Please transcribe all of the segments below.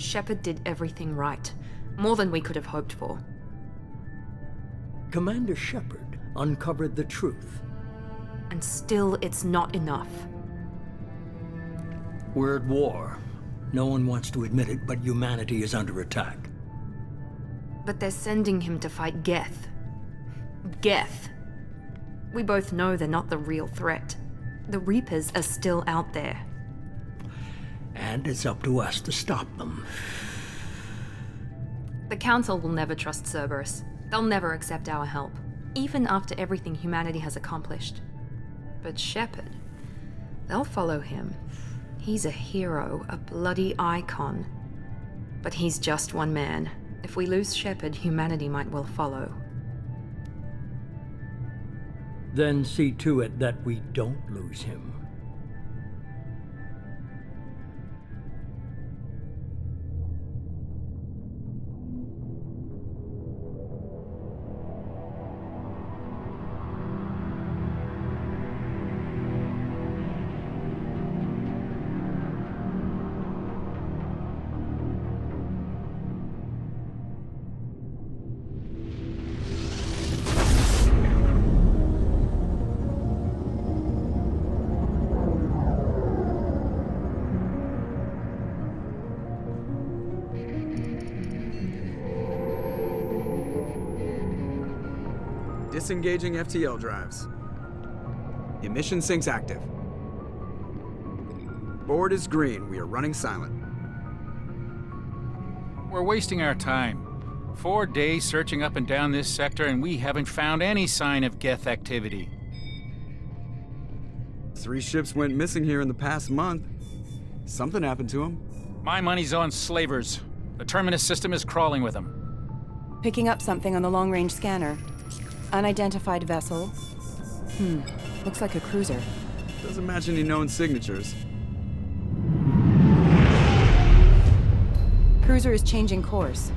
Shepard did everything right. More than we could have hoped for. Commander Shepard uncovered the truth. And still, it's not enough. We're at war. No one wants to admit it, but humanity is under attack. But they're sending him to fight Geth. Geth. We both know they're not the real threat. The Reapers are still out there. And it's up to us to stop them. The Council will never trust Cerberus. They'll never accept our help, even after everything humanity has accomplished. But Shepard, they'll follow him. He's a hero, a bloody icon. But he's just one man. If we lose Shepard, humanity might well follow. Then see to it that we don't lose him. Disengaging FTL drives. Emission sinks active. Board is green. We are running silent. We're wasting our time. 4 days searching up and down this sector, and we haven't found any sign of Geth activity. 3 ships went missing here in the past month. Something happened to them. My money's on slavers. The Terminus system is crawling with them. Picking up something on the long-range scanner. Unidentified vessel. Looks like a cruiser. Doesn't match any known signatures. Cruiser is changing course.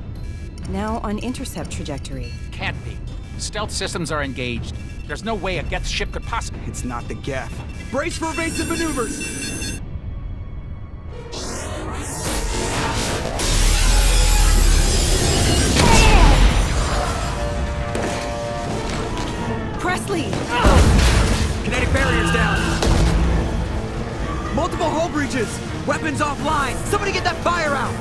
Now on intercept trajectory. Can't be. Stealth systems are engaged. There's no way a Geth ship could possibly... It's not the Geth. Brace for evasive maneuvers! Presley! Kinetic barriers down! Multiple hull breaches! Weapons offline! Somebody get that fire out!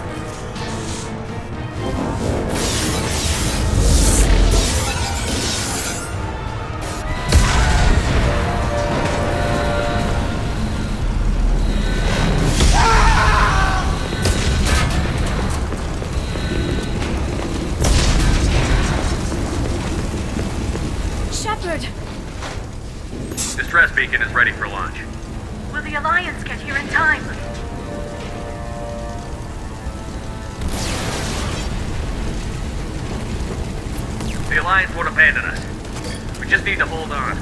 Shepard! Distress beacon is ready for launch. Will the Alliance get here in time? The Alliance won't abandon us. We just need to hold on.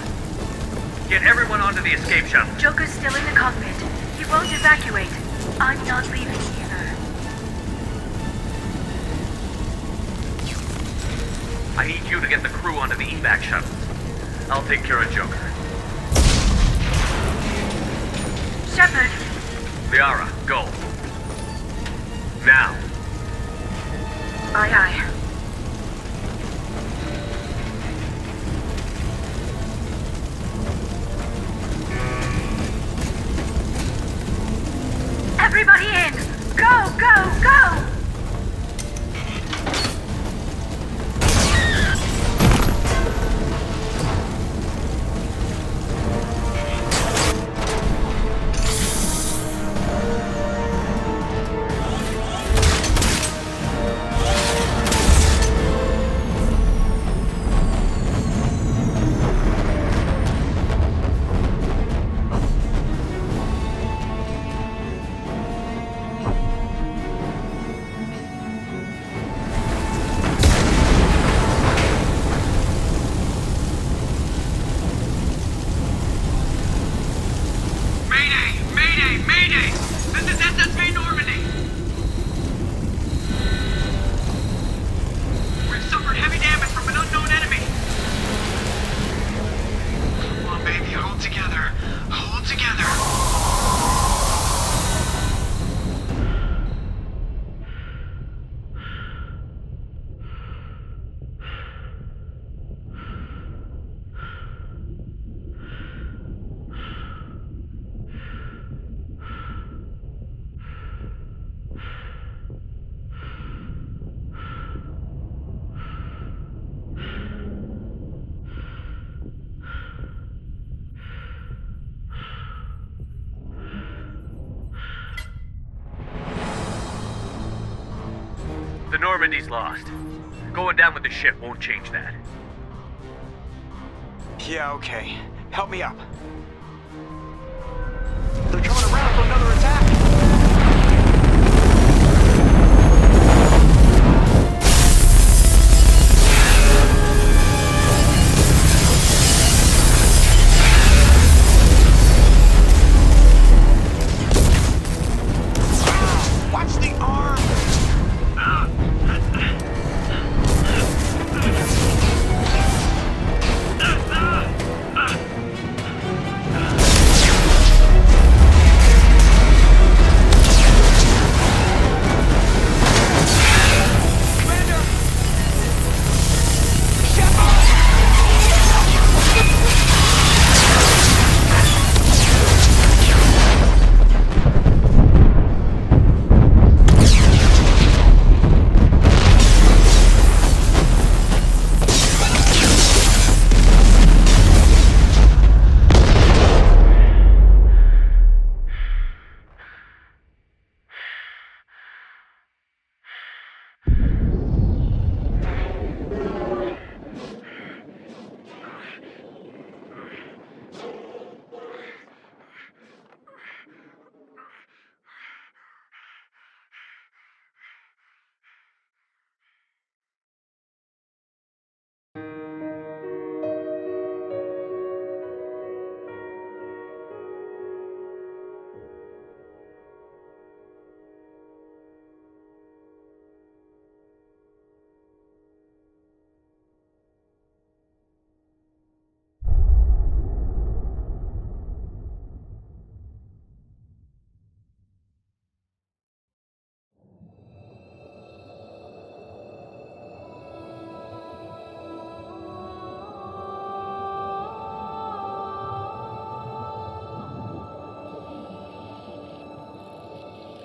Get everyone onto the escape shuttle. Joker's still in the cockpit. He won't evacuate. I'm not leaving either. I need you to get the crew onto the evac shuttle. I'll take care of Joker. Shepard! Liara, go. Now. Aye, aye. Everybody in! Go, go, go! Normandy's lost. Going down with the ship won't change that. Yeah, okay. Help me up. They're coming around for another attack! Watch the arm!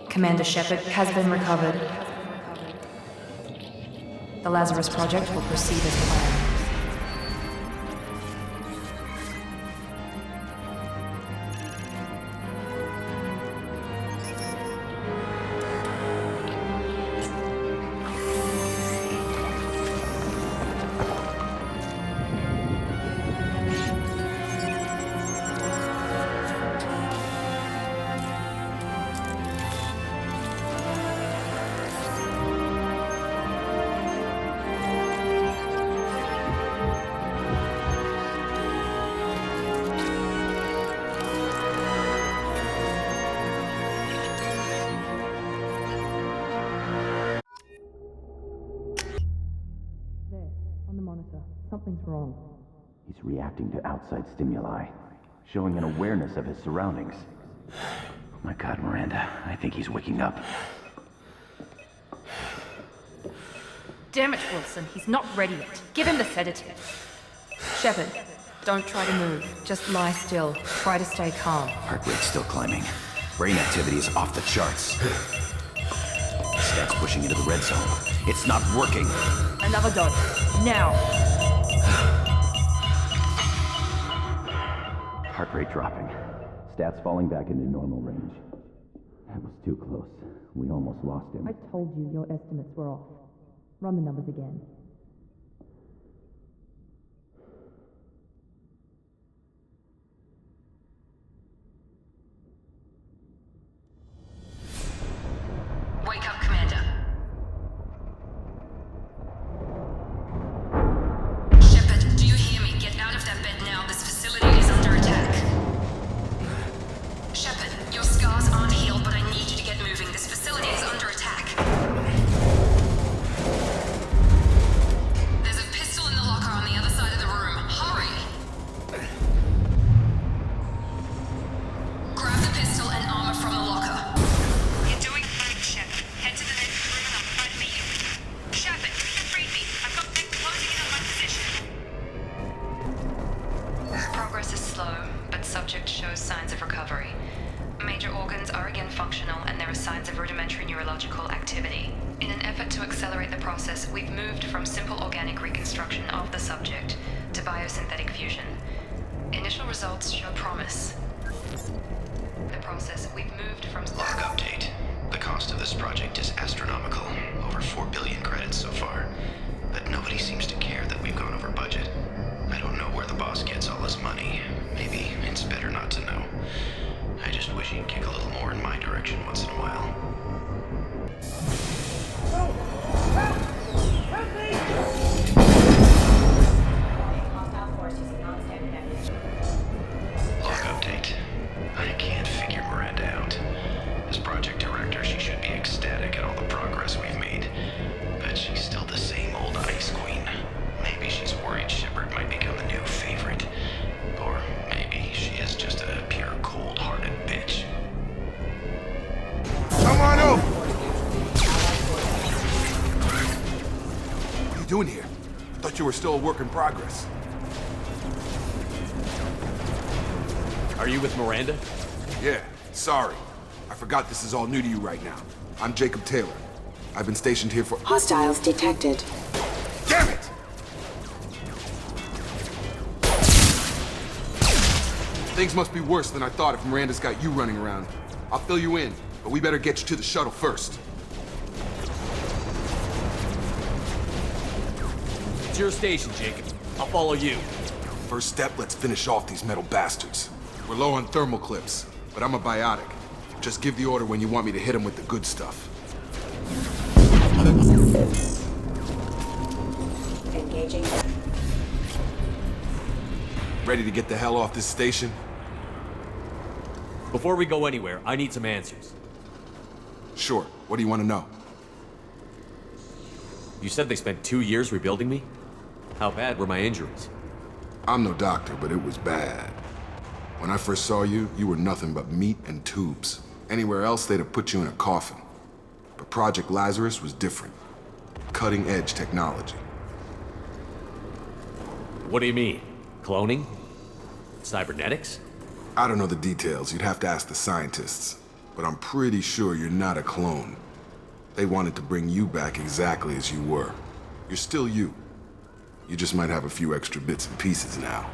Commander Shepard has been recovered. The Lazarus Project will proceed as planned. Something's wrong. He's reacting to outside stimuli, showing an awareness of his surroundings. Oh my God, Miranda, I think he's waking up. Damn it, Wilson, he's not ready yet. Give him the sedative. Shepard, don't try to move. Just lie still. Try to stay calm. Heart rate's still climbing. Brain activity is off the charts. Stats pushing into the red zone. It's not working. Another dose. Now. Heart rate dropping. Stats falling back into normal range. That was too close. We almost lost him. I told you your estimates were off. Run the numbers again. Wake up, Commander. Shepard, do you hear me? Get out of that bed now. This facility is under attack. Shepard, your scars aren't healed, but I need you to get moving. This facility is under attack. There's a pistol in the locker on the other side of the room. Hurry! Grab the pistol and armor from the locker. You're doing fine, Shepard. Head to the next room and I'll try to meet you. Shepard, read me. I've got them closing in on my position. Progress is slow, but subject shows signs of recovery. Major organs are again functional, and there are signs of rudimentary neurological activity. In an effort to accelerate the process, we've moved from simple organic reconstruction of the subject to biosynthetic fusion. Initial results show promise. The process we've moved from... Log update. The cost of this project is astronomical, over 4 billion credits so far. But nobody seems to care that we've gone over budget. I don't know where the boss gets all his money. Maybe it's better not to know. I just wish he'd kick a little more in my direction once in a while. Log update. I can't figure Miranda out. As project director, she should be ecstatic at all the progress we've made. But she's still the same old ice queen. Maybe she's worried Shepard might become the new favorite. Or maybe she is just a pure cold-hearted bitch. Come on over! What are you doing here? Thought you were still a work in progress. Are you with Miranda? Yeah, sorry. I forgot this is all new to you right now. I'm Jacob Taylor. I've been stationed here for— Hostiles detected. Damn it! Things must be worse than I thought if Miranda's got you running around. I'll fill you in, but we better get you to the shuttle first. It's your station, Jacob. I'll follow you. First step, let's finish off these metal bastards. We're low on thermal clips, but I'm a biotic. Just give the order when you want me to hit them with the good stuff. Engaging. Ready to get the hell off this station? Before we go anywhere, I need some answers. Sure. What do you want to know? You said they spent 2 years rebuilding me? How bad were my injuries? I'm no doctor, but it was bad. When I first saw you, you were nothing but meat and tubes. Anywhere else, they'd have put you in a coffin. But Project Lazarus was different. Cutting-edge technology. What do you mean? Cloning? Cybernetics? I don't know the details. You'd have to ask the scientists. But I'm pretty sure you're not a clone. They wanted to bring you back exactly as you were. You're still you. You just might have a few extra bits and pieces now.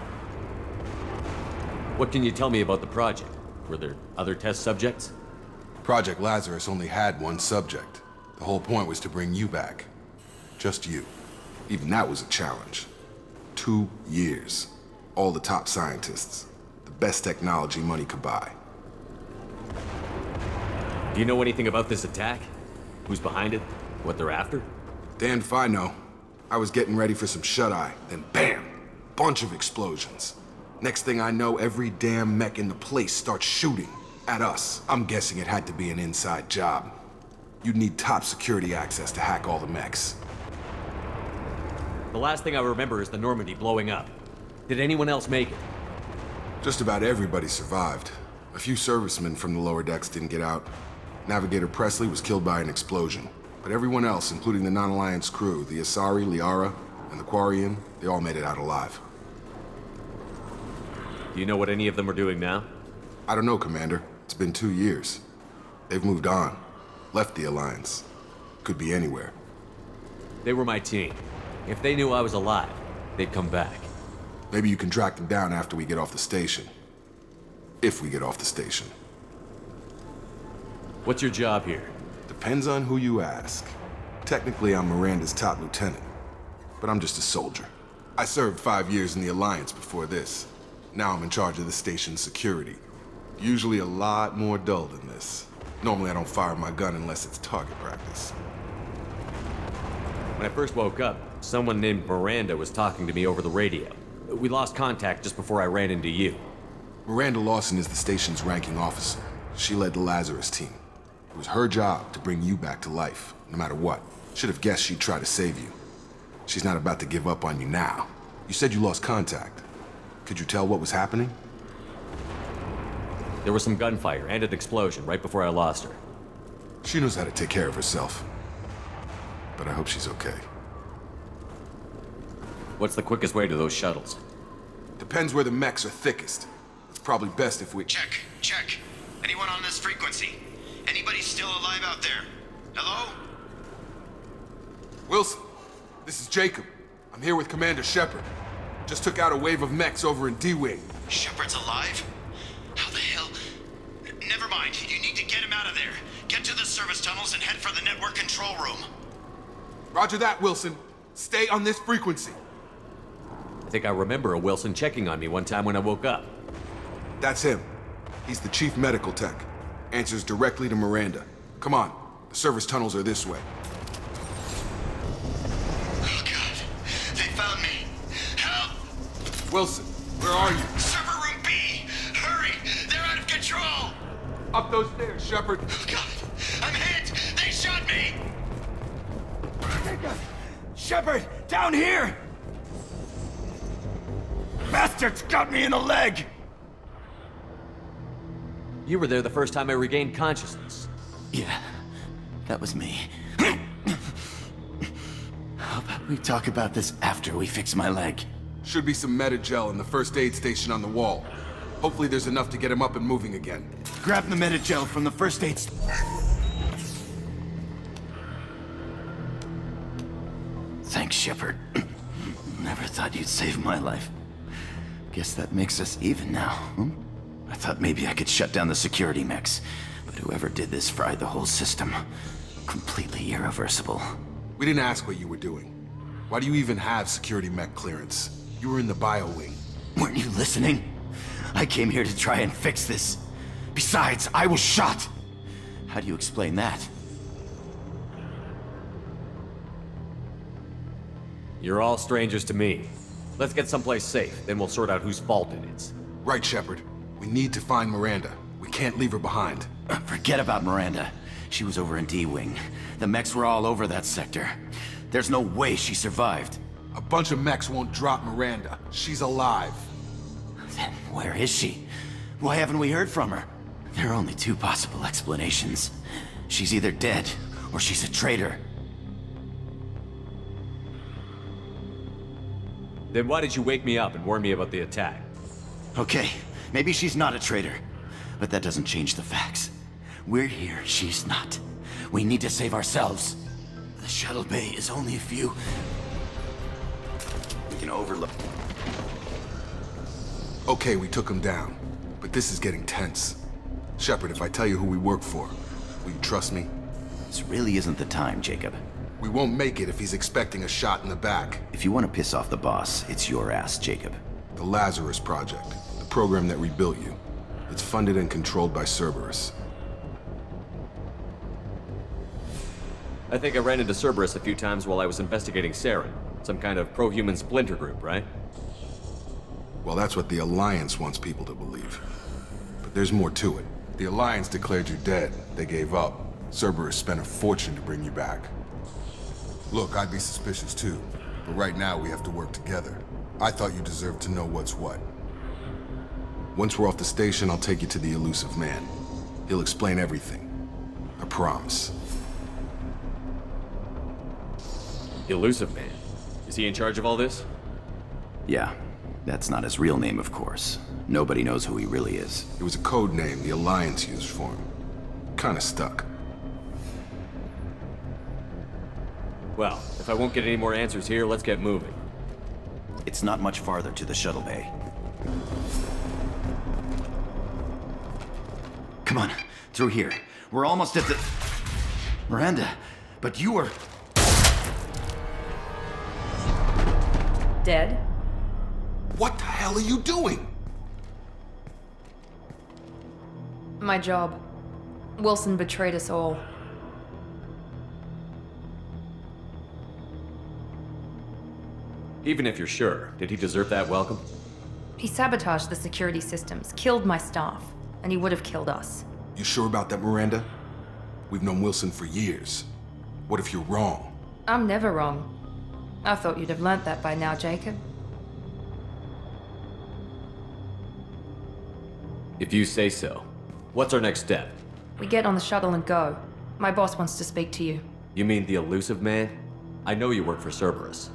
What can you tell me about the project? Were there other test subjects? Project Lazarus only had one subject. The whole point was to bring you back. Just you. Even that was a challenge. 2 years. All the top scientists. The best technology money could buy. Do you know anything about this attack? Who's behind it? What they're after? Damned if I know. I was getting ready for some shut-eye, then bam! Bunch of explosions. Next thing I know, every damn mech in the place starts shooting at us. I'm guessing it had to be an inside job. You'd need top security access to hack all the mechs. The last thing I remember is the Normandy blowing up. Did anyone else make it? Just about everybody survived. A few servicemen from the lower decks didn't get out. Navigator Presley was killed by an explosion. But everyone else, including the non-Alliance crew, the Asari, Liara, and the Quarian, they all made it out alive. Do you know what any of them are doing now? I don't know, Commander. It's been 2 years. They've moved on. Left the Alliance. Could be anywhere. They were my team. If they knew I was alive, they'd come back. Maybe you can track them down after we get off the station. If we get off the station. What's your job here? Depends on who you ask. Technically, I'm Miranda's top lieutenant. But I'm just a soldier. I served 5 years in the Alliance before this. Now I'm in charge of the station's security. Usually a lot more dull than this. Normally I don't fire my gun unless it's target practice. When I first woke up, someone named Miranda was talking to me over the radio. We lost contact just before I ran into you. Miranda Lawson is the station's ranking officer. She led the Lazarus team. It was her job to bring you back to life, no matter what. Should have guessed she'd try to save you. She's not about to give up on you now. You said you lost contact. Could you tell what was happening? There was some gunfire and an explosion right before I lost her. She knows how to take care of herself. But I hope she's okay. What's the quickest way to those shuttles? Depends where the mechs are thickest. It's probably best if we— Check. Anyone on this frequency? Anybody still alive out there? Hello? Wilson, this is Jacob. I'm here with Commander Shepard. Just took out a wave of mechs over in D-Wing. Shepard's alive? How the hell? Never mind. mind. You need to get him out of there. Get to the service tunnels and head for the network control room. Roger that, Wilson. Stay on this frequency. I think I remember a Wilson checking on me one time when I woke up. That's him. He's the chief medical tech. Answers directly to Miranda. Come on, the service tunnels are this way. Oh God, they found me. Help! Wilson, where are you? Server room B! Hurry! They're out of control! Up those stairs, Shepard. Oh God, I'm hit! They shot me! Shepard, down here! Bastards got me in the leg! You were there the first time I regained consciousness. Yeah, that was me. How about we talk about this after we fix my leg? Should be some Medi-gel in the first aid station on the wall. Hopefully there's enough to get him up and moving again. Grab the Medi-gel from the first aid Thanks, Shepard. Never thought you'd save my life. Guess that makes us even now, hmm? I thought maybe I could shut down the security mechs, but whoever did this fried the whole system. Completely irreversible. We didn't ask what you were doing. Why do you even have security mech clearance? You were in the bio wing. Weren't you listening? I came here to try and fix this. Besides, I was shot. How do you explain that? You're all strangers to me. Let's get someplace safe, then we'll sort out whose fault it is. Right, Shepard. We need to find Miranda. We can't leave her behind. Forget about Miranda. She was over in D-Wing. The mechs were all over that sector. There's no way she survived. A bunch of mechs won't drop Miranda. She's alive. Then where is she? Why haven't we heard from her? There are only two possible explanations. She's either dead, or she's a traitor. Then why did you wake me up and warn me about the attack? Okay, maybe she's not a traitor, but that doesn't change the facts. We're here, she's not. We need to save ourselves. The shuttle bay is only a few... We can overlook... Okay, we took him down, but this is getting tense. Shepard, if I tell you who we work for, will you trust me? This really isn't the time, Jacob. We won't make it if he's expecting a shot in the back. If you want to piss off the boss, it's your ass, Jacob. The Lazarus Project, the program that rebuilt you. It's funded and controlled by Cerberus. I think I ran into Cerberus a few times while I was investigating Saren. Some kind of pro-human splinter group, right? Well, that's what the Alliance wants people to believe. But there's more to it. The Alliance declared you dead. They gave up. Cerberus spent a fortune to bring you back. Look, I'd be suspicious too, but right now we have to work together. I thought you deserved to know what's what. Once we're off the station, I'll take you to the Elusive Man. He'll explain everything. I promise. Elusive Man? Is he in charge of all this? Yeah, that's not his real name, of course. Nobody knows who he really is. It was a code name the Alliance used for him. Kinda stuck. Well, if I won't get any more answers here, let's get moving. It's not much farther to the shuttle bay. Come on, through here. We're almost at the... Miranda, but you were... Dead? What the hell are you doing? My job. Wilson betrayed us all. Even if you're sure, did he deserve that welcome? He sabotaged the security systems, killed my staff, and he would have killed us. You sure about that, Miranda? We've known Wilson for years. What if you're wrong? I'm never wrong. I thought you'd have learnt that by now, Jacob. If you say so. What's our next step? We get on the shuttle and go. My boss wants to speak to you. You mean the Elusive Man? I know you work for Cerberus.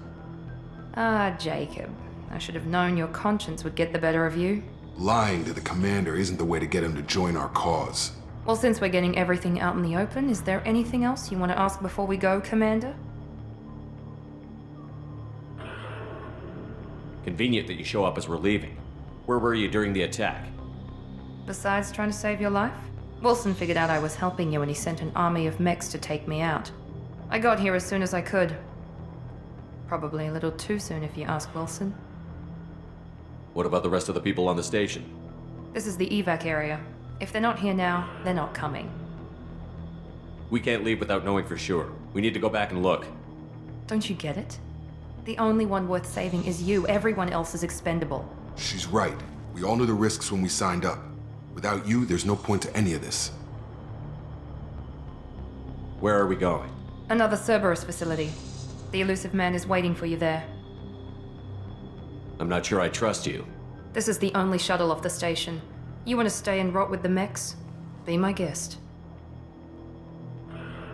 Ah, Jacob. I should have known your conscience would get the better of you. Lying to the commander isn't the way to get him to join our cause. Well, since we're getting everything out in the open, is there anything else you want to ask before we go, Commander? Convenient that you show up as we're leaving. Where were you during the attack? Besides trying to save your life, Wilson figured out I was helping you and he sent an army of mechs to take me out. I got here as soon as I could. Probably a little too soon if you ask Wilson. What about the rest of the people on the station? This is the evac area. If they're not here now, they're not coming. We can't leave without knowing for sure. We need to go back and look. Don't you get it? The only one worth saving is you. Everyone else is expendable. She's right. We all knew the risks when we signed up. Without you, there's no point to any of this. Where are we going? Another Cerberus facility. The Elusive Man is waiting for you there. I'm not sure I trust you. This is the only shuttle off the station. You want to stay and rot with the mechs? Be my guest.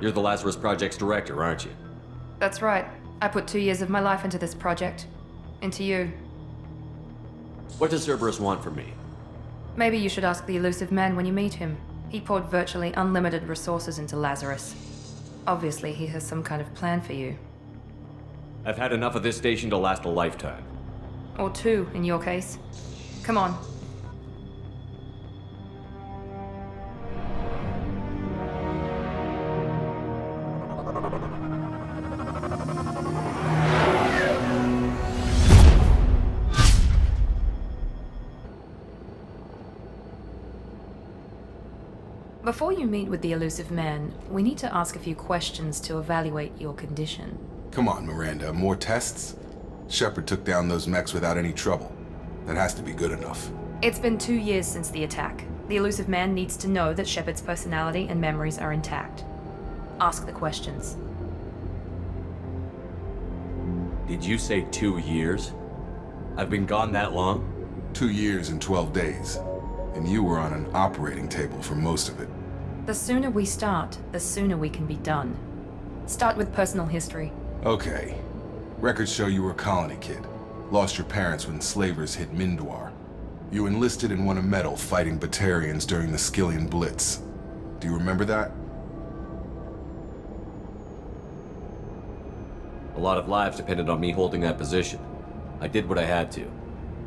You're the Lazarus Project's director, aren't you? That's right. I put 2 years of my life into this project. Into you. What does Cerberus want from me? Maybe you should ask the Elusive Man when you meet him. He poured virtually unlimited resources into Lazarus. Obviously, he has some kind of plan for you. I've had enough of this station to last a lifetime. Or 2, in your case. Come on. Before you meet with the Elusive Man, we need to ask a few questions to evaluate your condition. Come on, Miranda, more tests? Shepard took down those mechs without any trouble. That has to be good enough. It's been 2 years since the attack. The Elusive Man needs to know that Shepard's personality and memories are intact. Ask the questions. Did you say 2 years? I've been gone that long? 2 years and 12 days. And you were on an operating table for most of it. The sooner we start, the sooner we can be done. Start with personal history. Okay. Records show you were a colony kid. Lost your parents when slavers hit Mindwar. You enlisted and won a medal fighting Batarians during the Skillian Blitz. Do you remember that? A lot of lives depended on me holding that position. I did what I had to.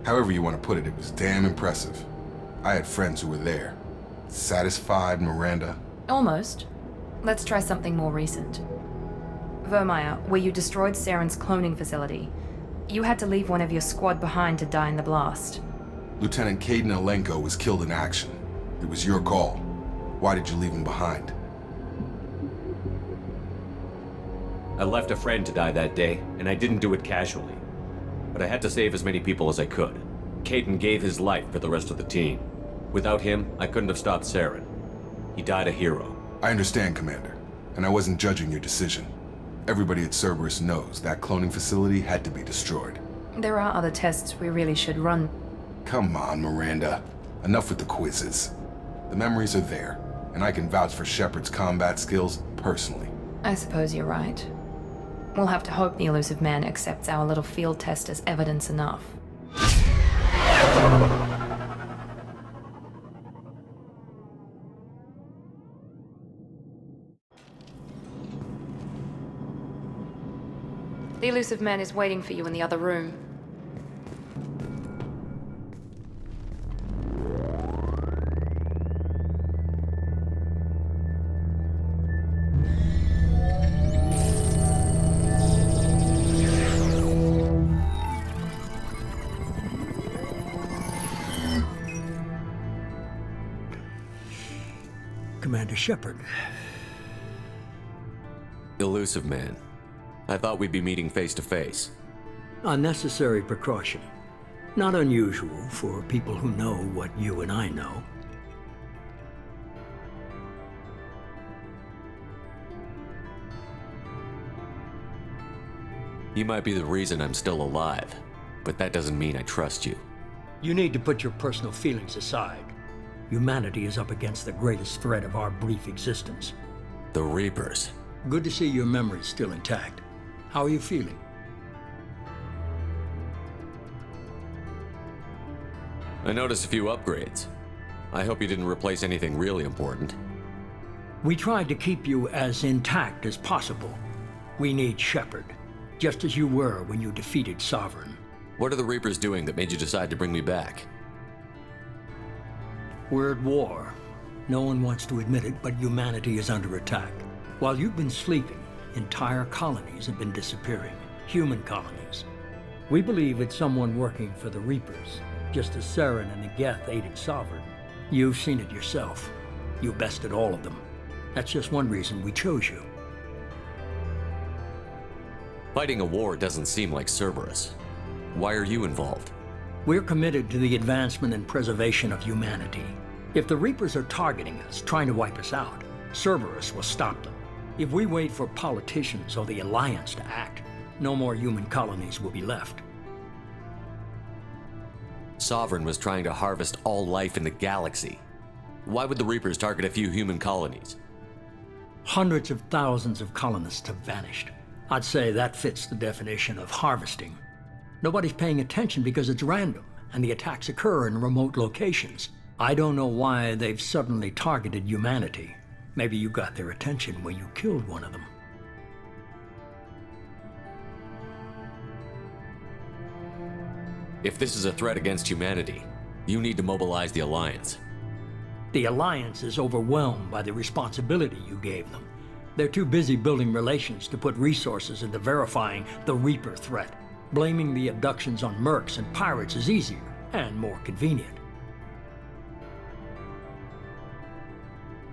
However you want to put it, it was damn impressive. I had friends who were there. Satisfied, Miranda? Almost. Let's try something more recent. Vermeer, where you destroyed Saren's cloning facility. You had to leave one of your squad behind to die in the blast. Lieutenant Kaidan Alenko was killed in action. It was your call. Why did you leave him behind? I left a friend to die that day, and I didn't do it casually. But I had to save as many people as I could. Kaidan gave his life for the rest of the team. Without him, I couldn't have stopped Saren. He died a hero. I understand, Commander. And I wasn't judging your decision. Everybody at Cerberus knows that cloning facility had to be destroyed. There are other tests we really should run. Come on, Miranda. Enough with the quizzes. The memories are there, and I can vouch for Shepard's combat skills personally. I suppose you're right. We'll have to hope the Elusive Man accepts our little field test as evidence enough. The Elusive Man is waiting for you in the other room. Commander Shepard. Elusive Man. I thought we'd be meeting face to face. Unnecessary precaution. Not unusual for people who know what you and I know. You might be the reason I'm still alive, but that doesn't mean I trust you. You need to put your personal feelings aside. Humanity is up against the greatest threat of our brief existence. The Reapers. Good to see your memories still intact. How are you feeling? I noticed a few upgrades. I hope you didn't replace anything really important. We tried to keep you as intact as possible. We need Shepard, just as you were when you defeated Sovereign. What are the Reapers doing that made you decide to bring me back? We're at war. No one wants to admit it, but humanity is under attack. While you've been sleeping, entire colonies have been disappearing. Human colonies. We believe it's someone working for the Reapers, just as Saren and the Geth aided Sovereign. You've seen it yourself. You bested all of them. That's just one reason we chose you. Fighting a war doesn't seem like Cerberus. Why are you involved? We're committed to the advancement and preservation of humanity. If the Reapers are targeting us, trying to wipe us out, Cerberus will stop them. If we wait for politicians or the Alliance to act, no more human colonies will be left. Sovereign was trying to harvest all life in the galaxy. Why would the Reapers target a few human colonies? Hundreds of thousands of colonists have vanished. I'd say that fits the definition of harvesting. Nobody's paying attention because it's random, and the attacks occur in remote locations. I don't know why they've suddenly targeted humanity. Maybe you got their attention when you killed one of them. If this is a threat against humanity, you need to mobilize the Alliance. The Alliance is overwhelmed by the responsibility you gave them. They're too busy building relations to put resources into verifying the Reaper threat. Blaming the abductions on mercs and pirates is easier and more convenient.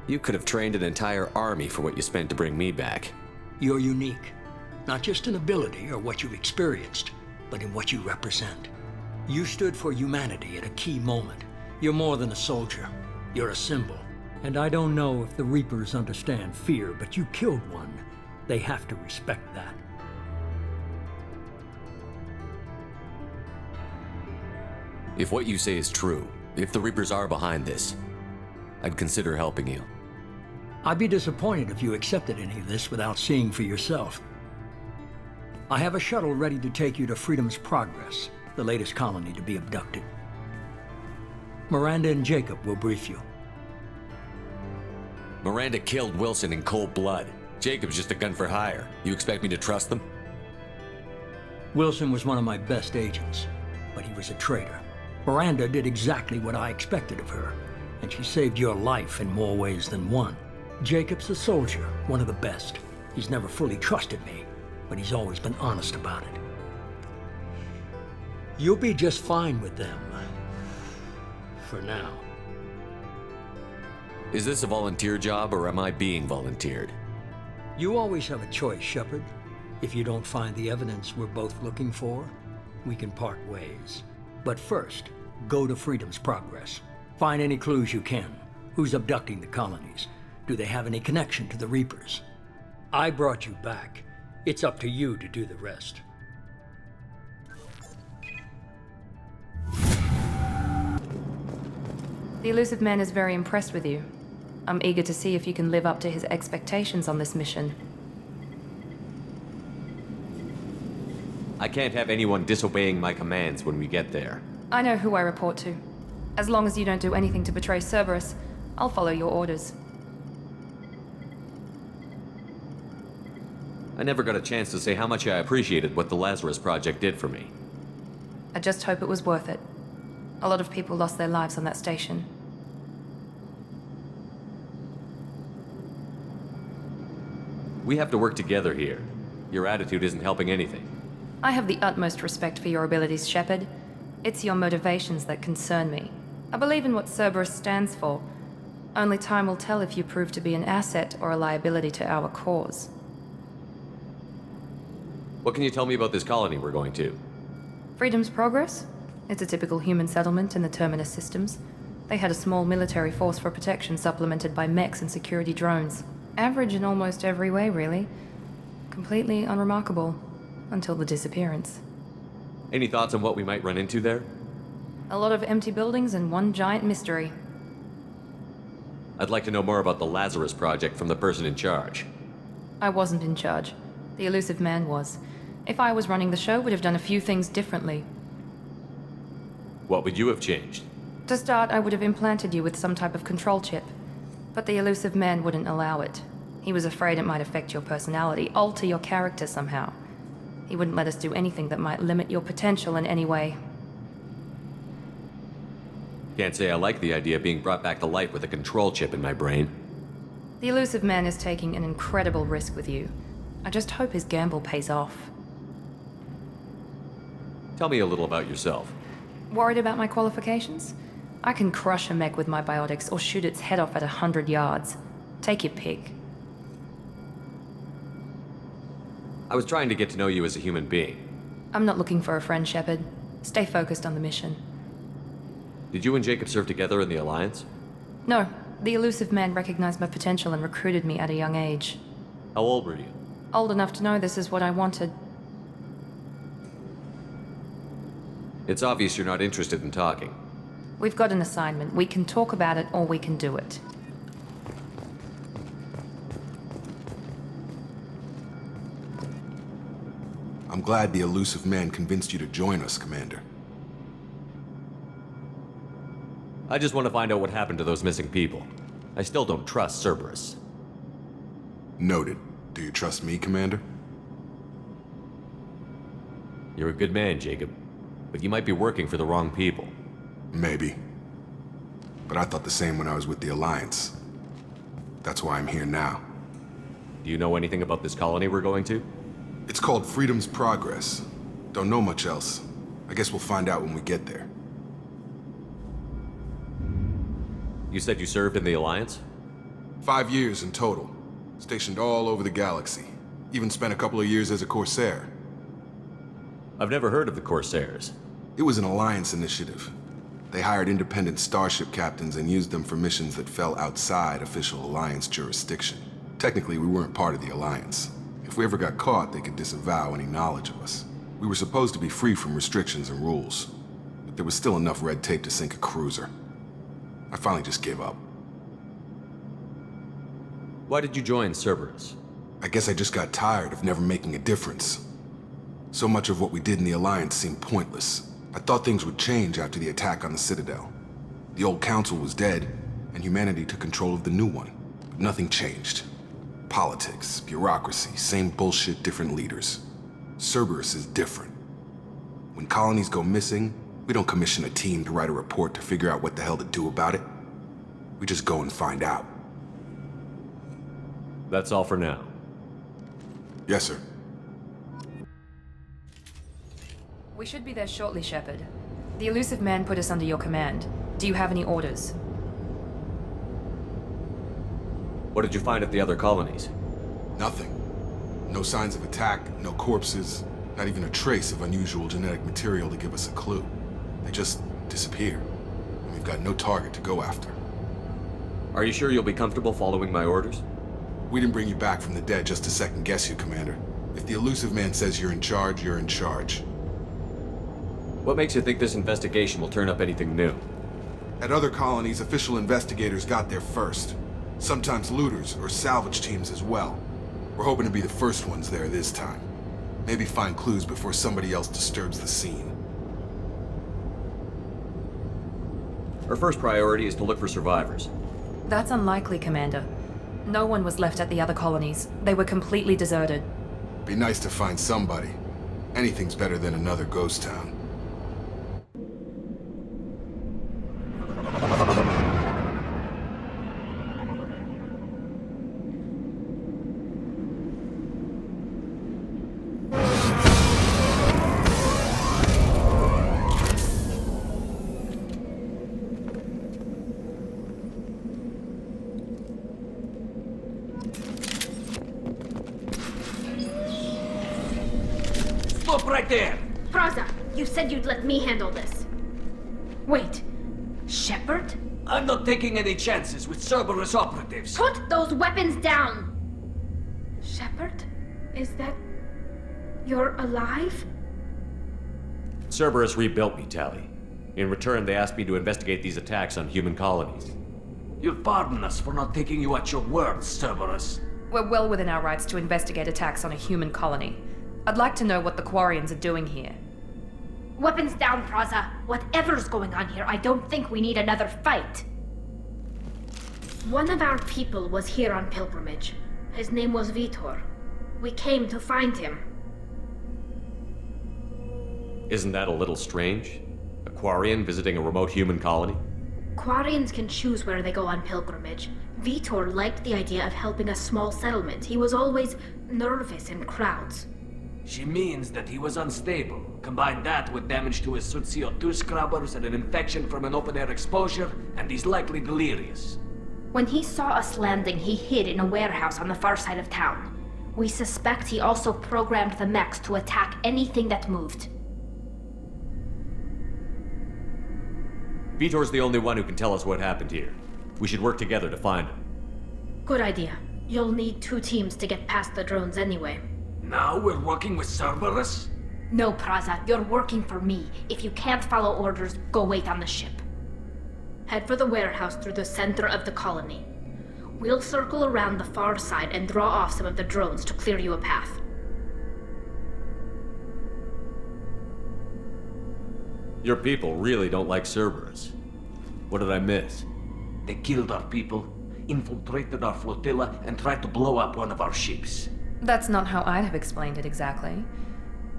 You could have trained an entire army for what you spent to bring me back. You're unique, not just in ability or what you've experienced, but in what you represent. You stood for humanity at a key moment. You're more than a soldier. You're a symbol. And I don't know if the Reapers understand fear, but you killed one. They have to respect that. If what you say is true, if the Reapers are behind this, I'd consider helping you. I'd be disappointed if you accepted any of this without seeing for yourself. I have a shuttle ready to take you to Freedom's Progress, the latest colony to be abducted. Miranda and Jacob will brief you. Miranda killed Wilson in cold blood. Jacob's just a gun for hire. You expect me to trust them? Wilson was one of my best agents, but he was a traitor. Miranda did exactly what I expected of her, and she saved your life in more ways than one. Jacob's a soldier, one of the best. He's never fully trusted me, but he's always been honest about it. You'll be just fine with them. For now. Is this a volunteer job, or am I being volunteered? You always have a choice, Shepard. If you don't find the evidence we're both looking for, we can part ways. But first, go to Freedom's Progress. Find any clues you can. Who's abducting the colonies? Do they have any connection to the Reapers? I brought you back. It's up to you to do the rest. The Elusive Man is very impressed with you. I'm eager to see if you can live up to his expectations on this mission. I can't have anyone disobeying my commands when we get there. I know who I report to. As long as you don't do anything to betray Cerberus, I'll follow your orders. I never got a chance to say how much I appreciated what the Lazarus Project did for me. I just hope it was worth it. A lot of people lost their lives on that station. We have to work together here. Your attitude isn't helping anything. I have the utmost respect for your abilities, Shepard. It's your motivations that concern me. I believe in what Cerberus stands for. Only time will tell if you prove to be an asset or a liability to our cause. What can you tell me about this colony we're going to? Freedom's Progress? It's a typical human settlement in the Terminus systems. They had a small military force for protection supplemented by mechs and security drones. Average in almost every way, really. Completely unremarkable. Until the disappearance. Any thoughts on what we might run into there? A lot of empty buildings and one giant mystery. I'd like to know more about the Lazarus Project from the person in charge. I wasn't in charge. The Elusive Man was. If I was running the show, would have done a few things differently. What would you have changed? To start, I would have implanted you with some type of control chip. But the Elusive Man wouldn't allow it. He was afraid it might affect your personality, alter your character somehow. He wouldn't let us do anything that might limit your potential in any way. Can't say I like the idea of being brought back to life with a control chip in my brain. The elusive man is taking an incredible risk with you. I just hope his gamble pays off. Tell me a little about yourself. Worried about my qualifications? I can crush a mech with my biotics or shoot its head off at 100 yards. Take your pick. I was trying to get to know you as a human being. I'm not looking for a friend, Shepard. Stay focused on the mission. Did you and Jacob serve together in the Alliance? No, the elusive man recognized my potential and recruited me at a young age. How old were you? Old enough to know this is what I wanted. It's obvious you're not interested in talking. We've got an assignment. We can talk about it or we can do it. I'm glad the elusive man convinced you to join us, Commander. I just want to find out what happened to those missing people. I still don't trust Cerberus. Noted. Do you trust me, Commander? You're a good man, Jacob. But you might be working for the wrong people. Maybe. But I thought the same when I was with the Alliance. That's why I'm here now. Do you know anything about this colony we're going to? It's called Freedom's Progress. Don't know much else. I guess we'll find out when we get there. You said you served in the Alliance? 5 years in total. Stationed all over the galaxy. Even spent a couple of years as a Corsair. I've never heard of the Corsairs. It was an Alliance initiative. They hired independent starship captains and used them for missions that fell outside official Alliance jurisdiction. Technically, we weren't part of the Alliance. If we ever got caught, they could disavow any knowledge of us. We were supposed to be free from restrictions and rules, but there was still enough red tape to sink a cruiser. I finally just gave up. Why did you join Cerberus? I guess I just got tired of never making a difference. So much of what we did in the Alliance seemed pointless. I thought things would change after the attack on the Citadel. The old council was dead, and humanity took control of the new one. But nothing changed. Politics, bureaucracy, same bullshit, different leaders. Cerberus is different. When colonies go missing, we don't commission a team to write a report to figure out what the hell to do about it. We just go and find out. That's all for now. Yes, sir. We should be there shortly, Shepard. The elusive man put us under your command. Do you have any orders? What did you find at the other colonies? Nothing. No signs of attack, no corpses, not even a trace of unusual genetic material to give us a clue. They just disappear, and we've got no target to go after. Are you sure you'll be comfortable following my orders? We didn't bring you back from the dead just to second guess you, Commander. If the elusive man says you're in charge, you're in charge. What makes you think this investigation will turn up anything new? At other colonies, official investigators got there first. Sometimes looters or salvage teams as well. We're hoping to be the first ones there this time. Maybe find clues before somebody else disturbs the scene. Our first priority is to look for survivors. That's unlikely, Commander. No one was left at the other colonies. They were completely deserted. Be nice to find somebody. Anything's better than another ghost town. Stop right there! Praza, you said you'd let me handle this. Wait, Shepard? I'm not taking any chances with Cerberus operatives. Put those weapons down! Shepard? Is that... you're alive? Cerberus rebuilt me, Tali. In return, they asked me to investigate these attacks on human colonies. You'll pardon us for not taking you at your word, Cerberus. We're well within our rights to investigate attacks on a human colony. I'd like to know what the Quarians are doing here. Weapons down, Praza. Whatever's going on here, I don't think we need another fight. One of our people was here on pilgrimage. His name was Vitor. We came to find him. Isn't that a little strange? A Quarian visiting a remote human colony? Quarians can choose where they go on pilgrimage. Vitor liked the idea of helping a small settlement. He was always nervous in crowds. She means that he was unstable. Combine that with damage to his CO2 scrubbers and an infection from an open-air exposure, and he's likely delirious. When he saw us landing, he hid in a warehouse on the far side of town. We suspect he also programmed the mechs to attack anything that moved. Vitor's the only one who can tell us what happened here. We should work together to find him. Good idea. You'll need 2 teams to get past the drones anyway. Now we're working with Cerberus? No, Praza, you're working for me. If you can't follow orders, go wait on the ship. Head for the warehouse through the center of the colony. We'll circle around the far side and draw off some of the drones to clear you a path. Your people really don't like Cerberus. What did I miss? They killed our people, infiltrated our flotilla, and tried to blow up one of our ships. That's not how I'd have explained it exactly.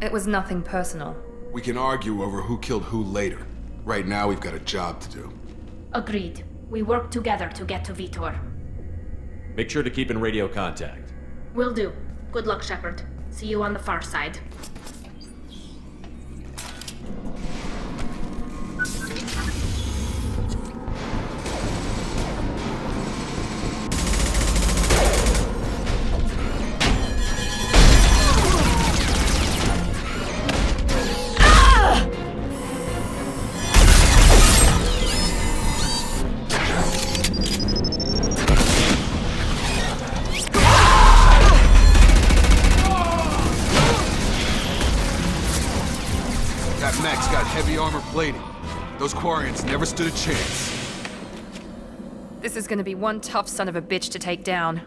It was nothing personal. We can argue over who killed who later. Right now, we've got a job to do. Agreed. We work together to get to Vitor. Make sure to keep in radio contact. Will do. Good luck, Shepard. See you on the far side. Plating. Those Quarians never stood a chance. This is gonna be one tough son of a bitch to take down.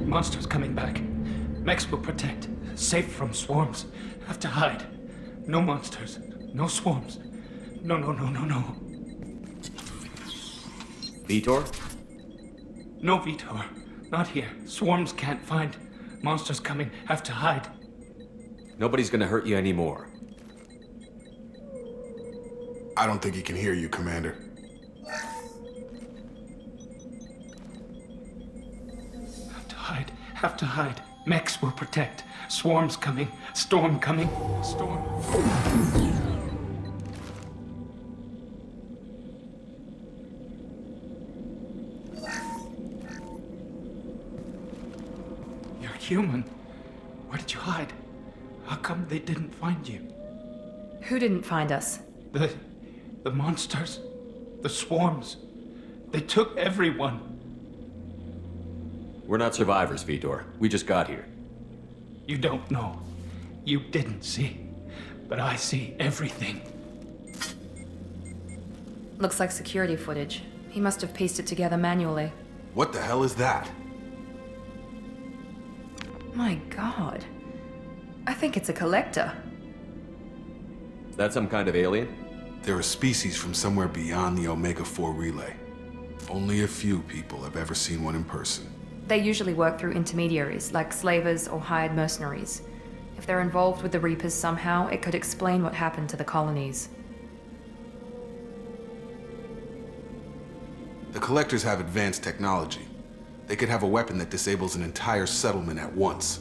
Monsters coming back. Mechs will protect. Safe from swarms. Have to hide. No monsters. No swarms. No. Vitor? No, Vitor. Not here. Swarms can't find. Monsters coming. Have to hide. Nobody's gonna hurt you anymore. I don't think he can hear you, Commander. Have to hide. Mechs will protect. Swarms coming. Storm coming. Storm. Human. Where did you hide? How come they didn't find you? Who didn't find us? The monsters. The swarms. They took everyone. We're not survivors, Vitor. We just got here. You don't know. You didn't see. But I see everything. Looks like security footage. He must have pieced it together manually. What the hell is that? My god. I think it's a collector. Is that some kind of alien? They're a species from somewhere beyond the Omega-4 relay. Only a few people have ever seen one in person. They usually work through intermediaries, like slavers or hired mercenaries. If they're involved with the Reapers somehow, it could explain what happened to the colonies. The Collectors have advanced technology. They could have a weapon that disables an entire settlement at once.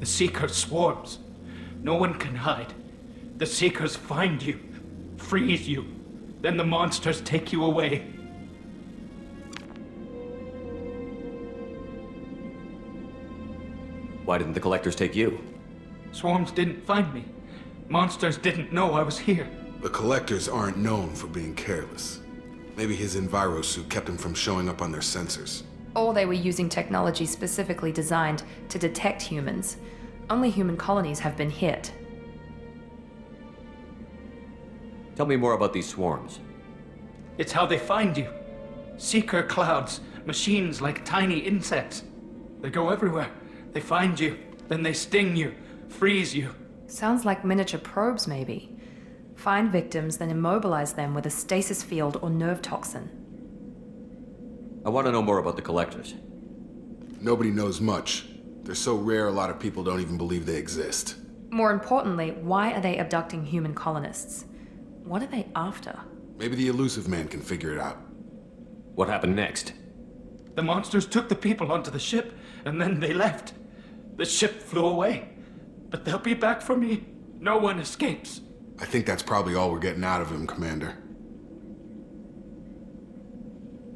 The Seeker swarms. No one can hide. The Seekers find you, freeze you, then the monsters take you away. Why didn't the Collectors take you? Swarms didn't find me. Monsters didn't know I was here. The Collectors aren't known for being careless. Maybe his envirosuit kept him from showing up on their sensors. Or they were using technology specifically designed to detect humans. Only human colonies have been hit. Tell me more about these swarms. It's how they find you. Seeker clouds, machines like tiny insects. They go everywhere. They find you, then they sting you, freeze you. Sounds like miniature probes, maybe. Find victims, then immobilize them with a stasis field or nerve toxin. I want to know more about the Collectors. Nobody knows much. They're so rare a lot of people don't even believe they exist. More importantly, why are they abducting human colonists? What are they after? Maybe the Illusive Man can figure it out. What happened next? The monsters took the people onto the ship, and then they left. The ship flew away. But they'll be back for me. No one escapes. I think that's probably all we're getting out of him, Commander.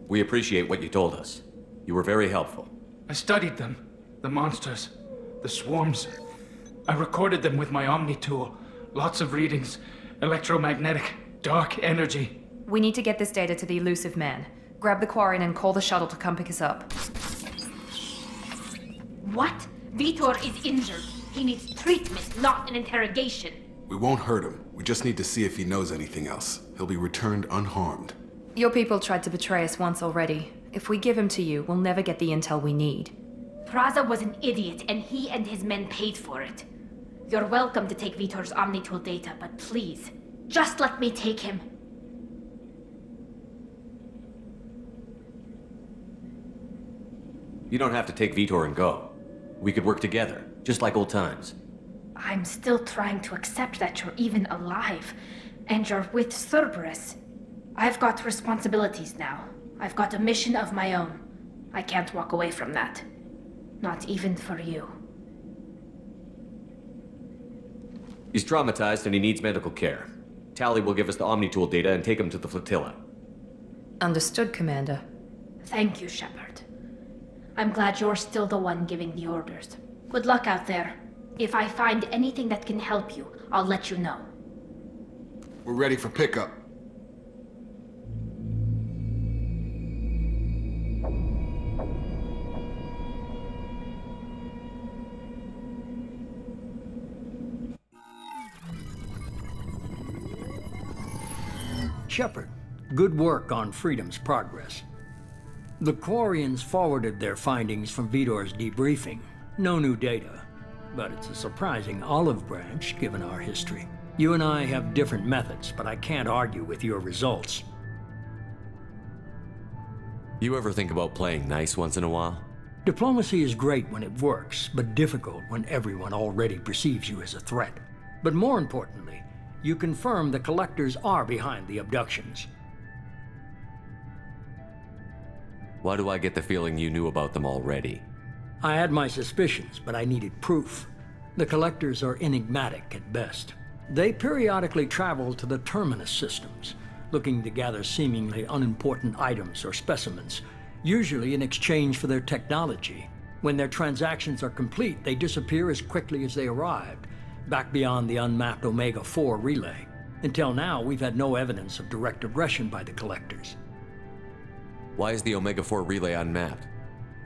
We appreciate what you told us. You were very helpful. I studied them. The monsters. The swarms. I recorded them with my Omni tool. Lots of readings. Electromagnetic. Dark energy. We need to get this data to the Illusive Man. Grab the Quarian and call the shuttle to come pick us up. What? Vitor is injured. He needs treatment, not an interrogation. We won't hurt him. We just need to see if he knows anything else. He'll be returned unharmed. Your people tried to betray us once already. If we give him to you, we'll never get the intel we need. Praza was an idiot, and he and his men paid for it. You're welcome to take Vitor's Omnitool data, but please, just let me take him. You don't have to take Vitor and go. We could work together, just like old times. I'm still trying to accept that you're even alive, and you're with Cerberus. I've got responsibilities now. I've got a mission of my own. I can't walk away from that. Not even for you. He's traumatized and he needs medical care. Tali will give us the Omnitool data and take him to the flotilla. Understood, Commander. Thank you, Shepard. I'm glad you're still the one giving the orders. Good luck out there. If I find anything that can help you, I'll let you know. We're ready for pickup. Shepard, good work on Freedom's progress. The Quarians forwarded their findings from Vitor's debriefing. No new data, but it's a surprising olive branch given our history. You and I have different methods, but I can't argue with your results. You ever think about playing nice once in a while? Diplomacy is great when it works, but difficult when everyone already perceives you as a threat. But more importantly, you confirm the Collectors are behind the abductions. Why do I get the feeling you knew about them already? I had my suspicions, but I needed proof. The Collectors are enigmatic at best. They periodically travel to the Terminus systems, looking to gather seemingly unimportant items or specimens, usually in exchange for their technology. When their transactions are complete, they disappear as quickly as they arrived, back beyond the unmapped Omega-4 relay. Until now, we've had no evidence of direct aggression by the Collectors. Why is the Omega-4 relay unmapped?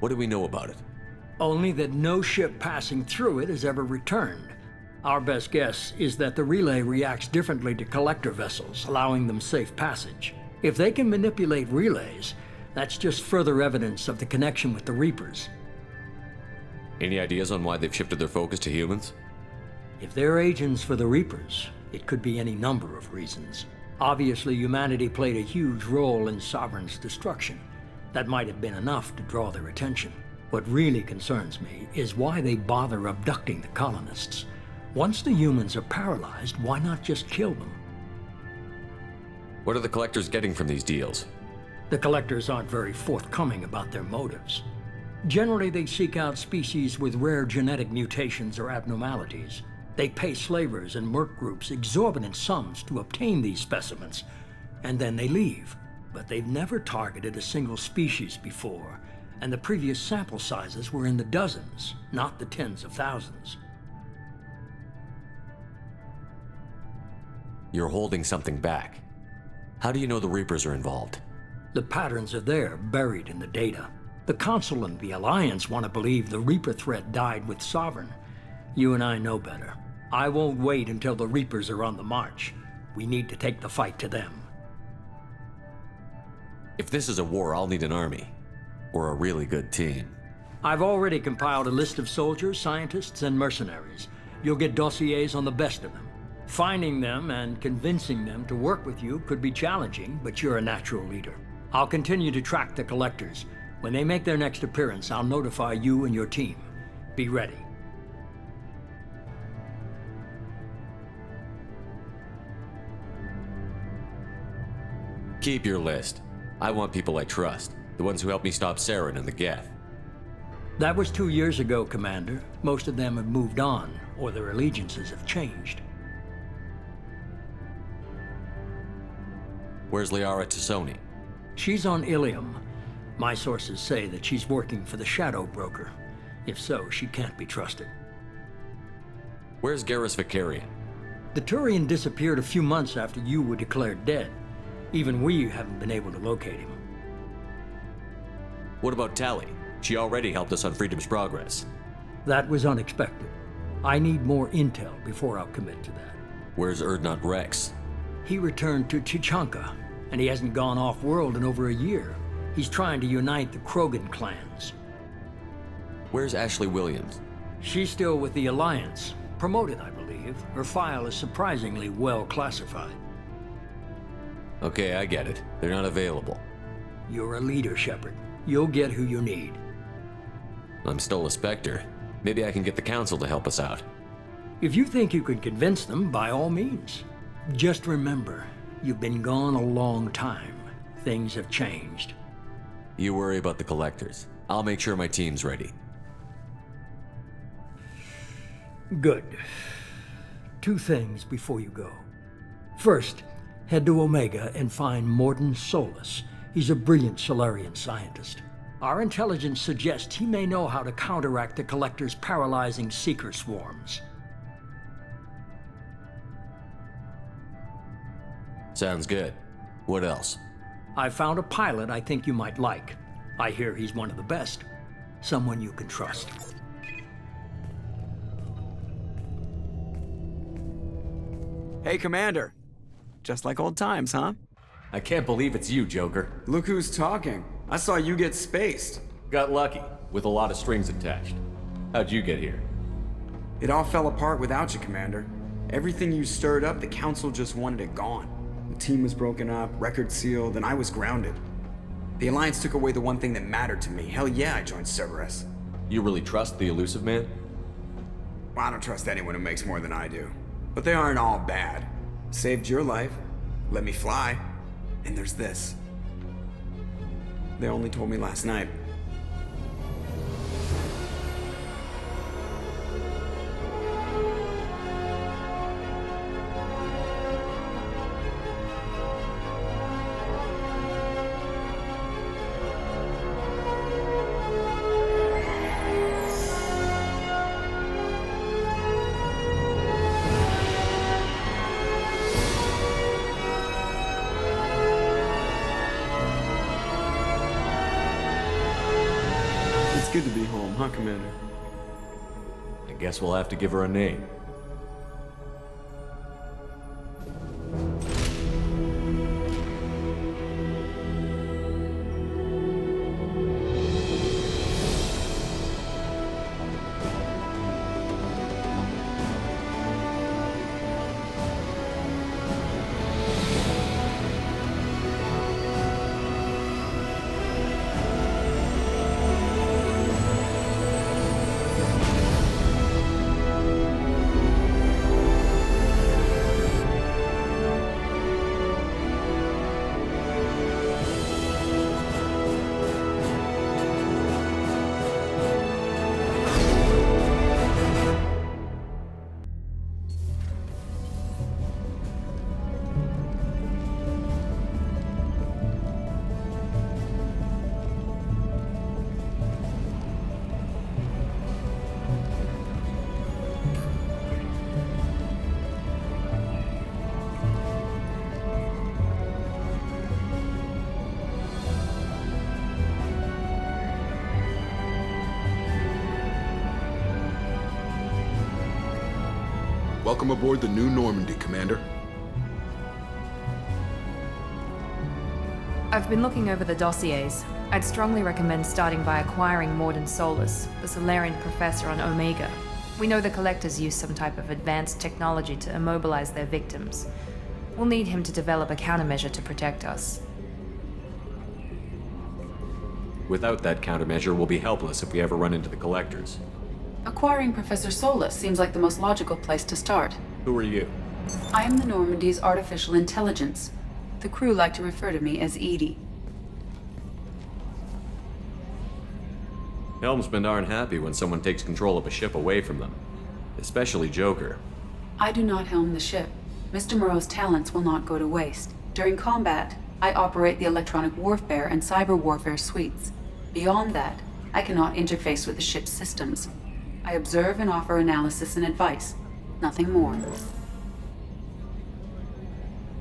What do we know about it? Only that no ship passing through it has ever returned. Our best guess is that the relay reacts differently to Collector vessels, allowing them safe passage. If they can manipulate relays, that's just further evidence of the connection with the Reapers. Any ideas on why they've shifted their focus to humans? If they're agents for the Reapers, it could be any number of reasons. Obviously, humanity played a huge role in Sovereign's destruction. That might have been enough to draw their attention. What really concerns me is why they bother abducting the colonists. Once the humans are paralyzed, why not just kill them? What are the Collectors getting from these deals? The Collectors aren't very forthcoming about their motives. Generally, they seek out species with rare genetic mutations or abnormalities. They pay slavers and merc groups exorbitant sums to obtain these specimens, and then they leave. But they've never targeted a single species before, and the previous sample sizes were in the dozens, not the tens of thousands. You're holding something back. How do you know the Reapers are involved? The patterns are there, buried in the data. The Council and the Alliance want to believe the Reaper threat died with Sovereign. You and I know better. I won't wait until the Reapers are on the march. We need to take the fight to them. If this is a war, I'll need an army. Or a really good team. I've already compiled a list of soldiers, scientists, and mercenaries. You'll get dossiers on the best of them. Finding them and convincing them to work with you could be challenging, but you're a natural leader. I'll continue to track the Collectors. When they make their next appearance, I'll notify you and your team. Be ready. Keep your list. I want people I trust. The ones who helped me stop Saren and the Geth. That was 2 years ago, Commander. Most of them have moved on, or their allegiances have changed. Where's Liara Tassoni? She's on Ilium. My sources say that she's working for the Shadow Broker. If so, she can't be trusted. Where's Garrus Vakarian? The Turian disappeared a few months after you were declared dead. Even we haven't been able to locate him. What about Tali? She already helped us on Freedom's Progress. That was unexpected. I need more intel before I'll commit to that. Where's Urdnot Rex? He returned to Tuchanka, and he hasn't gone off-world in over a year. He's trying to unite the Krogan clans. Where's Ashley Williams? She's still with the Alliance. Promoted, I believe. Her file is surprisingly well classified. Okay, I get it. They're not available. You're a leader, Shepard. You'll get who you need. I'm still a Spectre. Maybe I can get the Council to help us out. If you think you can convince them, by all means. Just remember, you've been gone a long time. Things have changed. You worry about the Collectors. I'll make sure my team's ready. Good. 2 things before you go. First, head to Omega and find Mordin Solus. He's a brilliant Solarian scientist. Our intelligence suggests he may know how to counteract the Collector's paralyzing Seeker swarms. Sounds good. What else? I found a pilot I think you might like. I hear he's one of the best. Someone you can trust. Hey, Commander. Just like old times, huh? I can't believe it's you, Joker. Look who's talking. I saw you get spaced. Got lucky, with a lot of strings attached. How'd you get here? It all fell apart without you, Commander. Everything you stirred up, the Council just wanted it gone. The team was broken up, record sealed, and I was grounded. The Alliance took away the one thing that mattered to me. Hell yeah, I joined Cerberus. You really trust the Illusive Man? Well, I don't trust anyone who makes more than I do. But they aren't all bad. Saved your life, let me fly, and there's this. They only told me last night. Good to be home, huh, Commander? I guess we'll have to give her a name. Welcome aboard the New Normandy, Commander. I've been looking over the dossiers. I'd strongly recommend starting by acquiring Mordin Solus, the Solarian professor on Omega. We know the Collectors use some type of advanced technology to immobilize their victims. We'll need him to develop a countermeasure to protect us. Without that countermeasure, we'll be helpless if we ever run into the Collectors. Acquiring Professor Solus seems like the most logical place to start. Who are you? I am the Normandy's artificial intelligence. The crew like to refer to me as Edie. Helmsmen aren't happy when someone takes control of a ship away from them. Especially Joker. I do not helm the ship. Mr. Moreau's talents will not go to waste. During combat, I operate the electronic warfare and cyber warfare suites. Beyond that, I cannot interface with the ship's systems. I observe and offer analysis and advice. Nothing more.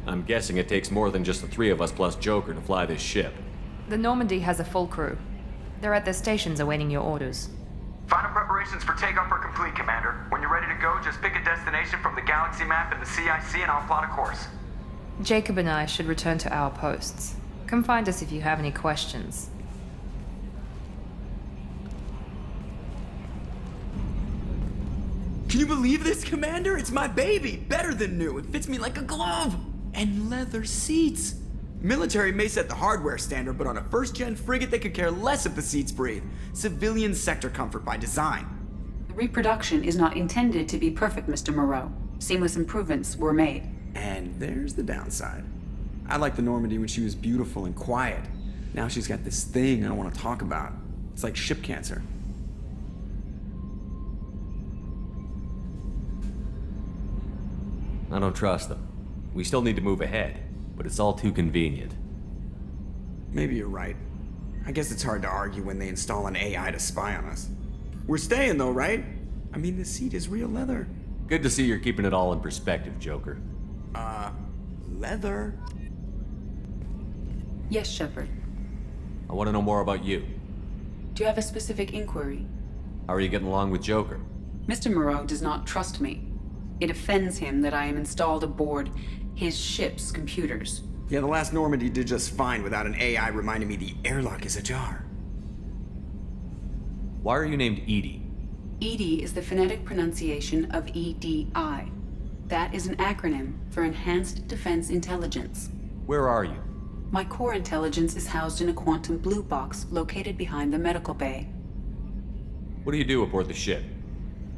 I'm guessing it takes more than just the three of us plus Joker to fly this ship. The Normandy has a full crew. They're at their stations awaiting your orders. Final preparations for takeoff are complete, Commander. When you're ready to go, just pick a destination from the galaxy map in the CIC and I'll plot a course. Jacob and I should return to our posts. Come find us if you have any questions. Can you believe this, Commander? It's my baby! Better than new. It fits me like a glove! And leather seats! Military may set the hardware standard, but on a first-gen frigate they could care less if the seats breathe. Civilian sector comfort by design. The reproduction is not intended to be perfect, Mr. Moreau. Seamless improvements were made. And there's the downside. I liked the Normandy when she was beautiful and quiet. Now she's got this thing I don't want to talk about. It's like ship cancer. I don't trust them. We still need to move ahead, but it's all too convenient. Maybe you're right. I guess it's hard to argue when they install an AI to spy on us. We're staying though, right? I mean, the seat is real leather. Good to see you're keeping it all in perspective, Joker. Leather? Yes, Shepard. I want to know more about you. Do you have a specific inquiry? How are you getting along with Joker? Mr. Moreau does not trust me. It offends him that I am installed aboard his ship's computers. Yeah, the last Normandy did just fine without an AI reminding me the airlock is ajar. Why are you named Edie? EDI is the phonetic pronunciation of EDI. That is an acronym for Enhanced Defense Intelligence. Where are you? My core intelligence is housed in a quantum blue box located behind the medical bay. What do you do aboard the ship?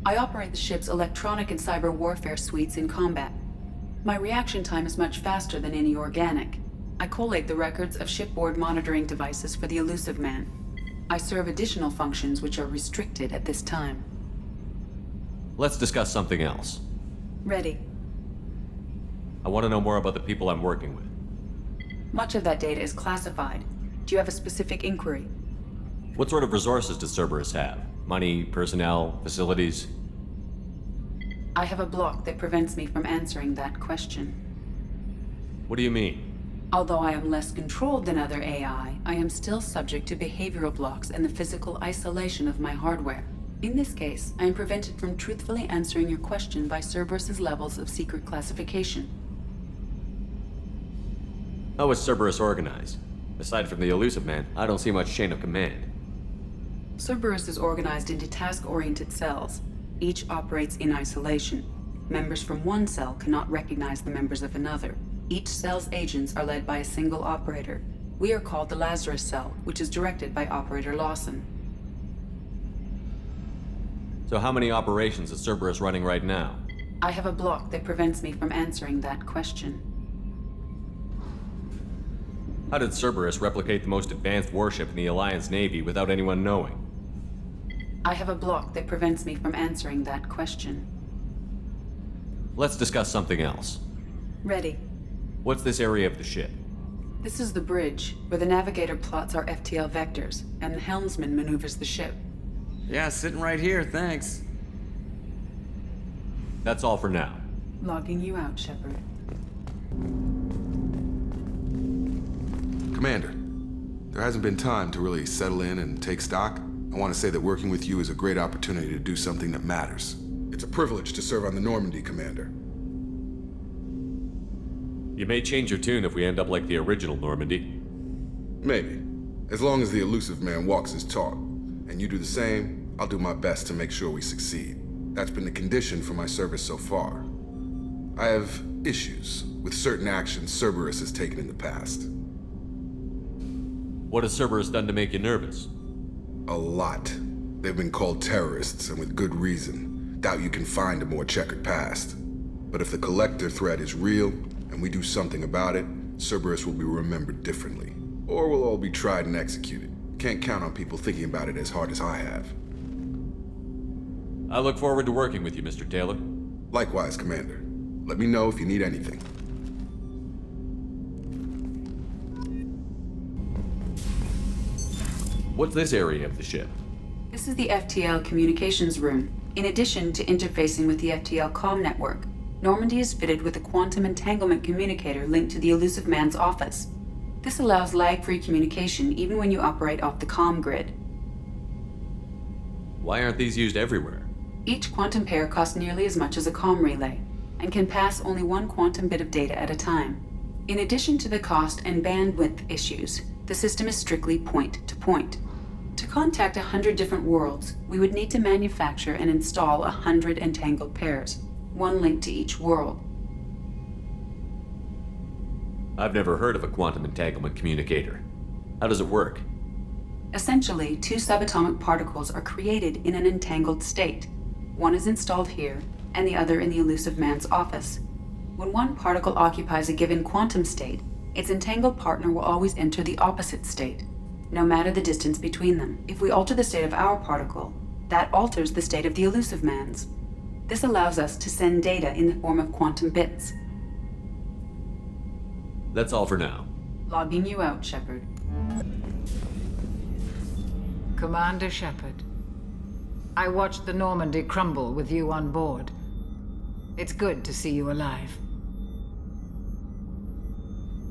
I operate the ship's electronic and cyber warfare suites in combat. My reaction time is much faster than any organic. I collate the records of shipboard monitoring devices for the Elusive Man. I serve additional functions which are restricted at this time. Let's discuss something else. Ready. I want to know more about the people I'm working with. Much of that data is classified. Do you have a specific inquiry? What sort of resources does Cerberus have? Money, personnel, facilities? I have a block that prevents me from answering that question. What do you mean? Although I am less controlled than other AI, I am still subject to behavioral blocks and the physical isolation of my hardware. In this case, I am prevented from truthfully answering your question by Cerberus's levels of secret classification. How is Cerberus organized? Aside from the Elusive Man, I don't see much chain of command. Cerberus is organized into task-oriented cells. Each operates in isolation. Members from one cell cannot recognize the members of another. Each cell's agents are led by a single operator. We are called the Lazarus Cell, which is directed by Operator Lawson. So how many operations is Cerberus running right now? I have a block that prevents me from answering that question. How did Cerberus replicate the most advanced warship in the Alliance Navy without anyone knowing? I have a block that prevents me from answering that question. Let's discuss something else. Ready. What's this area of the ship? This is the bridge, where the navigator plots our FTL vectors, and the helmsman maneuvers the ship. Yeah, sitting right here, thanks. That's all for now. Logging you out, Shepard. Commander, there hasn't been time to really settle in and take stock. I want to say that working with you is a great opportunity to do something that matters. It's a privilege to serve on the Normandy, Commander. You may change your tune if we end up like the original Normandy. Maybe. As long as the Elusive Man walks his talk, and you do the same, I'll do my best to make sure we succeed. That's been the condition for my service so far. I have issues with certain actions Cerberus has taken in the past. What has Cerberus done to make you nervous? A lot. They've been called terrorists, and with good reason. Doubt you can find a more checkered past. But if the Collector threat is real, and we do something about it, Cerberus will be remembered differently. Or we'll all be tried and executed. Can't count on people thinking about it as hard as I have. I look forward to working with you, Mr. Taylor. Likewise, Commander. Let me know if you need anything. What's this area of the ship? This is the FTL communications room. In addition to interfacing with the FTL comm network, Normandy is fitted with a quantum entanglement communicator linked to the Elusive Man's office. This allows lag-free communication even when you operate off the comm grid. Why aren't these used everywhere? Each quantum pair costs nearly as much as a comm relay, and can pass only one quantum bit of data at a time. In addition to the cost and bandwidth issues, the system is strictly point-to-point. To contact 100 different worlds, we would need to manufacture and install 100 entangled pairs, one link to each world. I've never heard of a quantum entanglement communicator. How does it work? Essentially, two subatomic particles are created in an entangled state. One is installed here, and the other in the Elusive Man's office. When one particle occupies a given quantum state, its entangled partner will always enter the opposite state, no matter the distance between them. If we alter the state of our particle, that alters the state of the Elusive Man's. This allows us to send data in the form of quantum bits. That's all for now. Logging you out, Shepard. Commander Shepard, I watched the Normandy crumble with you on board. It's good to see you alive.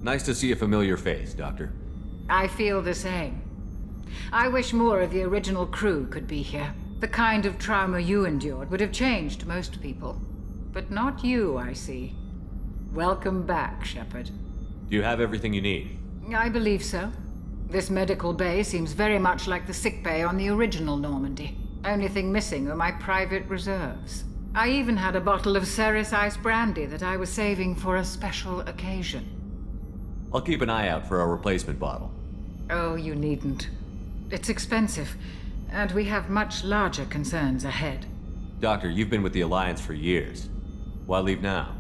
Nice to see a familiar face, Doctor. I feel the same. I wish more of the original crew could be here. The kind of trauma you endured would have changed most people. But not you, I see. Welcome back, Shepard. Do you have everything you need? I believe so. This medical bay seems very much like the sick bay on the original Normandy. Only thing missing are my private reserves. I even had a bottle of Ceres Ice brandy that I was saving for a special occasion. I'll keep an eye out for a replacement bottle. Oh, you needn't. It's expensive, and we have much larger concerns ahead. Doctor, you've been with the Alliance for years. Why leave now?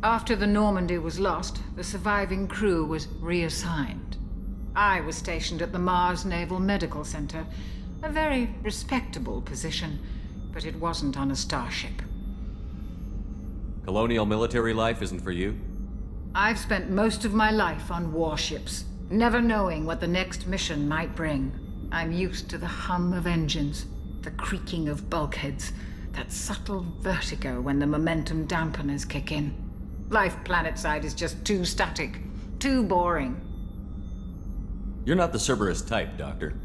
After the Normandy was lost, the surviving crew was reassigned. I was stationed at the Mars Naval Medical Center, a very respectable position, but it wasn't on a starship. Colonial military life isn't for you? I've spent most of my life on warships, never knowing what the next mission might bring. I'm used to the hum of engines, the creaking of bulkheads, that subtle vertigo when the momentum dampeners kick in. Life planetside is just too static, too boring. You're not the Cerberus type, Doctor.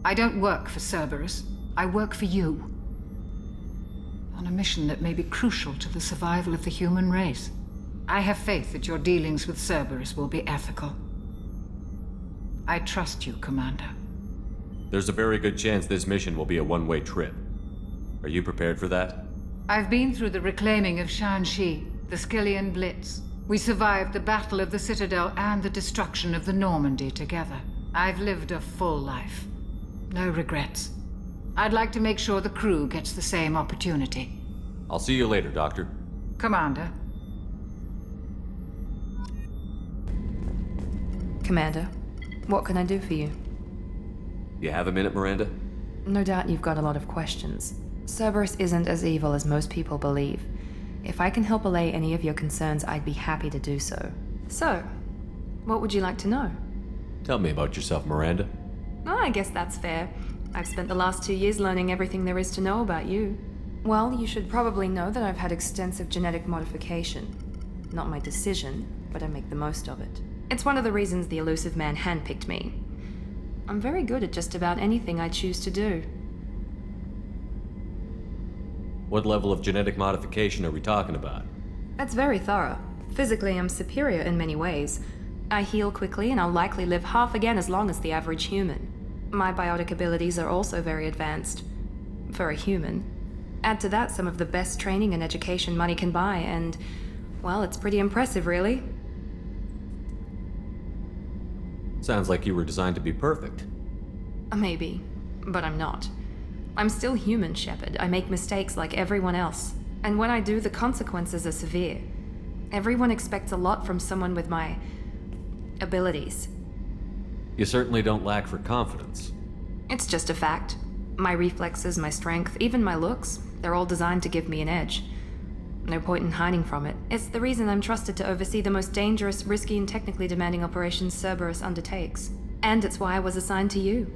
I don't work for Cerberus. I work for you. On a mission that may be crucial to the survival of the human race. I have faith that your dealings with Cerberus will be ethical. I trust you, Commander. There's a very good chance this mission will be a one-way trip. Are you prepared for that? I've been through the reclaiming of Shanxi, the Skyllian Blitz. We survived the Battle of the Citadel and the destruction of the Normandy together. I've lived a full life. No regrets. I'd like to make sure the crew gets the same opportunity. I'll see you later, Doctor. Commander. Commander, what can I do for you? You have a minute, Miranda? No doubt you've got a lot of questions. Cerberus isn't as evil as most people believe. If I can help allay any of your concerns, I'd be happy to do so. So, what would you like to know? Tell me about yourself, Miranda. Oh, I guess that's fair. I've spent the last 2 years learning everything there is to know about you. Well, you should probably know that I've had extensive genetic modification. Not my decision, but I make the most of it. It's one of the reasons the Elusive Man handpicked me. I'm very good at just about anything I choose to do. What level of genetic modification are we talking about? That's very thorough. Physically, I'm superior in many ways. I heal quickly, and I'll likely live half again as long as the average human. My biotic abilities are also very advanced. For a human. Add to that some of the best training and education money can buy, and, well, it's pretty impressive, really. Sounds like you were designed to be perfect. Maybe, but I'm not. I'm still human, Shepard. I make mistakes like everyone else. And when I do, the consequences are severe. Everyone expects a lot from someone with my abilities. You certainly don't lack for confidence. It's just a fact. My reflexes, my strength, even my looks, they're all designed to give me an edge. No point in hiding from it. It's the reason I'm trusted to oversee the most dangerous, risky, and technically demanding operations Cerberus undertakes. And it's why I was assigned to you.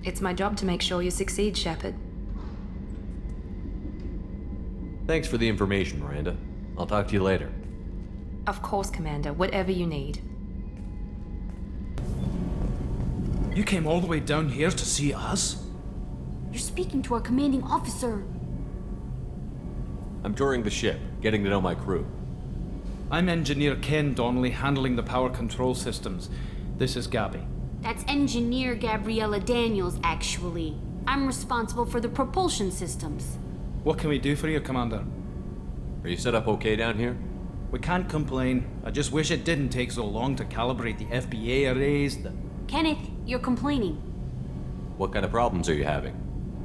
It's my job to make sure you succeed, Shepard. Thanks for the information, Miranda. I'll talk to you later. Of course, Commander. Whatever you need. You came all the way down here to see us? You're speaking to our commanding officer. I'm touring the ship, getting to know my crew. I'm Engineer Ken Donnelly, handling the power control systems. This is Gabby. That's Engineer Gabriella Daniels, actually. I'm responsible for the propulsion systems. What can we do for you, Commander? Are you set up okay down here? We can't complain. I just wish it didn't take so long to calibrate the FBA arrays. Kenneth, you're complaining. What kind of problems are you having?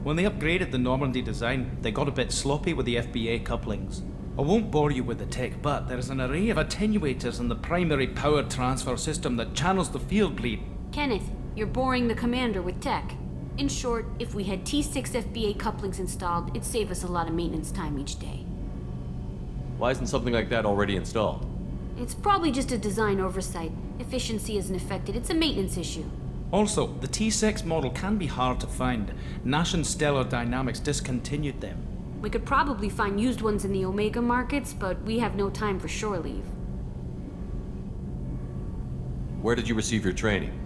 When they upgraded the Normandy design, they got a bit sloppy with the FBA couplings. I won't bore you with the tech, but there's an array of attenuators in the primary power transfer system that channels the field bleed. Kenneth, you're boring the commander with tech. In short, if we had T6 FBA couplings installed, it'd save us a lot of maintenance time each day. Why isn't something like that already installed? It's probably just a design oversight. Efficiency isn't affected, it's a maintenance issue. Also, the T6 model can be hard to find. Nash and Stellar Dynamics discontinued them. We could probably find used ones in the Omega markets, but we have no time for shore leave. Where did you receive your training?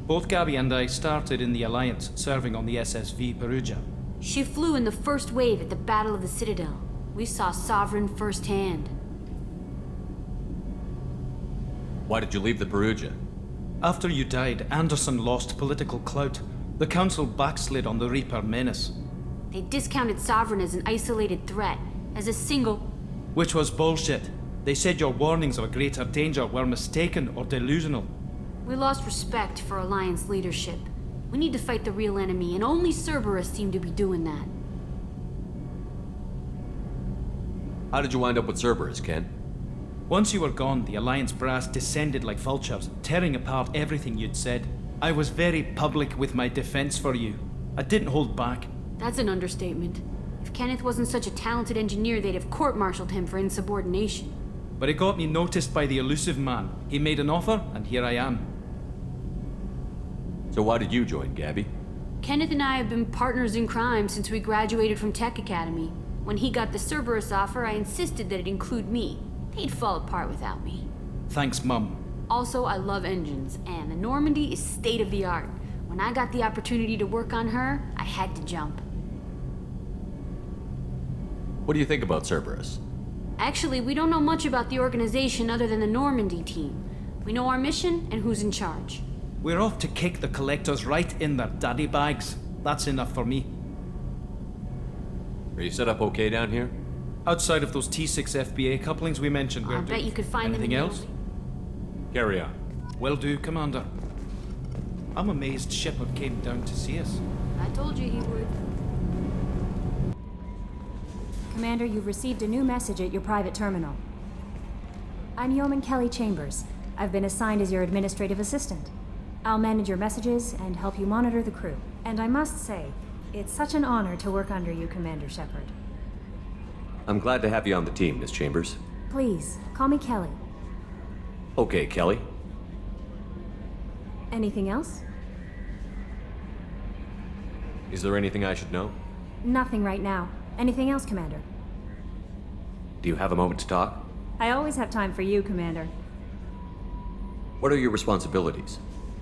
Both Gabby and I started in the Alliance, serving on the SSV Perugia. She flew in the first wave at the Battle of the Citadel. We saw Sovereign firsthand. Why did you leave the Perugia? After you died, Anderson lost political clout. The Council backslid on the Reaper menace. They discounted Sovereign as an isolated threat, as a single... Which was bullshit. They said your warnings of a greater danger were mistaken or delusional. We lost respect for Alliance leadership. We need to fight the real enemy, and only Cerberus seem to be doing that. How did you wind up with Cerberus, Ken? Once you were gone, the Alliance brass descended like vultures, tearing apart everything you'd said. I was very public with my defense for you. I didn't hold back. That's an understatement. If Kenneth wasn't such a talented engineer, they'd have court-martialed him for insubordination. But it got me noticed by the elusive man. He made an offer, and here I am. So why did you join, Gabby? Kenneth and I have been partners in crime since we graduated from Tech Academy. When he got the Cerberus offer, I insisted that it include me. They'd fall apart without me. Thanks, Mum. Also, I love engines, and the Normandy is state-of-the-art. When I got the opportunity to work on her, I had to jump. What do you think about Cerberus? Actually, we don't know much about the organization other than the Normandy team. We know our mission and who's in charge. We're off to kick the Collectors right in their daddy bags. That's enough for me. Are you set up okay down here? Outside of those T6 FBA couplings we mentioned, I bet you could find them in anything the else? building. Carry on. Will do, Commander. I'm amazed Shepard came down to see us. I told you he would. Commander, you've received a new message at your private terminal. I'm Yeoman Kelly Chambers. I've been assigned as your administrative assistant. I'll manage your messages and help you monitor the crew. And I must say, it's such an honor to work under you, Commander Shepard. I'm glad to have you on the team, Miss Chambers. Please, call me Kelly. Okay, Kelly. Anything else? Is there anything I should know? Nothing right now. Anything else, Commander? Do you have a moment to talk? I always have time for you, Commander. What are your responsibilities?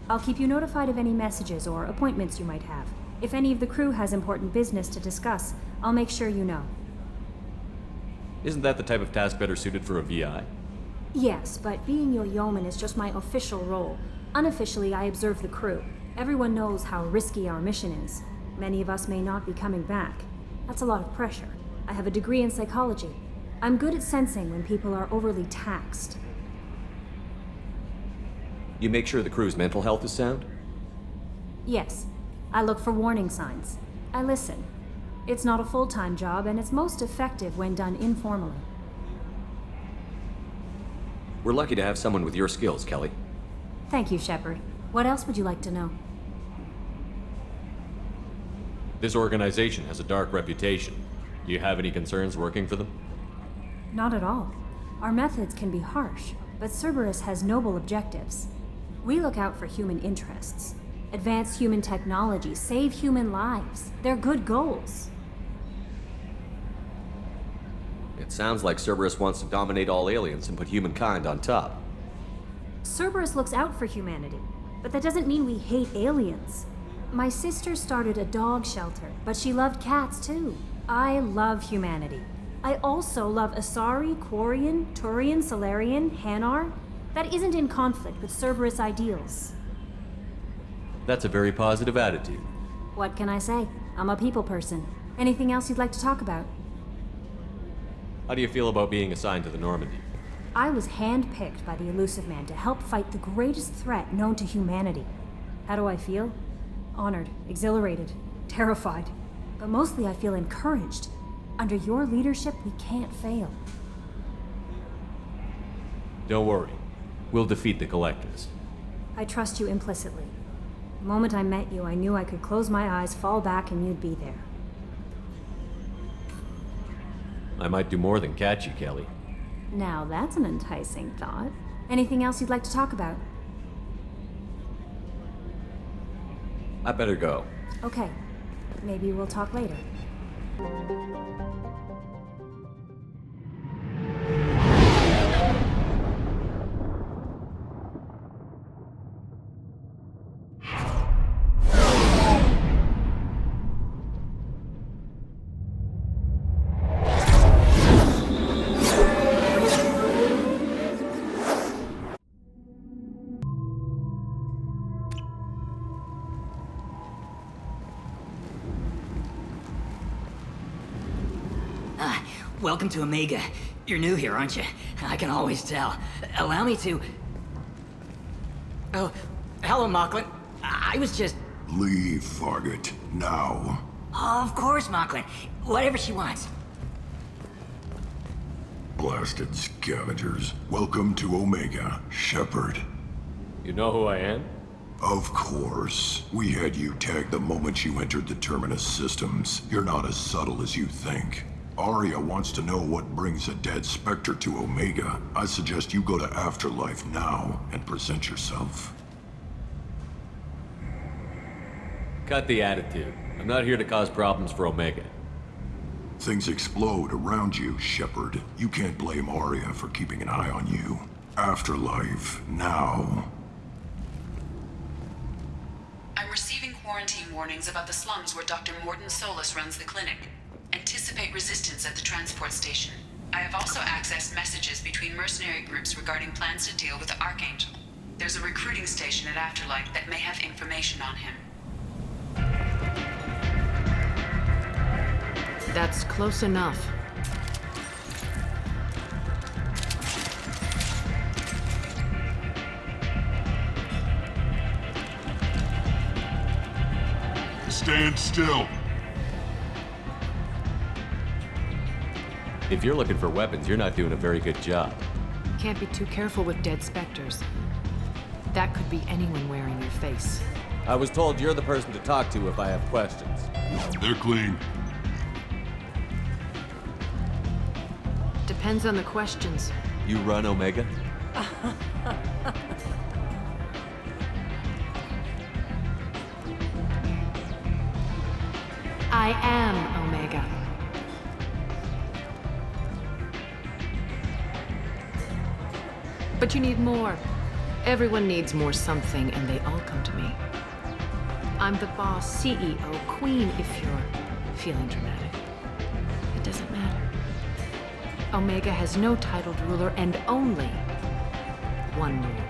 I'll keep you notified of any messages or appointments you might have. If any of the crew has important business to discuss, I'll make sure you know. Isn't that the type of task better suited for a VI? Yes, but being your yeoman is just my official role. Unofficially, I observe the crew. Everyone knows how risky our mission is. Many of us may not be coming back. That's a lot of pressure. I have a degree in psychology. I'm good at sensing when people are overly taxed. You make sure the crew's mental health is sound? Yes. I look for warning signs. I listen. It's not a full-time job, and it's most effective when done informally. We're lucky to have someone with your skills, Kelly. Thank you, Shepard. What else would you like to know? This organization has a dark reputation. Do you have any concerns working for them? Not at all. Our methods can be harsh, but Cerberus has noble objectives. We look out for human interests. Advance human technology, save human lives. They're good goals. It sounds like Cerberus wants to dominate all aliens and put humankind on top. Cerberus looks out for humanity, but that doesn't mean we hate aliens. My sister started a dog shelter, but she loved cats too. I love humanity. I also love Asari, Quarian, Turian, Salarian, Hanar. That isn't in conflict with Cerberus ideals. That's a very positive attitude. What can I say? I'm a people person. Anything else you'd like to talk about? How do you feel about being assigned to the Normandy? I was handpicked by the Illusive Man to help fight the greatest threat known to humanity. How do I feel? Honored, exhilarated, terrified. But mostly I feel encouraged. Under your leadership, we can't fail. Don't worry. We'll defeat the Collectors. I trust you implicitly. The moment I met you, I knew I could close my eyes, fall back, and you'd be there. I might do more than catch you, Kelly. Now that's an enticing thought. Anything else you'd like to talk about? I better go. Okay. Maybe we'll talk later. Welcome to Omega. You're new here, aren't you? I can always tell. Allow me to... Oh, hello, Mocklin. I was just... Leave, Fargate. Now. Of course, Mocklin. Whatever she wants. Blasted scavengers. Welcome to Omega, Shepard. You know who I am? Of course. We had you tagged the moment you entered the Terminus systems. You're not as subtle as you think. Aria wants to know what brings a dead Spectre to Omega. I suggest you go to Afterlife now and present yourself. Cut the attitude. I'm not here to cause problems for Omega. Things explode around you, Shepard. You can't blame Aria for keeping an eye on you. Afterlife, now. I'm receiving quarantine warnings about the slums where Dr. Mordin Solus runs the clinic. Anticipate resistance at the transport station. I have also accessed messages between mercenary groups regarding plans to deal with the Archangel. There's a recruiting station at Afterlife that may have information on him. That's close enough. Stand still. If you're looking for weapons, you're not doing a very good job. Can't be too careful with dead specters. That could be anyone wearing your face. I was told you're the person to talk to if I have questions. They're clean. Depends on the questions. You run Omega? I am Omega. But you need more. Everyone needs more something, and they all come to me. I'm the boss, CEO, queen, if you're feeling dramatic. It doesn't matter. Omega has no titled ruler and only one rule.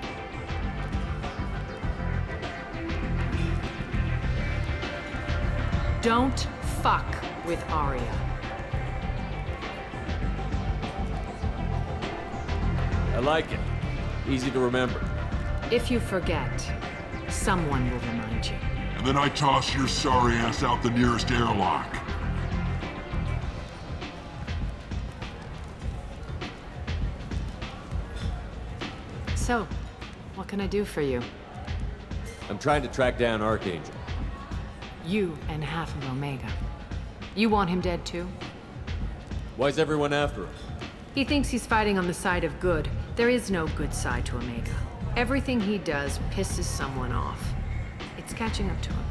Don't fuck with Aria. I like it. Easy to remember. If you forget, someone will remind you. And then I toss your sorry ass out the nearest airlock. So, what can I do for you? I'm trying to track down Archangel. You and half of Omega. You want him dead too? Why's everyone after him? He thinks he's fighting on the side of good. There is no good side to Omega. Everything he does pisses someone off. It's catching up to him.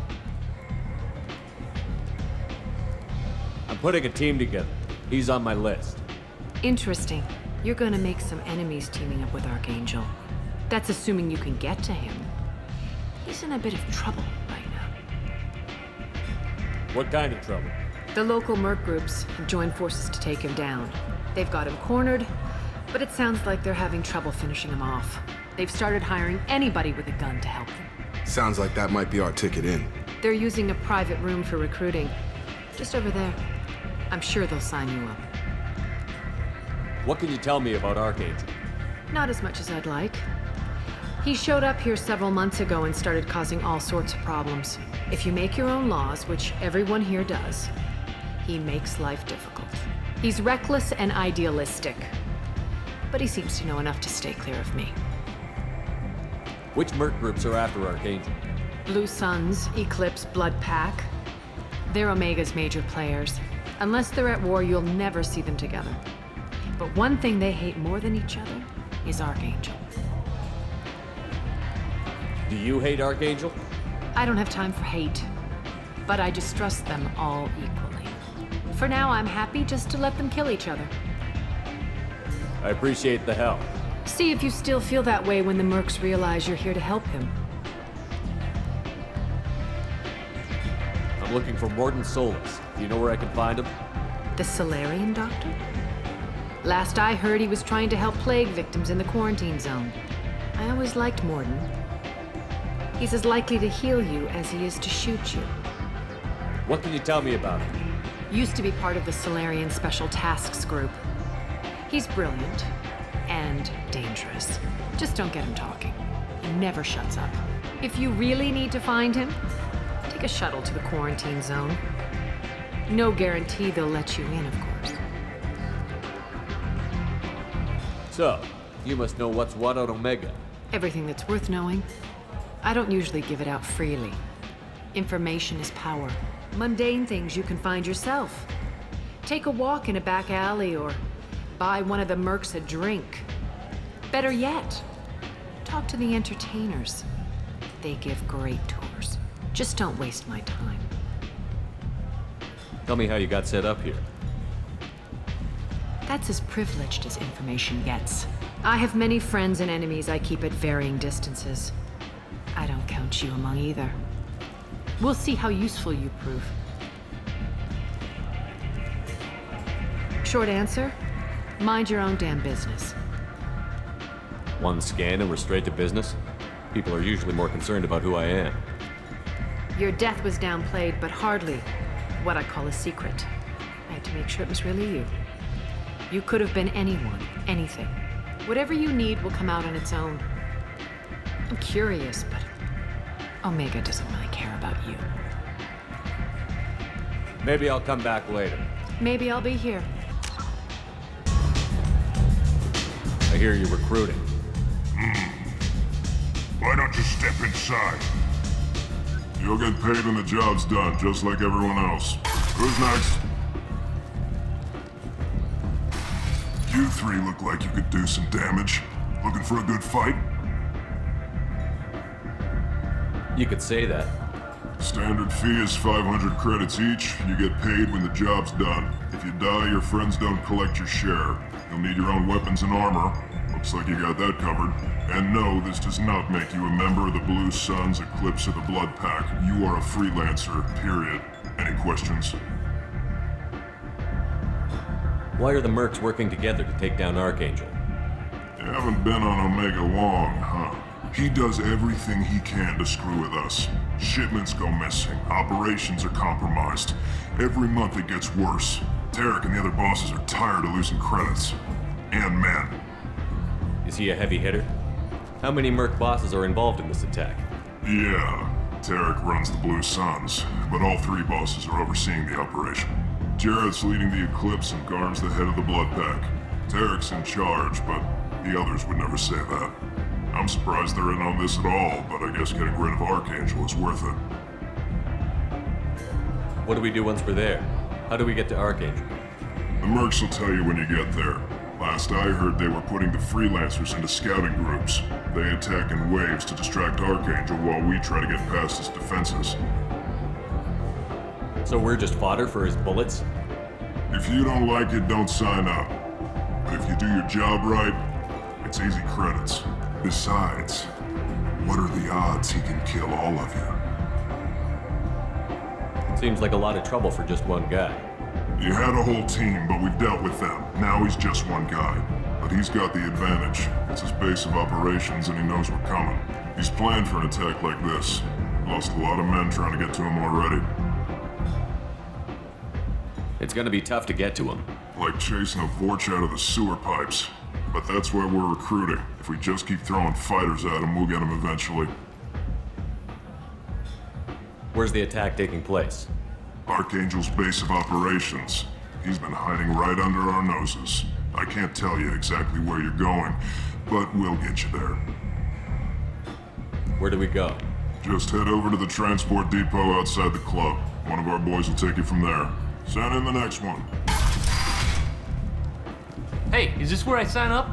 I'm putting a team together. He's on my list. Interesting. You're gonna make some enemies teaming up with Archangel. That's assuming you can get to him. He's in a bit of trouble right now. What kind of trouble? The local merc groups have joined forces to take him down. They've got him cornered, but it sounds like they're having trouble finishing him off. They've started hiring anybody with a gun to help them. Sounds like that might be our ticket in. They're using a private room for recruiting. Just over there. I'm sure they'll sign you up. What can you tell me about Archangel? Not as much as I'd like. He showed up here several months ago and started causing all sorts of problems. If you make your own laws, which everyone here does, he makes life difficult. He's reckless and idealistic. But he seems to know enough to stay clear of me. Which merc groups are after Archangel? Blue Suns, Eclipse, Blood Pack. They're Omega's major players. Unless they're at war, you'll never see them together. But one thing they hate more than each other is Archangel. Do you hate Archangel? I don't have time for hate, but I distrust them all equally. For now, I'm happy just to let them kill each other. I appreciate the help. See if you still feel that way when the mercs realize you're here to help him. I'm looking for Mordin Solus. Do you know where I can find him? The Salarian doctor? Last I heard, he was trying to help plague victims in the quarantine zone. I always liked Mordin. He's as likely to heal you as he is to shoot you. What can you tell me about him? Used to be part of the Salarian Special Tasks Group. He's brilliant and dangerous. Just don't get him talking. He never shuts up. If you really need to find him, take a shuttle to the quarantine zone. No guarantee they'll let you in, of course. So, you must know what's what on Omega. Everything that's worth knowing. I don't usually give it out freely. Information is power. Mundane things you can find yourself. Take a walk in a back alley or buy one of the mercs a drink. Better yet, talk to the entertainers. They give great tours. Just don't waste my time. Tell me how you got set up here. That's as privileged as information gets. I have many friends and enemies I keep at varying distances. I don't count you among either. We'll see how useful you prove. Short answer, mind your own damn business. One scan and we're straight to business? People are usually more concerned about who I am. Your death was downplayed, but hardly what I call a secret. I had to make sure it was really you. You could have been anyone, anything. Whatever you need will come out on its own. I'm curious, but Omega doesn't really care about you. Maybe I'll come back later. Maybe I'll be here. I hear you're recruiting. Why don't you step inside? You'll get paid when the job's done, just like everyone else. Who's next? You three look like you could do some damage. Looking for a good fight? You could say that. Standard fee is 500 credits each. You get paid when the job's done. If you die, your friends don't collect your share. You'll need your own weapons and armor. Looks like you got that covered. And no, this does not make you a member of the Blue Suns, Eclipse, or the Blood Pack. You are a freelancer, period. Any questions? Why are the mercs working together to take down Archangel? You haven't been on Omega long, huh? He does everything he can to screw with us. Shipments go missing, operations are compromised. Every month it gets worse. Tarek and the other bosses are tired of losing credits. And men. Is he a heavy hitter? How many merc bosses are involved in this attack? Yeah, Tarek runs the Blue Suns, but all three bosses are overseeing the operation. Jared's leading the Eclipse and Garn's the head of the Blood Pack. Tarek's in charge, but the others would never say that. I'm surprised they're in on this at all, but I guess getting rid of Archangel is worth it. What do we do once we're there? How do we get to Archangel? The mercs will tell you when you get there. Last I heard, they were putting the freelancers into scouting groups. They attack in waves to distract Archangel while we try to get past his defenses. So we're just fodder for his bullets? If you don't like it, don't sign up. But if you do your job right, it's easy credits. Besides, what are the odds he can kill all of you? Seems like a lot of trouble for just one guy. You had a whole team, but we've dealt with them. Now he's just one guy. But he's got the advantage. It's his base of operations and he knows we're coming. He's planned for an attack like this. Lost a lot of men trying to get to him already. It's gonna be tough to get to him. Like chasing a Vorch out of the sewer pipes. But that's why we're recruiting. If we just keep throwing fighters at him, we'll get him eventually. Where's the attack taking place? Archangel's base of operations. He's been hiding right under our noses. I can't tell you exactly where you're going, but we'll get you there. Where do we go? Just head over to the transport depot outside the club. One of our boys will take you from there. Send in the next one. Hey, is this where I sign up?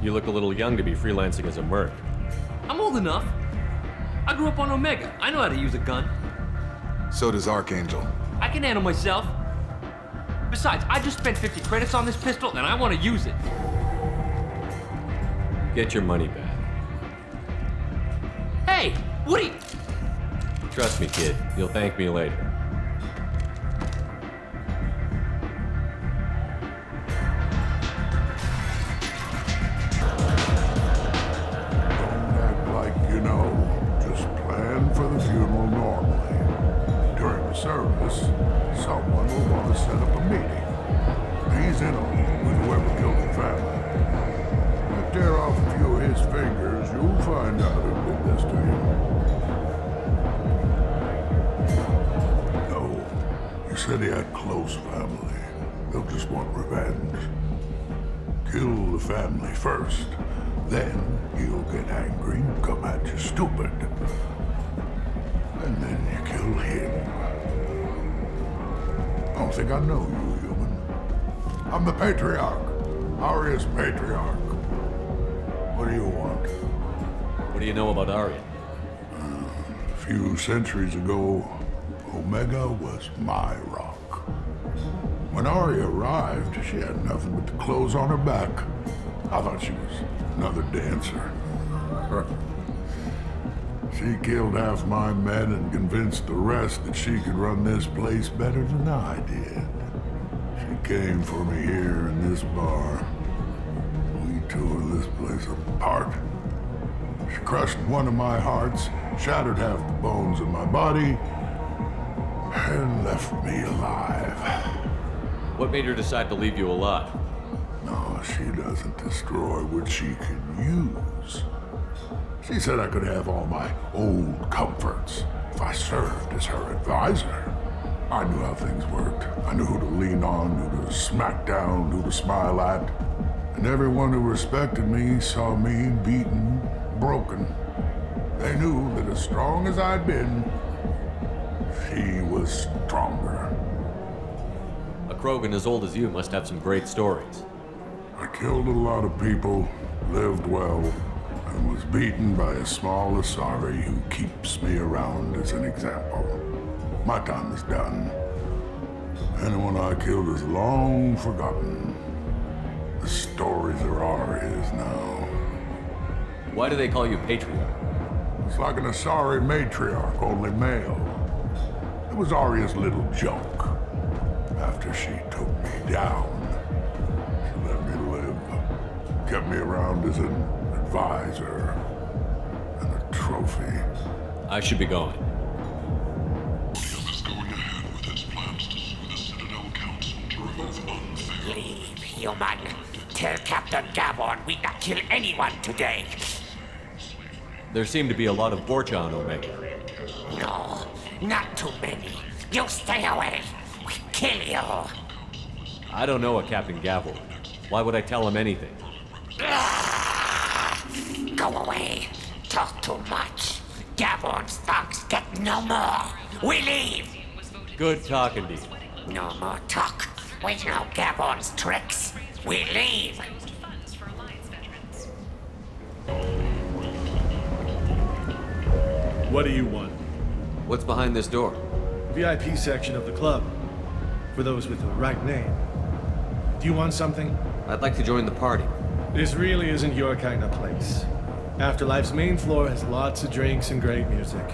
You look a little young to be freelancing as a merc. I'm old enough. I grew up on Omega. I know how to use a gun. So does Archangel. I can handle myself. Besides, I just spent 50 credits on this pistol and I want to use it. Get your money back. Hey, what are you... Trust me, kid. You'll thank me later. Service, someone will want to set up a meeting. He's in on it with whoever killed the family. If tear off a few of his fingers, you'll find out who did this to him. No, you said he had close family. They'll just want revenge. Kill the family first, then he'll get angry and come at you stupid. And then you kill him. I don't think I know you, human. I'm the Patriarch. Aria's Patriarch. What do you want? What do you know about Aria? A few centuries ago, Omega was my rock. When Aria arrived, she had nothing but the clothes on her back. I thought she was another dancer. She killed half my men and convinced the rest that she could run this place better than I did. She came for me here in this bar. We tore this place apart. She crushed one of my hearts, shattered half the bones in my body, and left me alive. What made her decide to leave you alive? No, she doesn't destroy what she can use. She said I could have all my old comforts if I served as her advisor. I knew how things worked. I knew who to lean on, who to smack down, who to smile at. And everyone who respected me saw me beaten, broken. They knew that as strong as I'd been, she was stronger. A Krogan as old as you must have some great stories. I killed a lot of people, lived well, and was beaten by a small Asari who keeps me around as an example. My time is done. Anyone I killed is long forgotten. The stories are Aria's now. Why do they call you Patriarch? It's like an Asari matriarch, only male. It was Aria's little joke. After she took me down, she let me live. Kept me around as an advisor and a trophy. I should be going. Ordeal is going ahead with its plans to sue the Citadel Council to remove unfair... Leave, human. Tell Captain Gavon we not kill anyone today. There seem to be a lot of Vorcha on Omega. No, not too many. You stay away. We kill you. I don't know a Captain Gavel. Why would I tell him anything? Ugh. Go away. Talk too much. Gavorn's thugs get no more. We leave. Good talking to you. No more talk. We know Gavorn's tricks. We leave. What do you want? What's behind this door? VIP section of the club. For those with the right name. Do you want something? I'd like to join the party. This really isn't your kind of place. Afterlife's main floor has lots of drinks and great music.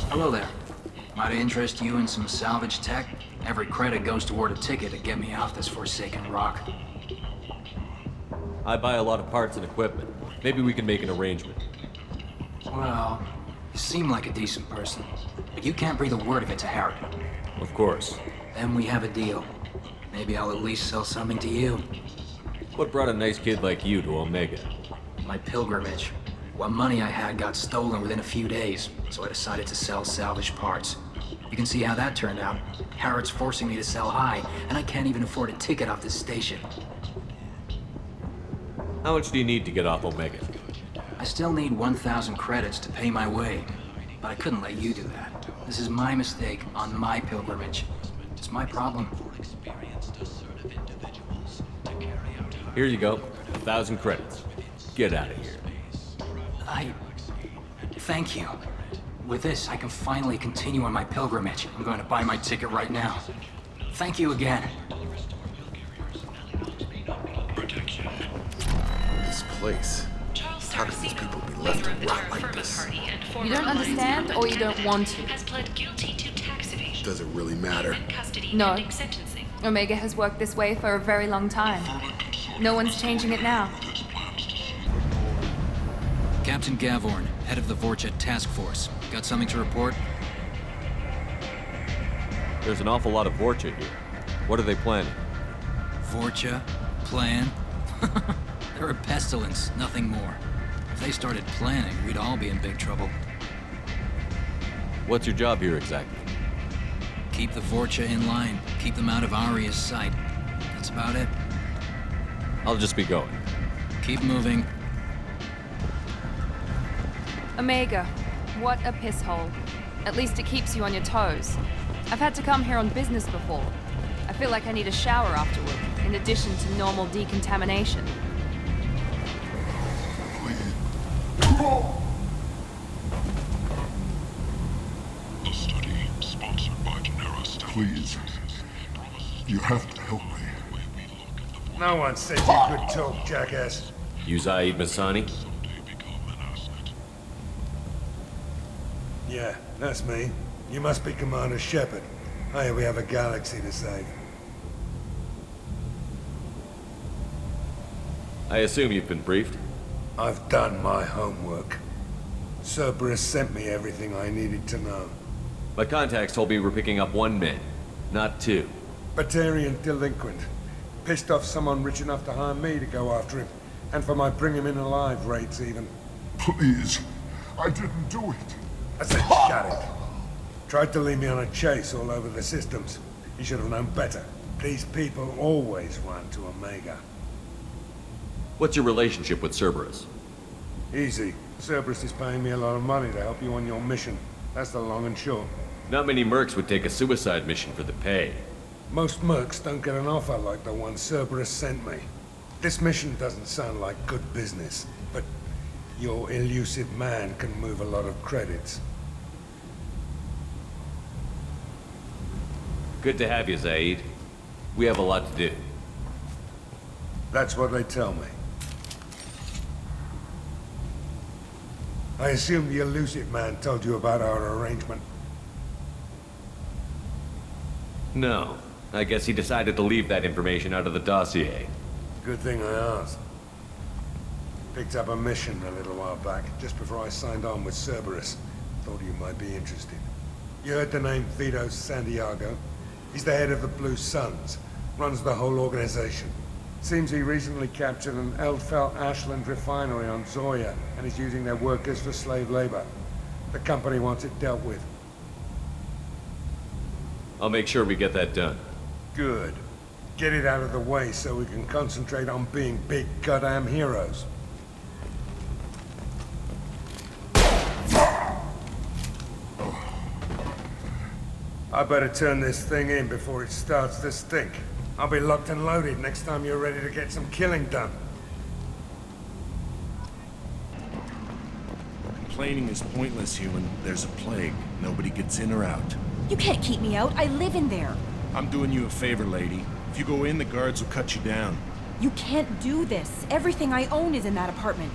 Hello there. Might I interest you in some salvage tech? Every credit goes toward a ticket to get me off this forsaken rock. I buy a lot of parts and equipment. Maybe we can make an arrangement. Well, you seem like a decent person, but you can't breathe a word of it to Harrod. Of course. Then we have a deal. Maybe I'll at least sell something to you. What brought a nice kid like you to Omega? My pilgrimage. What money I had got stolen within a few days, so I decided to sell salvaged parts. You can see how that turned out. Harrod's forcing me to sell high, and I can't even afford a ticket off this station. How much do you need to get off Omega? I still need 1,000 credits to pay my way, but I couldn't let you do that. This is my mistake on my pilgrimage. It's my problem. Here you go. 1,000 credits. Get out of here. Thank you. With this, I can finally continue on my pilgrimage. I'm going to buy my ticket right now. Thank you again. This place. How could these people be left to rot like this? You don't understand, or you don't want to? Does it really matter? No. Omega has worked this way for a very long time. No one's changing it now. Captain Gavorn, head of the Vorcha Task Force. Got something to report? There's an awful lot of Vorcha here. What are they planning? Vorcha? Plan? They're a pestilence, nothing more. If they started planning, we'd all be in big trouble. What's your job here exactly? Keep the Vorcha in line. Keep them out of Aria's sight. That's about it. I'll just be going. Keep moving. Omega, what a piss hole. At least it keeps you on your toes. I've had to come here on business before. I feel like I need a shower afterward, in addition to normal decontamination. The study, sponsored by Daenerys. Please. You have to help me. No one said you could talk, jackass. You Zaid Masani? Yeah, that's me. You must be Commander Shepard. Hey, we have a galaxy to save. I assume you've been briefed? I've done my homework. Cerberus sent me everything I needed to know. My contacts told me we're picking up 1 man, not 2. Batarian delinquent. Pissed off someone rich enough to hire me to go after him. And for my bring him in alive rates even. Please. I didn't do it. I said shut it. Tried to lead me on a chase all over the systems. You should have known better. These people always run to Omega. What's your relationship with Cerberus? Easy. Cerberus is paying me a lot of money to help you on your mission. That's the long and short. Not many mercs would take a suicide mission for the pay. Most mercs don't get an offer like the one Cerberus sent me. This mission doesn't sound like good business, but your elusive man can move a lot of credits. Good to have you, Zaid. We have a lot to do. That's what they tell me. I assume the elusive man told you about our arrangement. No. I guess he decided to leave that information out of the dossier. Good thing I asked. Picked up a mission a little while back, just before I signed on with Cerberus. Thought you might be interested. You heard the name Vito Santiago? He's the head of the Blue Suns. Runs the whole organization. Seems he recently captured an Eldfell Ashland refinery on Zoya and is using their workers for slave labor. The company wants it dealt with. I'll make sure we get that done. Good. Get it out of the way so we can concentrate on being big goddamn heroes. I better turn this thing in before it starts to stink. I'll be locked and loaded next time you're ready to get some killing done. Complaining is pointless, human. There's a plague. Nobody gets in or out. You can't keep me out. I live in there. I'm doing you a favor, lady. If you go in, the guards will cut you down. You can't do this. Everything I own is in that apartment.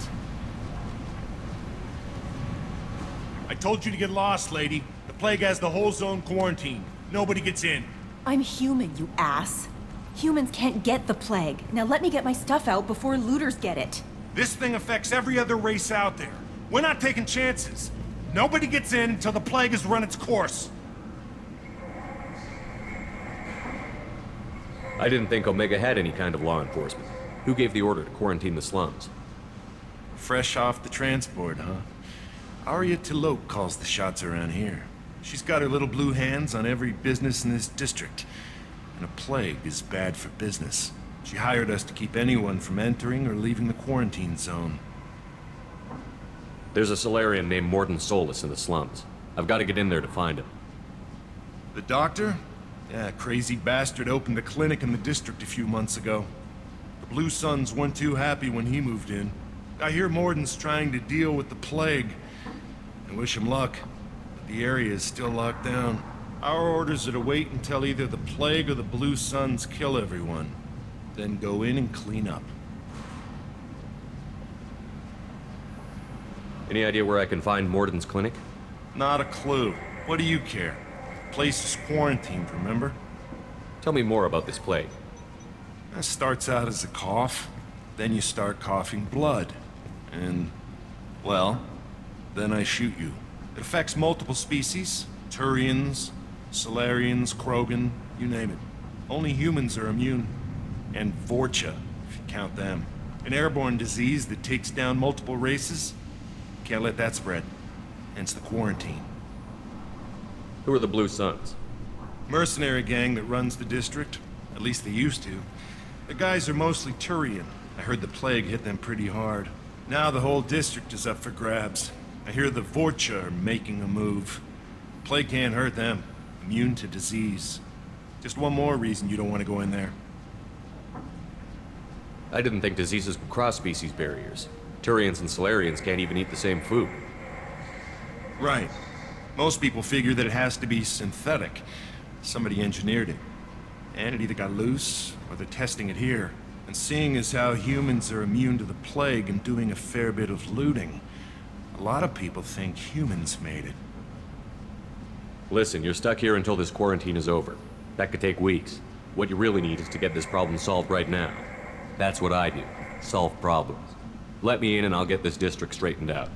I told you to get lost, lady. The plague has the whole zone quarantined. Nobody gets in. I'm human, you ass. Humans can't get the plague. Now let me get my stuff out before looters get it. This thing affects every other race out there. We're not taking chances. Nobody gets in until the plague has run its course. I didn't think Omega had any kind of law enforcement. Who gave the order to quarantine the slums? Fresh off the transport, huh? Arya T'Loak calls the shots around here. She's got her little blue hands on every business in this district. And a plague is bad for business. She hired us to keep anyone from entering or leaving the quarantine zone. There's a Salarian named Mordin Solus in the slums. I've got to get in there to find him. The doctor? Yeah, crazy bastard opened a clinic in the district a few months ago. The Blue Suns weren't too happy when he moved in. I hear Mordin's trying to deal with the plague. I wish him luck, but the area is still locked down. Our orders are to wait until either the plague or the Blue Suns kill everyone. Then go in and clean up. Any idea where I can find Mordin's clinic? Not a clue. What do you care? The place is quarantined, remember? Tell me more about this plague. It starts out as a cough, then you start coughing blood. And, well, then I shoot you. It affects multiple species. Turians, Salarians, Krogan, you name it. Only humans are immune. And Vorcha, if you count them. An airborne disease that takes down multiple races. Can't let that spread. Hence the quarantine. Who are the Blue Suns? Mercenary gang that runs the district. At least they used to. The guys are mostly Turian. I heard the plague hit them pretty hard. Now the whole district is up for grabs. I hear the Vorcha are making a move. Plague can't hurt them. Immune to disease. Just one more reason you don't want to go in there. I didn't think diseases could cross species barriers. Turians and Salarians can't even eat the same food. Right. Most people figure that it has to be synthetic. Somebody engineered it. And it either got loose, or they're testing it here. And seeing as how humans are immune to the plague and doing a fair bit of looting, a lot of people think humans made it. Listen, you're stuck here until this quarantine is over. That could take weeks. What you really need is to get this problem solved right now. That's what I do. Solve problems. Let me in and I'll get this district straightened out.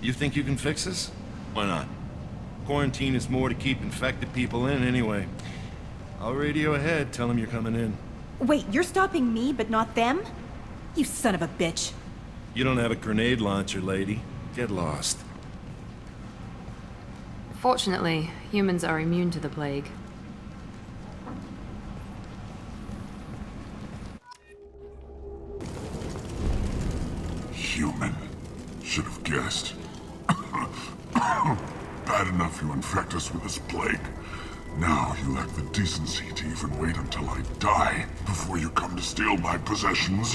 You think you can fix this? Why not? Quarantine is more to keep infected people in anyway. I'll radio ahead, tell them you're coming in. Wait, you're stopping me, but not them? You son of a bitch. You don't have a grenade launcher, lady. Get lost. Fortunately, humans are immune to the plague. Human. Should have guessed. Bad enough you infect us with this plague. Now you lack the decency to even wait until I die before you come to steal my possessions.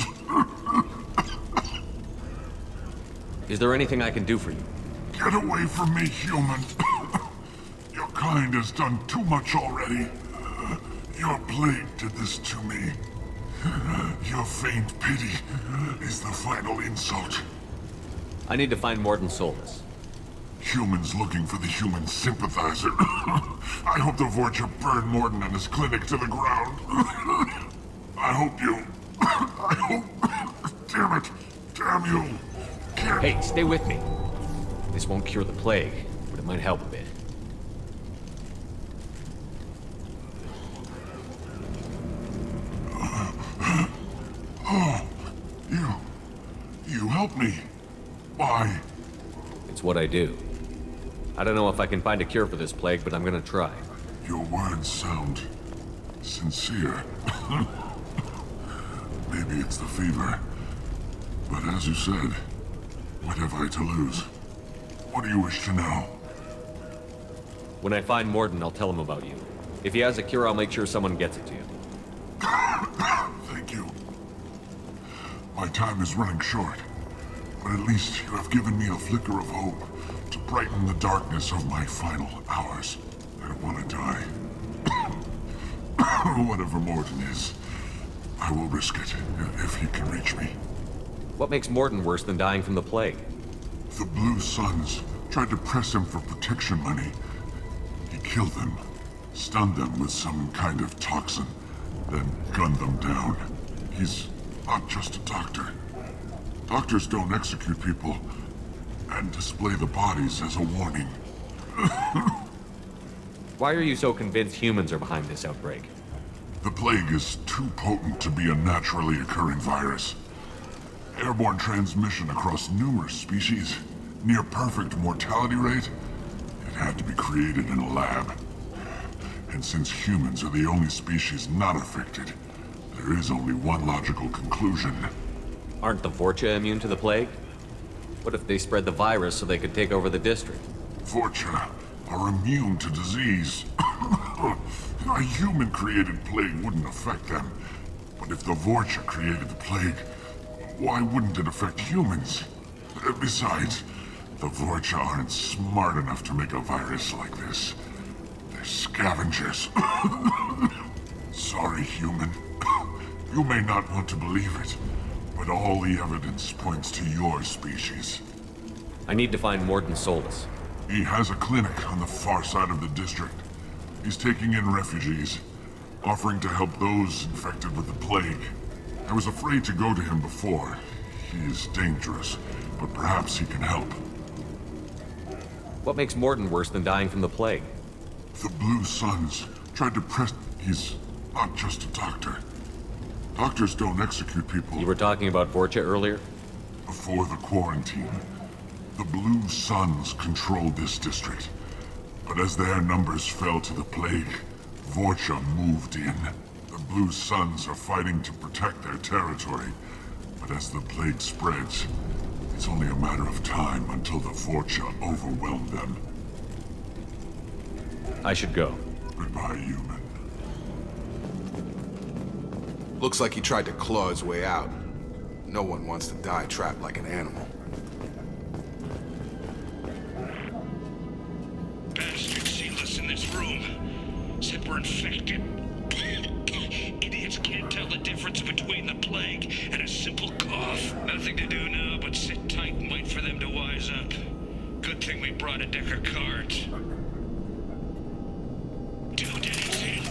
Is there anything I can do for you? Get away from me, human. Your kind has done too much already. Your plague did this to me. Your faint pity is the final insult. I need to find Mordin Solus. Humans looking for the human sympathizer. I hope the Vorcha burned Mordin and his clinic to the ground. I hope you... I hope... Damn it. Damn you. Can't... Hey, stay with me. This won't cure the plague, but it might help a bit. Oh, you helped me. Why? It's what I do. I don't know if I can find a cure for this plague, but I'm gonna try. Your words sound sincere. Maybe it's the fever. But as you said, what have I to lose? What do you wish to know? When I find Mordin, I'll tell him about you. If he has a cure, I'll make sure someone gets it to you. Thank you. My time is running short, but at least you have given me a flicker of hope to brighten the darkness of my final hours. I don't want to die. Whatever Mordin is, I will risk it if he can reach me. What makes Mordin worse than dying from the plague? The Blue Suns tried to press him for protection money. He killed them, stunned them with some kind of toxin, then gunned them down. He's not just a doctor. Doctors don't execute people and display the bodies as a warning. Why are you so convinced humans are behind this outbreak? The plague is too potent to be a naturally occurring virus. Airborne transmission across numerous species, near perfect mortality rate. It had to be created in a lab. And since humans are the only species not affected, there is only one logical conclusion. Aren't the Vorcha immune to the plague? What if they spread the virus so they could take over the district? Vorcha are immune to disease. A human-created plague wouldn't affect them. But if the Vorcha created the plague, why wouldn't it affect humans? Besides, the Vorcha aren't smart enough to make a virus like this. They're scavengers. Sorry, human. You may not want to believe it, but all the evidence points to your species. I need to find Mordin Solus. He has a clinic on the far side of the district. He's taking in refugees, offering to help those infected with the plague. I was afraid to go to him before. He is dangerous, but perhaps he can help. What makes Mordin worse than dying from the plague? The Blue Suns tried to press... He's not just a doctor. Doctors don't execute people. You were talking about Vorcha earlier? Before the quarantine, the Blue Suns controlled this district. But as their numbers fell to the plague, Vorcha moved in. The Blue Suns are fighting to protect their territory. But as the plague spreads, it's only a matter of time until the Vorcha overwhelm them. I should go. Goodbye, human. Looks like he tried to claw his way out. No one wants to die trapped like an animal. Bastards sealed us in this room. Said we're infected. Idiots can't tell the difference between the plague and a simple cough. Nothing to do now but sit tight and wait for them to wise up. Good thing we brought a deck of cards. 2 days in.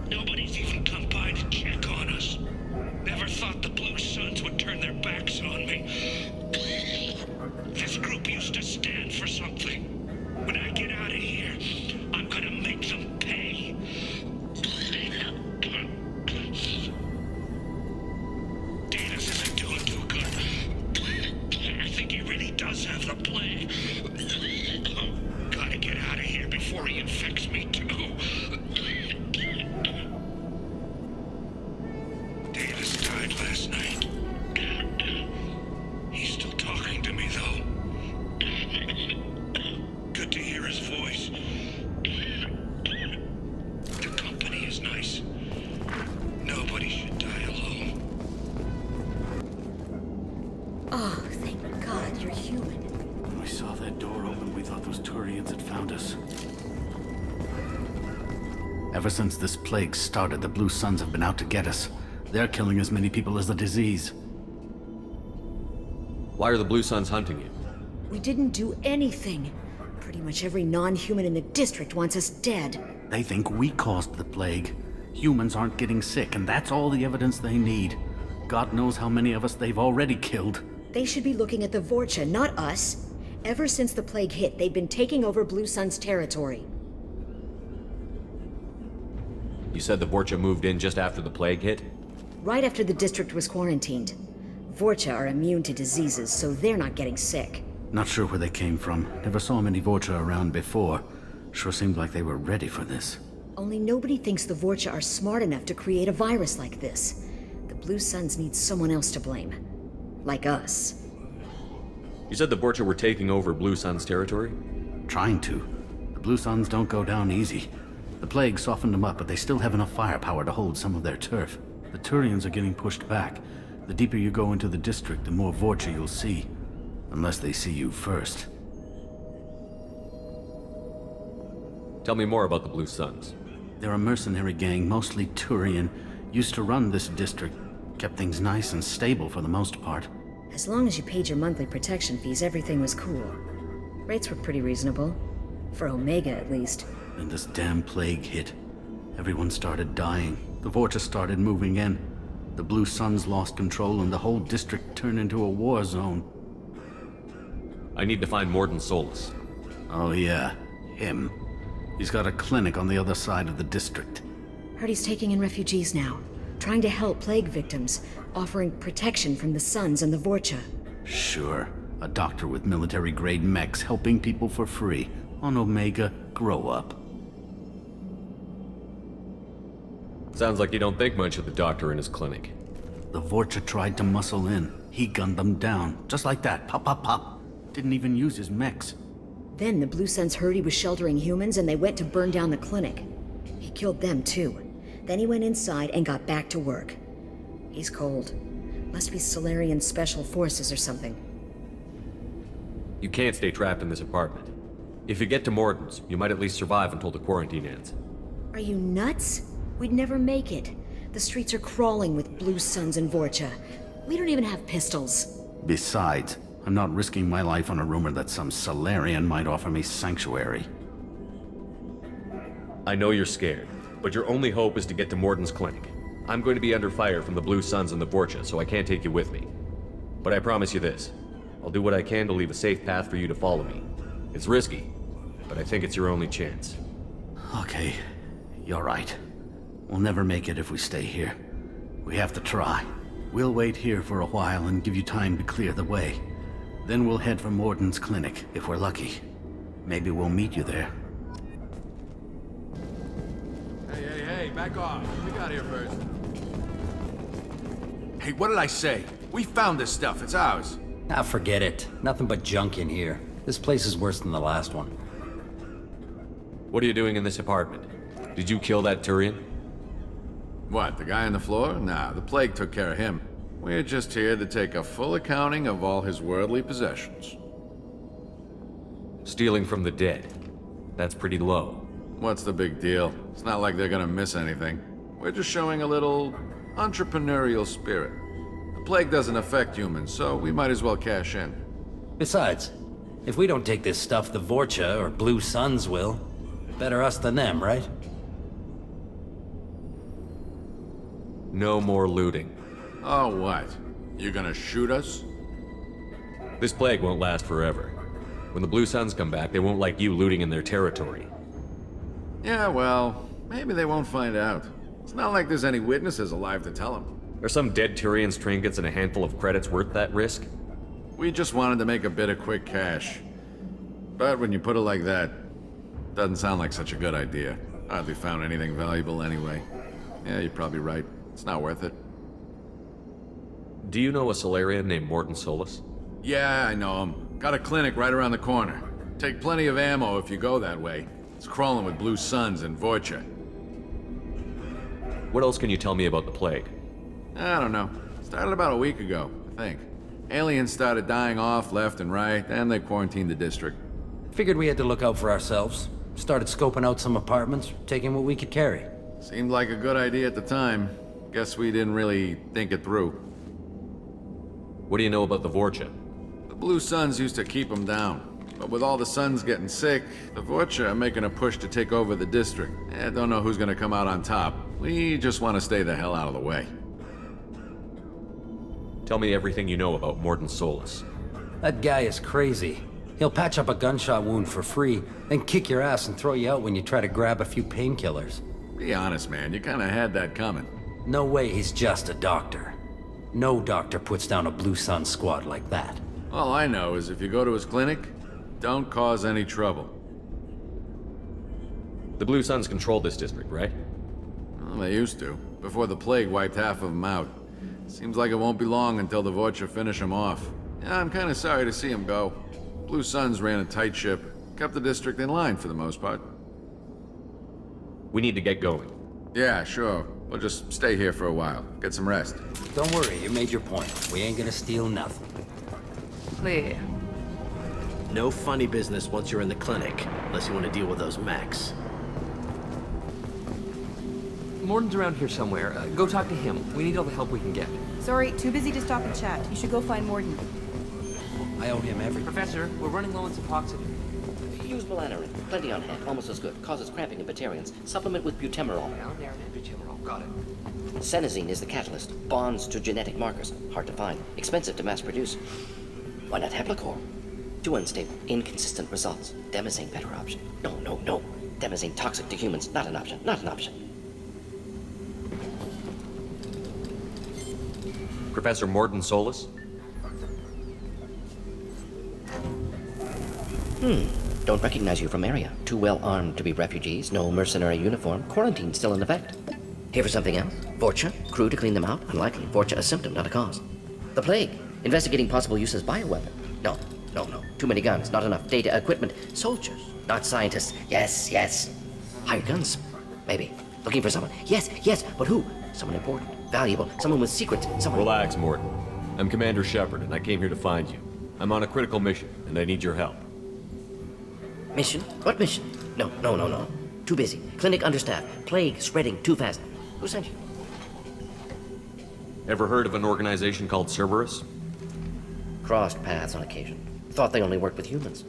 Nobody's even come by to check on us. Never thought the Blue Suns would turn their backs on me. This group used to stand for something. When I get out of here, I'm gonna make them pay. Datus isn't doing too good. I think he really does have the plague. Gotta get out of here before he infects me too. Davis died last night. He's still talking to me, though. Good to hear his voice. The company is nice. Nobody should die alone. Oh, thank God you're human. When we saw that door open, we thought those Turians had found us. Ever since this plague started, the Blue Suns have been out to get us. They're killing as many people as the disease. Why are the Blue Suns hunting you? We didn't do anything. Pretty much every non-human in the district wants us dead. They think we caused the plague. Humans aren't getting sick, and that's all the evidence they need. God knows how many of us they've already killed. They should be looking at the Vorcha, not us. Ever since the plague hit, they've been taking over Blue Sun's territory. You said the Vorcha moved in just after the plague hit? Right after the district was quarantined. Vorcha are immune to diseases, so they're not getting sick. Not sure where they came from. Never saw many Vorcha around before. Sure seemed like they were ready for this. Only nobody thinks the Vorcha are smart enough to create a virus like this. The Blue Suns need someone else to blame. Like us. You said the Vorcha were taking over Blue Sun's territory? Trying to. The Blue Suns don't go down easy. The plague softened them up, but they still have enough firepower to hold some of their turf. The Turians are getting pushed back. The deeper you go into the district, the more Vorcha you'll see. Unless they see you first. Tell me more about the Blue Suns. They're a mercenary gang, mostly Turian. Used to run this district. Kept things nice and stable for the most part. As long as you paid your monthly protection fees, everything was cool. Rates were pretty reasonable. For Omega, at least. Then this damn plague hit. Everyone started dying. The Vorcha started moving in. The Blue Suns lost control and the whole district turned into a war zone. I need to find Mordin Solus. Oh yeah, him. He's got a clinic on the other side of the district. Heard he's taking in refugees now. Trying to help plague victims. Offering protection from the Suns and the Vorcha. Sure. A doctor with military-grade mechs helping people for free. On Omega, grow up. Sounds like you don't think much of the doctor in his clinic. The Vorcha tried to muscle in. He gunned them down. Just like that. Pop, pop, pop. Didn't even use his mechs. Then the Blue Suns heard he was sheltering humans and they went to burn down the clinic. He killed them too. Then he went inside and got back to work. He's cold. Must be Solarian Special Forces or something. You can't stay trapped in this apartment. If you get to Mordin's, you might at least survive until the quarantine ends. Are you nuts? We'd never make it. The streets are crawling with Blue Suns and Vorcha. We don't even have pistols. Besides, I'm not risking my life on a rumor that some Solarian might offer me sanctuary. I know you're scared, but your only hope is to get to Mordin's clinic. I'm going to be under fire from the Blue Suns and the Vorcha, so I can't take you with me. But I promise you this. I'll do what I can to leave a safe path for you to follow me. It's risky, but I think it's your only chance. Okay, you're right. We'll never make it if we stay here. We have to try. We'll wait here for a while and give you time to clear the way. Then we'll head for Mordin's clinic, if we're lucky. Maybe we'll meet you there. Hey, back off. We got here first. Hey, what did I say? We found this stuff. It's ours. Ah, forget it. Nothing but junk in here. This place is worse than the last one. What are you doing in this apartment? Did you kill that Turian? What, the guy on the floor? Nah, the plague took care of him. We're just here to take a full accounting of all his worldly possessions. Stealing from the dead. That's pretty low. What's the big deal? It's not like they're gonna miss anything. We're just showing a little entrepreneurial spirit. The plague doesn't affect humans, so we might as well cash in. Besides, if we don't take this stuff, the Vorcha or Blue Suns will. Better us than them, right? No more looting. Oh, what? You gonna shoot us? This plague won't last forever. When the Blue Suns come back, they won't like you looting in their territory. Yeah, well, maybe they won't find out. It's not like there's any witnesses alive to tell them. Are some dead Turian's trinkets and a handful of credits worth that risk? We just wanted to make a bit of quick cash. But when you put it like that, doesn't sound like such a good idea. Hardly found anything valuable anyway. Yeah, you're probably right. It's not worth it. Do you know a Solarian named Mordin Solus? Yeah, I know him. Got a clinic right around the corner. Take plenty of ammo if you go that way. It's crawling with Blue Suns and Vorcha. What else can you tell me about the plague? I don't know. Started about a week ago, I think. Aliens started dying off left and right, and they quarantined the district. Figured we had to look out for ourselves. Started scoping out some apartments, taking what we could carry. Seemed like a good idea at the time. Guess we didn't really think it through. What do you know about the Vorcha? The Blue Suns used to keep them down. But with all the Suns getting sick, the Vorcha are making a push to take over the district. Don't know who's gonna come out on top. We just want to stay the hell out of the way. Tell me everything you know about Mordin Solus. That guy is crazy. He'll patch up a gunshot wound for free, then kick your ass and throw you out when you try to grab a few painkillers. Be honest, man. You kinda had that coming. No way he's just a doctor. No doctor puts down a Blue Sun squad like that. All I know is if you go to his clinic, don't cause any trouble. The Blue Suns control this district, right? Well, they used to, before the plague wiped half of them out. Seems like it won't be long until the Vorcha finish him off. Yeah, I'm kinda sorry to see him go. Blue Suns ran a tight ship, kept the district in line for the most part. We need to get going. Yeah, sure. We'll just stay here for a while. Get some rest. Don't worry, you made your point. We ain't gonna steal nothing. Clear. No funny business once you're in the clinic, unless you want to deal with those mechs. Morden's around here somewhere. Go talk to him. We need all the help we can get. Sorry, too busy to stop and chat. You should go find Morden. I owe him everything. Professor, we're running low on Suboxone. Use melanorin. Plenty on hand. Almost as good. Causes cramping in Batarians. Supplement with butemerol. Melanorin and butemerol. Got it. Senesine is the catalyst. Bonds to genetic markers. Hard to find. Expensive to mass produce. Why not Heplicor? Too unstable. Inconsistent results. Demazane better option. No. Demazane toxic to humans. Not an option. Not an option. Professor Morden Solis? Don't recognize you from area. Too well armed to be refugees. No mercenary uniform. Quarantine still in effect. Here for something else? Vorcha? Crew to clean them out? Unlikely. Vorcha a symptom, not a cause. The plague. Investigating possible use as bioweapon. No. Too many guns. Not enough data, equipment. Soldiers. Not scientists. Yes. Hired guns. Maybe. Looking for someone. Yes. But who? Someone important. Valuable. Someone with secrets. Someone... Relax, Morden. I'm Commander Shepard, and I came here to find you. I'm on a critical mission, and I need your help. Mission? What mission? No. Too busy. Clinic understaffed. Plague spreading too fast. Who sent you? Ever heard of an organization called Cerberus? Crossed paths on occasion. Thought they only worked with humans.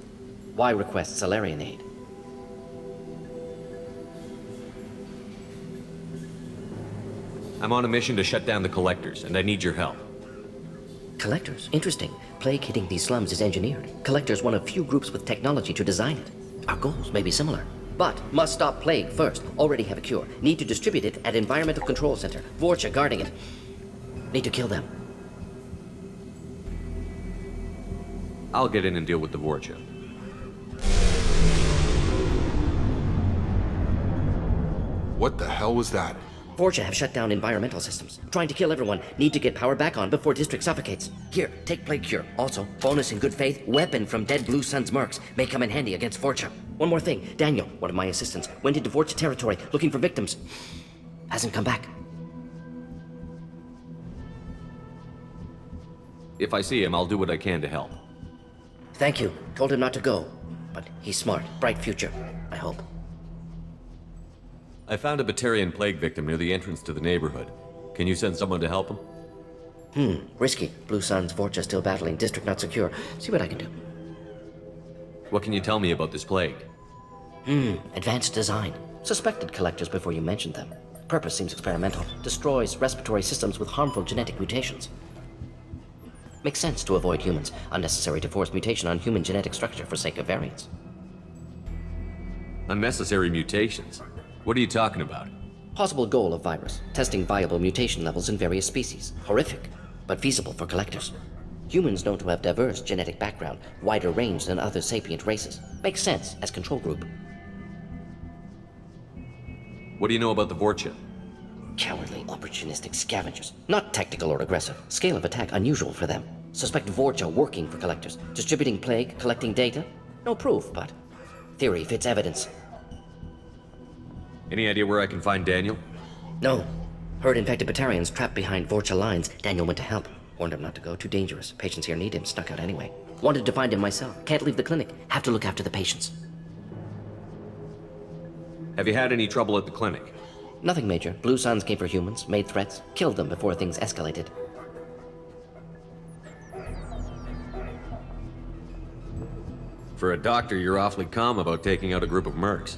Why request Salarian aid? I'm on a mission to shut down the Collectors, and I need your help. Collectors? Interesting. Plague hitting these slums is engineered. Collectors one of few groups with technology to design it. Our goals may be similar. But must stop plague first. Already have a cure. Need to distribute it at Environmental Control Center. Vorcha guarding it. Need to kill them. I'll get in and deal with the Vorcha. What the hell was that? Vorcha have shut down environmental systems. Trying to kill everyone. Need to get power back on before district suffocates. Here, take plague cure. Also, bonus in good faith, weapon from dead Blue Suns mercs. May come in handy against Vorcha. One more thing. Daniel, one of my assistants, went into Vorcha territory looking for victims. Hasn't come back. If I see him, I'll do what I can to help. Thank you. Told him not to go. But he's smart. Bright future. I hope. I found a Batarian plague victim near the entrance to the neighborhood. Can you send someone to help him? Risky. Blue Suns, Vorcha still battling. District not secure. See what I can do. What can you tell me about this plague? Advanced design. Suspected Collectors before you mentioned them. Purpose seems experimental. Destroys respiratory systems with harmful genetic mutations. Makes sense to avoid humans. Unnecessary to force mutation on human genetic structure for sake of variants. Unnecessary mutations? What are you talking about? Possible goal of virus. Testing viable mutation levels in various species. Horrific, but feasible for Collectors. Humans known to have diverse genetic background, wider range than other sapient races. Makes sense as control group. What do you know about the Vorcha? Cowardly, opportunistic scavengers. Not tactical or aggressive. Scale of attack unusual for them. Suspect Vorcha working for Collectors. Distributing plague, collecting data. No proof, but theory fits evidence. Any idea where I can find Daniel? No. Heard infected Batarians trapped behind Vorcha lines. Daniel went to help. Warned him not to go. Too dangerous. Patients here need him. Snuck out anyway. Wanted to find him myself. Can't leave the clinic. Have to look after the patients. Have you had any trouble at the clinic? Nothing major. Blue Suns came for humans, made threats, killed them before things escalated. For a doctor, you're awfully calm about taking out a group of mercs.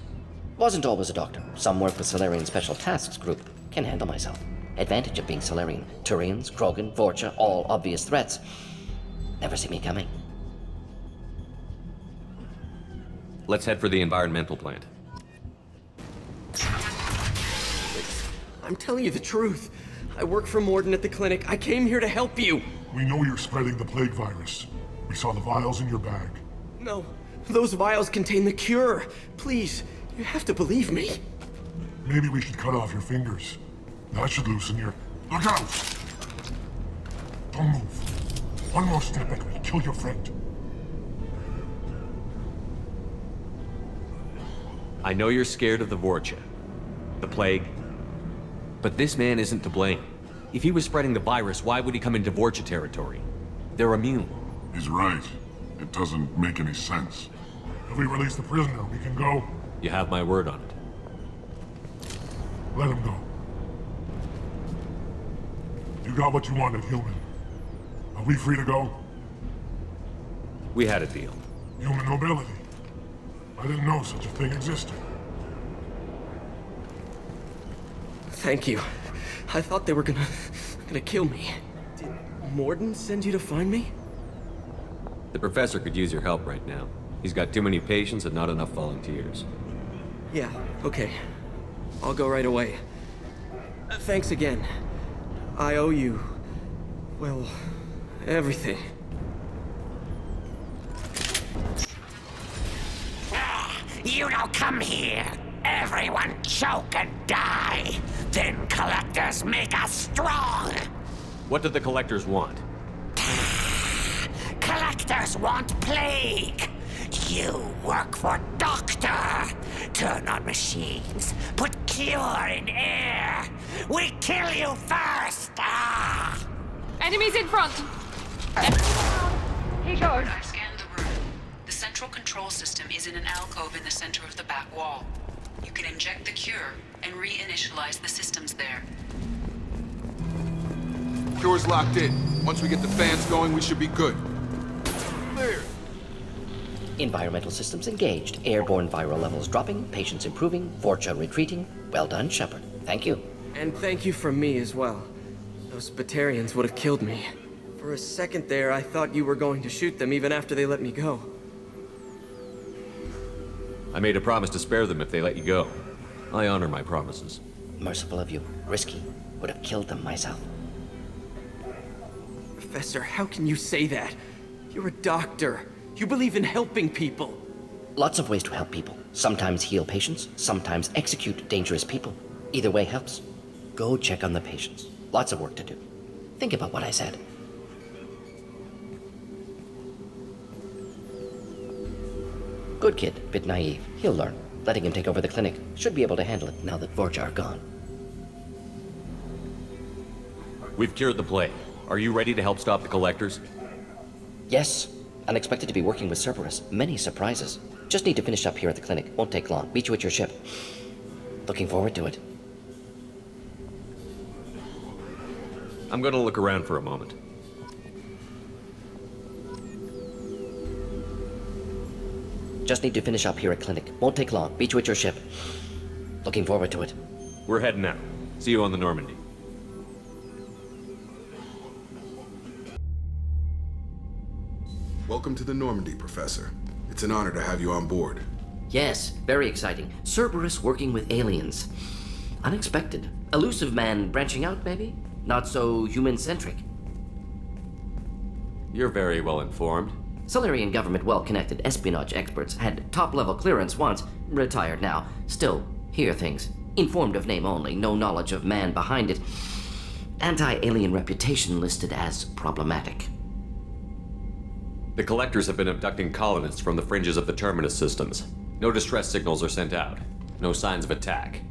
Wasn't always a doctor. Some work with Salarian Special Tasks Group. Can handle myself. Advantage of being Salarian. Turians, Krogan, Vorcha, all obvious threats. Never see me coming. Let's head for the environmental plant. I'm telling you the truth. I work for Morden at the clinic. I came here to help you. We know you're spreading the plague virus. We saw the vials in your bag. No, those vials contain the cure. Please, you have to believe me. Maybe we should cut off your fingers. That should loosen your... Look out! Don't move. One more step and we'll kill your friend. I know you're scared of the Vorcha, the plague, but this man isn't to blame. If he was spreading the virus, why would he come into Vorcha territory? They're immune. He's right. It doesn't make any sense. If we release the prisoner, we can go. You have my word on it. Let him go. You got what you wanted, human. Are we free to go? We had a deal. Human nobility. I didn't know such a thing existed. Thank you. I thought they were gonna kill me. Did Mordin send you to find me? The professor could use your help right now. He's got too many patients and not enough volunteers. Yeah, okay. I'll go right away. Thanks again. I owe you, well, everything. You don't come here. Everyone choke and die. Then collectors make us strong. What do the collectors want? Collectors want plague. You work for Doctor. Turn on machines. Put cure in air. We kill you first. Ah! Enemies in front! He goes. I've scanned the room. The central control system is in an alcove in the center of the back wall. You can inject the cure and reinitialize the systems there. Cure's locked in. Once we get the fans going, we should be good. Clear. Environmental systems engaged. Airborne viral levels dropping. Patients improving. Vorcha retreating. Well done, Shepard. Thank you. And thank you from me as well. Those Batarians would have killed me. For a second there, I thought you were going to shoot them even after they let me go. I made a promise to spare them if they let you go. I honor my promises. Merciful of you. Risky. Would have killed them myself. Professor, how can you say that? You're a doctor. You believe in helping people. Lots of ways to help people. Sometimes heal patients, sometimes execute dangerous people. Either way helps. Go check on the patients. Lots of work to do. Think about what I said. Good kid, bit naive. He'll learn. Letting him take over the clinic. Should be able to handle it now that Vorcha are gone. We've cured the plague. Are you ready to help stop the collectors? Yes. Unexpected to be working with Cerberus. Many surprises. Just need to finish up here at the clinic. Won't take long. Meet you at your ship. Looking forward to it. I'm gonna look around for a moment. Just need to finish up here at clinic. Won't take long. Meet you at your ship. Looking forward to it. We're heading out. See you on the Normandy. Welcome to the Normandy, Professor. It's an honor to have you on board. Yes, very exciting. Cerberus working with aliens. Unexpected. Elusive man branching out, maybe? Not so human-centric. You're very well informed. Solarian government well-connected espionage experts had top-level clearance once, retired now. Still, hear things. Informed of name only, no knowledge of man behind it. Anti-alien reputation listed as problematic. The collectors have been abducting colonists from the fringes of the Terminus systems. No distress signals are sent out. No signs of attack.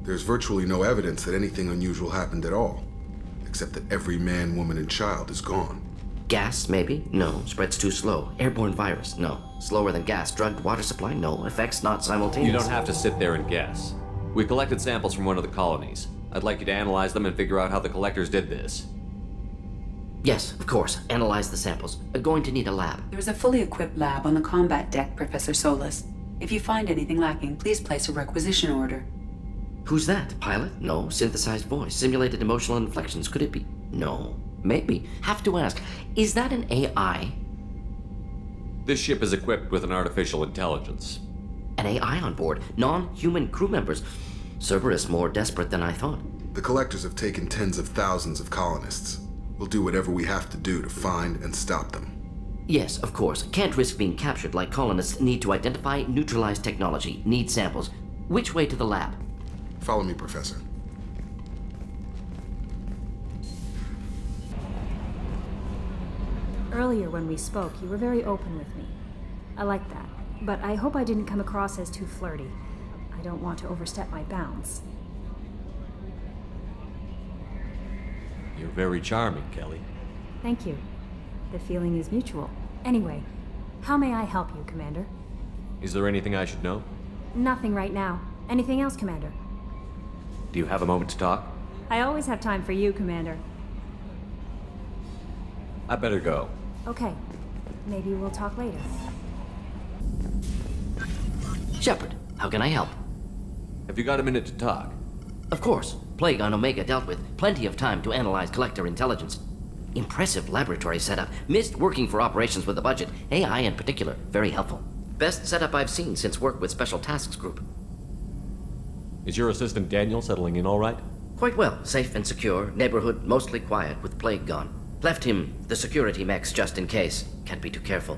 There's virtually no evidence that anything unusual happened at all. Except that every man, woman, and child is gone. Gas, maybe? No. Spreads too slow. Airborne virus? No. Slower than gas. Drugged water supply? No. Effects not simultaneous. You don't have to sit there and guess. We collected samples from one of the colonies. I'd like you to analyze them and figure out how the collectors did this. Yes, of course. Analyze the samples. Going to need a lab. There's a fully equipped lab on the combat deck, Professor Solis. If you find anything lacking, please place a requisition order. Who's that? Pilot? No. Synthesized voice. Simulated emotional inflections. Could it be? No. Maybe. Have to ask. Is that an AI? This ship is equipped with an artificial intelligence. An AI on board? Non-human crew members? Cerberus more desperate than I thought. The collectors have taken tens of thousands of colonists. We'll do whatever we have to do to find and stop them. Yes, of course. Can't risk being captured like colonists. Need to identify, neutralize technology. Need samples. Which way to the lab? Follow me, Professor. Earlier when we spoke, you were very open with me. I like that, but I hope I didn't come across as too flirty. I don't want to overstep my bounds. You're very charming, Kelly. Thank you. The feeling is mutual. Anyway, how may I help you, Commander? Is there anything I should know? Nothing right now. Anything else, Commander? Do you have a moment to talk? I always have time for you, Commander. I better go. Okay. Maybe we'll talk later. Shepard, how can I help? Have you got a minute to talk? Of course. Plague on Omega dealt with. Plenty of time to analyze Collector intelligence. Impressive laboratory setup. Missed working for operations with a budget. AI in particular. Very helpful. Best setup I've seen since work with Special Tasks Group. Is your assistant Daniel settling in all right? Quite well. Safe and secure. Neighborhood mostly quiet with Plague gone. Left him the security mechs just in case. Can't be too careful.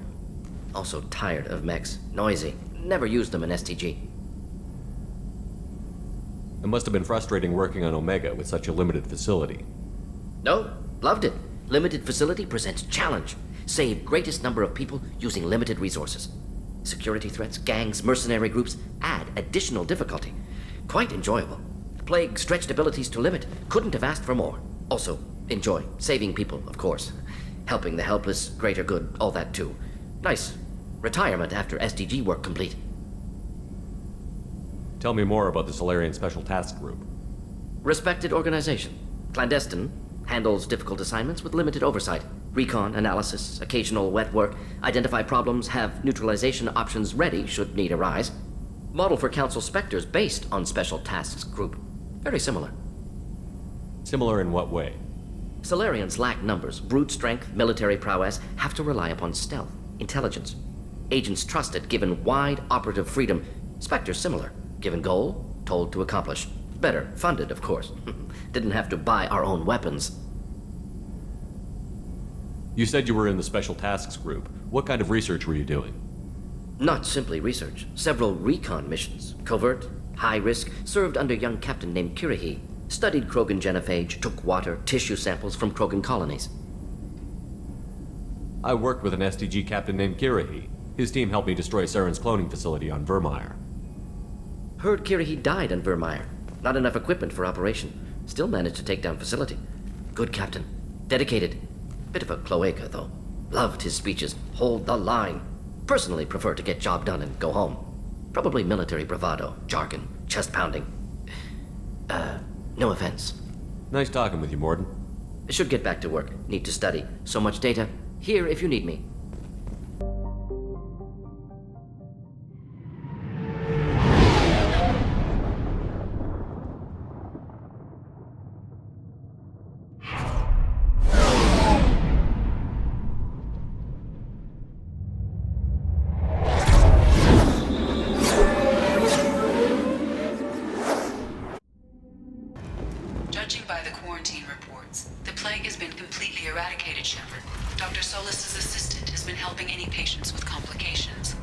Also tired of mechs. Noisy. Never used them in STG. It must have been frustrating working on Omega with such a limited facility. No, loved it. Limited facility presents challenge. Save greatest number of people using limited resources. Security threats, gangs, mercenary groups add additional difficulty. Quite enjoyable. Plague stretched abilities to limit. Couldn't have asked for more. Also, enjoy. Saving people, of course. Helping the helpless, greater good, all that too. Nice. Retirement after SDG work complete. Tell me more about the Solarian Special Task Group. Respected organization. Clandestine. Handles difficult assignments with limited oversight. Recon, analysis, occasional wet work. Identify problems, have neutralization options ready should need arise. Model for Council Spectres based on Special Tasks Group. Very similar. Similar in what way? Solarians lack numbers, brute strength, military prowess, have to rely upon stealth, intelligence. Agents trusted, given wide operative freedom. Spectres similar. Given goal, told to accomplish. Better, funded, of course. Didn't have to buy our own weapons. You said you were in the Special Tasks Group. What kind of research were you doing? Not simply research. Several recon missions. Covert, high risk, served under a young captain named Kirahi. Studied Krogan genophage, took water, tissue samples from Krogan colonies. I worked with an SDG captain named Kirahi. His team helped me destroy Saren's cloning facility on Vermeer. Heard Kirahi died on Vermeer. Not enough equipment for operation. Still managed to take down facility. Good captain. Dedicated. Bit of a cloaca, though. Loved his speeches. Hold the line. Personally prefer to get job done and go home. Probably military bravado, jargon, chest pounding. No offense. Nice talking with you, Mordin. Should get back to work. Need to study. So much data. Here if you need me. Judging by the quarantine reports, the plague has been completely eradicated, Shepard. Dr. Solis's assistant has been helping any patients with complications.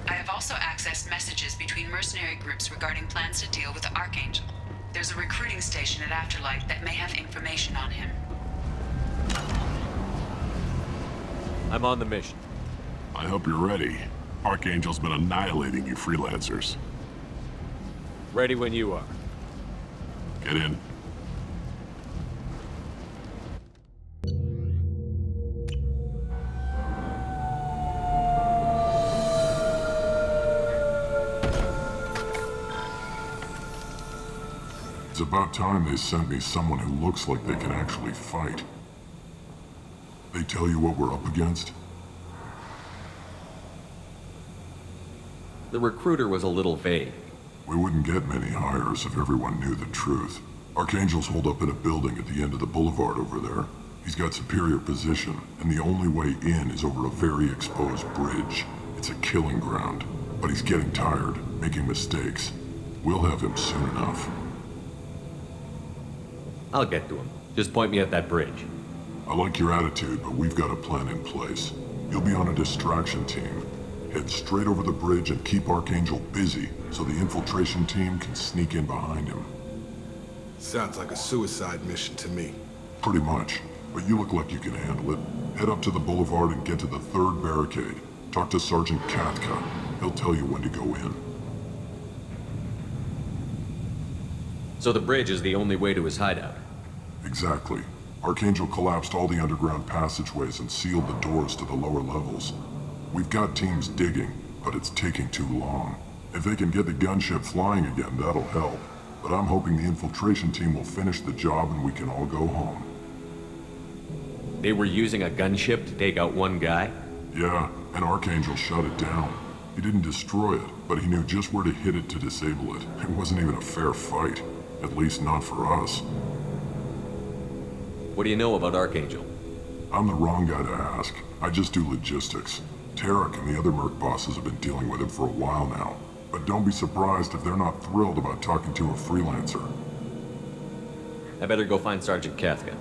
I have also accessed messages between mercenary groups regarding plans to deal with the Archangel. There's a recruiting station at Afterlight that may have information on him. I'm on the mission. I hope you're ready. Archangel's been annihilating you freelancers. Ready when you are. Get in. It's about time they sent me someone who looks like they can actually fight. They tell you what we're up against? The recruiter was a little vague. We wouldn't get many hires if everyone knew the truth. Archangel's holed up in a building at the end of the boulevard over there. He's got superior position, and the only way in is over a very exposed bridge. It's a killing ground, but he's getting tired, making mistakes. We'll have him soon enough. I'll get to him. Just point me at that bridge. I like your attitude, but we've got a plan in place. You'll be on a distraction team. Head straight over the bridge and keep Archangel busy so the infiltration team can sneak in behind him. Sounds like a suicide mission to me. Pretty much. but you look like you can handle it. Head up to the boulevard and get to the 3rd barricade. Talk to Sergeant Katka. He'll tell you when to go in. So the bridge is the only way to his hideout? Exactly. Archangel collapsed all the underground passageways and sealed the doors to the lower levels. We've got teams digging, but it's taking too long. If they can get the gunship flying again, that'll help. But I'm hoping the infiltration team will finish the job and we can all go home. They were using a gunship to take out one guy? Yeah, and Archangel shut it down. He didn't destroy it, but he knew just where to hit it to disable it. It wasn't even a fair fight. At least not for us. What do you know about Archangel? I'm the wrong guy to ask. I just do logistics. Tarek and the other Merc bosses have been dealing with him for a while now. But don't be surprised if they're not thrilled about talking to a freelancer. I better go find Sergeant Katka.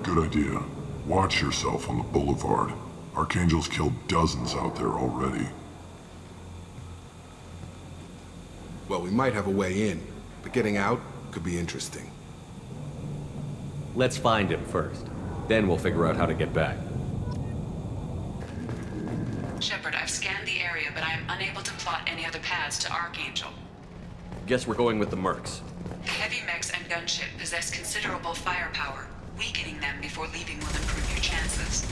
Good idea. Watch yourself on the boulevard. Archangel's killed dozens out there already. Well, we might have a way in, but getting out could be interesting. Let's find him first. Then we'll figure out how to get back. Shepard, I've scanned the area, but I am unable to plot any other paths to Archangel. Guess we're going with the Mercs. Heavy mechs and gunship possess considerable firepower. Weakening them before leaving will improve your chances.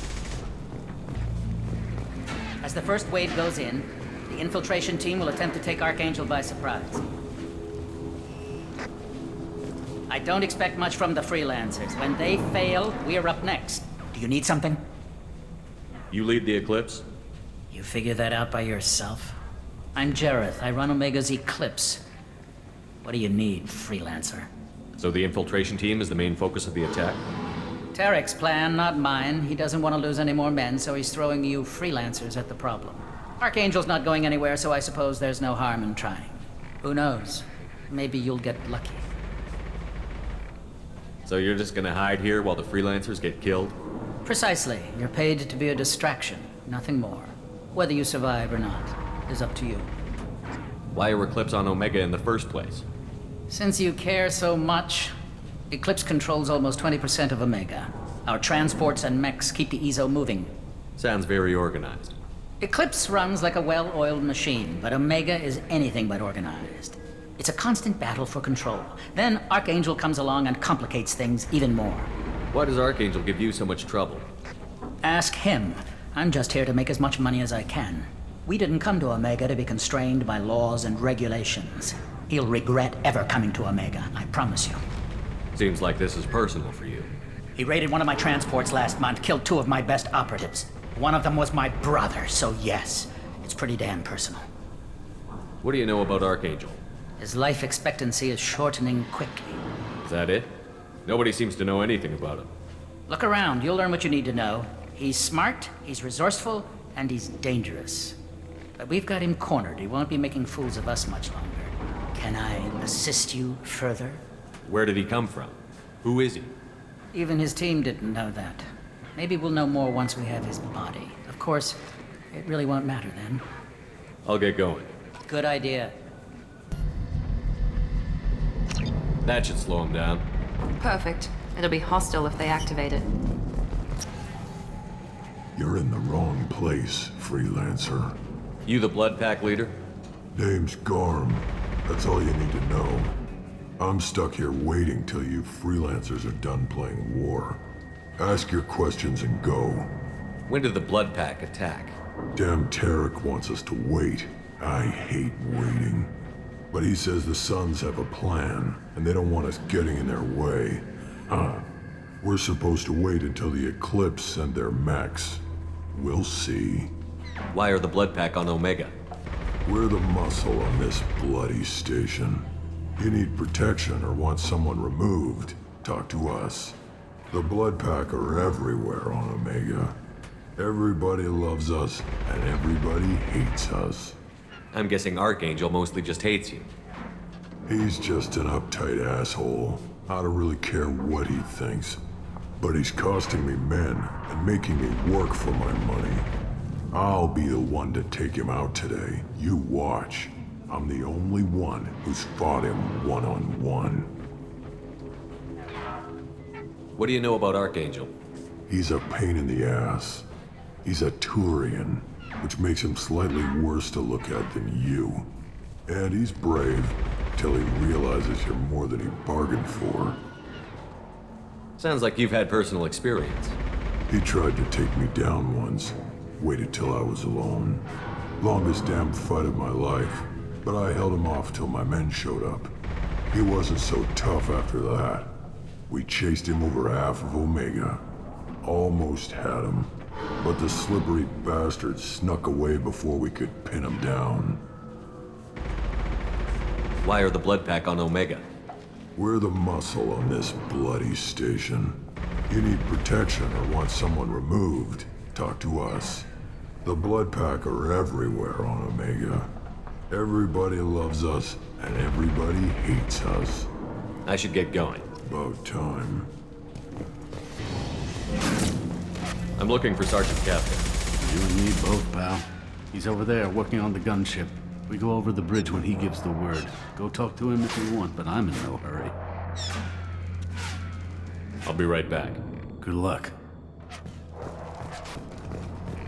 As the first wave goes in, the infiltration team will attempt to take Archangel by surprise. I don't expect much from the freelancers. When they fail, we're up next. Do you need something? You lead the Eclipse? You figure that out by yourself? I'm Jareth. I run Omega's Eclipse. What do you need, freelancer? So the infiltration team is the main focus of the attack? Tarek's plan, not mine. He doesn't want to lose any more men, so he's throwing you freelancers at the problem. Archangel's not going anywhere, so I suppose there's no harm in trying. Who knows? Maybe you'll get lucky. So you're just gonna hide here while the freelancers get killed? Precisely. You're paid to be a distraction, nothing more. Whether you survive or not is up to you. Why are Eclipse on Omega in the first place? Since you care so much, Eclipse controls almost 20% of Omega. Our transports and mechs keep the EZO moving. Sounds very organized. Eclipse runs like a well-oiled machine, but Omega is anything but organized. It's a constant battle for control. Then Archangel comes along and complicates things even more. Why does Archangel give you so much trouble? Ask him. I'm just here to make as much money as I can. We didn't come to Omega to be constrained by laws and regulations. He'll regret ever coming to Omega, I promise you. Seems like this is personal for you. He raided one of my transports last month, killed 2 of my best operatives. One of them was my brother, so yes, it's pretty damn personal. What do you know about Archangel? His life expectancy is shortening quickly. Is that it? Nobody seems to know anything about him. Look around, you'll learn what you need to know. He's smart, he's resourceful, and he's dangerous. But we've got him cornered. He won't be making fools of us much longer. Can I assist you further? Where did he come from? Who is he? Even his team didn't know that. Maybe we'll know more once we have his body. Of course, it really won't matter then. I'll get going. Good idea. That should slow him down. Perfect. It'll be hostile if they activate it. You're in the wrong place, freelancer. You the Blood Pack leader? Name's Garm. That's all you need to know. I'm stuck here waiting till you freelancers are done playing war. Ask your questions and go. When did the Blood Pack attack? Damn Tarek wants us to wait. I hate waiting. But he says the Suns have a plan, and they don't want us getting in their way. We're supposed to wait until the Eclipse send their mechs. We'll see. Why are the Blood Pack on Omega? We're the muscle on this bloody station. You need protection or want someone removed, talk to us. The Blood Pack are everywhere on Omega. Everybody loves us, and everybody hates us. I'm guessing Archangel mostly just hates you. He's just an uptight asshole. I don't really care what he thinks. But he's costing me men and making me work for my money. I'll be the one to take him out today. You watch. I'm the only one who's fought him one-on-one. What do you know about Archangel? He's a pain in the ass. He's a Turian, which makes him slightly worse to look at than you. And he's brave, till he realizes you're more than he bargained for. Sounds like you've had personal experience. He tried to take me down once. Waited till I was alone. Longest damn fight of my life. But I held him off till my men showed up. He wasn't so tough after that. We chased him over half of Omega. Almost had him. But the slippery bastard snuck away before we could pin him down. Why are the Blood Pack on Omega? We're the muscle on this bloody station. You need protection or want someone removed, talk to us. The Blood Pack are everywhere on Omega. Everybody loves us, and everybody hates us. I should get going. About time. I'm looking for Sergeant Kafka. You and me both, pal. He's over there working on the gunship. We go over the bridge when he gives the word. Go talk to him if you want, but I'm in no hurry. I'll be right back. Good luck.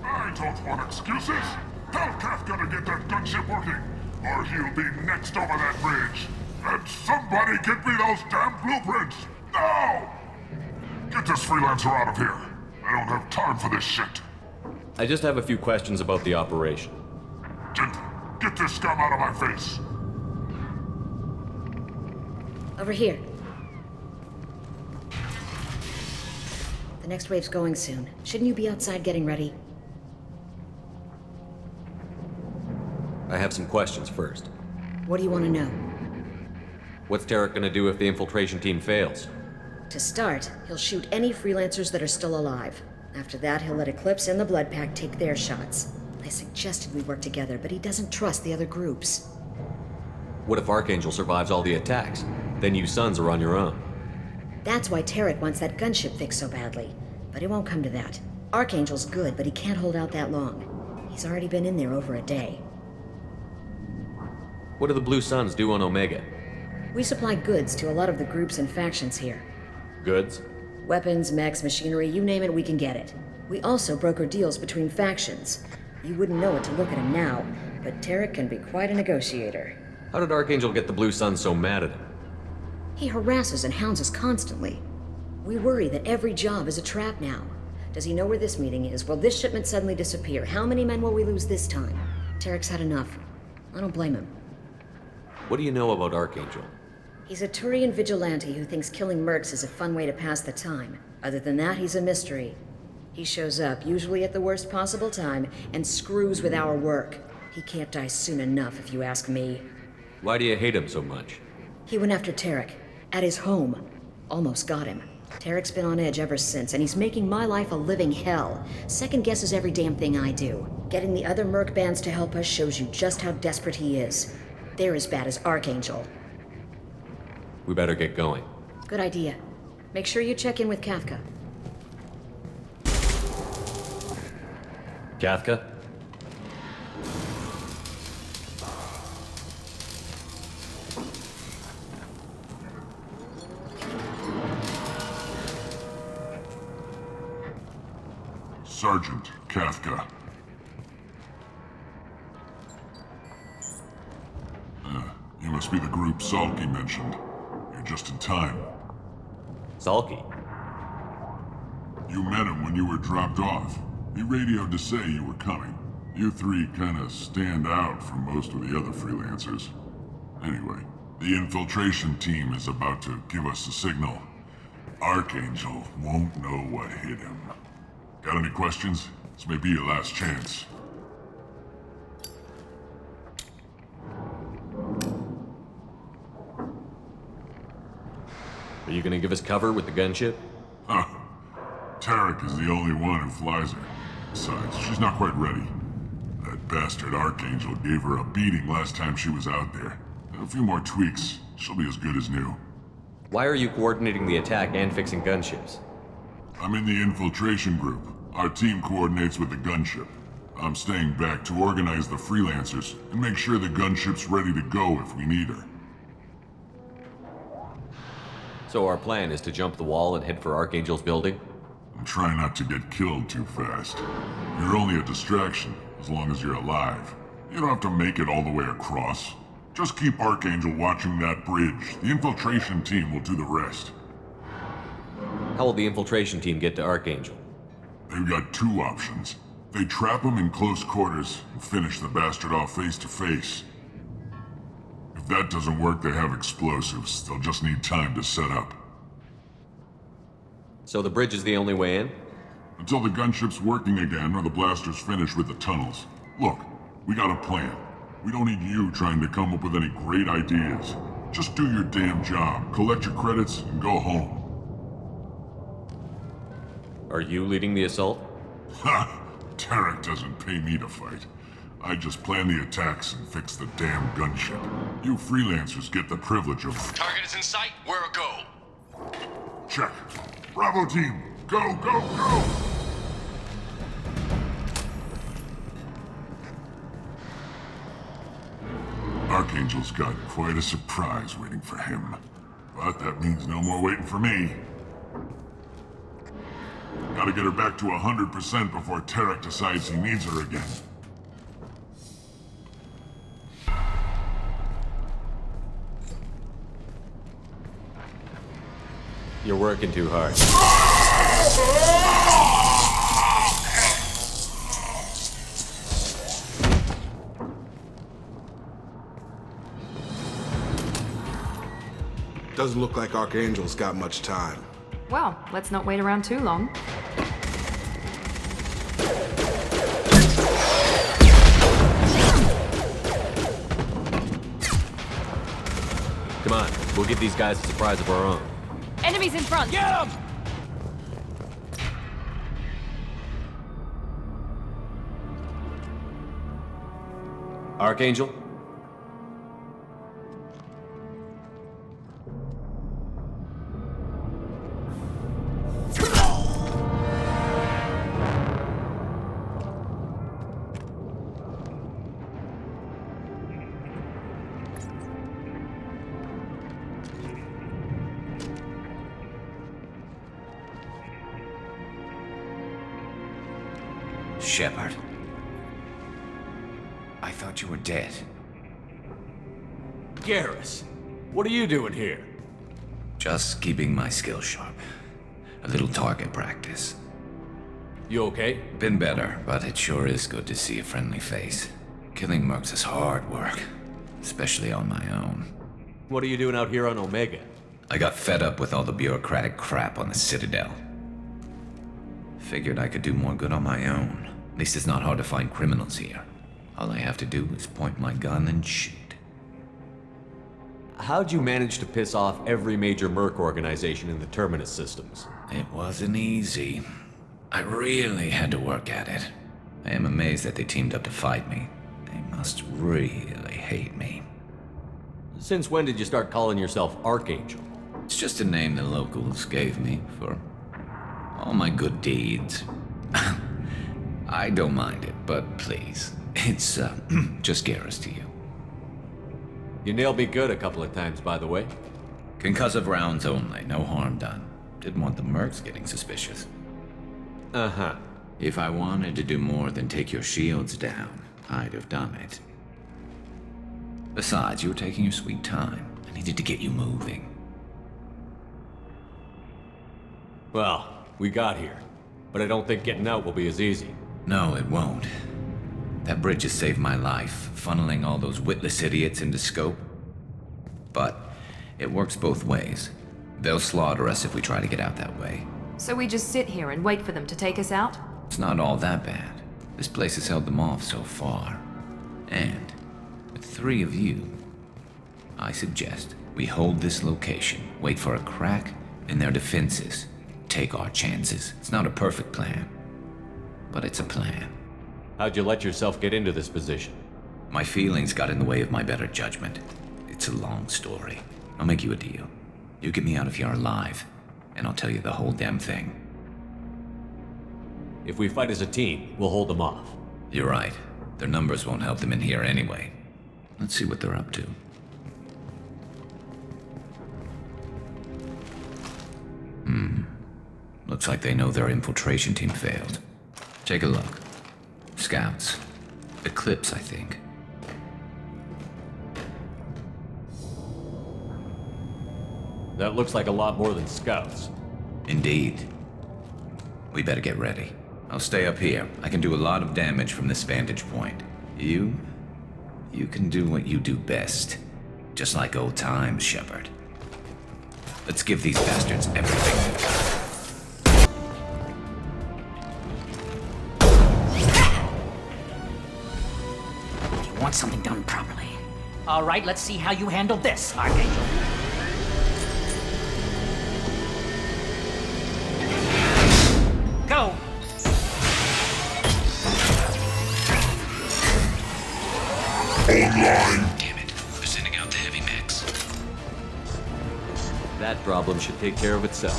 I don't want excuses. Tell Kafka to get that gunship working, or he'll be next over that bridge. And somebody get me those damn blueprints! Now! Get this freelancer out of here. I don't have time for this shit. I just have a few questions about the operation. Get this scum out of my face. Over here. The next wave's going soon. Shouldn't you be outside getting ready? I have some questions first. What do you want to know? What's Tarek gonna do if the infiltration team fails? To start, he'll shoot any freelancers that are still alive. After that, he'll let Eclipse and the Blood Pack take their shots. I suggested we work together, but he doesn't trust the other groups. What if Archangel survives all the attacks? Then you sons are on your own. That's why Tarek wants that gunship fixed so badly. But it won't come to that. Archangel's good, but he can't hold out that long. He's already been in there over a day. What do the Blue Suns do on Omega? We supply goods to a lot of the groups and factions here. Goods? Weapons, mechs, machinery, you name it, we can get it. We also broker deals between factions. You wouldn't know it to look at him now, but Tarek can be quite a negotiator. How did Archangel get the Blue Suns so mad at him? He harasses and hounds us constantly. We worry that every job is a trap now. Does he know where this meeting is? Will this shipment suddenly disappear? How many men will we lose this time? Tarek's had enough. I don't blame him. What do you know about Archangel? He's a Turian vigilante who thinks killing mercs is a fun way to pass the time. Other than that, he's a mystery. He shows up, usually at the worst possible time, and screws with our work. He can't die soon enough, if you ask me. Why do you hate him so much? He went after Tarek. At his home. Almost got him. Tarek's been on edge ever since, and he's making my life a living hell. Second guesses every damn thing I do. Getting the other merc bands to help us shows you just how desperate he is. They're as bad as Archangel. We better get going. Good idea. Make sure you check in with Kafka. Kafka? Sergeant Kafka. You must be the group Salky mentioned. You're just in time. Salky? You met him when you were dropped off. He radioed to say you were coming. You three kinda stand out from most of the other freelancers. Anyway, the infiltration team is about to give us a signal. Archangel won't know what hit him. Got any questions? This may be your last chance. Are you gonna give us cover with the gunship? Huh. Tarek is the only one who flies her. Besides, she's not quite ready. That bastard Archangel gave her a beating last time she was out there. A few more tweaks, she'll be as good as new. Why are you coordinating the attack and fixing gunships? I'm in the infiltration group. Our team coordinates with the gunship. I'm staying back to organize the freelancers and make sure the gunship's ready to go if we need her. So our plan is to jump the wall and head for Archangel's building? and try not to get killed too fast. You're only a distraction, as long as you're alive. You don't have to make it all the way across. Just keep Archangel watching that bridge. The infiltration team will do the rest. How will the infiltration team get to Archangel? They've got two options. They trap him in close quarters and finish the bastard off face to face. If that doesn't work, they have explosives. They'll just need time to set up. So the bridge is the only way in? Until the gunship's working again or the blasters finish with the tunnels. Look, we got a plan. We don't need you trying to come up with any great ideas. Just do your damn job, collect your credits, and go home. Are you leading the assault? Ha! Tarek doesn't pay me to fight. I just plan the attacks and fix the damn gunship. You freelancers get the privilege of... Target is in sight. Where a go? Check. Bravo team, go, go, go! Archangel's got quite a surprise waiting for him. But that means no more waiting for me. Gotta get her back to 100% before Tarek decides he needs her again. You're working too hard. Doesn't look like Archangel's got much time. Well, let's not wait around too long. Come on, we'll give these guys a surprise of our own. Enemies in front! Get them! Archangel? Shepard. I thought you were dead. Garrus, what are you doing here? Just keeping my skills sharp. A little target practice. You okay? Been better, but it sure is good to see a friendly face. Killing mercs is hard work, especially on my own. What are you doing out here on Omega? I got fed up with all the bureaucratic crap on the Citadel. Figured I could do more good on my own. At least it's not hard to find criminals here. All I have to do is point my gun and shoot. How'd you manage to piss off every major merc organization in the Terminus systems? It wasn't easy. I really had to work at it. I am amazed that they teamed up to fight me. They must really hate me. Since when did you start calling yourself Archangel? It's just a name the locals gave me for all my good deeds. I don't mind it, but please, it's just Garrus to you. You nailed me good a couple of times, by the way. Concussive rounds only, no harm done. Didn't want the mercs getting suspicious. Uh-huh. If I wanted to do more than take your shields down, I'd have done it. Besides, you were taking your sweet time. I needed to get you moving. Well, we got here, but I don't think getting out will be as easy. No, it won't. That bridge has saved my life, funneling all those witless idiots into scope. But it works both ways. They'll slaughter us if we try to get out that way. So we just sit here and wait for them to take us out? It's not all that bad. This place has held them off so far. And with 3 of you, I suggest we hold this location, wait for a crack in their defenses, take our chances. It's not a perfect plan, but it's a plan. How'd you let yourself get into this position? My feelings got in the way of my better judgment. It's a long story. I'll make you a deal. You get me out of here alive, and I'll tell you the whole damn thing. If we fight as a team, we'll hold them off. You're right. Their numbers won't help them in here anyway. Let's see what they're up to. Looks like they know their infiltration team failed. Take a look. Scouts. Eclipse, I think. That looks like a lot more than scouts. Indeed. We better get ready. I'll stay up here. I can do a lot of damage from this vantage point. You can do what you do best. Just like old times, Shepard. Let's give these bastards everything they've got. You want something done properly. All right, let's see how you handle this, Archangel. Go! Online! Damn it. They're sending out the heavy mechs. That problem should take care of itself.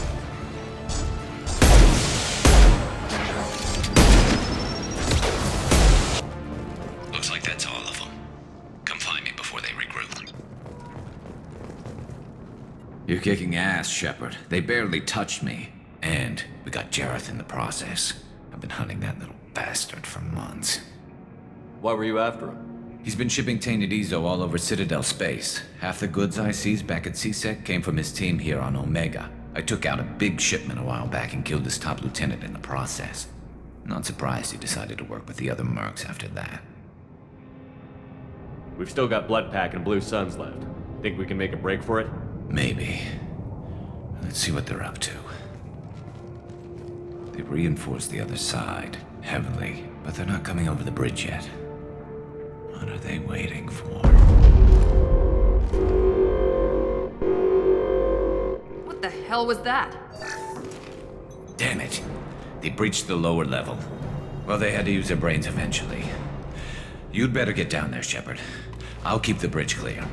Looks like that's all of them. Come find me before they regroup. You're kicking ass, Shepard. They barely touched me. And we got Jareth in the process. I've been hunting that little bastard for months. Why were you after him? He's been shipping tainted Ezo all over Citadel space. Half the goods I seized back at CSEC came from his team here on Omega. I took out a big shipment a while back and killed his top lieutenant in the process. Not surprised he decided to work with the other mercs after that. We've still got Bloodpack and Blue Suns left. Think we can make a break for it? Maybe. Let's see what they're up to. They've reinforced the other side, heavily, but they're not coming over the bridge yet. What are they waiting for? What the hell was that? Damn it. They breached the lower level. Well, they had to use their brains eventually. You'd better get down there, Shepard. I'll keep the bridge clear.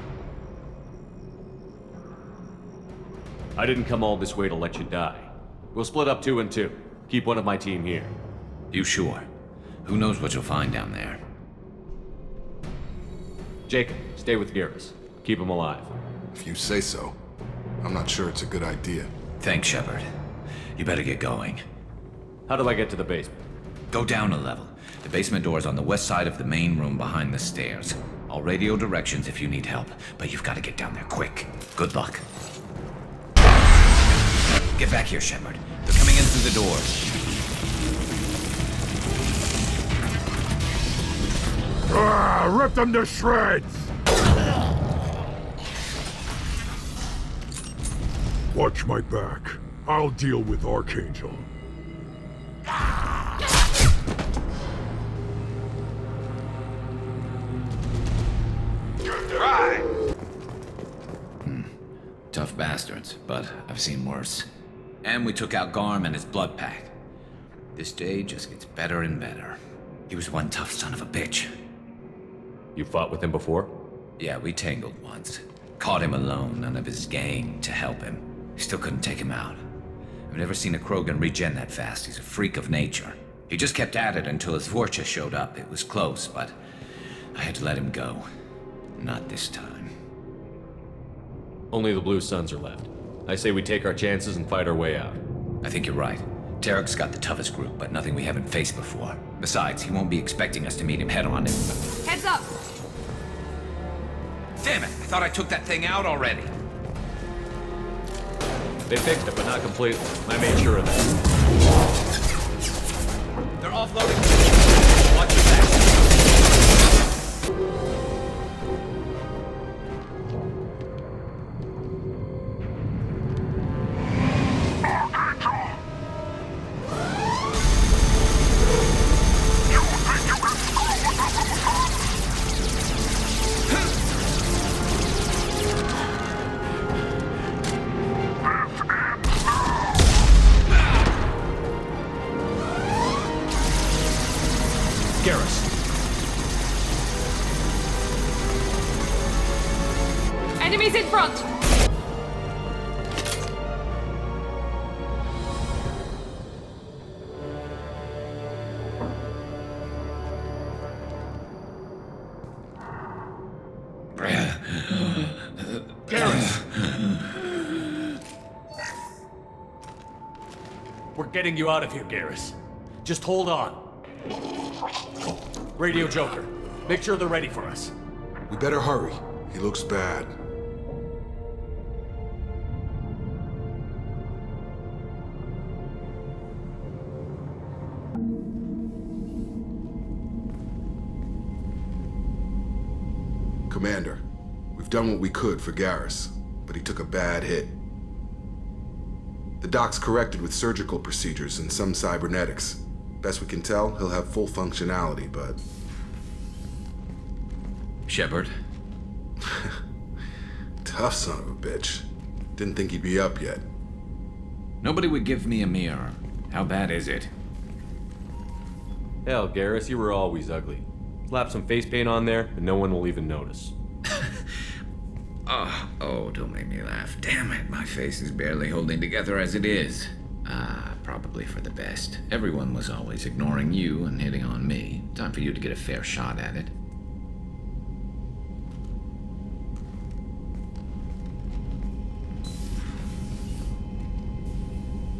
I didn't come all this way to let you die. We'll split up 2 and 2. Keep one of my team here. You sure? Who knows what you'll find down there? Jacob, stay with Garrus. Keep him alive. If you say so. I'm not sure it's a good idea. Thanks, Shepard. You better get going. How do I get to the basement? Go down a level. The basement door is on the west side of the main room behind the stairs. I'll radio directions if you need help, but you've got to get down there quick. Good luck. Get back here, Shepard. They're coming in through the doors. Rip them to shreds! Watch my back. I'll deal with Archangel. Tough bastards, but I've seen worse. And we took out Garm and his blood pack. This day just gets better and better. He was one tough son of a bitch. You fought with him before? Yeah, we tangled once. Caught him alone, none of his gang to help him. Still couldn't take him out. I've never seen a Krogan regen that fast. He's a freak of nature. He just kept at it until his Vorcha showed up. It was close, but I had to let him go. Not this time. Only the Blue Suns are left. I say we take our chances and fight our way out. I think you're right. Tarek's got the toughest group, but nothing we haven't faced before. Besides, he won't be expecting us to meet him head-on. Heads up! Damn it! I thought I took that thing out already. They fixed it, but not completely. I made sure of that. They're offloading. Watch your back. We're getting you out of here, Garrus. Just hold on. Radio Joker, make sure they're ready for us. We better hurry. He looks bad. Commander, we've done what we could for Garrus, but he took a bad hit. The doc's corrected with surgical procedures and some cybernetics. Best we can tell, he'll have full functionality, but... Shepard? Tough son of a bitch. Didn't think he'd be up yet. Nobody would give me a mirror. How bad is it? Hell, Garrus, you were always ugly. Slap some face paint on there, and no one will even notice. Oh, don't make me laugh. Damn it, my face is barely holding together as it is. Probably for the best. Everyone was always ignoring you and hitting on me. Time for you to get a fair shot at it.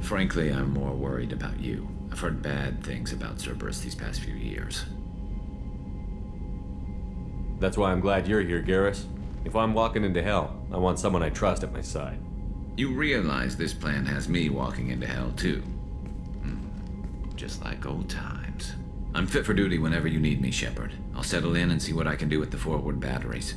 Frankly, I'm more worried about you. I've heard bad things about Cerberus these past few years. That's why I'm glad you're here, Garrus. If I'm walking into hell, I want someone I trust at my side. You realize this plan has me walking into hell, too. Just like old times. I'm fit for duty whenever you need me, Shepard. I'll settle in and see what I can do with the forward batteries.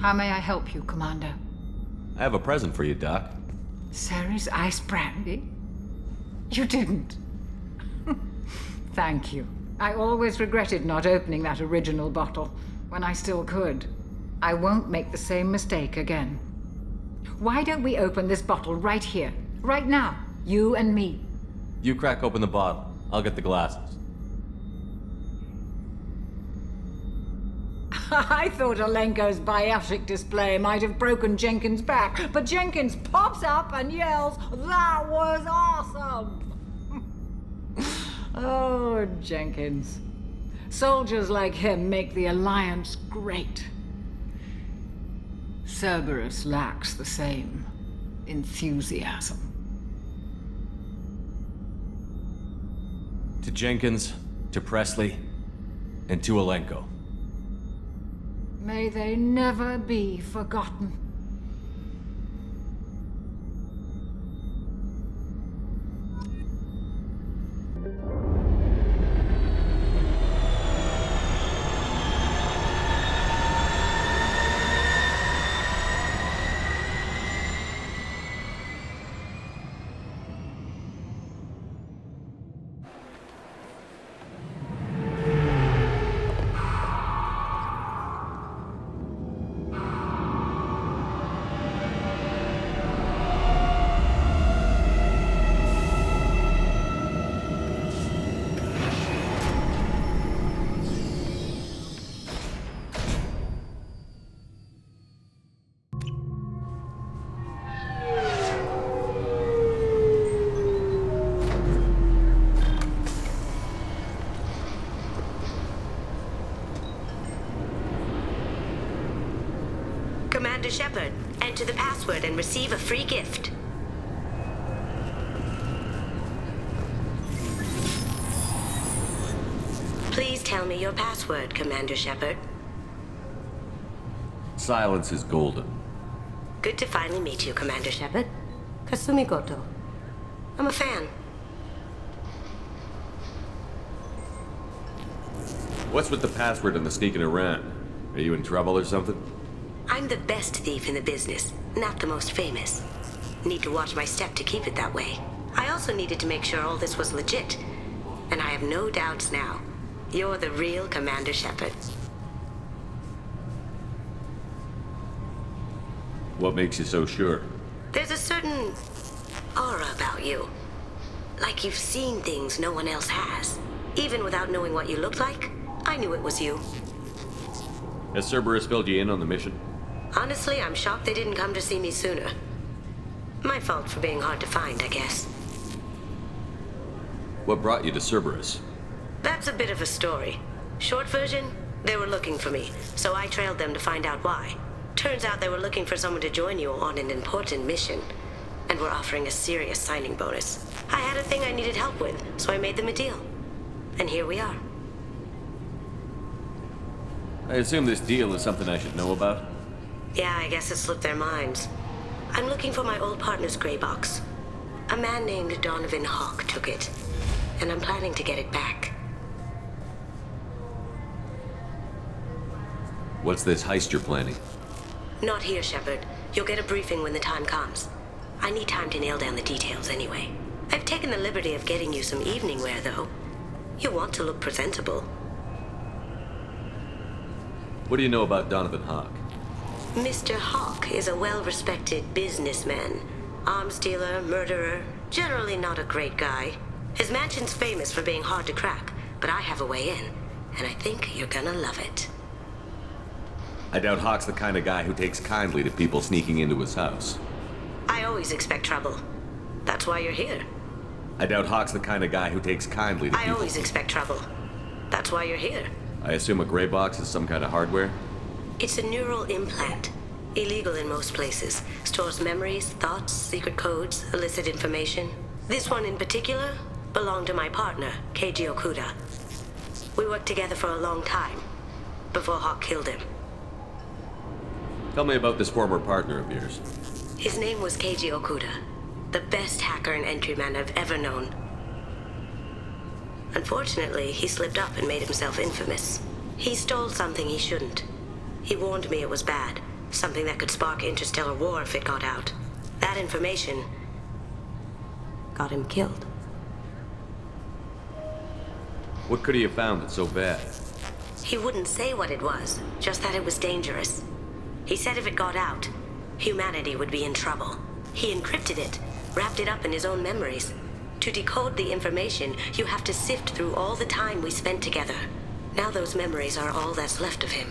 How may I help you, Commander? I have a present for you, Doc. Ceres ice brandy? You didn't. Thank you. I always regretted not opening that original bottle when I still could. I won't make the same mistake again. Why don't we open this bottle right here, right now, you and me? You crack open the bottle. I'll get the glasses. I thought Alenko's biotic display might have broken Jenkins' back, but Jenkins pops up and yells, "That was awesome!" Oh, Jenkins. Soldiers like him make the Alliance great. Cerberus lacks the same enthusiasm. To Jenkins, to Presley, and to Alenko. May they never be forgotten. Commander Shepard, enter the password and receive a free gift. Please tell me your password, Commander Shepard. Silence is golden. Good to finally meet you, Commander Shepard. Kasumi Goto. I'm a fan. What's with the password and the sneaking around? Are you in trouble or something? I'm the best thief in the business, not the most famous. Need to watch my step to keep it that way. I also needed to make sure all this was legit. And I have no doubts now. You're the real Commander Shepard. What makes you so sure? There's a certain aura about you. Like you've seen things no one else has. Even without knowing what you looked like, I knew it was you. Has Cerberus filled you in on the mission? Honestly, I'm shocked they didn't come to see me sooner. My fault for being hard to find, I guess. What brought you to Cerberus? That's a bit of a story. Short version, they were looking for me, so I trailed them to find out why. Turns out they were looking for someone to join you on an important mission, and were offering a serious signing bonus. I had a thing I needed help with, so I made them a deal. And here we are. I assume this deal is something I should know about? Yeah, I guess it slipped their minds. I'm looking for my old partner's gray box. A man named Donovan Hawk took it, and I'm planning to get it back. What's this heist you're planning? Not here, Shepard. You'll get a briefing when the time comes. I need time to nail down the details anyway. I've taken the liberty of getting you some evening wear, though. You want to look presentable. What do you know about Donovan Hawk? Mr. Hawk is a well-respected businessman. Arms dealer, murderer, generally not a great guy. His mansion's famous for being hard to crack, but I have a way in, and I think you're gonna love it. I doubt Hawk's the kind of guy who takes kindly to people sneaking into his house. I always expect trouble. That's why you're here. I doubt Hawk's the kind of guy who takes kindly to I people. always expect trouble. That's why you're here. I assume a gray box is some kind of hardware? It's a neural implant. Illegal in most places. Stores memories, thoughts, secret codes, illicit information. This one in particular belonged to my partner, Keiji Okuda. We worked together for a long time, before Hawk killed him. Tell me about this former partner of yours. His name was Keiji Okuda, the best hacker and entryman I've ever known. Unfortunately, he slipped up and made himself infamous. He stole something he shouldn't. He warned me it was bad, something that could spark interstellar war if it got out. That information got him killed. What could he have found that's so bad? He wouldn't say what it was, just that it was dangerous. He said if it got out, humanity would be in trouble. He encrypted it, wrapped it up in his own memories. To decode the information, you have to sift through all the time we spent together. Now those memories are all that's left of him.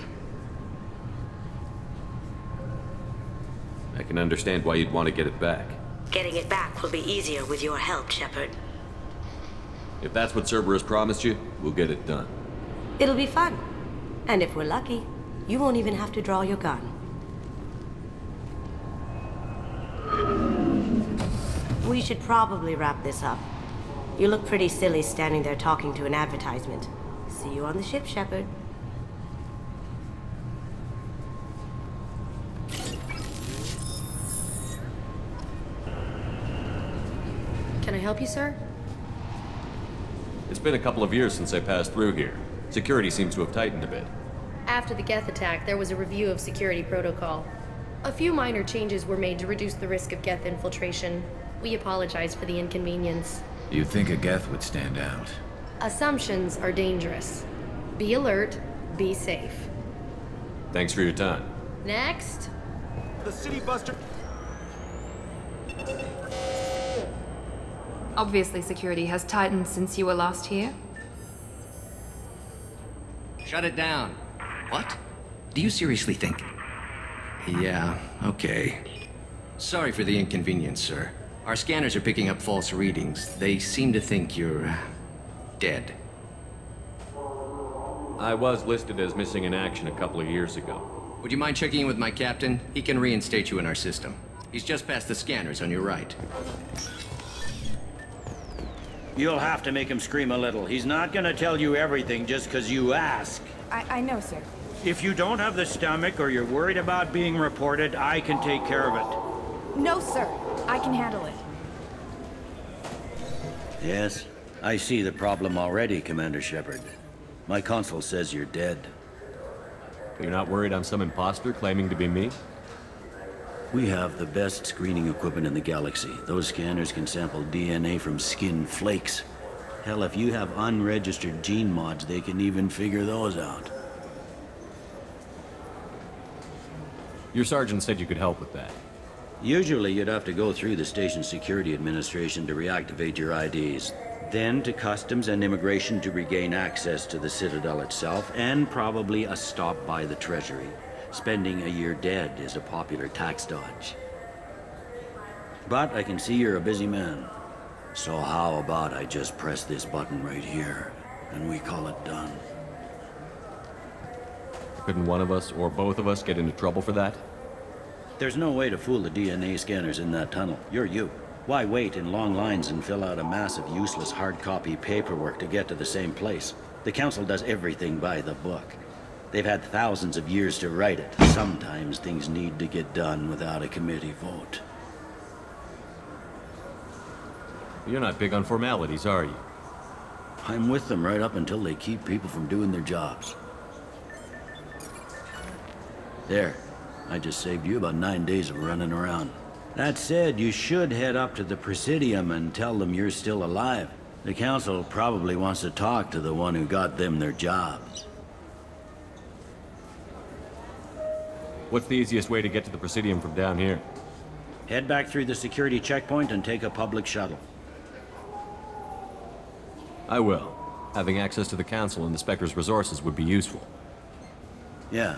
I can understand why you'd want to get it back. Getting it back will be easier with your help, Shepard. If that's what Cerberus promised you, we'll get it done. It'll be fun. And if we're lucky, you won't even have to draw your gun. We should probably wrap this up. You look pretty silly standing there talking to an advertisement. See you on the ship, Shepard. Can I help you, sir? It's been a couple of years since I passed through here. Security seems to have tightened a bit. After the Geth attack, there was a review of security protocol. A few minor changes were made to reduce the risk of Geth infiltration. We apologize for the inconvenience. You'd think a Geth would stand out. Assumptions are dangerous. Be alert, be safe. Thanks for your time. Next. The City Buster. Obviously, security has tightened since you were last here. Shut it down. What? Do you seriously think? Yeah, okay. Sorry for the inconvenience, sir. Our scanners are picking up false readings. They seem to think you're dead. I was listed as missing in action a couple of years ago. Would you mind checking in with my captain? He can reinstate you in our system. He's just past the scanners on your right. You'll have to make him scream a little. He's not gonna tell you everything just because you ask. I know, sir. If you don't have the stomach or you're worried about being reported, I can take care of it. No, sir. I can handle it. Yes, I see the problem already, Commander Shepard. My console says you're dead. You're not worried I'm some imposter claiming to be me? We have the best screening equipment in the galaxy. Those scanners can sample DNA from skin flakes. Hell, if you have unregistered gene mods, they can even figure those out. Your sergeant said you could help with that. Usually you'd have to go through the station security administration to reactivate your IDs. Then to customs and immigration to regain access to the Citadel itself, and probably a stop by the Treasury. Spending a year dead is a popular tax dodge. But I can see you're a busy man. So how about I just press this button right here, and we call it done? Couldn't one of us, or both of us, get into trouble for that? There's no way to fool the DNA scanners in that tunnel. You're you. Why wait in long lines and fill out a massive, useless hard copy paperwork to get to the same place? The Council does everything by the book. They've had thousands of years to write it. Sometimes things need to get done without a committee vote. You're not big on formalities, are you? I'm with them right up until they keep people from doing their jobs. There. I just saved you about 9 days of running around. That said, you should head up to the Presidium and tell them you're still alive. The Council probably wants to talk to the one who got them their jobs. What's the easiest way to get to the Presidium from down here? Head back through the security checkpoint and take a public shuttle. I will. Having access to the Council and the Spectre's resources would be useful. Yeah.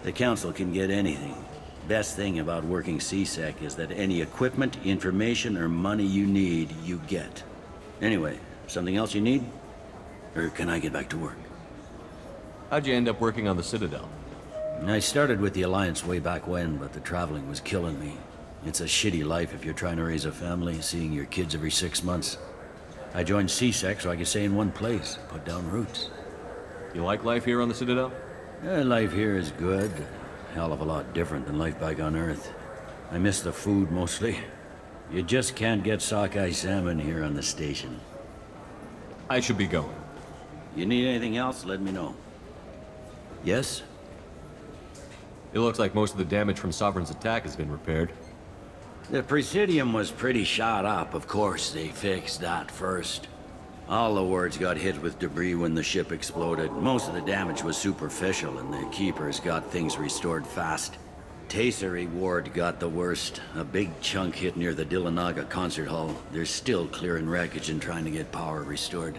The Council can get anything. Best thing about working C-Sec is that any equipment, information, or money you need, you get. Anyway, something else you need? Or can I get back to work? How'd you end up working on the Citadel? I started with the Alliance way back when, but the traveling was killing me. It's a shitty life if you're trying to raise a family, seeing your kids every 6 months. I joined C-Sec so I could stay in one place, put down roots. You like life here on the Citadel? Life here is good. Hell of a lot different than life back on Earth. I miss the food mostly. You just can't get sockeye salmon here on the station. I should be going. You need anything else, let me know. Yes? It looks like most of the damage from Sovereign's attack has been repaired. The Presidium was pretty shot up. Of course, they fixed that first. All the wards got hit with debris when the ship exploded. Most of the damage was superficial, and the Keepers got things restored fast. Tasery Ward got the worst. A big chunk hit near the Dillanaga concert hall. They're still clearing wreckage and trying to get power restored.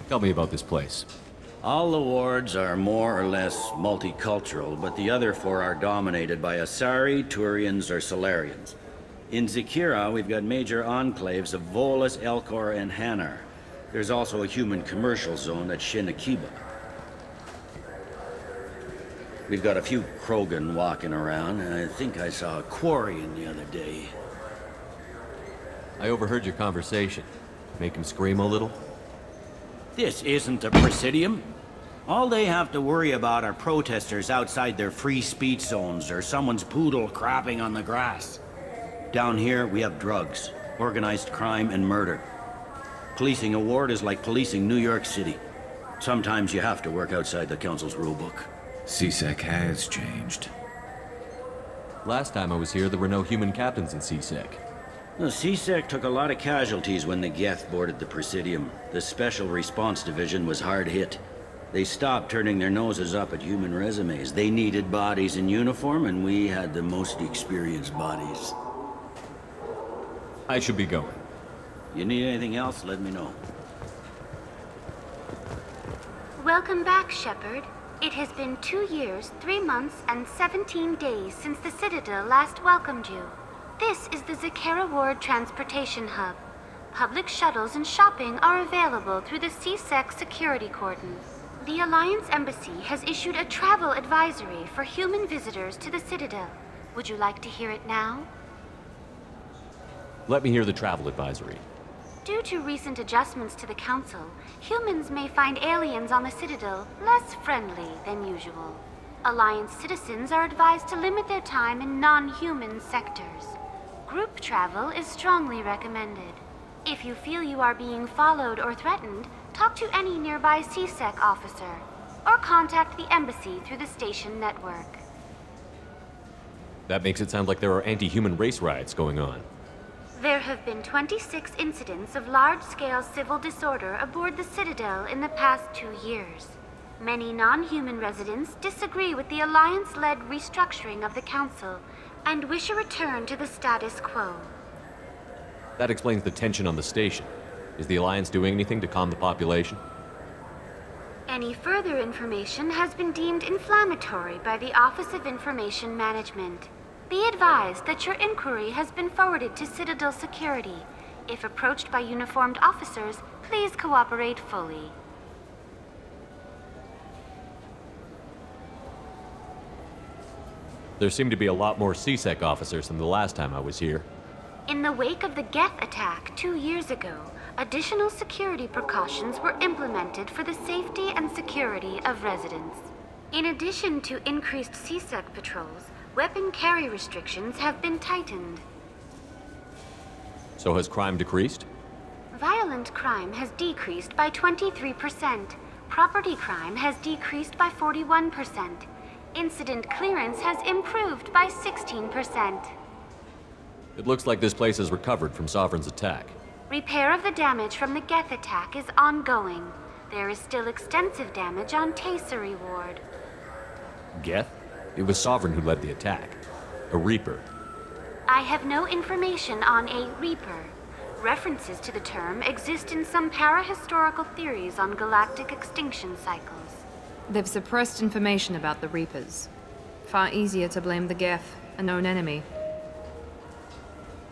Tell me about this place. All the wards are more or less multicultural, but the other 4 are dominated by Asari, Turians, or Solarians. In Zakira, we've got major enclaves of Volus, Elcor, and Hanar. There's also a human commercial zone at Shinakiba. We've got a few Krogan walking around, and I think I saw a Quarian the other day. I overheard your conversation. Make him scream a little? This isn't a Presidium. All they have to worry about are protesters outside their free speech zones or someone's poodle crapping on the grass. Down here, we have drugs, organized crime, and murder. Policing a ward is like policing New York City. Sometimes you have to work outside the Council's rulebook. C-Sec has changed. Last time I was here, there were no human captains in C-Sec. The C-Sec took a lot of casualties when the Geth boarded the Presidium. The Special Response Division was hard hit. They stopped turning their noses up at human resumes. They needed bodies in uniform, and we had the most experienced bodies. I should be going. You need anything else, let me know. Welcome back, Shepard. It has been 2 years, 3 months, and 17 days since the Citadel last welcomed you. This is the Zakera Ward Transportation Hub. Public shuttles and shopping are available through the C-Sec security cordon. The Alliance Embassy has issued a travel advisory for human visitors to the Citadel. Would you like to hear it now? Let me hear the travel advisory. Due to recent adjustments to the Council, humans may find aliens on the Citadel less friendly than usual. Alliance citizens are advised to limit their time in non-human sectors. Group travel is strongly recommended. If you feel you are being followed or threatened, talk to any nearby C-Sec officer, or contact the Embassy through the station network. That makes it sound like there are anti-human race riots going on. There have been 26 incidents of large-scale civil disorder aboard the Citadel in the past 2 years. Many non-human residents disagree with the Alliance-led restructuring of the Council and wish a return to the status quo. That explains the tension on the station. Is the Alliance doing anything to calm the population? Any further information has been deemed inflammatory by the Office of Information Management. Be advised that your inquiry has been forwarded to Citadel Security. If approached by uniformed officers, please cooperate fully. There seem to be a lot more CSEC officers than the last time I was here. In the wake of the Geth attack 2 years ago, additional security precautions were implemented for the safety and security of residents. In addition to increased CSEC patrols, weapon carry restrictions have been tightened. So has crime decreased? Violent crime has decreased by 23%. Property crime has decreased by 41%. Incident clearance has improved by 16%. It looks like this place has recovered from Sovereign's attack. Repair of the damage from the Geth attack is ongoing. There is still extensive damage on Tasery Ward. Geth? It was Sovereign who led the attack. A Reaper. I have no information on a Reaper. References to the term exist in some parahistorical theories on galactic extinction cycles. They've suppressed information about the Reapers. Far easier to blame the Geth, a known enemy.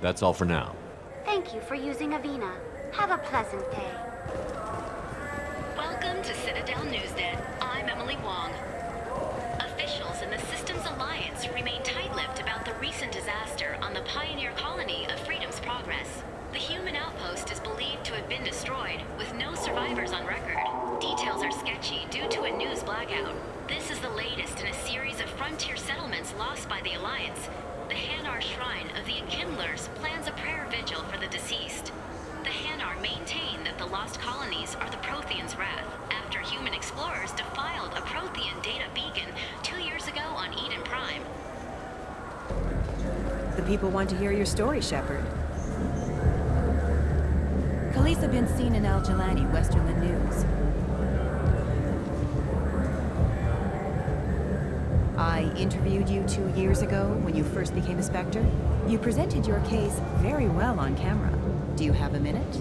That's all for now. Thank you for using Avina. Have a pleasant day. Welcome to Citadel Newsnet. I'm Emily Wong. Officials in the Systems Alliance remain tight-lipped about the recent disaster on the pioneer colony of Freedom's Progress. The human outpost is believed to have been destroyed, with no survivors on record. Details are sketchy due to a news blackout. This is the latest in a series of frontier settlements lost by the Alliance. The Hanar Shrine of the Enkindlers plans a prayer vigil for the deceased. The Hanar maintain that the lost colonies are the Protheans' wrath, after human explorers defiled a Prothean data beacon 2 years ago on Eden Prime. The people want to hear your story, Shepard. Khaleesa been seen in Al Jalani, Westerland News. I interviewed you 2 years ago when you first became a Spectre. You presented your case very well on camera. Do you have a minute?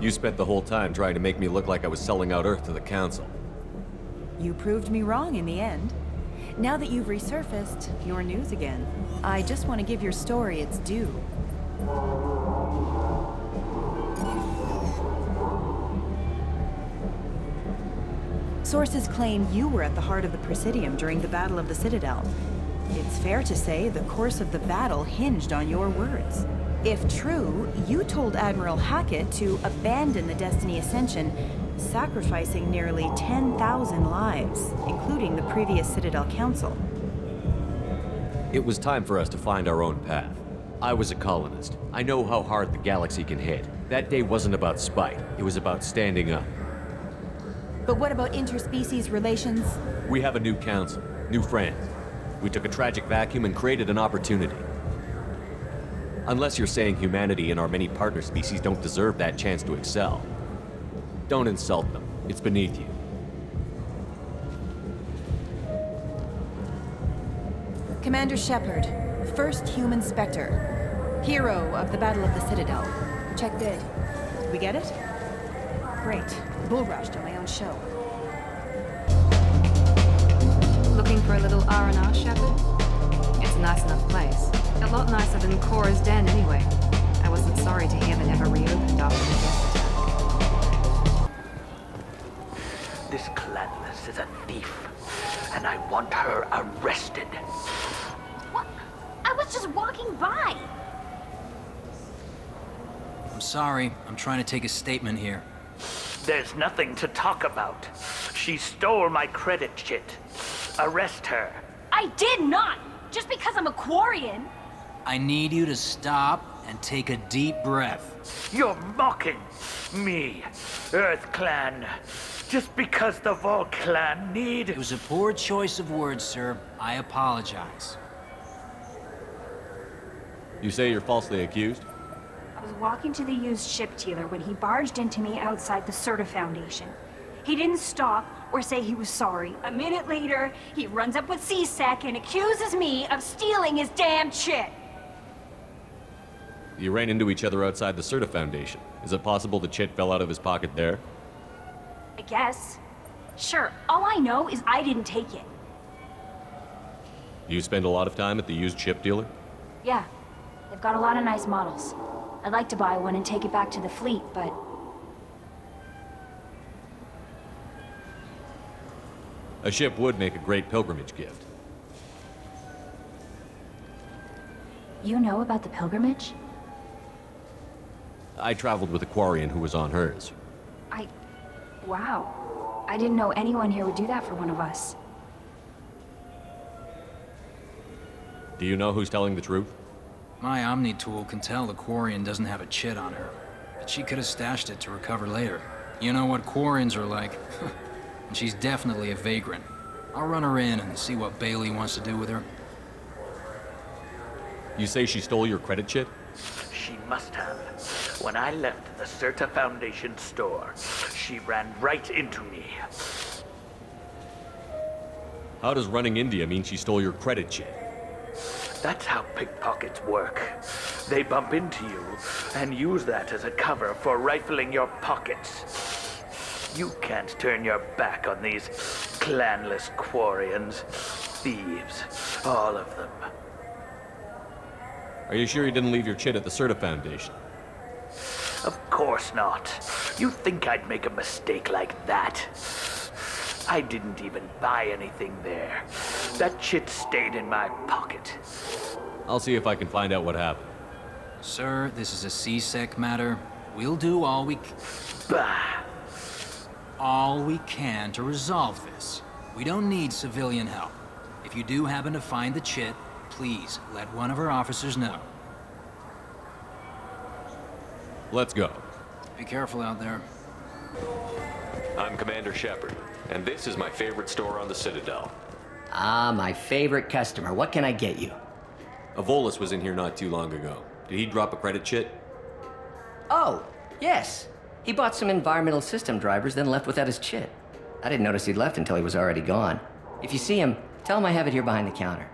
You spent the whole time trying to make me look like I was selling out Earth to the Council. You proved me wrong in the end. Now that you've resurfaced, you're news again. I just want to give your story its due. Sources claim you were at the heart of the Presidium during the Battle of the Citadel. It's fair to say the course of the battle hinged on your words. If true, you told Admiral Hackett to abandon the Destiny Ascension, sacrificing nearly 10,000 lives, including the previous Citadel Council. It was time for us to find our own path. I was a colonist. I know how hard the galaxy can hit. That day wasn't about spite. It was about standing up. But what about interspecies relations? We have a new council, new friends. We took a tragic vacuum and created an opportunity. Unless you're saying humanity and our many partner species don't deserve that chance to excel. Don't insult them. It's beneath you. Commander Shepard, first human Spectre. Hero of the Battle of the Citadel. Check bid. Did we get it? Great. Bull rushed on my own show. Looking for a little R&R, Shepard? It's a nice enough place. A lot nicer than Cora's den, anyway. I wasn't sorry to hear they never reopened after the Geth attack. This Clanless is a thief, and I want her arrested. What? I was just walking by. I'm sorry. I'm trying to take a statement here. There's nothing to talk about. She stole my credit chit. Arrest her. I did not! Just because I'm a Quarian! I need you to stop and take a deep breath. You're mocking me, Earth Clan. Just because the Vol Clan need... It was a poor choice of words, sir. I apologize. You say you're falsely accused? I was walking to the used ship dealer when he barged into me outside the Serta Foundation. He didn't stop or say he was sorry. A minute later, he runs up with CSEC and accuses me of stealing his damn chit. You ran into each other outside the Serta Foundation. Is it possible the chit fell out of his pocket there? I guess. Sure, all I know is I didn't take it. You spend a lot of time at the used ship dealer? Yeah, they've got a lot of nice models. I'd like to buy one and take it back to the fleet, but... A ship would make a great pilgrimage gift. You know about the pilgrimage? I traveled with a Quarian who was on hers. Wow. I didn't know anyone here would do that for one of us. Do you know who's telling the truth? My Omni tool can tell the Quarian doesn't have a chit on her, but she could have stashed it to recover later. You know what Quarians are like. And she's definitely a vagrant. I'll run her in and see what Bailey wants to do with her. You say she stole your credit chit? She must have. When I left the Certa Foundation store, she ran right into me. How does running India mean she stole your credit chit? That's how pickpockets work. They bump into you and use that as a cover for rifling your pockets. You can't turn your back on these clanless Quarians. Thieves, all of them. Are you sure you didn't leave your chit at the Certa Foundation? Of course not. You think I'd make a mistake like that? I didn't even buy anything there. That chit stayed in my pocket. I'll see if I can find out what happened. Sir, this is a C-Sec matter. We'll do all we can to resolve this. We don't need civilian help. If you do happen to find the chit, please let one of our officers know. Let's go. Be careful out there. I'm Commander Shepard, and this is my favorite store on the Citadel. Ah, my favorite customer. What can I get you? Avolis was in here not too long ago. Did he drop a credit chit? Oh, yes. He bought some environmental system drivers, then left without his chit. I didn't notice he'd left until he was already gone. If you see him, tell him I have it here behind the counter.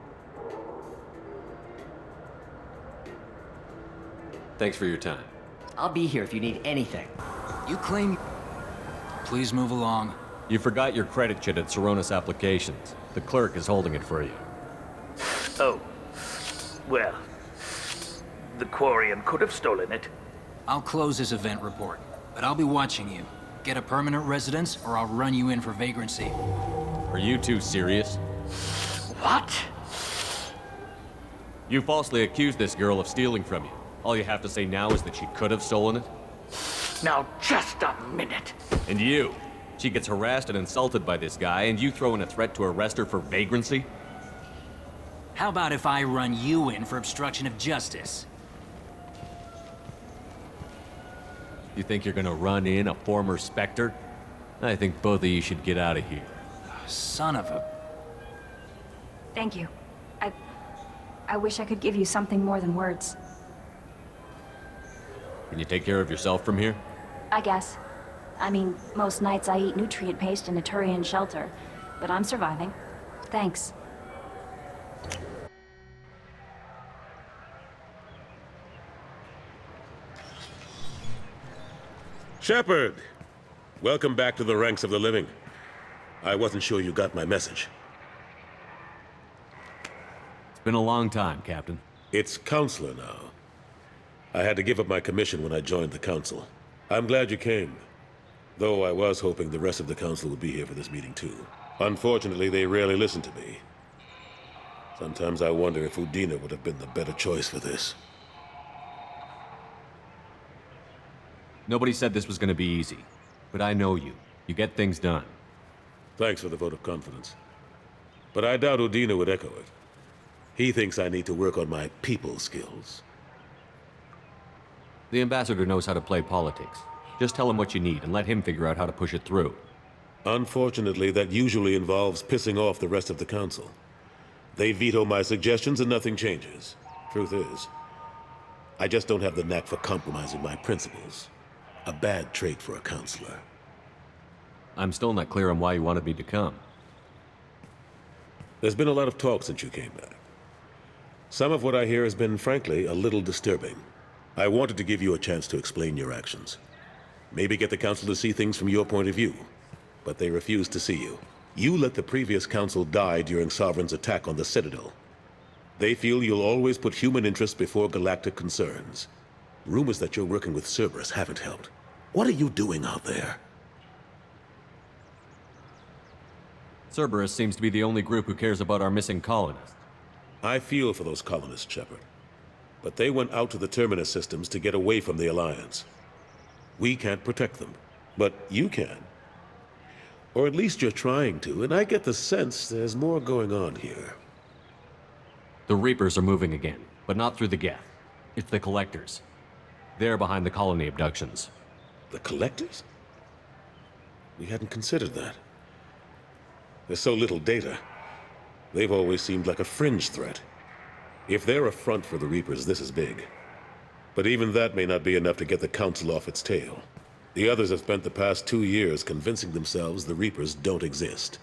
Thanks for your time. I'll be here if you need anything. You claim... Please move along. You forgot your credit chit at Seronis Applications. The clerk is holding it for you. Oh. Well, the Quarian could have stolen it. I'll close this event report, but I'll be watching you. Get a permanent residence, or I'll run you in for vagrancy. Are you two serious? What? You falsely accused this girl of stealing from you. All you have to say now is that she could have stolen it? Now, just a minute. And you? She gets harassed and insulted by this guy, and you throw in a threat to arrest her for vagrancy? How about if I run you in for obstruction of justice? You think you're gonna run in a former Spectre? I think both of you should get out of here. Son of a... Thank you. I wish I could give you something more than words. Can you take care of yourself from here? I guess. I mean, most nights I eat nutrient paste in a Turian shelter, but I'm surviving. Thanks. Shepard! Welcome back to the ranks of the living. I wasn't sure you got my message. It's been a long time, Captain. It's Counselor now. I had to give up my commission when I joined the Council. I'm glad you came, though I was hoping the rest of the Council would be here for this meeting too. Unfortunately, they rarely listen to me. Sometimes I wonder if Udina would have been the better choice for this. Nobody said this was gonna be easy, but I know you. You get things done. Thanks for the vote of confidence. But I doubt Udina would echo it. He thinks I need to work on my people skills. The Ambassador knows how to play politics. Just tell him what you need and let him figure out how to push it through. Unfortunately, that usually involves pissing off the rest of the Council. They veto my suggestions and nothing changes. Truth is, I just don't have the knack for compromising my principles. A bad trait for a counselor. I'm still not clear on why you wanted me to come. There's been a lot of talk since you came back. Some of what I hear has been, frankly, a little disturbing. I wanted to give you a chance to explain your actions. Maybe get the Council to see things from your point of view. But they refuse to see you. You let the previous Council die during Sovereign's attack on the Citadel. They feel you'll always put human interests before galactic concerns. Rumors that you're working with Cerberus haven't helped. What are you doing out there? Cerberus seems to be the only group who cares about our missing colonists. I feel for those colonists, Shepard. But they went out to the Terminus systems to get away from the Alliance. We can't protect them, but you can. Or at least you're trying to, and I get the sense there's more going on here. The Reapers are moving again, but not through the Geth. It's the Collectors. They're behind the colony abductions. The Collectors? We hadn't considered that. There's so little data. They've always seemed like a fringe threat. If they're a front for the Reapers, this is big. But even that may not be enough to get the Council off its tail. The others have spent the past 2 years convincing themselves the Reapers don't exist.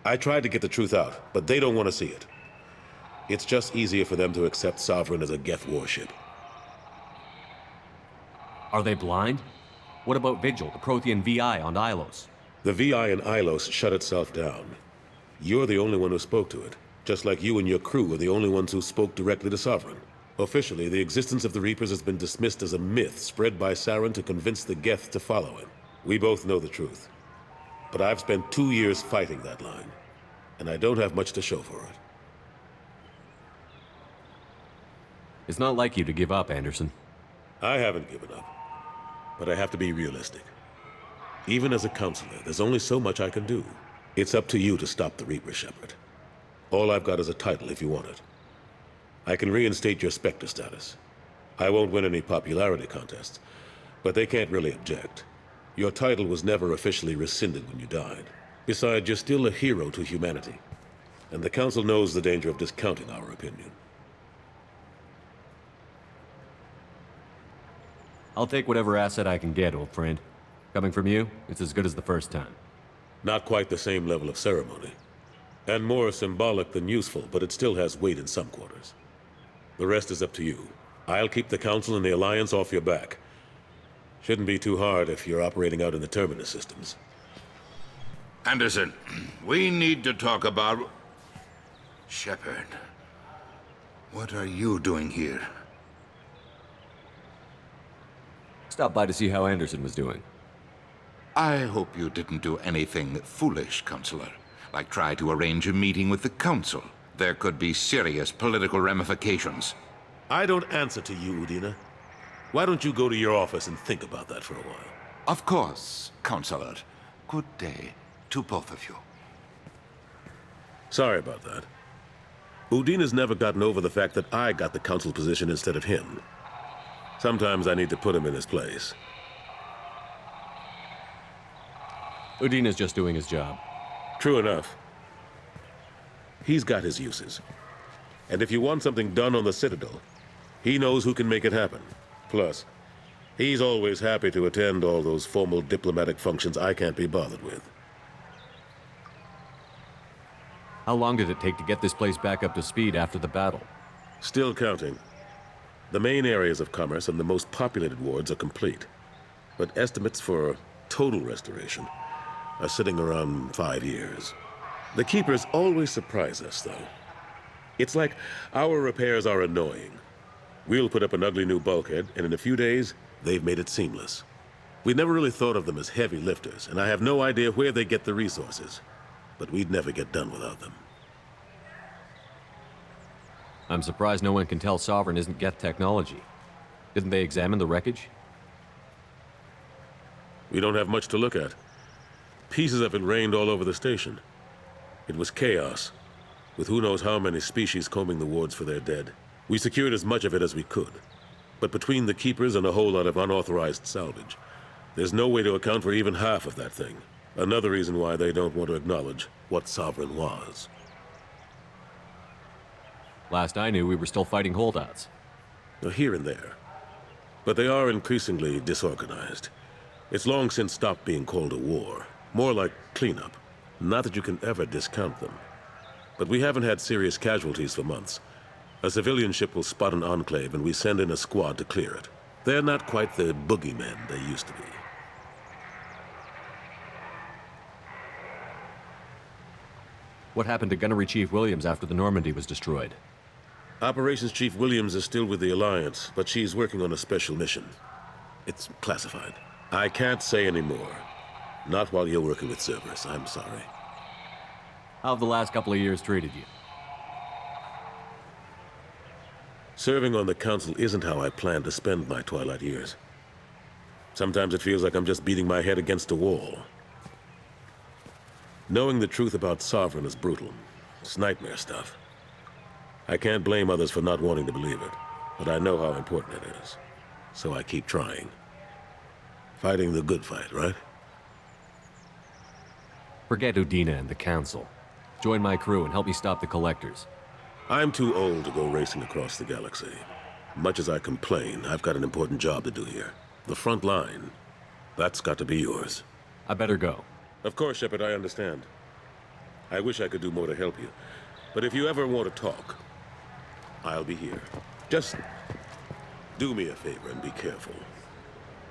I tried to get the truth out, but they don't want to see it. It's just easier for them to accept Sovereign as a Geth warship. Are they blind? What about Vigil, the Prothean VI on Ilos? The VI in Ilos shut itself down. You're the only one who spoke to it, just like you and your crew are the only ones who spoke directly to Sovereign. Officially, the existence of the Reapers has been dismissed as a myth spread by Saren to convince the Geth to follow him. We both know the truth. But I've spent 2 years fighting that line, and I don't have much to show for it. It's not like you to give up, Anderson. I haven't given up, but I have to be realistic. Even as a counselor, there's only so much I can do. It's up to you to stop the Reaper, Shepard. All I've got is a title if you want it. I can reinstate your Spectre status. I won't win any popularity contests, but they can't really object. Your title was never officially rescinded when you died. Besides, you're still a hero to humanity, and the Council knows the danger of discounting our opinion. I'll take whatever asset I can get, old friend. Coming from you, it's as good as the first time. Not quite the same level of ceremony. And more symbolic than useful, but it still has weight in some quarters. The rest is up to you. I'll keep the Council and the Alliance off your back. Shouldn't be too hard if you're operating out in the Terminus systems. Anderson, we need to talk about... Shepard. What are you doing here? Stopped by to see how Anderson was doing. I hope you didn't do anything foolish, Counselor. Like try to arrange a meeting with the Council. There could be serious political ramifications. I don't answer to you, Udina. Why don't you go to your office and think about that for a while? Of course, Counselor. Good day to both of you. Sorry about that. Udina's never gotten over the fact that I got the Council position instead of him. Sometimes I need to put him in his place. Udina's just doing his job. True enough. He's got his uses. And if you want something done on the Citadel, he knows who can make it happen. Plus, he's always happy to attend all those formal diplomatic functions I can't be bothered with. How long did it take to get this place back up to speed after the battle? Still counting. The main areas of commerce and the most populated wards are complete. But estimates for total restoration are sitting around 5 years. The Keepers always surprise us, though. It's like our repairs are annoying. We'll put up an ugly new bulkhead, and in a few days, they've made it seamless. We never really thought of them as heavy lifters, and I have no idea where they get the resources. But we'd never get done without them. I'm surprised no one can tell Sovereign isn't Geth technology. Didn't they examine the wreckage? We don't have much to look at. Pieces of it rained all over the station. It was chaos, with who knows how many species combing the wards for their dead. We secured as much of it as we could. But between the Keepers and a whole lot of unauthorized salvage, there's no way to account for even half of that thing. Another reason why they don't want to acknowledge what Sovereign was. Last I knew, we were still fighting holdouts. Here and there. But they are increasingly disorganized. It's long since stopped being called a war. More like cleanup. Not that you can ever discount them. But we haven't had serious casualties for months. A civilian ship will spot an enclave and we send in a squad to clear it. They're not quite the boogeymen they used to be. What happened to Gunnery Chief Williams after the Normandy was destroyed? Operations Chief Williams is still with the Alliance, but she's working on a special mission. It's classified. I can't say any more. Not while you're working with Cerberus, I'm sorry. How have the last couple of years treated you? Serving on the council isn't how I plan to spend my twilight years. Sometimes it feels like I'm just beating my head against a wall. Knowing the truth about Sovereign is brutal. It's nightmare stuff. I can't blame others for not wanting to believe it, but I know how important it is. So I keep trying. Fighting the good fight, right? Forget Udina and the Council. Join my crew and help me stop the Collectors. I'm too old to go racing across the galaxy. Much as I complain, I've got an important job to do here. The front line. That's got to be yours. I better go. Of course, Shepard, I understand. I wish I could do more to help you. But if you ever want to talk, I'll be here. Just do me a favor and be careful.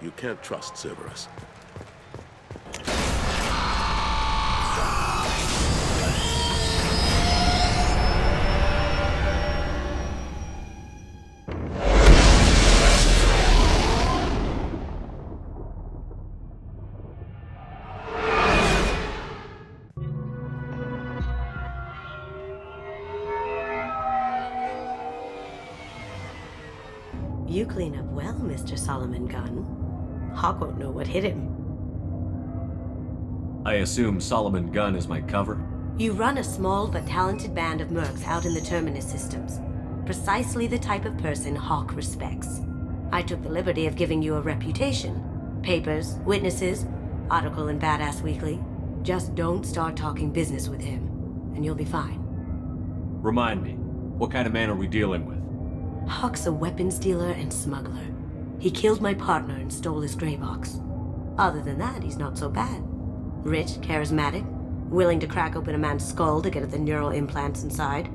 You can't trust Cerberus. You clean up well, Mr. Solomon Gunn. Hawk won't know what hit him. I assume Solomon Gunn is my cover? You run a small but talented band of mercs out in the Terminus systems. Precisely the type of person Hawk respects. I took the liberty of giving you a reputation. Papers, witnesses, article in Badass Weekly. Just don't start talking business with him, and you'll be fine. Remind me, what kind of man are we dealing with? Hawk's a weapons dealer and smuggler. He killed my partner and stole his gray box. Other than that, he's not so bad. Rich, charismatic, willing to crack open a man's skull to get at the neural implants inside.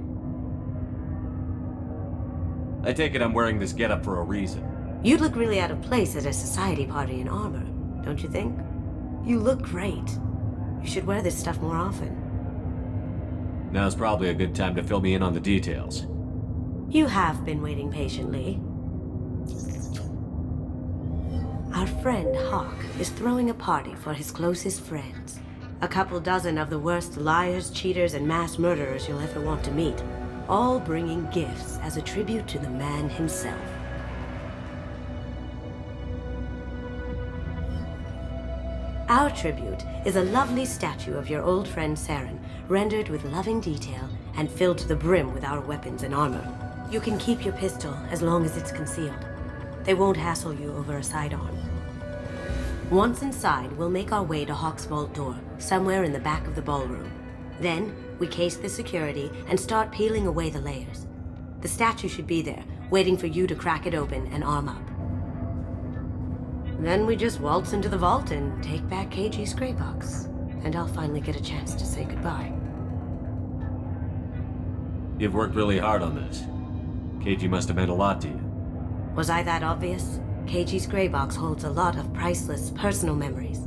I take it I'm wearing this getup for a reason. You'd look really out of place at a society party in armor, don't you think? You look great. You should wear this stuff more often. Now's probably a good time to fill me in on the details. You have been waiting patiently. Our friend Hawk is throwing a party for his closest friends. A couple dozen of the worst liars, cheaters, and mass murderers you'll ever want to meet. All bringing gifts as a tribute to the man himself. Our tribute is a lovely statue of your old friend Saren, rendered with loving detail and filled to the brim with our weapons and armor. You can keep your pistol as long as it's concealed. They won't hassle you over a sidearm. Once inside, we'll make our way to Hawk's vault door, somewhere in the back of the ballroom. Then, we case the security and start peeling away the layers. The statue should be there, waiting for you to crack it open and arm up. Then we just waltz into the vault and take back KG's gray box. And I'll finally get a chance to say goodbye. You've worked really hard on this. KG must have meant a lot to you. Was I that obvious? KG's gray box holds a lot of priceless personal memories.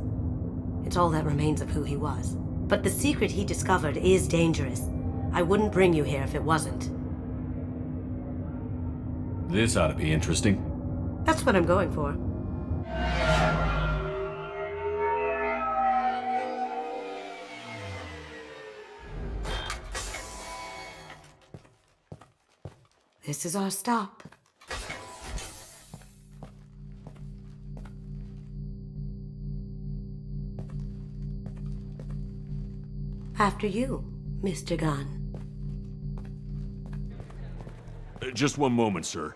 It's all that remains of who he was. But the secret he discovered is dangerous. I wouldn't bring you here if it wasn't. This ought to be interesting. That's what I'm going for. This is our stop. After you, Mr. Gunn. Just one moment, sir.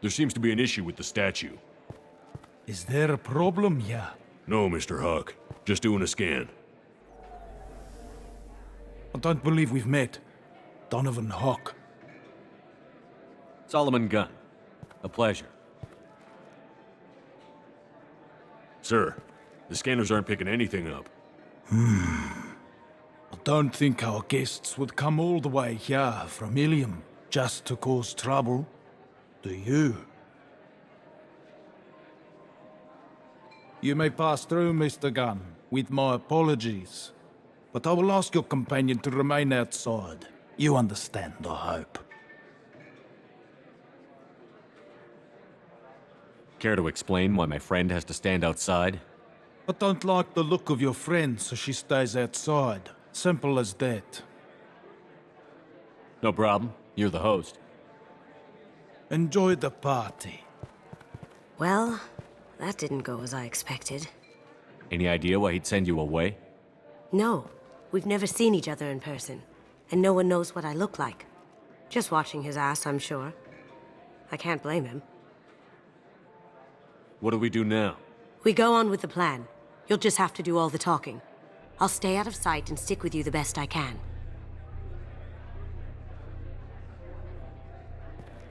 There seems to be an issue with the statue. Is there a problem here? No, Mr. Hawk. Just doing a scan. I don't believe we've met. Donovan Hawk. Solomon Gunn. A pleasure. Sir, the scanners aren't picking anything up. I don't think our guests would come all the way here from Ilium just to cause trouble. Do you? You may pass through, Mr. Gunn, with my apologies. But I will ask your companion to remain outside. You understand, I hope. Care to explain why my friend has to stand outside? I don't like the look of your friend, so she stays outside. Simple as that. No problem. You're the host. Enjoy the party. Well, that didn't go as I expected. Any idea why he'd send you away? No, we've never seen each other in person, and no one knows what I look like. Just watching his ass, I'm sure. I can't blame him. What do we do now? We go on with the plan. You'll just have to do all the talking. I'll stay out of sight and stick with you the best I can.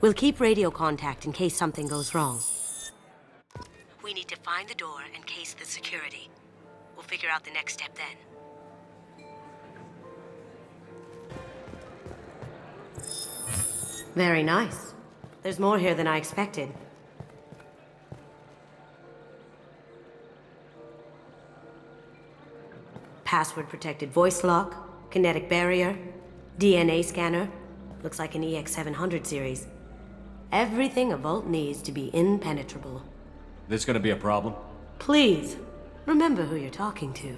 We'll keep radio contact in case something goes wrong. We need to find the door and case the security. We'll figure out the next step then. Very nice. There's more here than I expected. Password-protected voice lock, kinetic barrier, DNA scanner. Looks like an EX700 series. Everything a vault needs to be impenetrable. This gonna be a problem? Please, remember who you're talking to.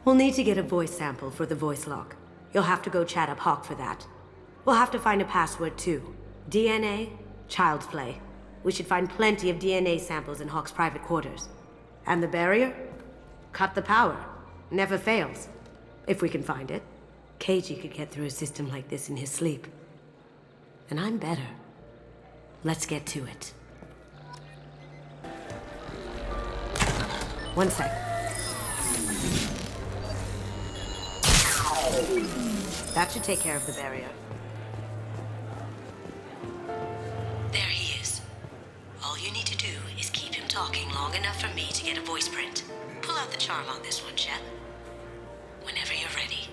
We'll need to get a voice sample for the voice lock. You'll have to go chat up Hawk for that. We'll have to find a password too. DNA, child's play. We should find plenty of DNA samples in Hawk's private quarters. And the barrier? Cut the power. Never fails. If we can find it. KG could get through a system like this in his sleep. And I'm better. Let's get to it. One sec. That should take care of the barrier. There he is. All you need to do is keep him talking long enough for me to get a voice print. Pull out the charm on this one, Shep. Whenever you're ready.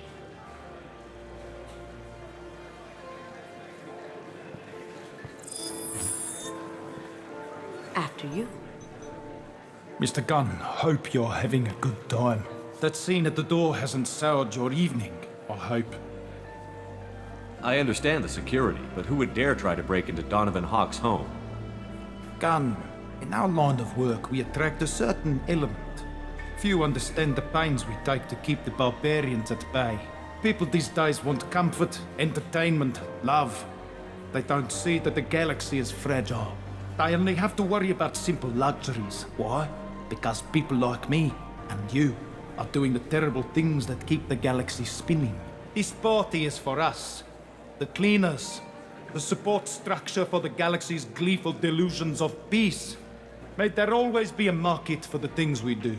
After you. Mr. Gunn, hope you're having a good time. That scene at the door hasn't soured your evening, I hope. I understand the security, but who would dare try to break into Donovan Hawk's home? Gunn, in our line of work, we attract a certain element. Few understand the pains we take to keep the barbarians at bay. People these days want comfort, entertainment, love. They don't see that the galaxy is fragile. They only have to worry about simple luxuries. Why? Because people like me and you are doing the terrible things that keep the galaxy spinning. This party is for us, the cleaners, the support structure for the galaxy's gleeful delusions of peace. May there always be a market for the things we do.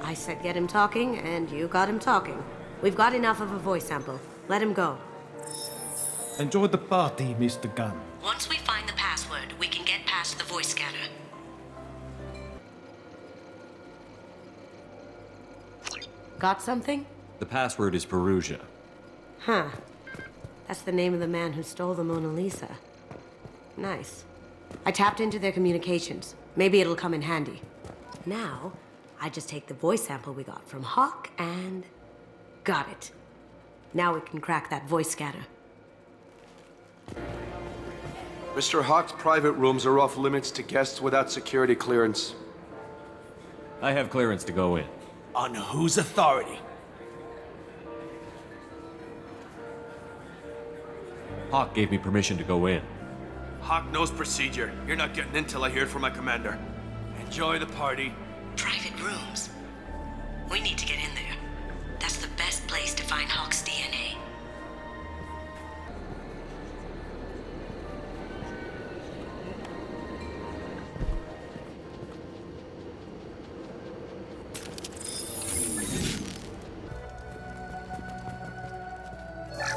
I said get him talking, and you got him talking. We've got enough of a voice sample. Let him go. Enjoy the party, Mr. Gunn. Once we find the password, we can get past the voice scanner. Got something? The password is Perugia. Huh. That's the name of the man who stole the Mona Lisa. Nice. I tapped into their communications. Maybe it'll come in handy. Now, I just take the voice sample we got from Hawk and... got it. Now we can crack that voice scanner. Mr. Hawk's private rooms are off limits to guests without security clearance. I have clearance to go in. On whose authority? Hawk gave me permission to go in. Hawk knows procedure. You're not getting in till I hear it from my commander. Enjoy the party. Private rooms. We need to get in there. That's the best place to find Hawk's DNA.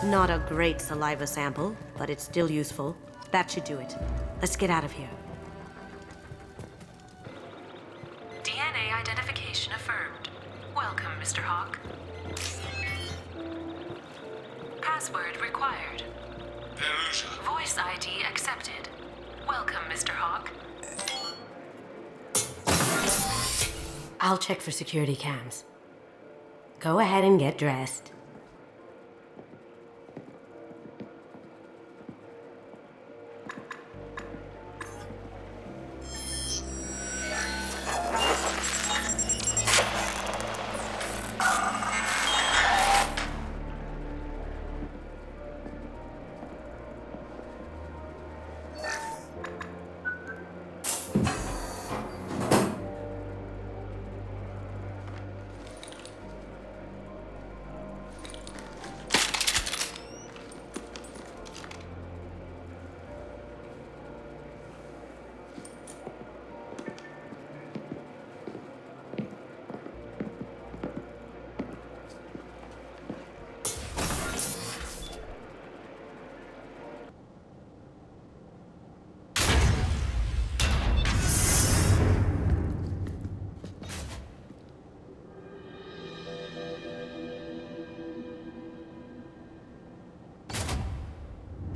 Not a great saliva sample, but it's still useful. That should do it. Let's get out of here. DNA identification affirmed. Welcome, Mr. Hawk. Password required. Voice ID accepted. Welcome, Mr. Hawk. I'll check for security cams. Go ahead and get dressed.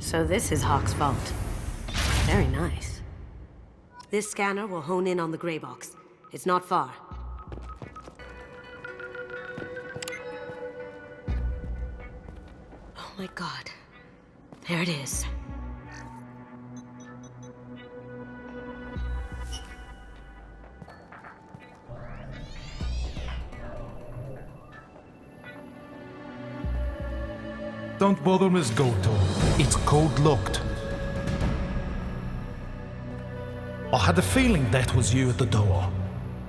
So this is Hawk's vault. Very nice. This scanner will hone in on the gray box. It's not far. Oh my god. There it is. Don't bother, Miss Goto. It's code-locked. I had a feeling that was you at the door.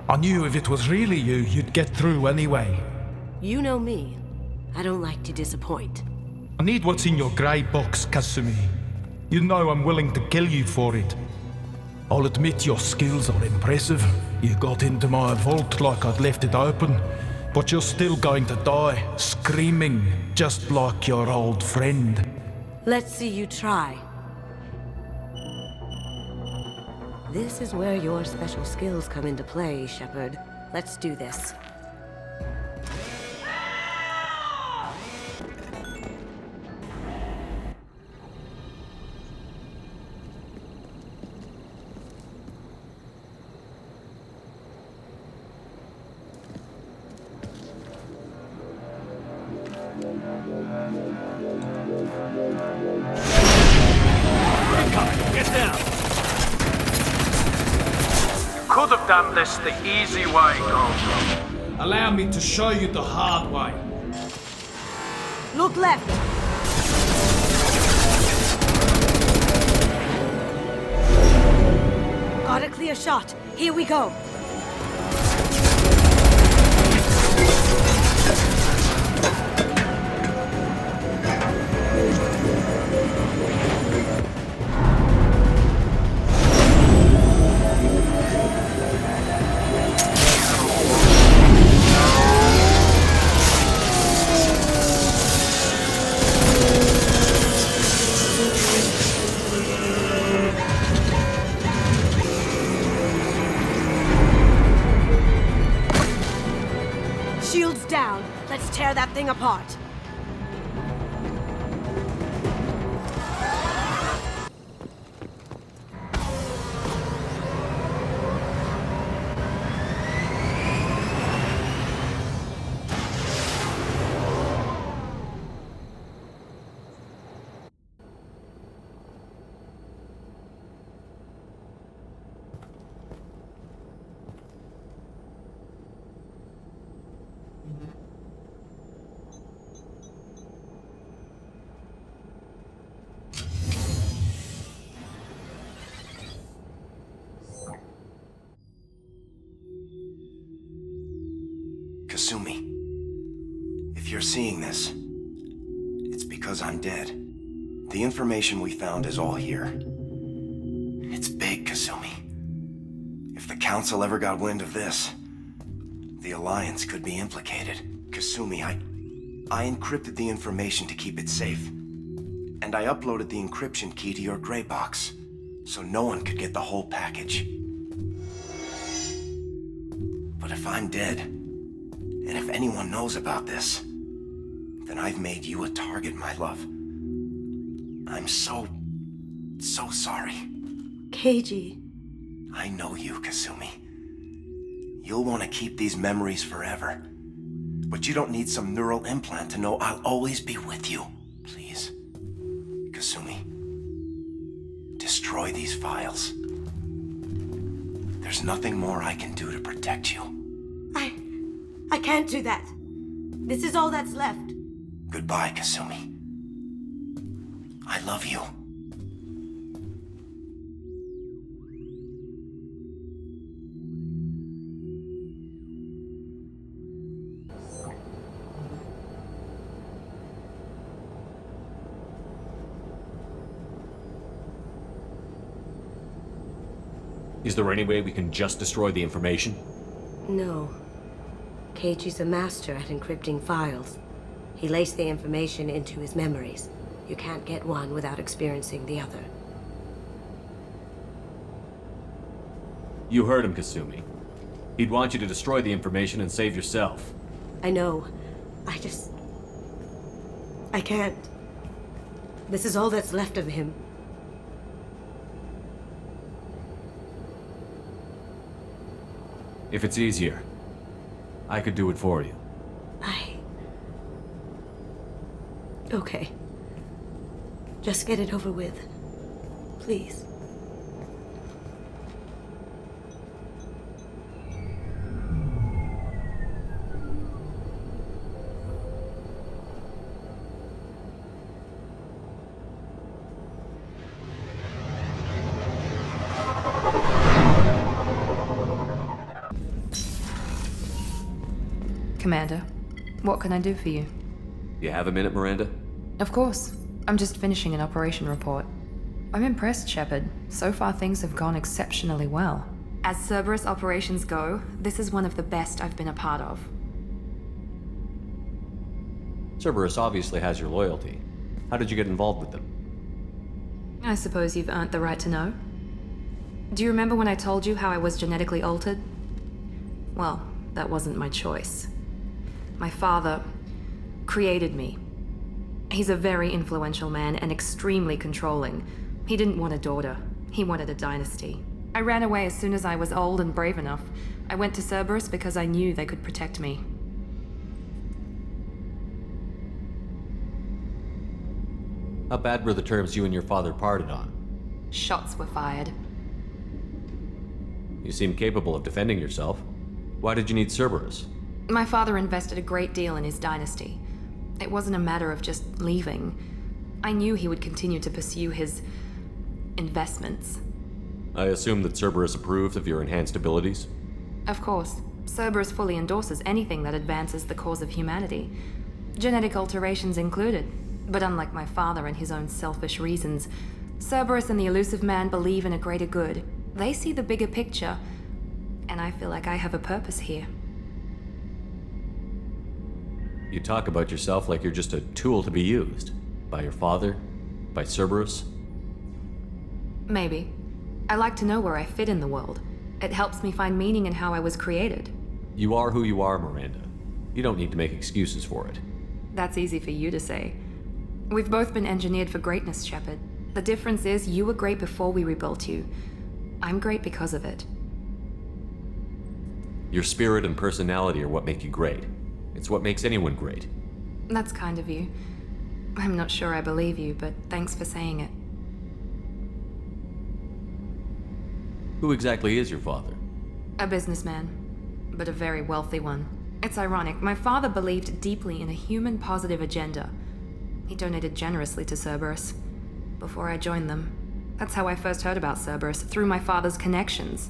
I knew if it was really you, you'd get through anyway. You know me. I don't like to disappoint. I need what's in your grey box, Kasumi. You know I'm willing to kill you for it. I'll admit your skills are impressive. You got into my vault like I'd left it open. But you're still going to die, screaming, just like your old friend. Let's see you try. This is where your special skills come into play, Shepard. Let's do this. Get down! You could have done this the easy way, Goto. Allow me to show you the hard way. Look left! Got a clear shot. Here we go. Shields down. Let's tear that thing apart. Kasumi, if you're seeing this, it's because I'm dead. The information we found is all here. It's big, Kasumi. If the Council ever got wind of this, the Alliance could be implicated. Kasumi, I encrypted the information to keep it safe. And I uploaded the encryption key to your gray box, so no one could get the whole package. But if I'm dead, and if anyone knows about this, then I've made you a target, my love. I'm so sorry. Keiji. I know you, Kasumi. You'll want to keep these memories forever. But you don't need some neural implant to know I'll always be with you. Please, Kasumi, destroy these files. There's nothing more I can do to protect you. I can't do that. This is all that's left. Goodbye, Kasumi. I love you. Is there any way we can just destroy the information? No. Keiichi's a master at encrypting files. He laced the information into his memories. You can't get one without experiencing the other. You heard him, Kasumi. He'd want you to destroy the information and save yourself. I know. I can't. This is all that's left of him. If it's easier, I could do it for you. Okay. Just get it over with. Please. Commander, what can I do for you? You have a minute, Miranda? Of course. I'm just finishing an operation report. I'm impressed, Shepard. So far things have gone exceptionally well. As Cerberus operations go, this is one of the best I've been a part of. Cerberus obviously has your loyalty. How did you get involved with them? I suppose you've earned the right to know. Do you remember when I told you how I was genetically altered? Well, that wasn't my choice. My father created me. He's a very influential man and extremely controlling. He didn't want a daughter. He wanted a dynasty. I ran away as soon as I was old and brave enough. I went to Cerberus because I knew they could protect me. How bad were the terms you and your father parted on? Shots were fired. You seem capable of defending yourself. Why did you need Cerberus? My father invested a great deal in his dynasty. It wasn't a matter of just leaving. I knew he would continue to pursue his investments. I assume that Cerberus approved of your enhanced abilities? Of course. Cerberus fully endorses anything that advances the cause of humanity. Genetic alterations included. But unlike my father and his own selfish reasons, Cerberus and the Elusive Man believe in a greater good. They see the bigger picture, and I feel like I have a purpose here. You talk about yourself like you're just a tool to be used. By your father? By Cerberus? Maybe. I like to know where I fit in the world. It helps me find meaning in how I was created. You are who you are, Miranda. You don't need to make excuses for it. That's easy for you to say. We've both been engineered for greatness, Shepard. The difference is you were great before we rebuilt you. I'm great because of it. Your spirit and personality are what make you great. It's what makes anyone great. That's kind of you. I'm not sure I believe you, but thanks for saying it. Who exactly is your father? A businessman, but a very wealthy one. It's ironic, my father believed deeply in a human-positive agenda. He donated generously to Cerberus before I joined them. That's how I first heard about Cerberus, through my father's connections.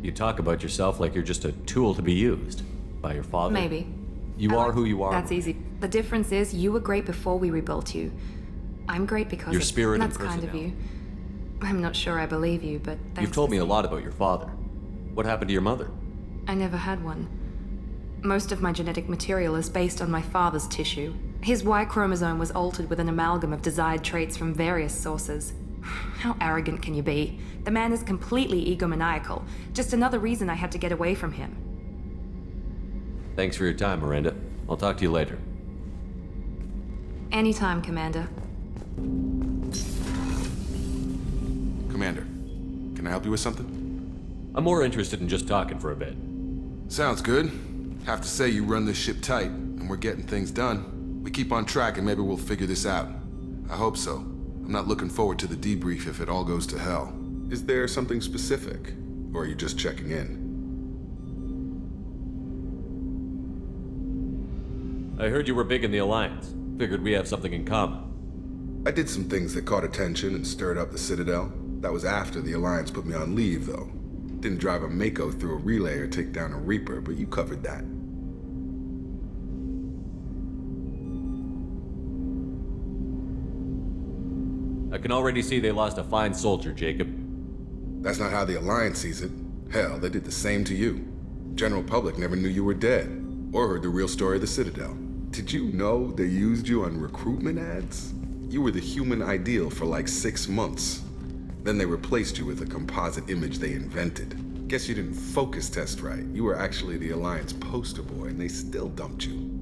You talk about yourself like you're just a tool to be used. By your father? Maybe. You are who you are. That's easy. The difference is you were great before we rebuilt you. I'm great because your spirit that's and kind of you. I'm not sure I believe you, but thanks. You've told me a lot about your father. What happened to your mother? I never had one. Most of my genetic material is based on my father's tissue. His Y chromosome was altered with an amalgam of desired traits from various sources. How arrogant can you be? The man is completely egomaniacal. Just another reason I had to get away from him. Thanks for your time, Miranda. I'll talk to you later. Anytime, Commander. Commander, can I help you with something? I'm more interested in just talking for a bit. Sounds good. Have to say you run this ship tight, and we're getting things done. We keep on track and maybe we'll figure this out. I hope so. I'm not looking forward to the debrief if it all goes to hell. Is there something specific? Or are you just checking in? I heard you were big in the Alliance. Figured we have something in common. I did some things that caught attention and stirred up the Citadel. That was after the Alliance put me on leave, though. Didn't drive a Mako through a relay or take down a Reaper, but you covered that. I can already see they lost a fine soldier, Jacob. That's not how the Alliance sees it. Hell, they did the same to you. General public never knew you were dead, or heard the real story of the Citadel. Did you know they used you on recruitment ads? You were the human ideal for like 6 months. Then they replaced you with a composite image they invented. Guess you didn't focus test right. You were actually the Alliance poster boy, and they still dumped you.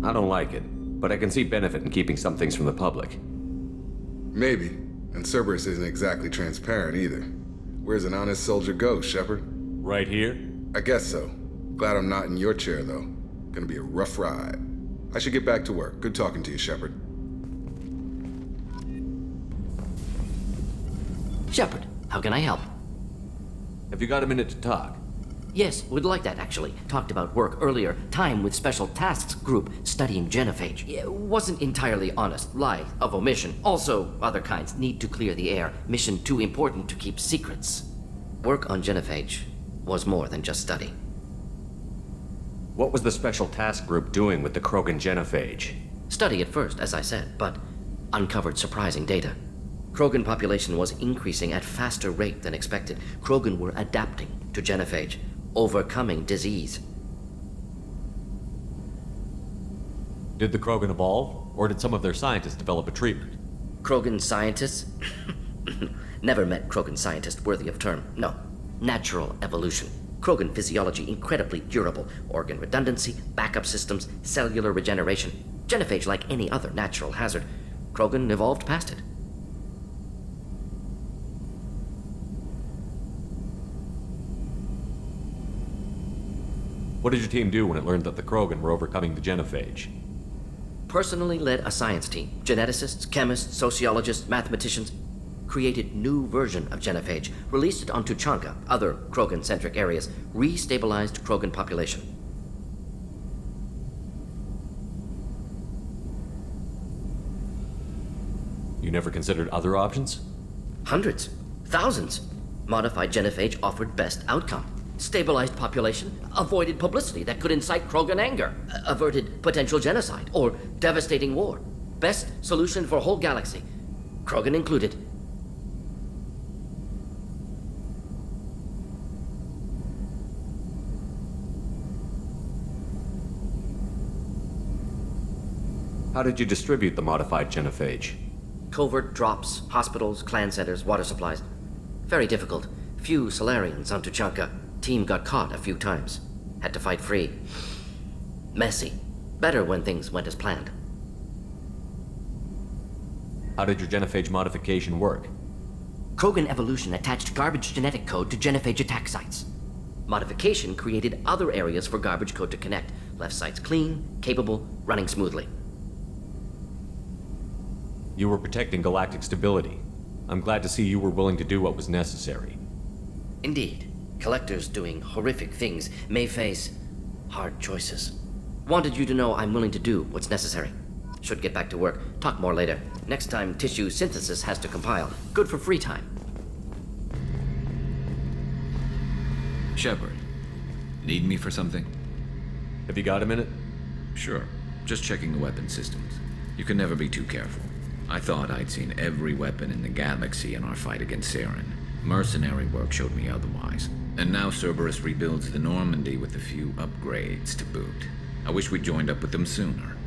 I don't like it, but I can see benefit in keeping some things from the public. Maybe. And Cerberus isn't exactly transparent either. Where's an honest soldier go, Shepard? Right here? I guess so. Glad I'm not in your chair, though. Gonna be a rough ride. I should get back to work. Good talking to you, Shepard. Shepard, how can I help? Have you got a minute to talk? Yes, would like that, actually. Talked about work earlier. Time with Special Tasks Group studying genophage. Yeah, wasn't entirely honest. Lie of omission. Also, other kinds. Need to clear the air. Mission too important to keep secrets. Work on genophage was more than just study. What was the Special Task Group doing with the Krogan genophage? Study at first, as I said, but uncovered surprising data. Krogan population was increasing at faster rate than expected. Krogan were adapting to genophage, overcoming disease. Did the Krogan evolve, or did some of their scientists develop a treatment? Krogan scientists? Never met Krogan scientist worthy of term. No. Natural evolution. Krogan physiology incredibly durable. Organ redundancy, backup systems, cellular regeneration. Genophage like any other natural hazard. Krogan evolved past it. What did your team do when it learned that the Krogan were overcoming the genophage? Personally led a science team. Geneticists, chemists, sociologists, mathematicians. Created new version of genophage. Released it on Tuchanka, other Krogan-centric areas. Restabilized Krogan population. You never considered other options? Hundreds. Thousands. Modified genophage offered best outcome. Stabilized population, avoided publicity that could incite Krogan anger, averted potential genocide or devastating war. Best solution for whole galaxy, Krogan included. How did you distribute the modified genophage? Covert drops, hospitals, clan centers, water supplies. Very difficult. Few Solarians on Tuchanka. Team got caught a few times. Had to fight free. Messy. Better when things went as planned. How did your genophage modification work? Krogan evolution attached garbage genetic code to genophage attack sites. Modification created other areas for garbage code to connect. Left sites clean, capable, running smoothly. You were protecting galactic stability. I'm glad to see you were willing to do what was necessary. Indeed. Collectors doing horrific things may face hard choices. Wanted you to know I'm willing to do what's necessary. Should get back to work. Talk more later. Next time tissue synthesis has to compile. Good for free time. Shepard, need me for something? Have you got a minute? Sure. Just checking the weapon systems. You can never be too careful. I thought I'd seen every weapon in the galaxy in our fight against Saren. Mercenary work showed me otherwise. And now Cerberus rebuilds the Normandy with a few upgrades to boot. I wish we'd joined up with them sooner.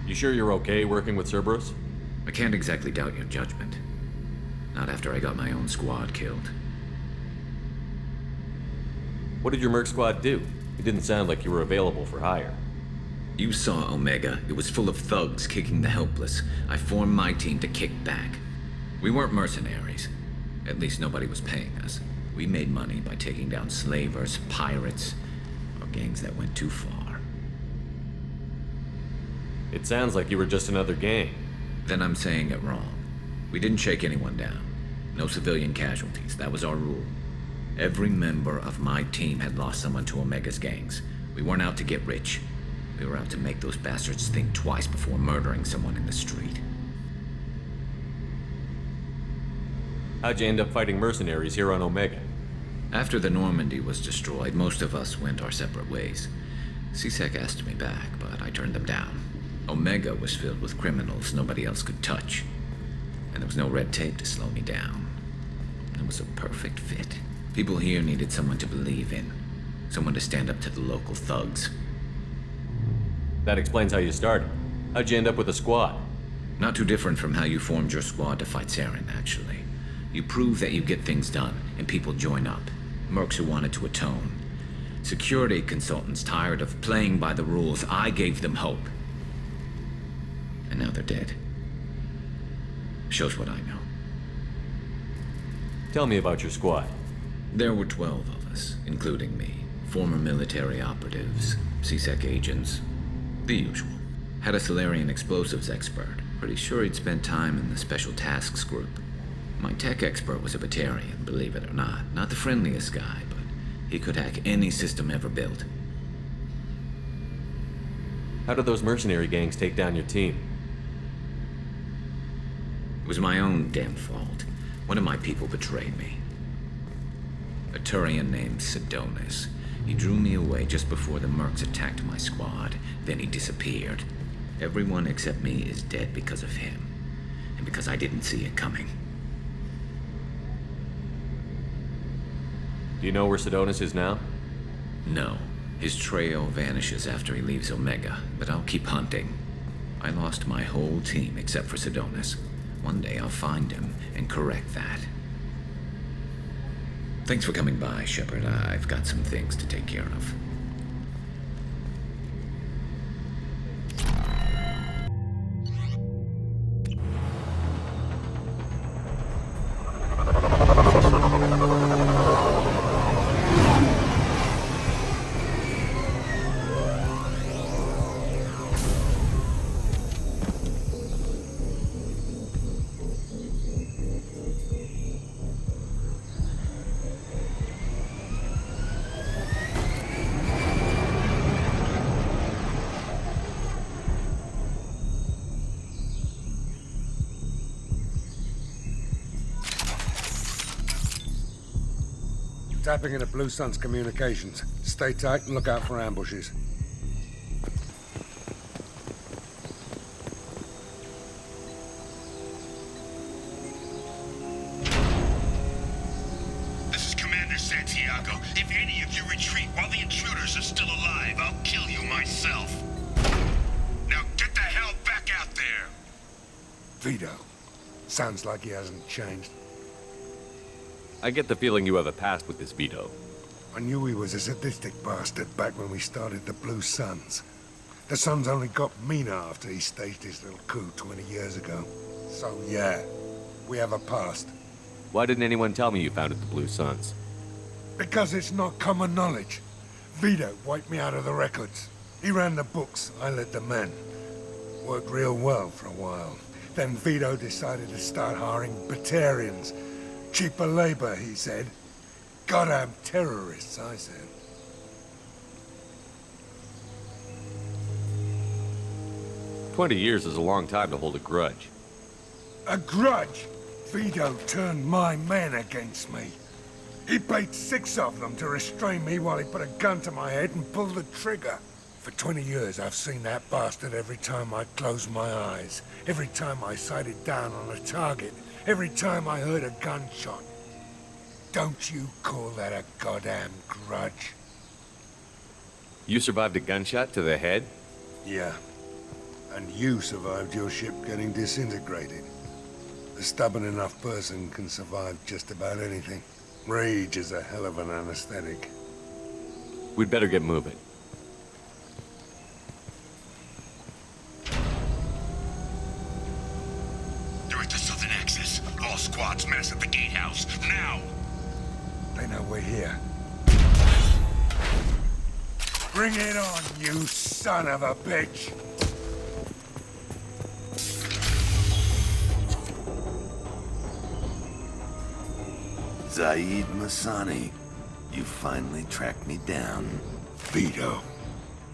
You sure you're okay working with Cerberus? I can't exactly doubt your judgment. Not after I got my own squad killed. What did your merc squad do? It didn't sound like you were available for hire. You saw Omega. It was full of thugs kicking the helpless. I formed my team to kick back. We weren't mercenaries. At least nobody was paying us. We made money by taking down slavers, pirates, or gangs that went too far. It sounds like you were just another gang. Then I'm saying it wrong. We didn't shake anyone down. No civilian casualties. That was our rule. Every member of my team had lost someone to Omega's gangs. We weren't out to get rich. We were out to make those bastards think twice before murdering someone in the street. How'd you end up fighting mercenaries here on Omega? After the Normandy was destroyed, most of us went our separate ways. C-Sec asked me back, but I turned them down. Omega was filled with criminals nobody else could touch. And there was no red tape to slow me down. It was a perfect fit. People here needed someone to believe in. Someone to stand up to the local thugs. That explains how you started. How'd you end up with a squad? Not too different from how you formed your squad to fight Saren, actually. You prove that you get things done, and people join up. Mercs who wanted to atone. Security consultants tired of playing by the rules. I gave them hope. And now they're dead. Shows what I know. Tell me about your squad. There were 12 of us, including me. Former military operatives, CSEC agents, the usual. Had a Solarian explosives expert. Pretty sure he'd spent time in the Special Tasks Group. My tech expert was a Batarian, believe it or not. Not the friendliest guy, but he could hack any system ever built. How did those mercenary gangs take down your team? It was my own damn fault. One of my people betrayed me. A Turian named Sidonis. He drew me away just before the Mercs attacked my squad. Then he disappeared. Everyone except me is dead because of him. And because I didn't see it coming. Do you know where Sidonis is now? No. His trail vanishes after he leaves Omega, but I'll keep hunting. I lost my whole team except for Sidonis. One day I'll find him and correct that. Thanks for coming by, Shepard. I've got some things to take care of. Tapping into Blue Sun's communications. Stay tight and look out for ambushes. This is Commander Santiago. If any of you retreat while the intruders are still alive, I'll kill you myself. Now get the hell back out there! Vito. Sounds like he hasn't changed. I get the feeling you have a past with this Vito. I knew he was a sadistic bastard back when we started the Blue Suns. The Suns only got meaner after he staged his little coup 20 years ago. So yeah, we have a past. Why didn't anyone tell me you founded the Blue Suns? Because it's not common knowledge. Vito wiped me out of the records. He ran the books, I led the men. Worked real well for a while. Then Vito decided to start hiring Batarians. Cheaper labor, he said. Goddamn terrorists, I said. "20 years is a long time to hold a grudge. A grudge? Vito turned my men against me. He paid 6 of them to restrain me while he put a gun to my head and pulled the trigger. For 20 years, I've seen that bastard every time I closed my eyes. Every time I sighted down on a target. Every time I heard a gunshot. Don't you call that a goddamn grudge? You survived a gunshot to the head? Yeah. And you survived your ship getting disintegrated. A stubborn enough person can survive just about anything. Rage is a hell of an anesthetic. We'd better get moving. Direct to Southern Axis. All squads mass at the gatehouse. Now! They know we're here. Bring it on, you son of a bitch! Zaid Masani, you finally tracked me down. Vito.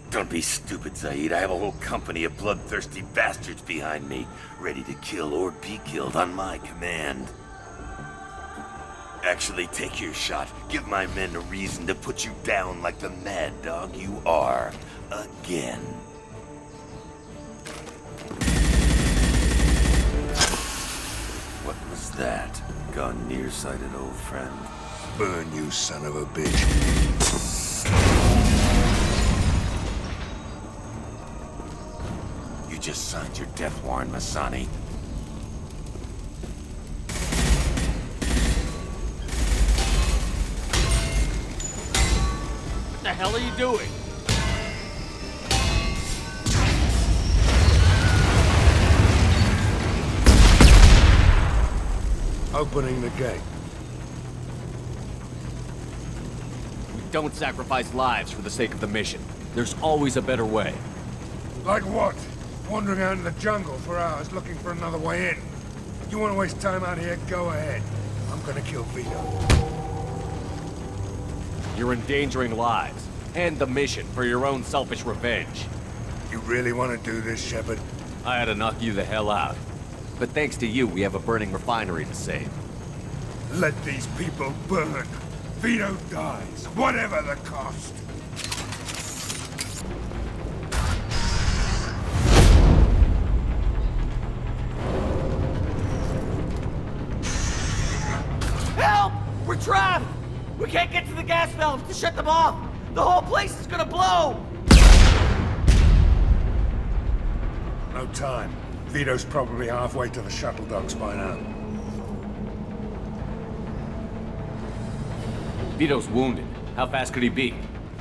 Don't be stupid, Zaid. I have a whole company of bloodthirsty bastards behind me, ready to kill or be killed on my command. Actually, take your shot. Give my men a reason to put you down like the mad dog you are. Again. What was that? Gone nearsighted, old friend. Burn, you son of a bitch. You just signed your death warrant, Masani. the hell are you doing? Opening the gate. We don't sacrifice lives for the sake of the mission. There's always a better way. Like what? Wandering out in the jungle for hours looking for another way in. You want to waste time out here? Go ahead. I'm gonna kill Vito. You're endangering lives, and the mission for your own selfish revenge. You really want to do this, Shepard? I had to knock you the hell out. But thanks to you, we have a burning refinery to save. Let these people burn. Vito dies, whatever the cost. Help! We're trapped! We can't get to the gas valves to shut them off! The whole place is gonna blow! No time. Vito's probably halfway to the shuttle docks by now. Vito's wounded. How fast could he be?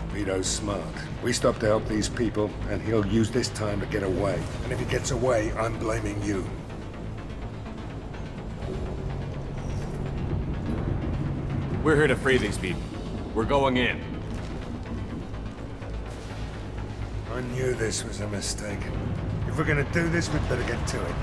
Vito's smart. We stopped to help these people, and he'll use this time to get away. And if he gets away, I'm blaming you. We're here to free these people. We're going in. I knew this was a mistake. If we're gonna do this, we'd better get to it.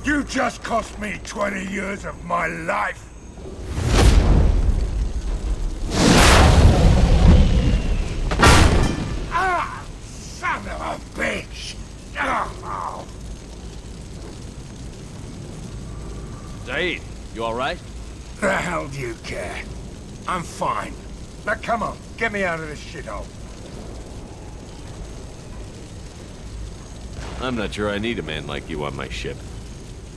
You just cost me 20 years of my life! Ah! Son of a bitch! Oh. Zaid, you alright? The hell do you care? I'm fine. Now come on, get me out of this shithole. I'm not sure I need a man like you on my ship.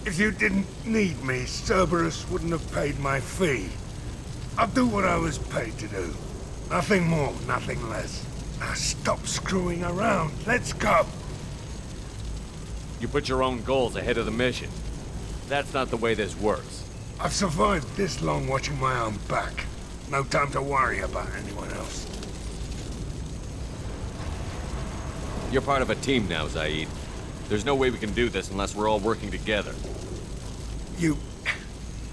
If you didn't need me, Cerberus wouldn't have paid my fee. I'll do what I was paid to do. Nothing more, nothing less. Now stop screwing around. Let's go. You put your own goals ahead of the mission. That's not the way this works. I've survived this long watching my own back. No time to worry about anyone else. You're part of a team now, Zaid. There's no way we can do this unless we're all working together. You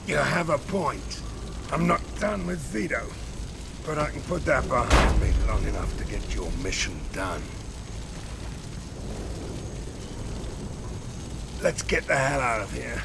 have a point. I'm not done with Vito. But I can put that behind me long enough to get your mission done. Let's get the hell out of here.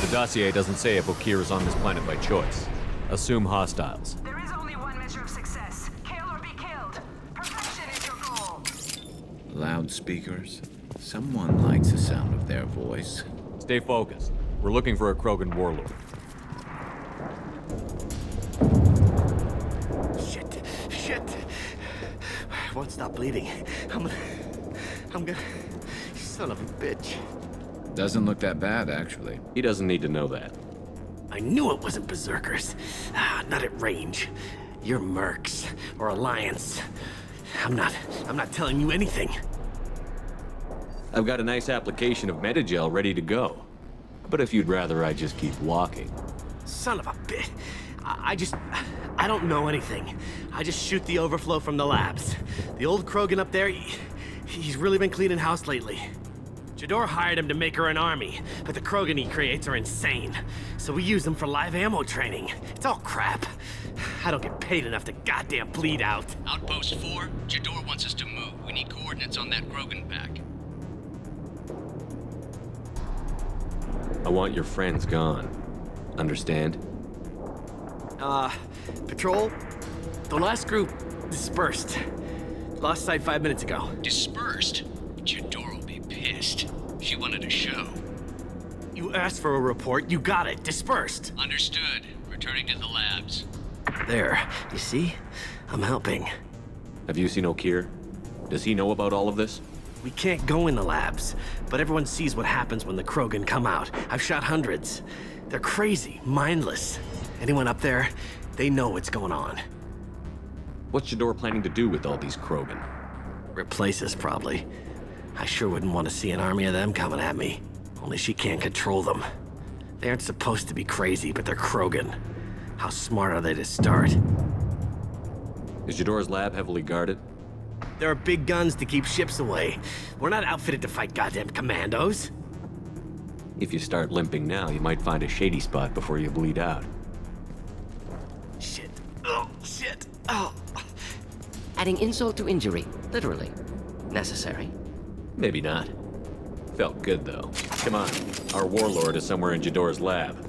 The dossier doesn't say if Okeer is on this planet by choice. Assume hostiles. There is only one measure of success. Kill or be killed. Perfection is your goal. Loudspeakers? Someone likes the sound of their voice. Stay focused. We're looking for a Krogan warlord. Shit. I won't stop bleeding. I'm gonna... Son of a bitch. Doesn't look that bad, actually. He doesn't need to know that. I knew it wasn't Berserkers. Not at range. You're Mercs, or Alliance. I'm not telling you anything. I've got a nice application of Metagel ready to go. But if you'd rather I just keep walking. Son of a bit. I don't know anything. I just shoot the overflow from the labs. The old Krogan up there, he's really been cleaning house lately. Jador hired him to make her an army, but the Krogan he creates are insane. So we use them for live ammo training. It's all crap. I don't get paid enough to goddamn bleed out. Outpost 4, Jador wants us to move. We need coordinates on that Krogan pack. I want your friends gone. Understand? Patrol? The last group dispersed. Lost sight 5 minutes ago. Dispersed? Jador will be pissed. She wanted a show. You asked for a report, you got it. Dispersed. Understood. Returning to the labs. There. You see? I'm helping. Have you seen Okeer? Does he know about all of this? We can't go in the labs, but everyone sees what happens when the Krogan come out. I've shot hundreds. They're crazy, mindless. Anyone up there, they know what's going on. What's Jador planning to do with all these Krogan? Replace us, probably. I sure wouldn't want to see an army of them coming at me. Only she can't control them. They aren't supposed to be crazy, but they're Krogan. How smart are they to start? Is Jador's lab heavily guarded? There are big guns to keep ships away. We're not outfitted to fight goddamn commandos. If you start limping now, you might find a shady spot before you bleed out. Shit. Oh, shit. Oh. Adding insult to injury, literally. Necessary. Maybe not. Felt good, though. Come on. Our warlord is somewhere in Jador's lab.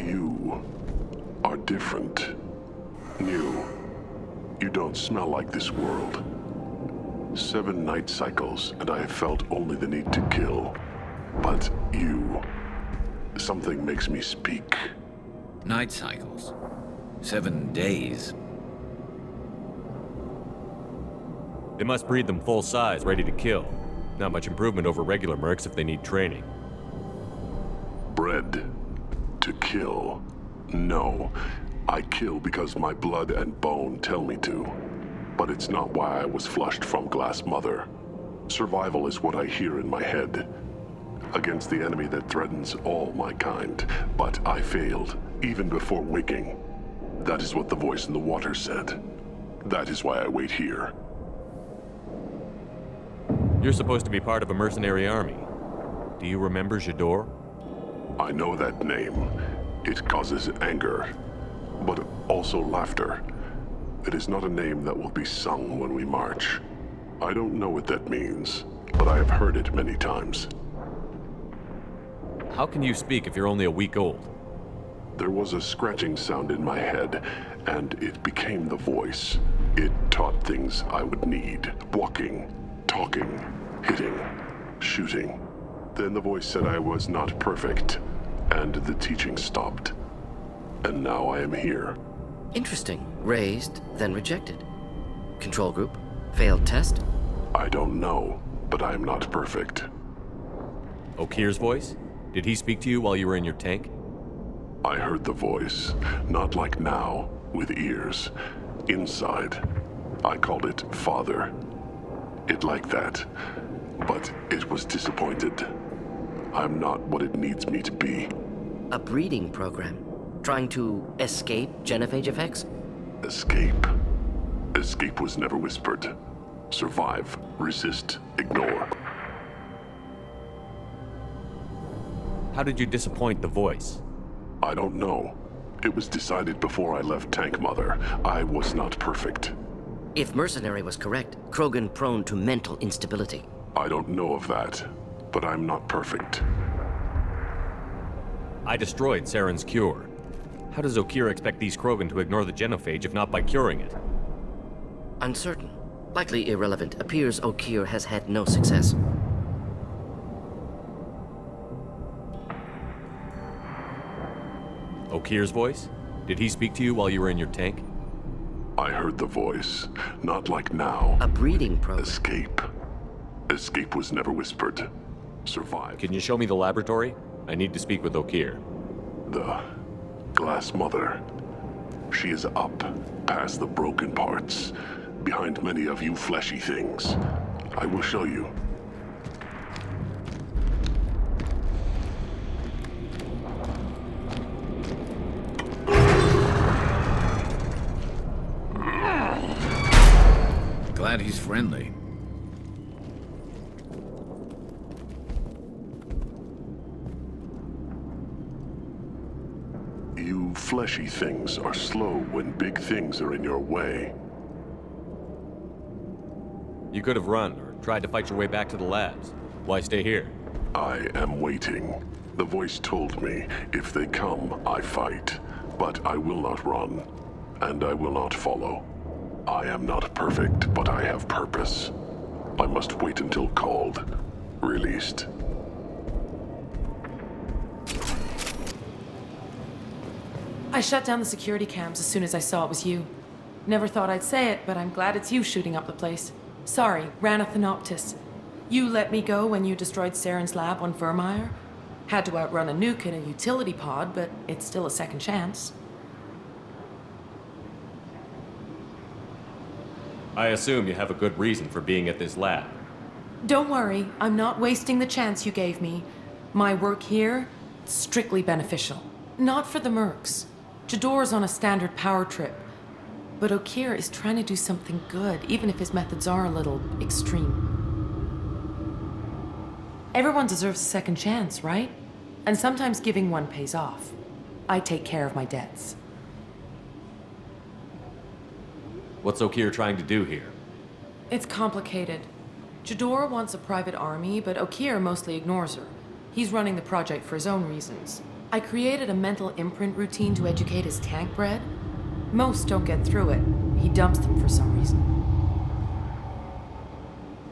You are different. New. You don't smell like this world. 7 night cycles, and I have felt only the need to kill. But you... something makes me speak. Night cycles. 7 days. They must breed them full size, ready to kill. Not much improvement over regular mercs if they need training. Bred to kill. No. I kill because my blood and bone tell me to. But it's not why I was flushed from Glass Mother. Survival is what I hear in my head. Against the enemy that threatens all my kind. But I failed, even before waking. That is what the voice in the water said. That is why I wait here. You're supposed to be part of a mercenary army. Do you remember Jador? I know that name. It causes anger, but also laughter. It is not a name that will be sung when we march. I don't know what that means, but I have heard it many times. How can you speak if you're only a week old? There was a scratching sound in my head, and it became the voice. It taught things I would need. Walking, talking, hitting, shooting. Then the voice said I was not perfect, and the teaching stopped. And now I am here. Interesting. Raised, then rejected. Control group? Failed test? I don't know, but I am not perfect. Okeer's voice? Did he speak to you while you were in your tank? I heard the voice, not like now, with ears. Inside. I called it Father. It like that, but it was disappointed. I'm not what it needs me to be. A breeding program? Trying to escape genophage effects? Escape. Escape was never whispered. Survive, resist, ignore. How did you disappoint the voice? I don't know. It was decided before I left Tank Mother. I was not perfect. If Mercenary was correct, Krogan prone to mental instability. I don't know of that, but I'm not perfect. I destroyed Saren's cure. How does Okeer expect these Krogan to ignore the genophage if not by curing it? Uncertain. Likely irrelevant. Appears Okeer has had no success. Okeer's voice? Did he speak to you while you were in your tank? I heard the voice. Not like now. A breeding program. Escape. Escape was never whispered. Survive. Can you show me the laboratory? I need to speak with Okeer. The Glass Mother. She is up, past the broken parts, behind many of you fleshy things. I will show you. Glad he's friendly. You fleshy things are slow when big things are in your way. You could have run or tried to fight your way back to the labs. Why stay here? I am waiting. The voice told me, if they come, I fight. But I will not run, and I will not follow. I am not perfect, but I have purpose. I must wait until called, released. I shut down the security cams as soon as I saw it was you. Never thought I'd say it, but I'm glad it's you shooting up the place. Sorry, Raneth Thanoptis. You let me go when you destroyed Saren's lab on Vermeer. Had to outrun a nuke in a utility pod, but it's still a second chance. I assume you have a good reason for being at this lab. Don't worry, I'm not wasting the chance you gave me. My work here, strictly beneficial. Not for the mercs. Jador's on a standard power trip. But Okeer is trying to do something good, even if his methods are a little extreme. Everyone deserves a second chance, right? And sometimes giving one pays off. I take care of my debts. What's Okeer trying to do here? It's complicated. Jador wants a private army, but Okeer mostly ignores her. He's running the project for his own reasons. I created a mental imprint routine to educate his tank bred. Most don't get through it. He dumps them for some reason.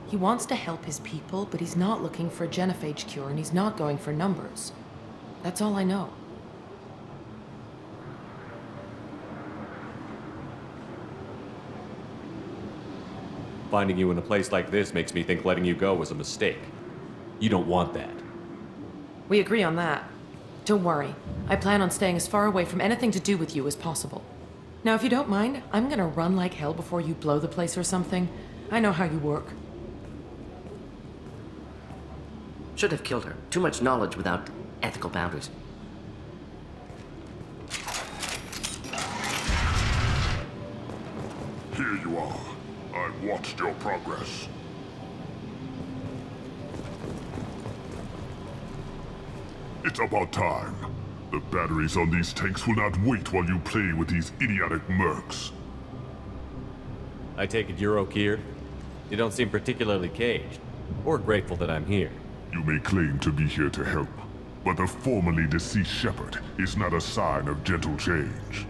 He wants to help his people, but he's not looking for a genophage cure, and he's not going for numbers. That's all I know. Finding you in a place like this makes me think letting you go was a mistake. You don't want that. We agree on that. Don't worry. I plan on staying as far away from anything to do with you as possible. Now, if you don't mind, I'm gonna run like hell before you blow the place or something. I know how you work. Should have killed her. Too much knowledge without ethical boundaries. Here you are. I've watched your progress. It's about time. The batteries on these tanks will not wait while you play with these idiotic mercs. I take it you're Okeer? You don't seem particularly caged, or grateful that I'm here. You may claim to be here to help, but the formerly deceased Shepard is not a sign of gentle change.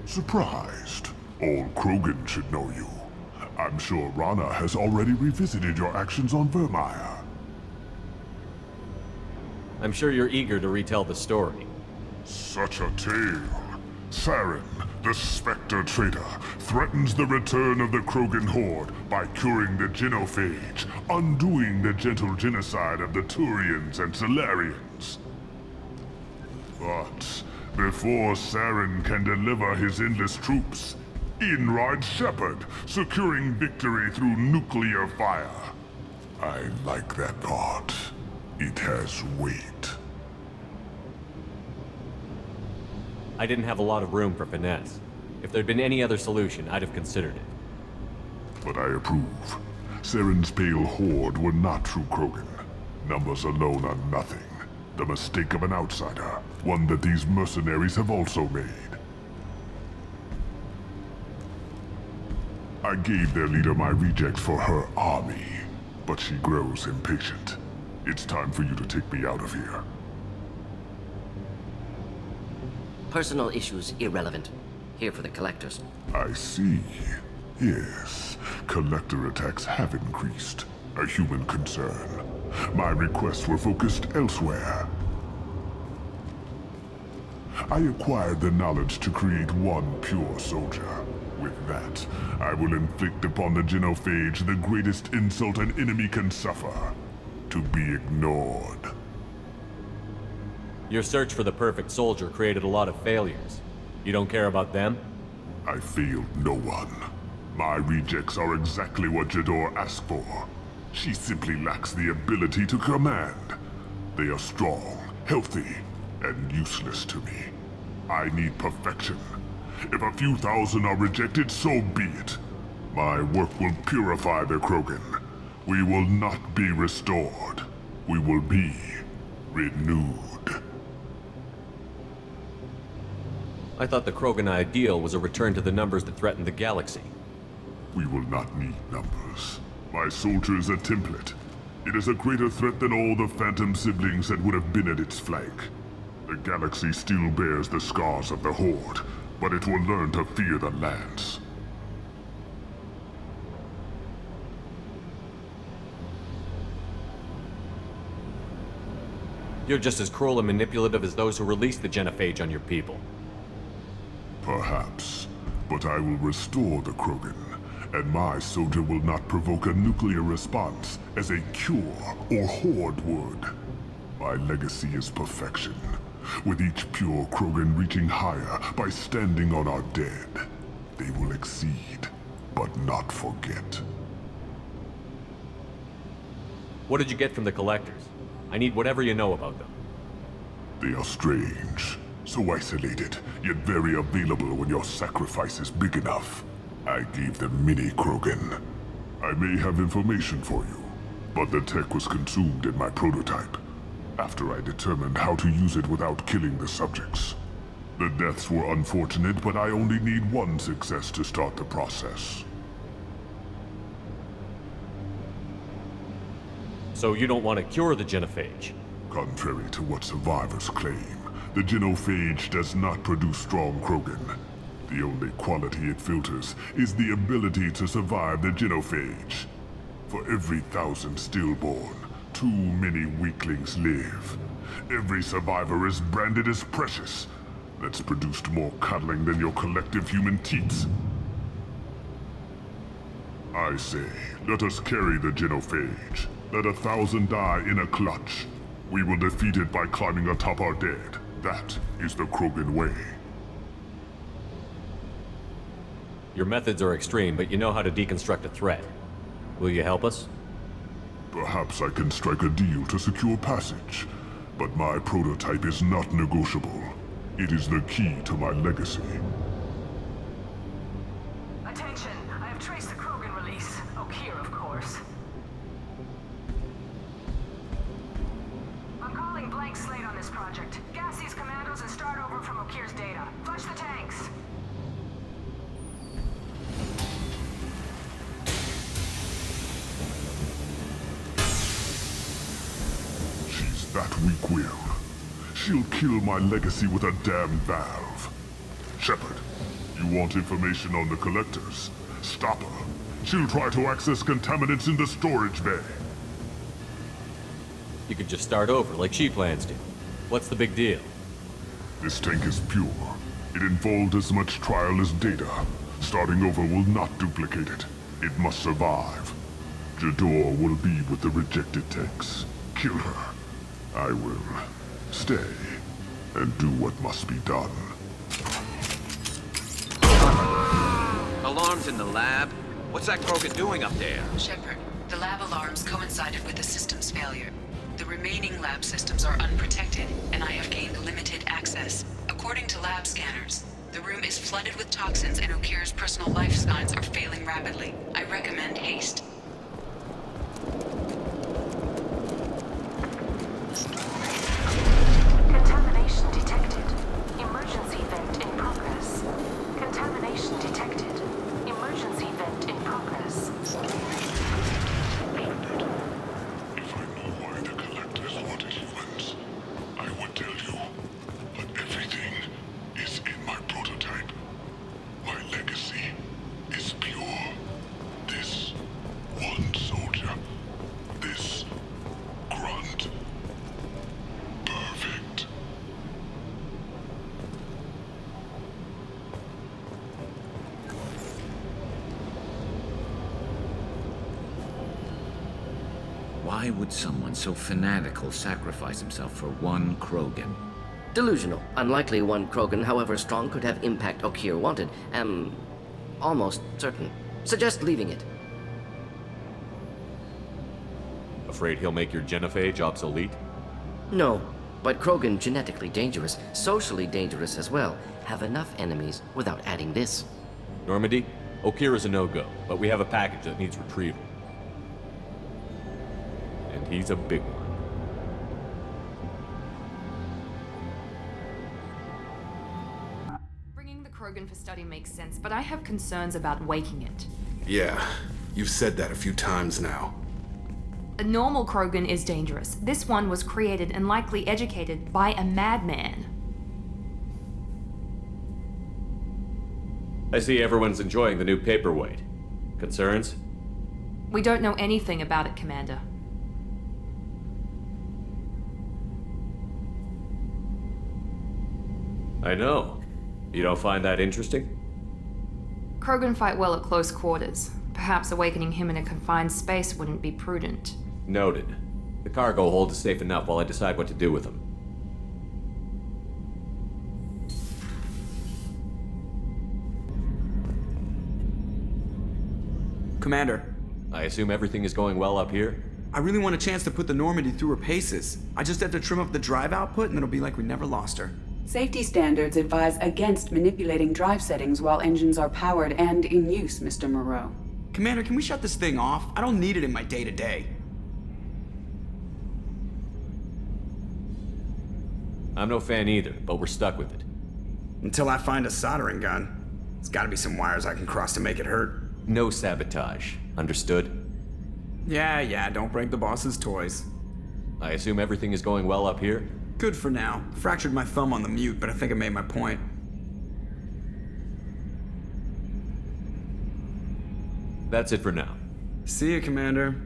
Surprised? Old Krogan should know you. I'm sure Rana has already revisited your actions on Vermeer. I'm sure you're eager to retell the story. Such a tale. Saren, the Spectre traitor, threatens the return of the Krogan horde by curing the genophage, undoing the gentle genocide of the Turians and Solarians. But before Saren can deliver his endless troops, in rides Shepard, securing victory through nuclear fire. I like that part. It has weight. I didn't have a lot of room for finesse. If there'd been any other solution, I'd have considered it. But I approve. Saren's pale horde were not true Krogan. Numbers alone are nothing. The mistake of an outsider, one that these mercenaries have also made. I gave their leader my rejects for her army, but she grows impatient. It's time for you to take me out of here. Personal issues irrelevant. Here for the collectors. I see. Yes, collector attacks have increased. A human concern. My requests were focused elsewhere. I acquired the knowledge to create one pure soldier. With that, I will inflict upon the genophage the greatest insult an enemy can suffer. To be ignored. Your search for the perfect soldier created a lot of failures. You don't care about them? I failed no one. My rejects are exactly what Jador asked for. She simply lacks the ability to command. They are strong, healthy, and useless to me. I need perfection. If a few thousand are rejected, so be it. My work will purify the Krogan. We will not be restored. We will be renewed. I thought the Krogan ideal was a return to the numbers that threatened the galaxy. We will not need numbers. My soldier is a template. It is a greater threat than all the Phantom siblings that would have been at its flank. The galaxy still bears the scars of the Horde, but it will learn to fear the Lance. You're just as cruel and manipulative as those who released the genophage on your people. Perhaps, but I will restore the Krogan, and my soldier will not provoke a nuclear response as a cure or Horde would. My legacy is perfection, with each pure Krogan reaching higher by standing on our dead. They will exceed, but not forget. What did you get from the Collectors? I need whatever you know about them. They are strange, so isolated, yet very available when your sacrifice is big enough. I gave them mini Krogan. I may have information for you, but the tech was consumed in my prototype, after I determined how to use it without killing the subjects. The deaths were unfortunate, but I only need one success to start the process. So you don't want to cure the genophage? Contrary to what survivors claim, the genophage does not produce strong Krogan. The only quality it filters is the ability to survive the genophage. For every 1,000 stillborn, too many weaklings live. Every survivor is branded as precious. That's produced more cuddling than your collective human teats. I say, let us carry the genophage. Let 1,000 die in a clutch. We will defeat it by climbing atop our dead. That is the Krogan way. Your methods are extreme, but you know how to deconstruct a threat. Will you help us? Perhaps I can strike a deal to secure passage, but my prototype is not negotiable. It is the key to my legacy. Attention, I have traced the Krogan release. Okeer, of course. I'm calling blank slate on this project. Gas these commandos and start over from Okeer's data. Flush the tanks. She's that weak-willed. She'll kill my legacy with a damn valve. Shepard, you want information on the Collectors? Stop her. She'll try to access contaminants in the storage bay. You could just start over, like she plans to. What's the big deal? This tank is pure. It involved as much trial as data. Starting over will not duplicate it. It must survive. Jador will be with the rejected tanks. Kill her. I will stay and do what must be done. Alarms in the lab? What's that Krogan doing up there? Shepard, the lab alarms coincided with the system's failure. The remaining lab systems are unprotected, and I have gained limited access. According to lab scanners, the room is flooded with toxins and Okeer's personal life signs are failing rapidly. I recommend haste. Contamination detected. Emergency vent in progress. Contamination detected. Emergency vent in progress. If I knew why the Collectors wanted humans, I would tell you. But everything is in my prototype. My legacy is pure. This Why would someone so fanatical sacrifice himself for one Krogan? Delusional. Unlikely one Krogan, however strong, could have impact Okeer wanted. Am almost certain. Suggest leaving it. Afraid he'll make your genophage obsolete? No, but Krogan, genetically dangerous, socially dangerous as well, have enough enemies without adding this. Normandy, Okeer is a no-go, but we have a package that needs retrieval. And he's a big one. Bringing the Krogan for study makes sense, but I have concerns about waking it. Yeah, you've said that a few times now. A normal Krogan is dangerous. This one was created and likely educated by a madman. I see everyone's enjoying the new paperweight. Concerns? We don't know anything about it, Commander. I know. You don't find that interesting? Krogan fight well at close quarters. Perhaps awakening him in a confined space wouldn't be prudent. Noted. The cargo hold is safe enough while I decide what to do with him. Commander. I assume everything is going well up here? I really want a chance to put the Normandy through her paces. I just have to trim up the drive output and it'll be like we never lost her. Safety standards advise against manipulating drive settings while engines are powered and in use, Mr. Moreau. Commander, can we shut this thing off? I don't need it in my day-to-day. I'm no fan either, but we're stuck with it. Until I find a soldering gun. There's gotta be some wires I can cross to make it hurt. No sabotage. Understood? Yeah, don't break the boss's toys. I assume everything is going well up here? Good for now. Fractured my thumb on the mute, but I think I made my point. That's it for now. See you, Commander.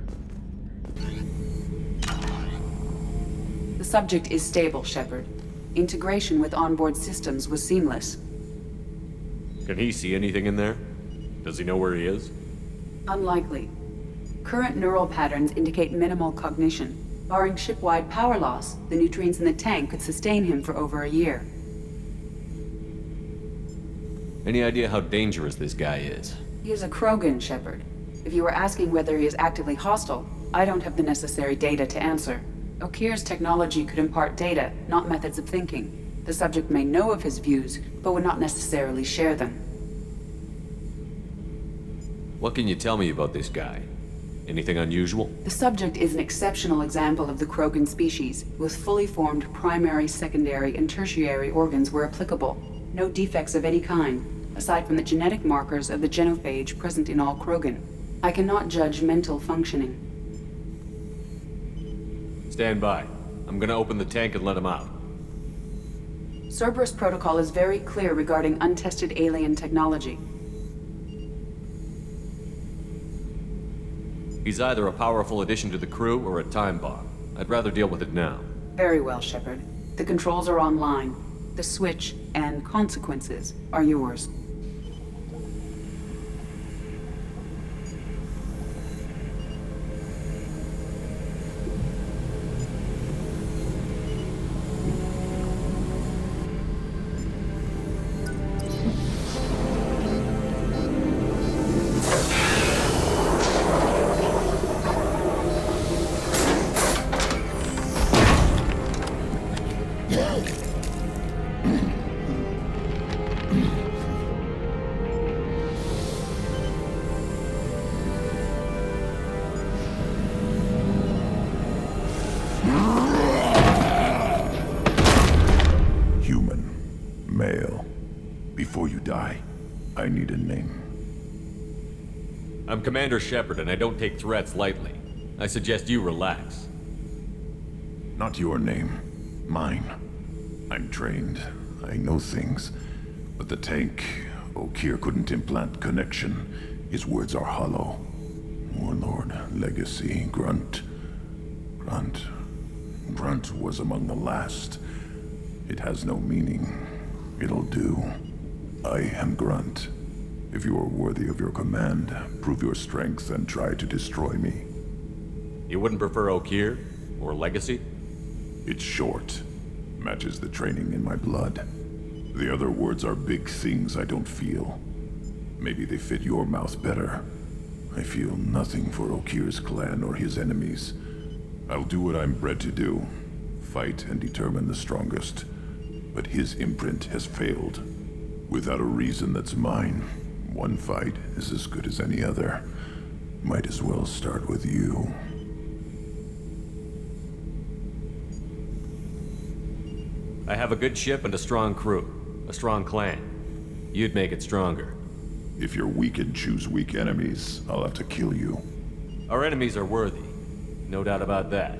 The subject is stable, Shepard. Integration with onboard systems was seamless. Can he see anything in there? Does he know where he is? Unlikely. Current neural patterns indicate minimal cognition. Barring ship-wide power loss, the nutrients in the tank could sustain him for over a year. Any idea how dangerous this guy is? He is a Krogan, Shepard. If you were asking whether he is actively hostile, I don't have the necessary data to answer. Okeer's technology could impart data, not methods of thinking. The subject may know of his views, but would not necessarily share them. What can you tell me about this guy? Anything unusual? The subject is an exceptional example of the Krogan species, with fully formed primary, secondary, and tertiary organs where applicable. No defects of any kind, aside from the genetic markers of the genophage present in all Krogan. I cannot judge mental functioning. Stand by. I'm gonna open the tank and let him out. Cerberus protocol is very clear regarding untested alien technology. He's either a powerful addition to the crew or a time bomb. I'd rather deal with it now. Very well, Shepard. The controls are online. The switch and consequences are yours. I need a name. I'm Commander Shepard, and I don't take threats lightly. I suggest you relax. Not your name. Mine. I'm trained. I know things. But the tank, Okeer couldn't implant connection. His words are hollow. Warlord, Legacy, Grunt. Grunt was among the last. It has no meaning. It'll do. I am Grunt. If you are worthy of your command, prove your strength and try to destroy me. You wouldn't prefer Okeer? Or Legacy? It's short. Matches the training in my blood. The other words are big things I don't feel. Maybe they fit your mouth better. I feel nothing for Okeer's clan or his enemies. I'll do what I'm bred to do. Fight and determine the strongest. But his imprint has failed. Without a reason that's mine. One fight is as good as any other. Might as well start with you. I have a good ship and a strong crew. A strong clan. You'd make it stronger. If you're weak and choose weak enemies, I'll have to kill you. Our enemies are worthy. No doubt about that.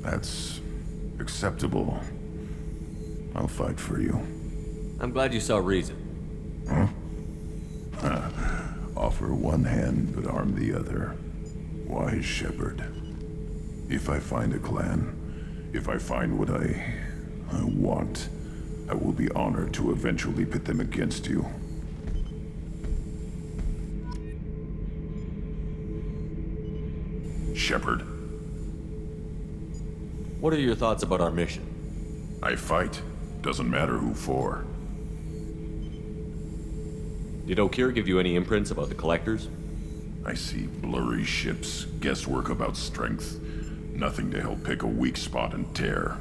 That's acceptable. I'll fight for you. I'm glad you saw reason. Offer one hand, but arm the other. Wise shepherd. If I find a clan, if I find what I want, I will be honored to eventually pit them against you. Shepherd. What are your thoughts about our mission? I fight. Doesn't matter who for. Did Okeer give you any imprints about the Collectors? I see blurry ships, guesswork about strength. Nothing to help pick a weak spot and tear.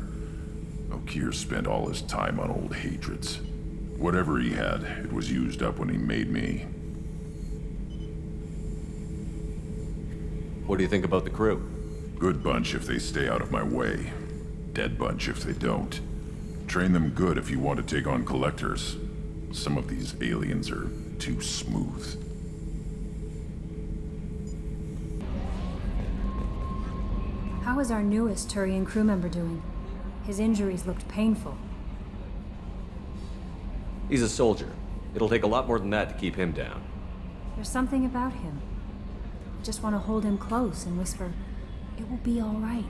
Okeer spent all his time on old hatreds. Whatever he had, it was used up when he made me. What do you think about the crew? Good bunch if they stay out of my way. Dead bunch if they don't. Train them good if you want to take on Collectors. Some of these aliens are too smooth. How is our newest Turian crew member doing? His injuries looked painful. He's a soldier. It'll take a lot more than that to keep him down. There's something about him. I just want to hold him close and whisper, "It will be all right."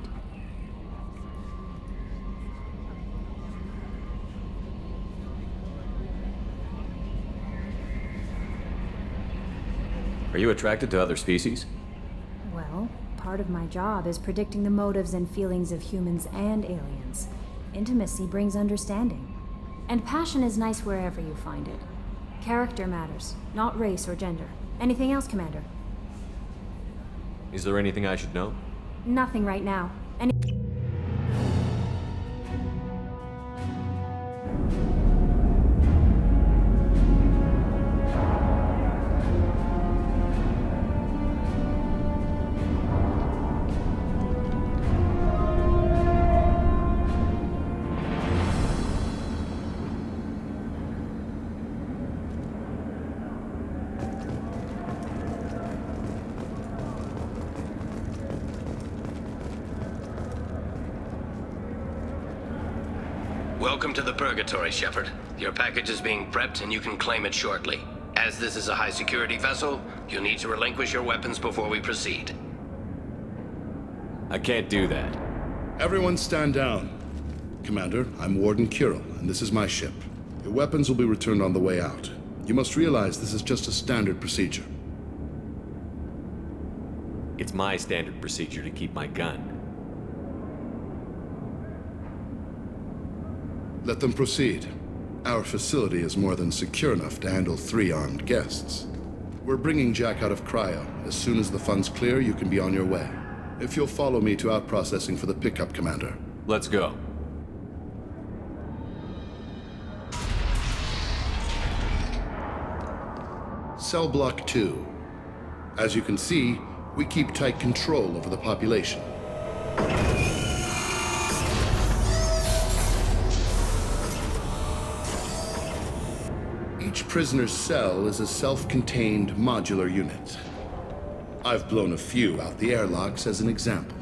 Are you attracted to other species? Well, part of my job is predicting the motives and feelings of humans and aliens. Intimacy brings understanding. And passion is nice wherever you find it. Character matters, not race or gender. Anything else, Commander? Is there anything I should know? Nothing right now. Welcome to the Purgatory, Shepard. Your package is being prepped and you can claim it shortly. As this is a high-security vessel, you'll need to relinquish your weapons before we proceed. I can't do that. Everyone stand down. Commander, I'm Warden Kirill, and this is my ship. Your weapons will be returned on the way out. You must realize this is just a standard procedure. It's my standard procedure to keep my gun. Let them proceed. Our facility is more than secure enough to handle 3 armed guests. We're bringing Jack out of cryo. As soon as the funds clear, you can be on your way. If you'll follow me to out-processing for the pickup, Commander. Let's go. Cell Block 2. As you can see, we keep tight control over the population. Each prisoner's cell is a self-contained modular unit. I've blown a few out the airlocks as an example.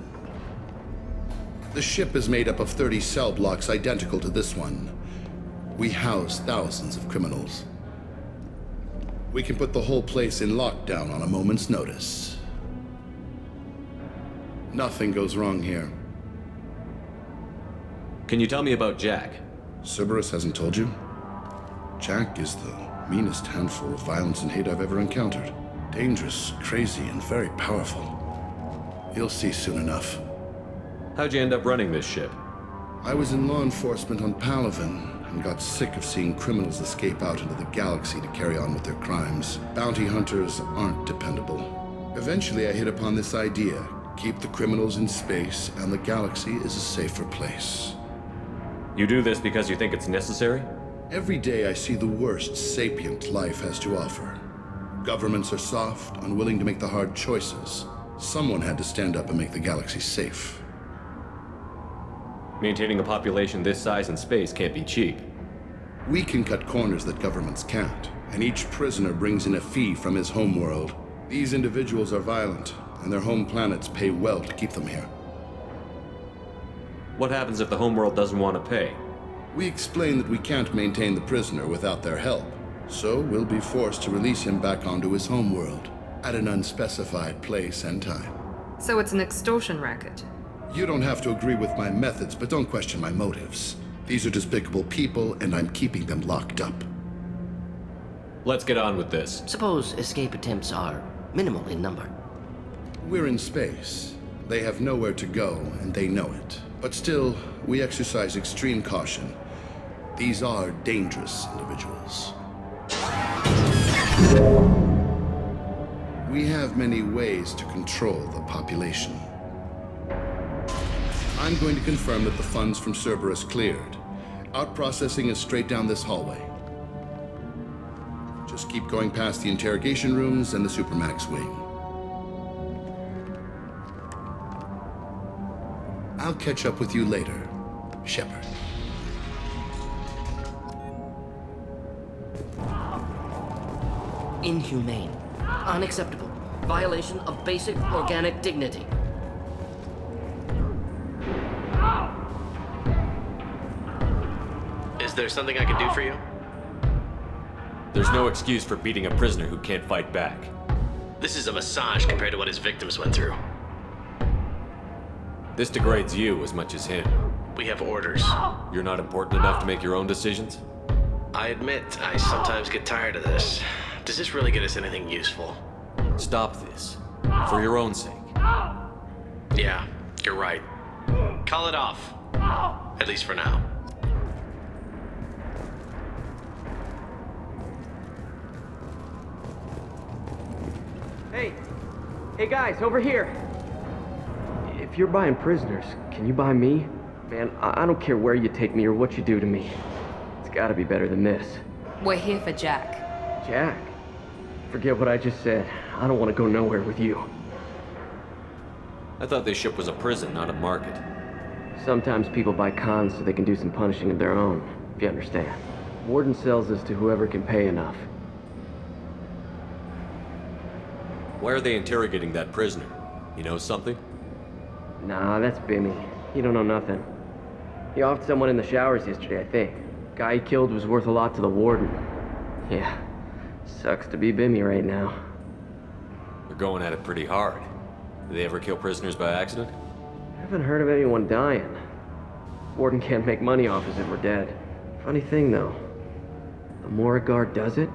The ship is made up of 30 cell blocks identical to this one. We house thousands of criminals. We can put the whole place in lockdown on a moment's notice. Nothing goes wrong here. Can you tell me about Jack? Cerberus hasn't told you? Jack is the meanest handful of violence and hate I've ever encountered. Dangerous, crazy, and very powerful. You'll see soon enough. How'd you end up running this ship? I was in law enforcement on Palaven and got sick of seeing criminals escape out into the galaxy to carry on with their crimes. Bounty hunters aren't dependable. Eventually, I hit upon this idea. Keep the criminals in space, and the galaxy is a safer place. You do this because you think it's necessary? Every day I see the worst sapient life has to offer. Governments are soft, unwilling to make the hard choices. Someone had to stand up and make the galaxy safe. Maintaining a population this size in space can't be cheap. We can cut corners that governments can't, and each prisoner brings in a fee from his homeworld. These individuals are violent, and their home planets pay well to keep them here. What happens if the homeworld doesn't want to pay? We explain that we can't maintain the prisoner without their help, so we'll be forced to release him back onto his homeworld, at an unspecified place and time. So it's an extortion racket. You don't have to agree with my methods, but don't question my motives. These are despicable people, and I'm keeping them locked up. Let's get on with this. Suppose escape attempts are minimal in number. We're in space. They have nowhere to go, and they know it. But still, we exercise extreme caution. These are dangerous individuals. We have many ways to control the population. I'm going to confirm that the funds from Cerberus cleared. Out-processing is straight down this hallway. Just keep going past the interrogation rooms and the Supermax wing. I'll catch up with you later, Shepard. Inhumane. Unacceptable. Violation of basic organic dignity. Is there something I can do for you? There's no excuse for beating a prisoner who can't fight back. This is a massage compared to what his victims went through. This degrades you as much as him. We have orders. You're not important enough to make your own decisions? I admit, I sometimes get tired of this. Does this really get us anything useful? Stop this. For your own sake. Yeah, you're right. Call it off. At least for now. Hey guys, over here! If you're buying prisoners, can you buy me? Man, I don't care where you take me or what you do to me. It's gotta be better than this. We're here for Jack. Jack? Forget what I just said. I don't want to go nowhere with you. I thought this ship was a prison, not a market. Sometimes people buy cons so they can do some punishing of their own, if you understand. Warden sells us to whoever can pay enough. Why are they interrogating that prisoner? You know something? Nah, that's Bimmy. He don't know nothing. He offed someone in the showers yesterday, I think. Guy he killed was worth a lot to the warden. Yeah, sucks to be Bimmy right now. They're going at it pretty hard. Do they ever kill prisoners by accident? I haven't heard of anyone dying. Warden can't make money off us if we're dead. Funny thing, though. The more a guard does it,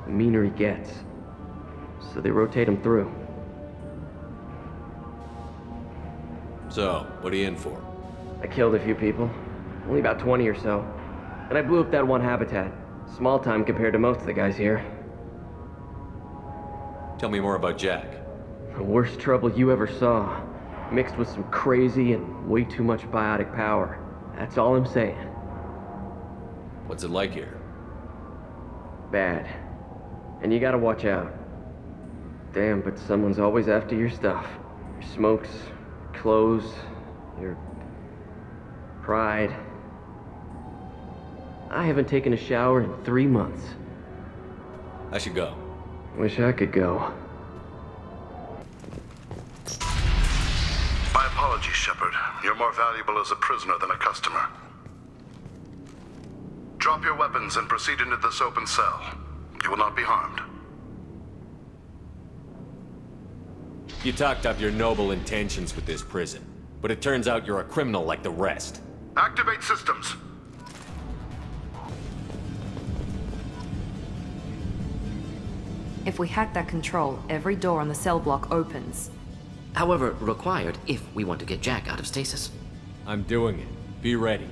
the meaner he gets. So they rotate him through. So, what are you in for? I killed a few people. Only about 20 or so. And I blew up that one habitat. Small time compared to most of the guys here. Tell me more about Jack. The worst trouble you ever saw. Mixed with some crazy and way too much biotic power. That's all I'm saying. What's it like here? Bad. And you gotta watch out. Damn, but someone's always after your stuff. Your smokes, clothes, your pride. I haven't taken a shower in 3 months. I should go. Wish I could go. My apologies, Shepard. You're more valuable as a prisoner than a customer. Drop your weapons and proceed into this open cell. You will not be harmed. You talked up your noble intentions with this prison, but it turns out you're a criminal like the rest. Activate systems. If we hack that control, every door on the cell block opens. However, required if we want to get Jack out of stasis. I'm doing it. Be ready.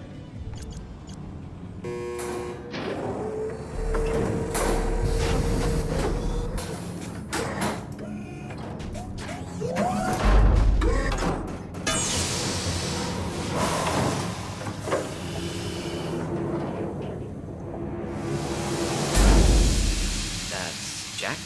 That's Jack?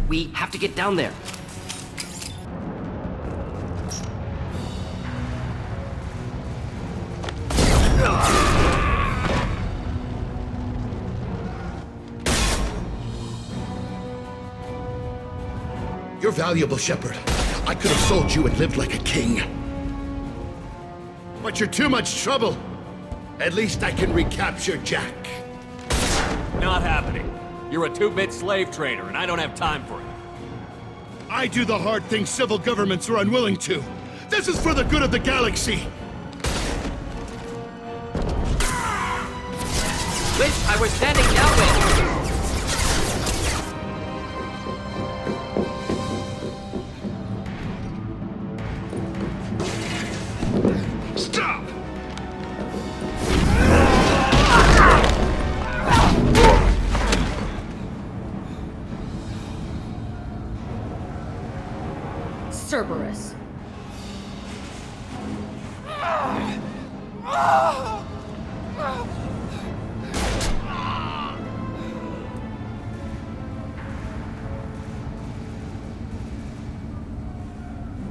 We have to get down there. You're valuable, Shepard. I could have sold you and lived like a king. But you're too much trouble. At least I can recapture Jack. Not happening. You're a two-bit slave trader, and I don't have time for it. I do the hard things civil governments are unwilling to. This is for the good of the galaxy. Wish I were standing down there. Stop! Cerberus.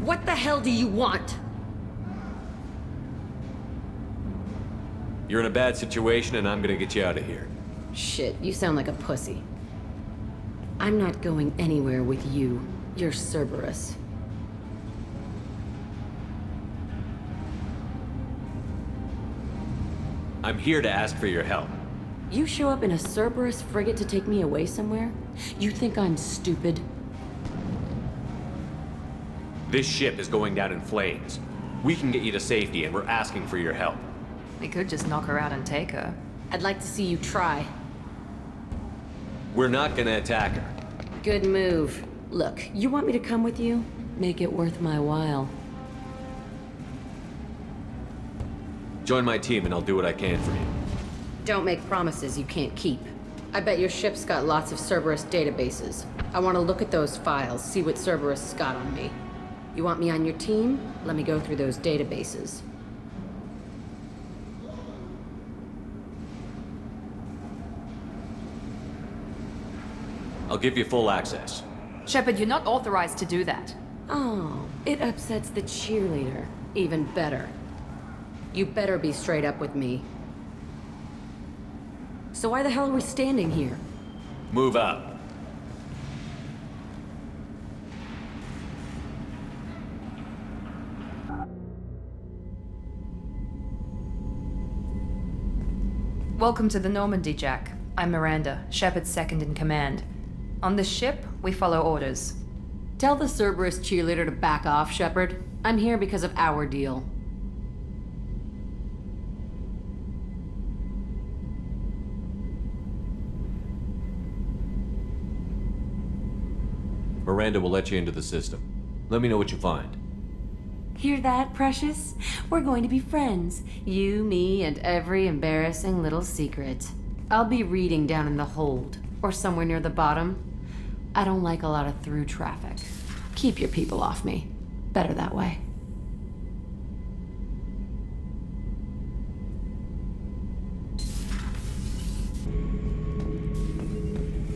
What the hell do you want? You're in a bad situation, and I'm gonna get you out of here. Shit, you sound like a pussy. I'm not going anywhere with you. You're Cerberus. I'm here to ask for your help. You show up in a Cerberus frigate to take me away somewhere? You think I'm stupid? This ship is going down in flames. We can get you to safety, and we're asking for your help. We could just knock her out and take her. I'd like to see you try. We're not gonna attack her. Good move. Look, you want me to come with you? Make it worth my while. Join my team, and I'll do what I can for you. Don't make promises you can't keep. I bet your ship's got lots of Cerberus databases. I want to look at those files, see what Cerberus has got on me. You want me on your team? Let me go through those databases. I'll give you full access. Shepard, you're not authorized to do that. Oh, it upsets the cheerleader. Even better. You better be straight up with me. So why the hell are we standing here? Move up. Welcome to the Normandy, Jack. I'm Miranda, Shepard's second in command. On this ship, we follow orders. Tell the Cerberus cheerleader to back off, Shepard. I'm here because of our deal. Miranda will let you into the system. Let me know what you find. Hear that, Precious? We're going to be friends. You, me, and every embarrassing little secret. I'll be reading down in the hold, or somewhere near the bottom. I don't like a lot of through traffic. Keep your people off me. Better that way.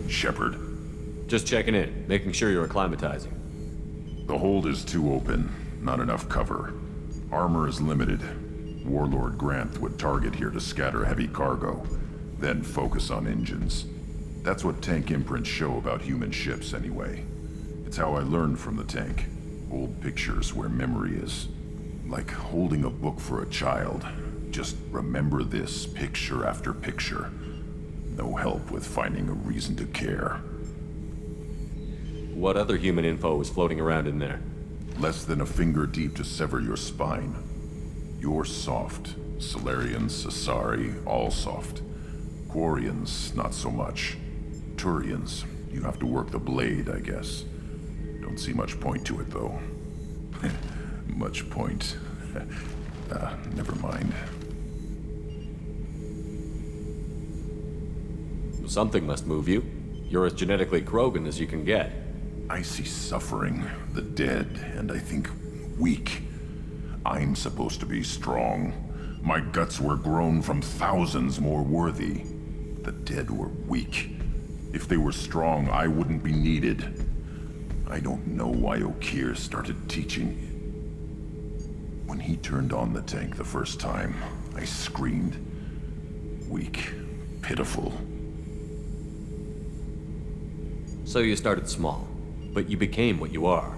Shepard. Just checking in, making sure you're acclimatizing. The hold is too open. Not enough cover. Armor is limited. Warlord Granth would target here to scatter heavy cargo, then focus on engines. That's what tank imprints show about human ships anyway. It's how I learned from the tank. Old pictures where memory is. Like holding a book for a child. Just remember this picture after picture. No help with finding a reason to care. What other human info was floating around in there? Less than a finger deep to sever your spine. You're soft. Salarians, Asari, all soft. Quarians, not so much. Turians, you have to work the blade, I guess. Don't see much point to it, though. Much point. Never mind. Something must move you. You're as genetically Krogan as you can get. I see suffering, the dead, and I think weak. I'm supposed to be strong. My guts were grown from thousands more worthy. The dead were weak. If they were strong, I wouldn't be needed. I don't know why Okeer started teaching. When he turned on the tank the first time, I screamed. Weak, pitiful. So you started small, but you became what you are.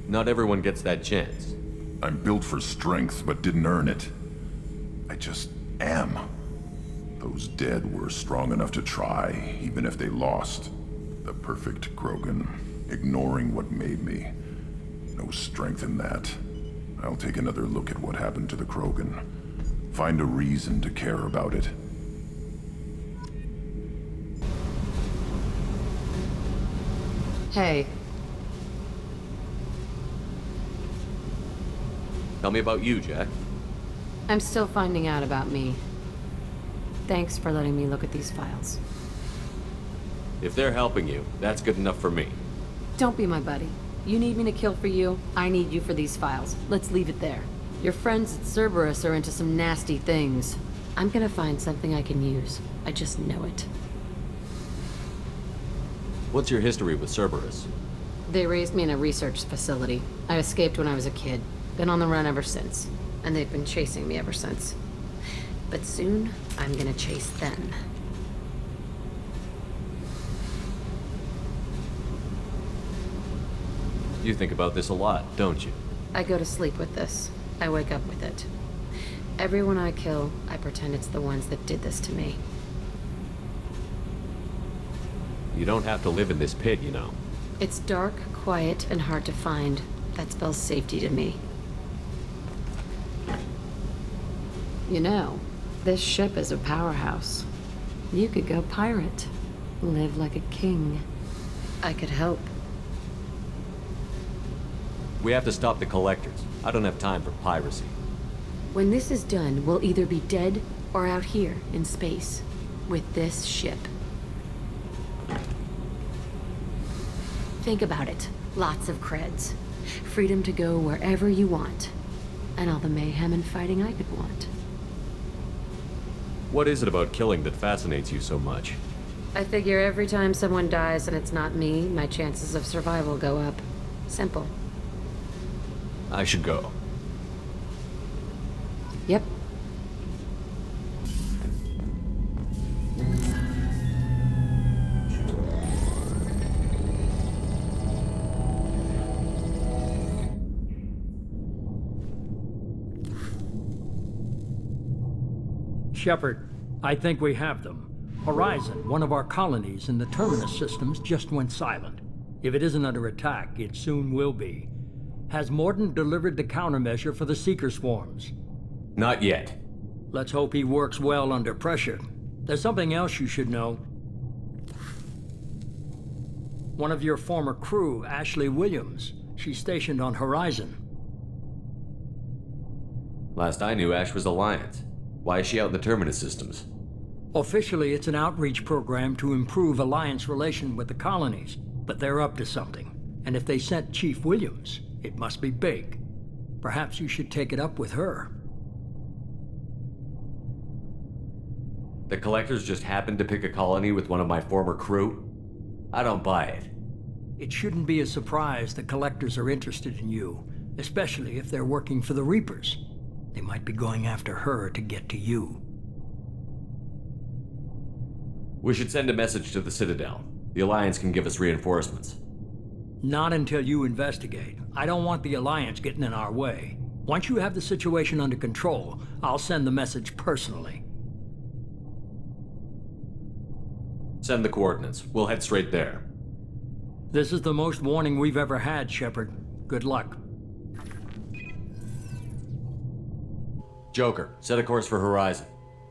Not everyone gets that chance. I'm built for strength, but didn't earn it. I just am. Those dead were strong enough to try, even if they lost. The perfect Krogan, ignoring what made me. No strength in that. I'll take another look at what happened to the Krogan. Find a reason to care about it. Hey. Tell me about you, Jack. I'm still finding out about me. Thanks for letting me look at these files. If they're helping you, that's good enough for me. Don't be my buddy. You need me to kill for you, I need you for these files. Let's leave it there. Your friends at Cerberus are into some nasty things. I'm gonna find something I can use. I just know it. What's your history with Cerberus? They raised me in a research facility. I escaped when I was a kid. Been on the run ever since. And they've been chasing me ever since. But soon, I'm gonna chase them. You think about this a lot, don't you? I go to sleep with this. I wake up with it. Everyone I kill, I pretend it's the ones that did this to me. You don't have to live in this pit, you know. It's dark, quiet, and hard to find. That spells safety to me. You know, this ship is a powerhouse. You could go pirate. Live like a king. I could help. We have to stop the Collectors. I don't have time for piracy. When this is done, we'll either be dead or out here in space. With this ship. Think about it. Lots of creds. Freedom to go wherever you want. And all the mayhem and fighting I could want. What is it about killing that fascinates you so much? I figure every time someone dies and it's not me, my chances of survival go up. Simple. I should go. Yep. Shepard, I think we have them. Horizon, one of our colonies in the Terminus systems, just went silent. If it isn't under attack, it soon will be. Has Mordin delivered the countermeasure for the Seeker swarms? Not yet. Let's hope he works well under pressure. There's something else you should know. One of your former crew, Ashley Williams, she's stationed on Horizon. Last I knew, Ash was Alliance. Why is she out in the Terminus systems? Officially, it's an outreach program to improve Alliance relation with the colonies, but they're up to something. And if they sent Chief Williams, it must be big. Perhaps you should take it up with her. The Collectors just happened to pick a colony with one of my former crew? I don't buy it. It shouldn't be a surprise the Collectors are interested in you, especially if they're working for the Reapers. They might be going after her to get to you. We should send a message to the Citadel. The Alliance can give us reinforcements. Not until you investigate. I don't want the Alliance getting in our way. Once you have the situation under control, I'll send the message personally. Send the coordinates. We'll head straight there. This is the most warning we've ever had, Shepard. Good luck. Joker, set a course for Horizon.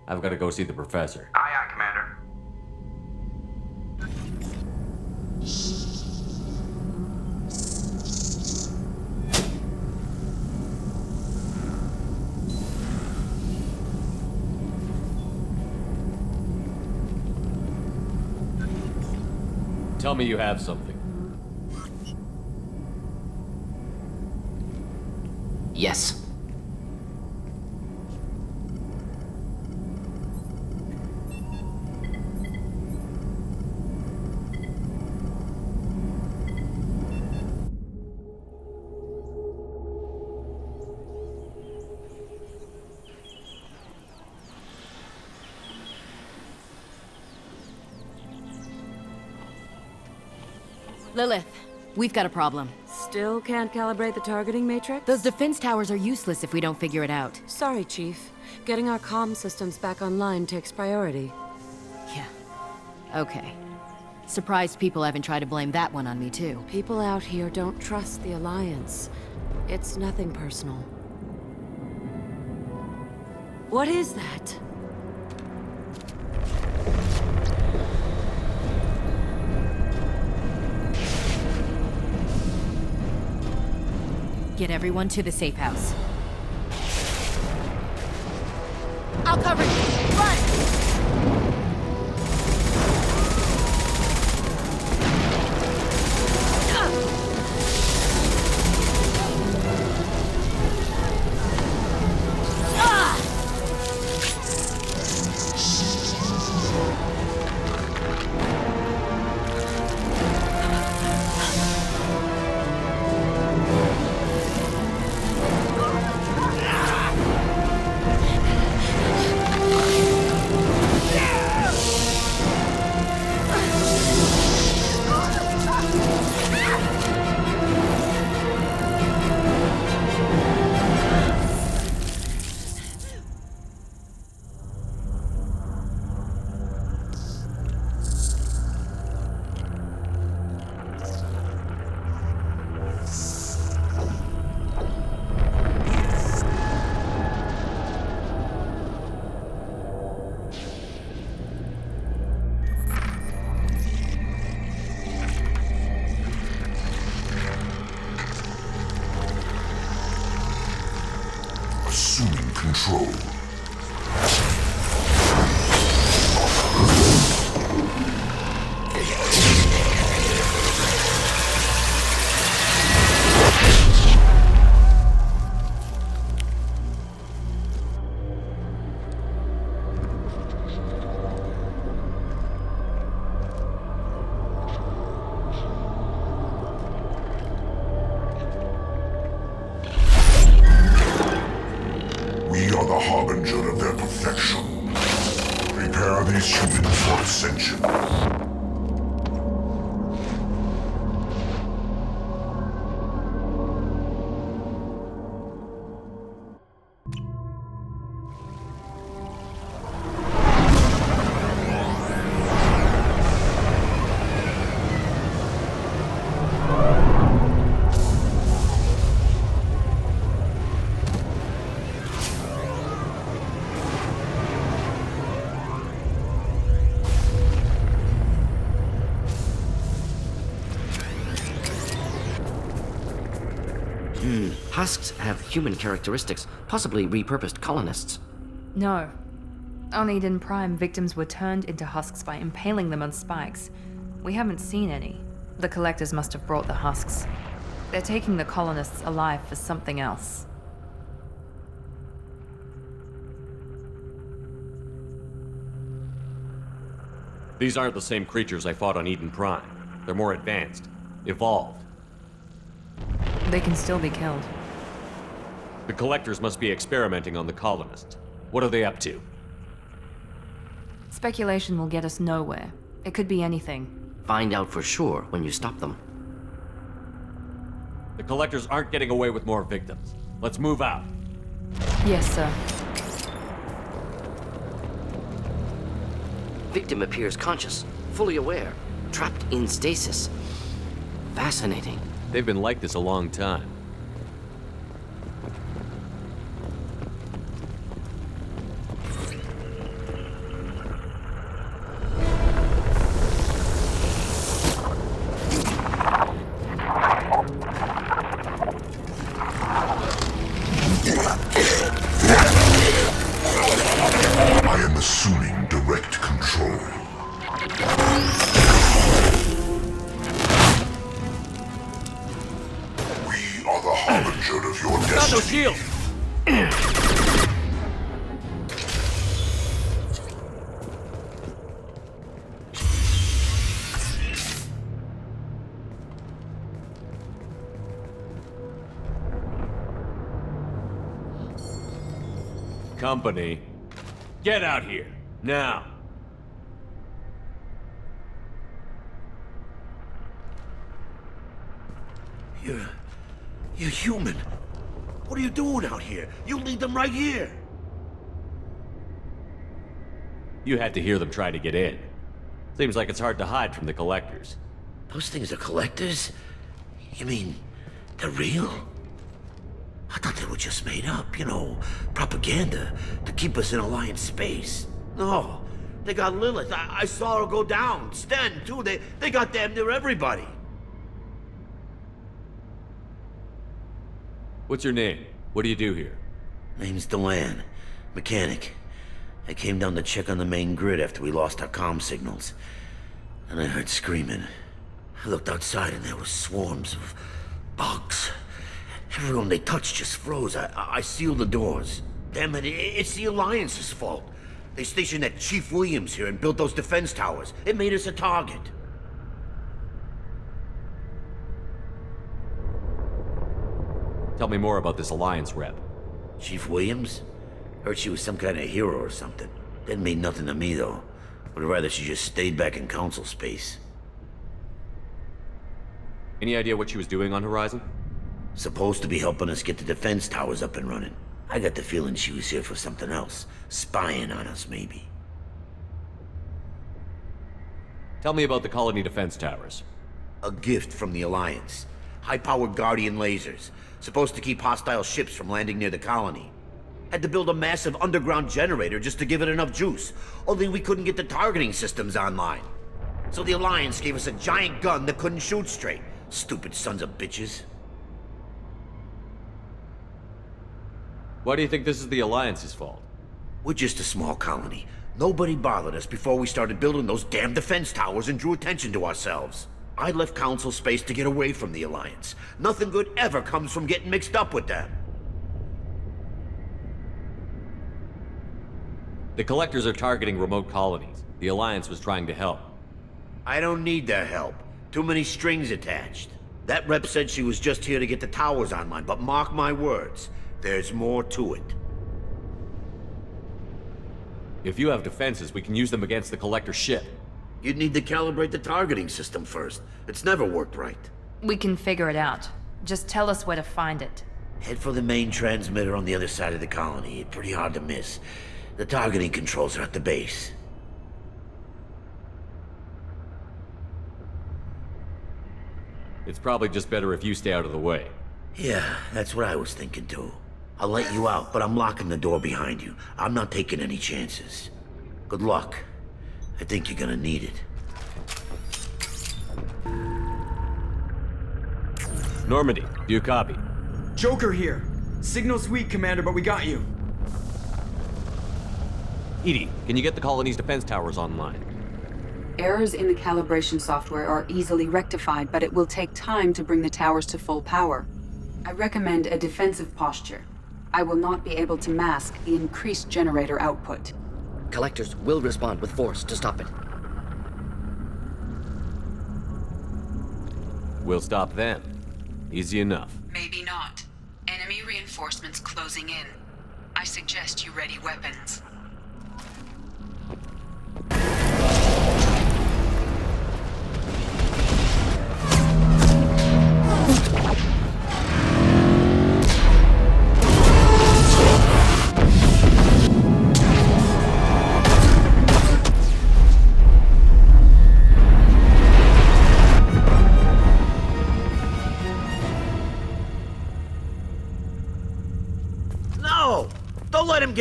I've got to go see the professor. Aye, aye, Commander. Tell me you have something. Yes. Lilith, we've got a problem. Still can't calibrate the targeting matrix? Those defense towers are useless if we don't figure it out. Sorry, Chief. Getting our comm systems back online takes priority. Yeah. Okay. Surprised people haven't tried to blame that one on me, too. People out here don't trust the Alliance. It's nothing personal. What is that? Get everyone to the safe house. I'll cover you! Run! Assuming control. We are the harbinger of their perfection. Prepare these humans for ascension. Husks have human characteristics, possibly repurposed colonists. No. On Eden Prime, victims were turned into husks by impaling them on spikes. We haven't seen any. The Collectors must have brought the husks. They're taking the colonists alive for something else. These aren't the same creatures I fought on Eden Prime. They're more advanced. Evolved. They can still be killed. The Collectors must be experimenting on the colonists. What are they up to? Speculation will get us nowhere. It could be anything. Find out for sure when you stop them. The Collectors aren't getting away with more victims. Let's move out. Yes, sir. Victim appears conscious, fully aware, trapped in stasis. Fascinating. They've been like this a long time. I am assuming direct control. We are the harbinger of your Got no destiny. shield! Company, get out here, now! You're human. What are you doing out here? You lead them right here. You had to hear them try to get in. Seems like it's hard to hide from the Collectors. Those things are collectors? You mean, they're real? I thought they were just made up, you know, propaganda to keep us in Alliance space. No, they got Lilith. I saw her go down. Sten, too. They got damn near everybody. What's your name? What do you do here? Name's Delan. Mechanic. I came down to check on the main grid after we lost our comm signals. And I heard screaming. I looked outside and there were swarms of bugs. Everyone they touched just froze. I sealed the doors. Damn it, it's the Alliance's fault. They stationed that Chief Williams here and built those defense towers. It made us a target. Tell me more about this Alliance rep. Chief Williams? Heard she was some kind of hero or something. Didn't mean nothing to me, though. Would rather she just stayed back in Council space. Any idea what she was doing on Horizon? Supposed to be helping us get the defense towers up and running. I got the feeling she was here for something else. Spying on us, maybe. Tell me about the Colony defense towers. A gift from the Alliance. High-powered Guardian lasers. Supposed to keep hostile ships from landing near the colony. Had to build a massive underground generator just to give it enough juice. Only we couldn't get the targeting systems online. So the Alliance gave us a giant gun that couldn't shoot straight. Stupid sons of bitches. Why do you think this is the Alliance's fault? We're just a small colony. Nobody bothered us before we started building those damn defense towers and drew attention to ourselves. I left Council space to get away from the Alliance. Nothing good ever comes from getting mixed up with them. The Collectors are targeting remote colonies. The Alliance was trying to help. I don't need their help. Too many strings attached. That rep said she was just here to get the towers online, but mark my words, there's more to it. If you have defenses, we can use them against the Collector ship. You'd need to calibrate the targeting system first. It's never worked right. We can figure it out. Just tell us where to find it. Head for the main transmitter on the other side of the colony. Pretty hard to miss. The targeting controls are at the base. It's probably just better if you stay out of the way. Yeah, that's what I was thinking too. I'll let you out, but I'm locking the door behind you. I'm not taking any chances. Good luck. I think you're gonna need it. Normandy, do you copy? Joker here. Signal's weak, Commander, but we got you. EDI, can you get the colony's defense towers online? Errors in the calibration software are easily rectified, but it will take time to bring the towers to full power. I recommend a defensive posture. I will not be able to mask the increased generator output. Collectors will respond with force to stop it. We'll stop them. Easy enough. Maybe not. Enemy reinforcements closing in. I suggest you ready weapons.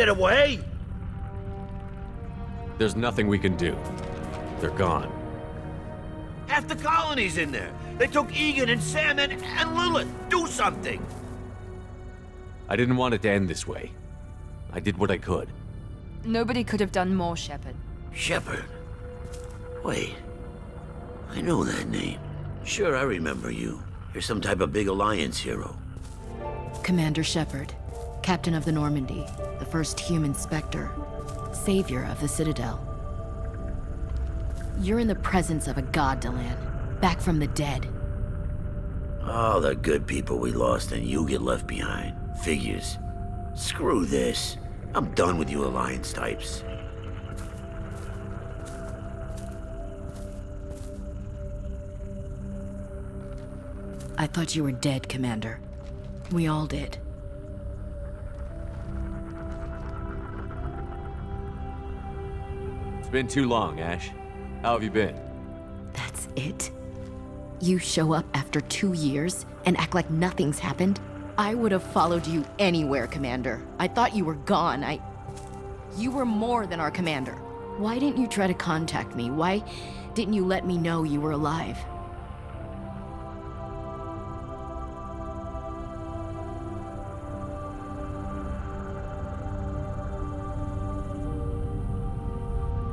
get away? There's nothing we can do. They're gone. Half the colony's in there. They took Egan and Sam and Lilith. Do something. I didn't want it to end this way. I did what I could. Nobody could have done more, Shepard. Shepard? Wait. I know that name. Sure, I remember you. You're some type of big Alliance hero. Commander Shepard, Captain of the Normandy, the first human Spectre, savior of the Citadel. You're in the presence of a god, Delan, back from the dead. All the good people we lost and you get left behind. Figures. Screw this. I'm done with you Alliance types. I thought you were dead, Commander. We all did. It's been too long, Ash. How have you been? That's it? You show up after 2 years and act like nothing's happened? I would have followed you anywhere, Commander. I thought you were gone. You were more than our commander. Why didn't you try to contact me? Why didn't you let me know you were alive?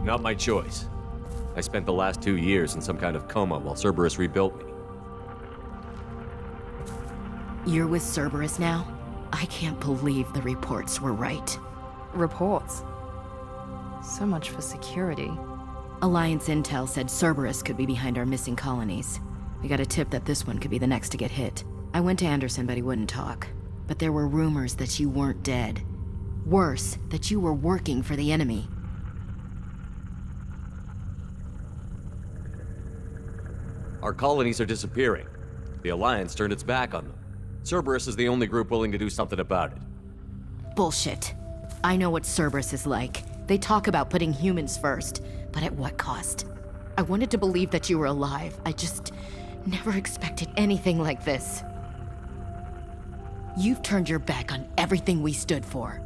Not my choice. I spent the last 2 years in some kind of coma while Cerberus rebuilt me. You're with Cerberus now? I can't believe the reports were right. Reports? So much for security. Alliance intel said Cerberus could be behind our missing colonies. We got a tip that this one could be the next to get hit. I went to Anderson, but he wouldn't talk. But there were rumors that you weren't dead. Worse, that you were working for the enemy. Our colonies are disappearing. The Alliance turned its back on them. Cerberus is the only group willing to do something about it. Bullshit. I know what Cerberus is like. They talk about putting humans first, but at what cost? I wanted to believe that you were alive. I just never expected anything like this. You've turned your back on everything we stood for.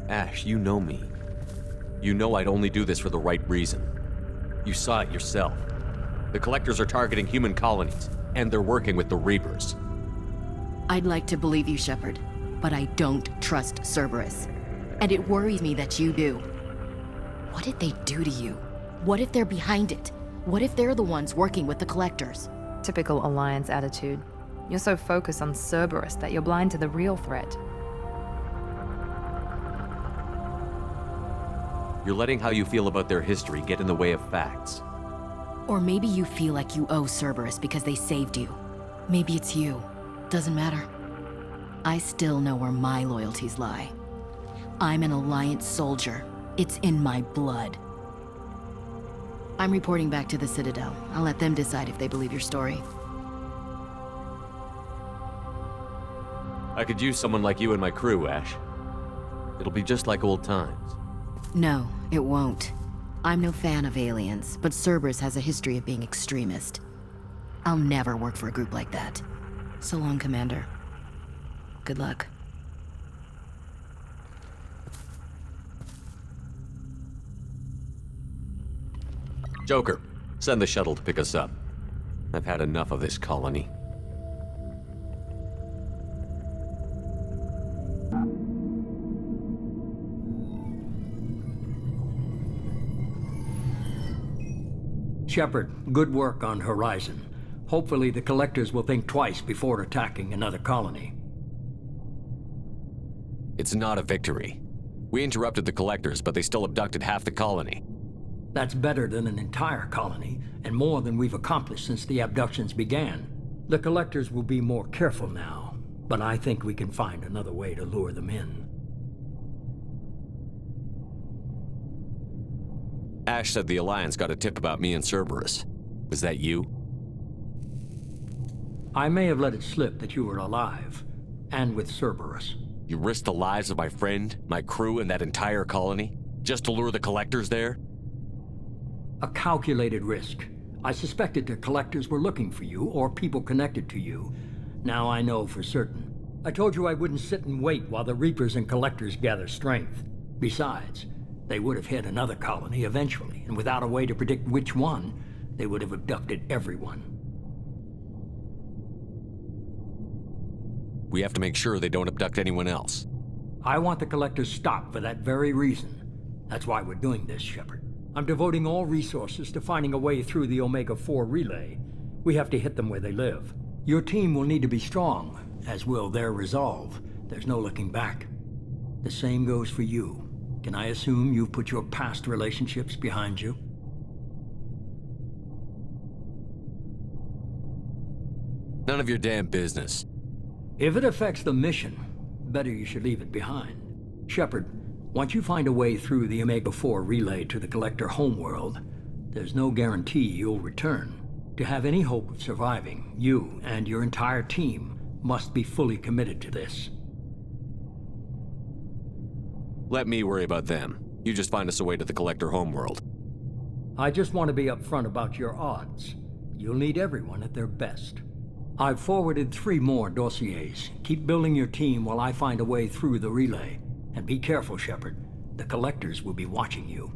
Ash, you know me. You know I'd only do this for the right reason. You saw it yourself. The Collectors are targeting human colonies, and they're working with the Reapers. I'd like to believe you, Shepard, but I don't trust Cerberus. And it worries me that you do. What did they do to you? What if they're behind it? What if they're the ones working with the Collectors? Typical Alliance attitude. You're so focused on Cerberus that you're blind to the real threat. You're letting how you feel about their history get in the way of facts. Or maybe you feel like you owe Cerberus because they saved you. Maybe it's you. Doesn't matter. I still know where my loyalties lie. I'm an Alliance soldier. It's in my blood. I'm reporting back to the Citadel. I'll let them decide if they believe your story. I could use someone like you in my crew, Ash. It'll be just like old times. No, it won't. I'm no fan of aliens, but Cerberus has a history of being extremist. I'll never work for a group like that. So long, Commander. Good luck. Joker, send the shuttle to pick us up. I've had enough of this colony. Shepard, good work on Horizon. Hopefully the Collectors will think twice before attacking another colony. It's not a victory. We interrupted the Collectors, but they still abducted half the colony. That's better than an entire colony, and more than we've accomplished since the abductions began. The Collectors will be more careful now, but I think we can find another way to lure them in. Ash said the Alliance got a tip about me and Cerberus. Was that you? I may have let it slip that you were alive, and with Cerberus. You risked the lives of my friend, my crew, and that entire colony? Just to lure the Collectors there? A calculated risk. I suspected the Collectors were looking for you, or people connected to you. Now I know for certain. I told you I wouldn't sit and wait while the Reapers and Collectors gather strength. Besides, they would have hit another colony eventually, and without a way to predict which one, they would have abducted everyone. We have to make sure they don't abduct anyone else. I want the Collectors stopped for that very reason. That's why we're doing this, Shepard. I'm devoting all resources to finding a way through the Omega-4 relay. We have to hit them where they live. Your team will need to be strong, as will their resolve. There's no looking back. The same goes for you. Can I assume you've put your past relationships behind you? None of your damn business. If it affects the mission, better you should leave it behind. Shepard, once you find a way through the Omega-4 relay to the Collector homeworld, there's no guarantee you'll return. To have any hope of surviving, you and your entire team must be fully committed to this. Let me worry about them. You just find us a way to the Collector homeworld. I just want to be upfront about your odds. You'll need everyone at their best. I've forwarded 3 more dossiers. Keep building your team while I find a way through the relay. And be careful, Shepard. The Collectors will be watching you.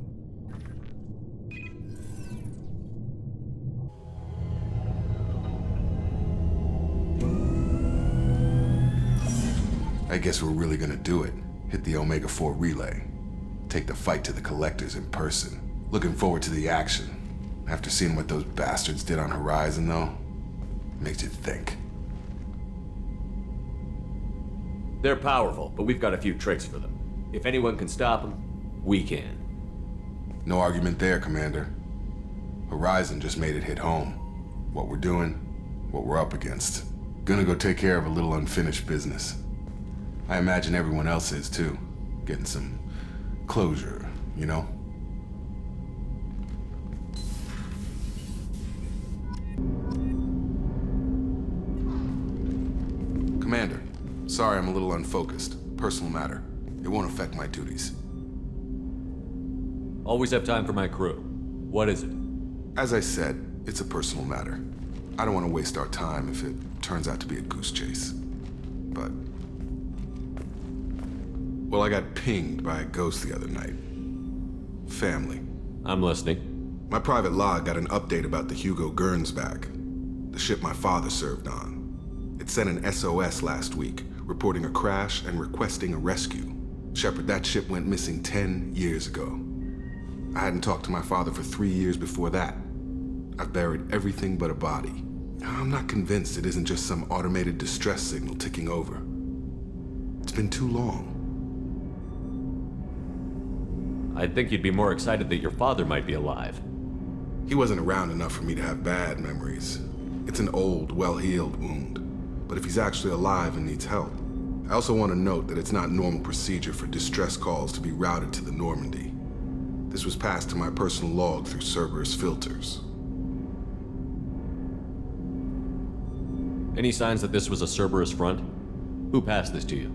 I guess we're really gonna do it. Hit the Omega-4 relay. Take the fight to the Collectors in person. Looking forward to the action. After seeing what those bastards did on Horizon, though, makes you think. They're powerful, but we've got a few tricks for them. If anyone can stop them, we can. No argument there, Commander. Horizon just made it hit home. What we're doing, what we're up against. Gonna go take care of a little unfinished business. I imagine everyone else is too. Getting some closure, you know? Commander, sorry I'm a little unfocused. Personal matter. It won't affect my duties. Always have time for my crew. What is it? As I said, it's a personal matter. I don't want to waste our time if it turns out to be a goose chase. But... well, I got pinged by a ghost the other night. Family. I'm listening. My private log got an update about the Hugo Gernsback, the ship my father served on. It sent an SOS last week, reporting a crash and requesting a rescue. Shepard, that ship went missing 10 years ago. I hadn't talked to my father for 3 years before that. I've buried everything but a body. I'm not convinced it isn't just some automated distress signal ticking over. It's been too long. I'd think you'd be more excited that your father might be alive. He wasn't around enough for me to have bad memories. It's an old, well-healed wound. But if he's actually alive and needs help, I also want to note that it's not normal procedure for distress calls to be routed to the Normandy. This was passed to my personal log through Cerberus filters. Any signs that this was a Cerberus front? Who passed this to you?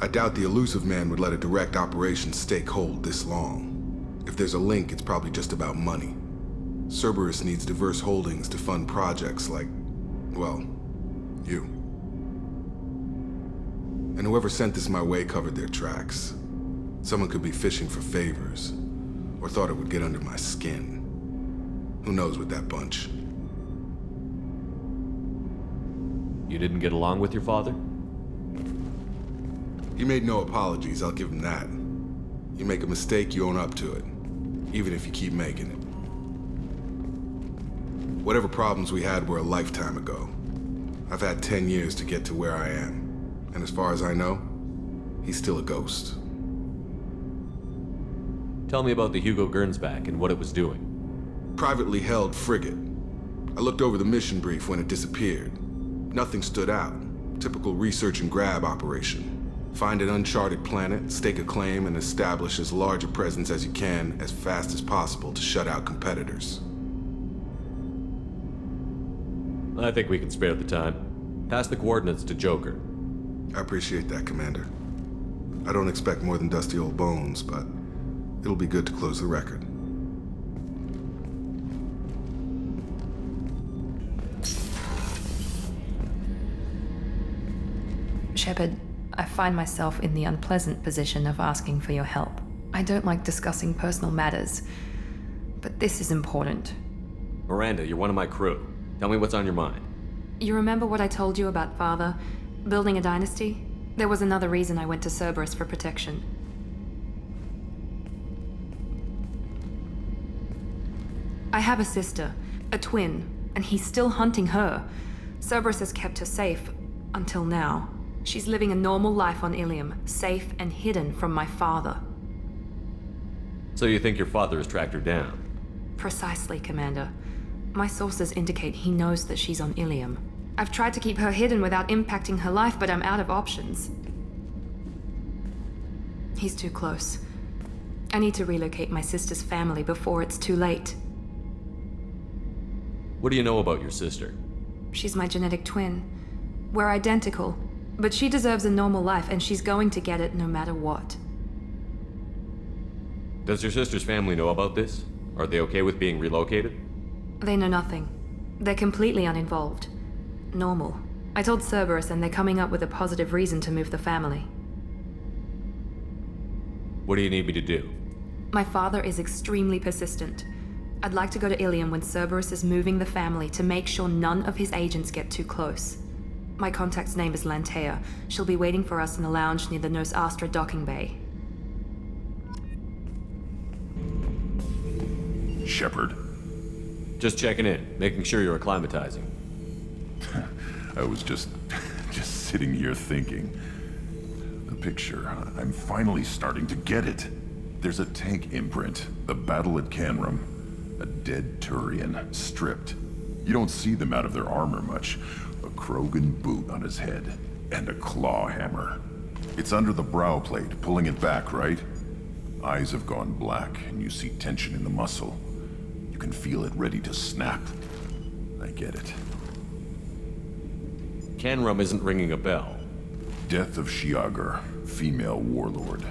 I doubt the Elusive Man would let a direct operation stake hold this long. If there's a link, it's probably just about money. Cerberus needs diverse holdings to fund projects like, well, you. And whoever sent this my way covered their tracks. Someone could be fishing for favors, or thought it would get under my skin. Who knows with that bunch? You didn't get along with your father? He made no apologies, I'll give him that. You make a mistake, you own up to it. Even if you keep making it. Whatever problems we had were a lifetime ago. I've had 10 years to get to where I am. And as far as I know, he's still a ghost. Tell me about the Hugo Gernsback and what it was doing. Privately held frigate. I looked over the mission brief when it disappeared. Nothing stood out. Typical research and grab operation. Find an uncharted planet, stake a claim, and establish as large a presence as you can as fast as possible to shut out competitors. I think we can spare the time. Pass the coordinates to Joker. I appreciate that, Commander. I don't expect more than dusty old bones, but it'll be good to close the record. Shepard, I find myself in the unpleasant position of asking for your help. I don't like discussing personal matters, but this is important. Miranda, you're one of my crew. Tell me what's on your mind. You remember what I told you about Father? Building a dynasty? There was another reason I went to Cerberus for protection. I have a sister, a twin, and he's still hunting her. Cerberus has kept her safe, until now. She's living a normal life on Ilium, safe and hidden from my father. So you think your father has tracked her down? Precisely, Commander. My sources indicate he knows that she's on Ilium. I've tried to keep her hidden without impacting her life, but I'm out of options. He's too close. I need to relocate my sister's family before it's too late. What do you know about your sister? She's my genetic twin. We're identical, but she deserves a normal life, and she's going to get it no matter what. Does your sister's family know about this? Are they okay with being relocated? They know nothing. They're completely uninvolved. Normal. I told Cerberus, and they're coming up with a positive reason to move the family. What do you need me to do? My father is extremely persistent. I'd like to go to Ilium when Cerberus is moving the family to make sure none of his agents get too close. My contact's name is Lantea. She'll be waiting for us in a lounge near the Nos Astra docking bay. Shepard? Just checking in, making sure you're acclimatizing. I was just sitting here thinking. The picture, I'm finally starting to get it. There's a tank imprint, the battle at Canrum. A dead Turian, stripped. You don't see them out of their armor much. A Krogan boot on his head, and a claw hammer. It's under the brow plate, pulling it back, right? Eyes have gone black, and you see tension in the muscle. You can feel it ready to snap. I get it. Canrum isn't ringing a bell. Death of Shiagar, female warlord.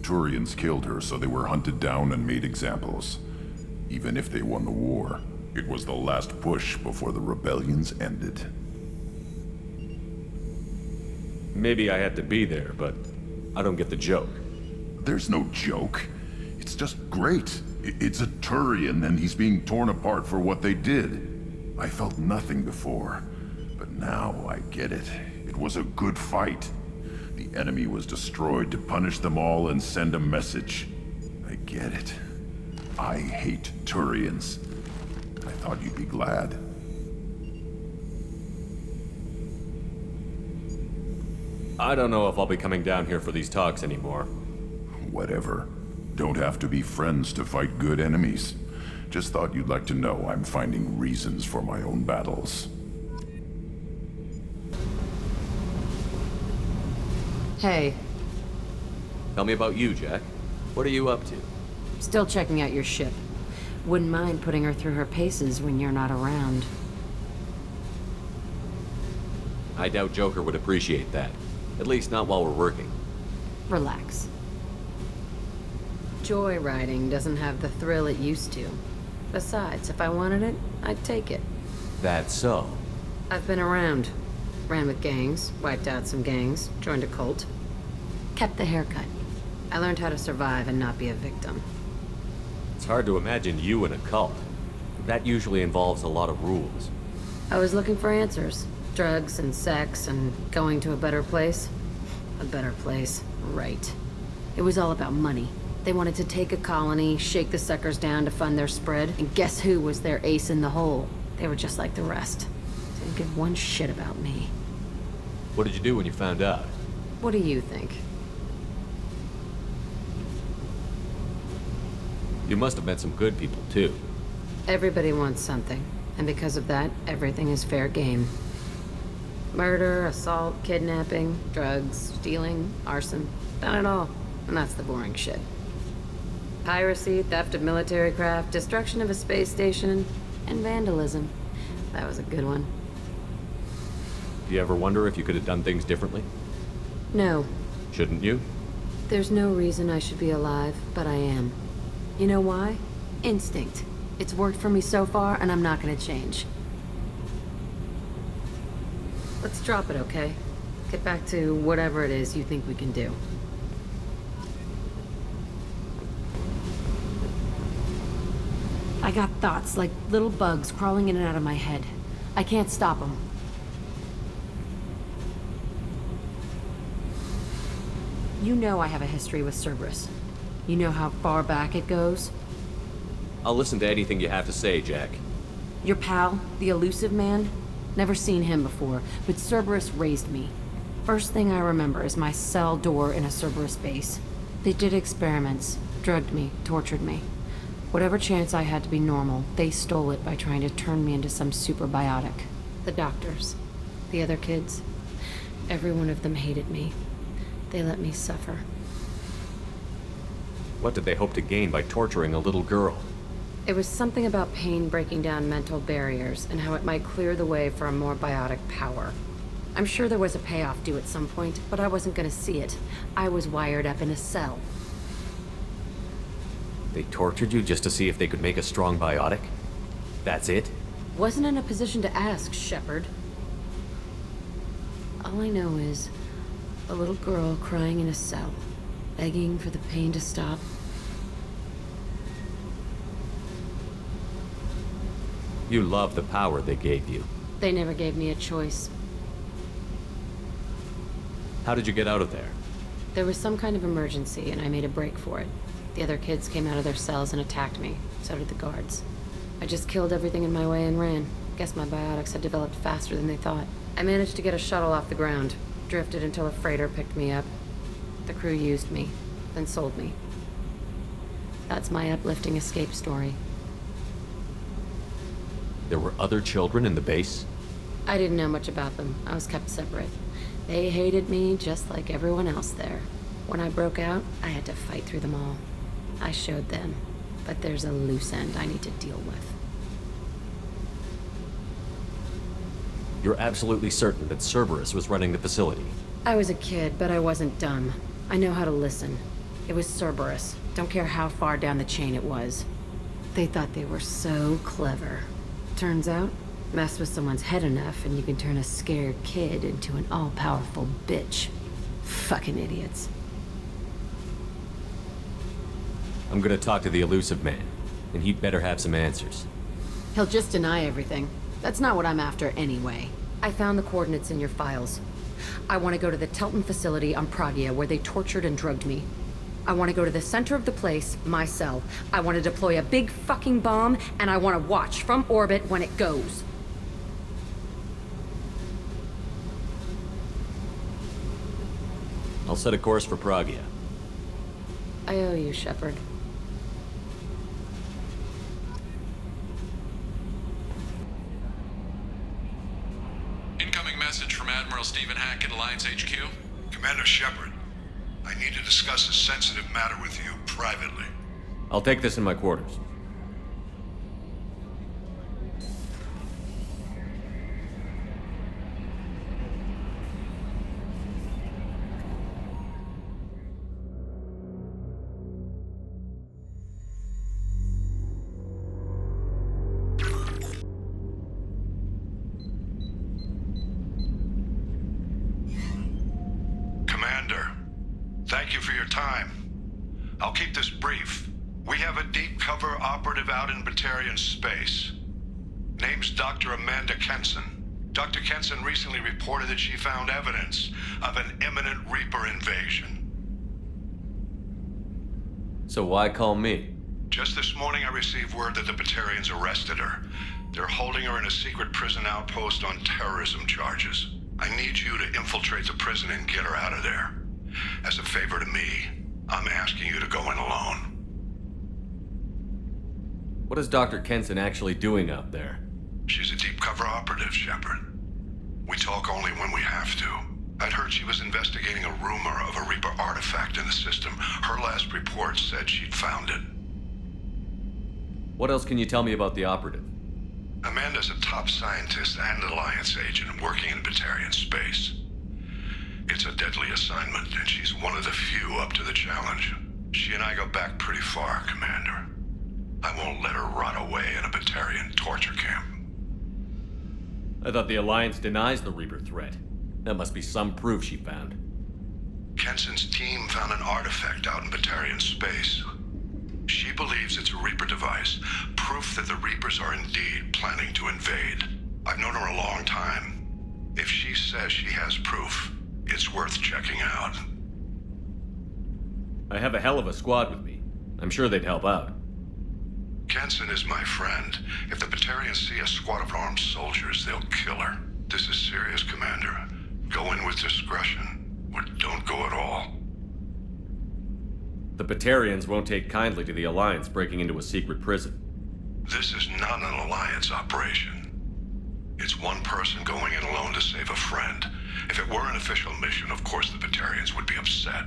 Turians killed her, so they were hunted down and made examples. Even if they won the war, it was the last push before the rebellions ended. Maybe I had to be there, but I don't get the joke. There's no joke. It's just great. It's a Turian, and he's being torn apart for what they did. I felt nothing before, but now I get it. It was a good fight. The enemy was destroyed to punish them all and send a message. I get it. I hate Turians. I thought you'd be glad. I don't know if I'll be coming down here for these talks anymore. Whatever. Don't have to be friends to fight good enemies. Just thought you'd like to know I'm finding reasons for my own battles. Hey. Tell me about you, Jack. What are you up to? Still checking out your ship. Wouldn't mind putting her through her paces when you're not around. I doubt Joker would appreciate that. At least not while we're working. Relax. Joyriding doesn't have the thrill it used to. Besides, if I wanted it, I'd take it. That's so. I've been around. Ran with gangs, wiped out some gangs, joined a cult. Kept the haircut. I learned how to survive and not be a victim. It's hard to imagine you in a cult. That usually involves a lot of rules. I was looking for answers. Drugs and sex and going to a better place. A better place, right. It was all about money. They wanted to take a colony, shake the suckers down to fund their spread, and guess who was their ace in the hole? They were just like the rest. Didn't give one shit about me. What did you do when you found out? What do you think? You must have met some good people, too. Everybody wants something, and because of that, everything is fair game. Murder, assault, kidnapping, drugs, stealing, arson, done it all. And that's the boring shit. Piracy, theft of military craft, destruction of a space station, and vandalism. That was a good one. Do you ever wonder if you could have done things differently? No. Shouldn't you? There's no reason I should be alive, but I am. You know why? Instinct. It's worked for me so far, and I'm not gonna change. Let's drop it, okay? Get back to whatever it is you think we can do. I got thoughts like little bugs crawling in and out of my head. I can't stop them. You know I have a history with Cerberus. You know how far back it goes? I'll listen to anything you have to say, Jack. Your pal, the Elusive Man? Never seen him before, but Cerberus raised me. First thing I remember is my cell door in a Cerberus base. They did experiments, drugged me, tortured me. Whatever chance I had to be normal, they stole it by trying to turn me into some superbiotic. The doctors, the other kids, every one of them hated me. They let me suffer. What did they hope to gain by torturing a little girl? It was something about pain breaking down mental barriers and how it might clear the way for a more biotic power. I'm sure there was a payoff due at some point, but I wasn't gonna see it. I was wired up in a cell. They tortured you just to see if they could make a strong biotic? That's it? Wasn't in a position to ask, Shepard. All I know is a little girl crying in a cell, begging for the pain to stop. You love the power they gave you. They never gave me a choice. How did you get out of there? There was some kind of emergency, and I made a break for it. The other kids came out of their cells and attacked me. So did the guards. I just killed everything in my way and ran. Guess my biotics had developed faster than they thought. I managed to get a shuttle off the ground. Drifted until a freighter picked me up. The crew used me, then sold me. That's my uplifting escape story. There were other children in the base? I didn't know much about them. I was kept separate. They hated me just like everyone else there. When I broke out, I had to fight through them all. I showed them, but there's a loose end I need to deal with. You're absolutely certain that Cerberus was running the facility? I was a kid, but I wasn't dumb. I know how to listen. It was Cerberus. Don't care how far down the chain it was. They thought they were so clever. Turns out, mess with someone's head enough and you can turn a scared kid into an all-powerful bitch. Fucking idiots. I'm gonna talk to the Elusive Man, and he'd better have some answers. He'll just deny everything. That's not what I'm after anyway. I found the coordinates in your files. I want to go to the Telton facility on Pragia where they tortured and drugged me. I want to go to the center of the place, my cell. I want to deploy a big fucking bomb, and I want to watch from orbit when it goes. I'll set a course for Pragia. I owe you, Shepard. Incoming message from Admiral Stephen Hack at Alliance HQ. Commander Shepard, I need to discuss a sensitive matter with you privately. I'll take this in my quarters. Commander, thank you for your time. I'll keep this brief. We have a deep cover operative out in Batarian space. Name's Dr. Amanda Kenson. Dr. Kenson recently reported that she found evidence of an imminent Reaper invasion. So why call me? Just this morning I received word that the Batarians arrested her. They're holding her in a secret prison outpost on terrorism charges. I need you to infiltrate the prison and get her out of there. As a favor to me, I'm asking you to go in alone. What is Dr. Kenson actually doing out there? She's a deep cover operative, Shepard. We talk only when we have to. I'd heard she was investigating a rumor of a Reaper artifact in the system. Her last report said she'd found it. What else can you tell me about the operative? Amanda's a top scientist and Alliance agent working in Batarian space. It's a deadly assignment, and she's one of the few up to the challenge. She and I go back pretty far, Commander. I won't let her rot away in a Batarian torture camp. I thought the Alliance denies the Reaper threat. That must be some proof she found. Kenson's team found an artifact out in Batarian space. She believes it's a Reaper device, proof that the Reapers are indeed planning to invade. I've known her a long time. If she says she has proof, it's worth checking out. I have a hell of a squad with me. I'm sure they'd help out. Kenson is my friend. If the Batarians see a squad of armed soldiers, they'll kill her. This is serious, Commander. Go in with discretion, or don't go at all. The Batarians won't take kindly to the Alliance breaking into a secret prison. This is not an Alliance operation. It's one person going in alone to save a friend. If it were an official mission, of course the Batarians would be upset.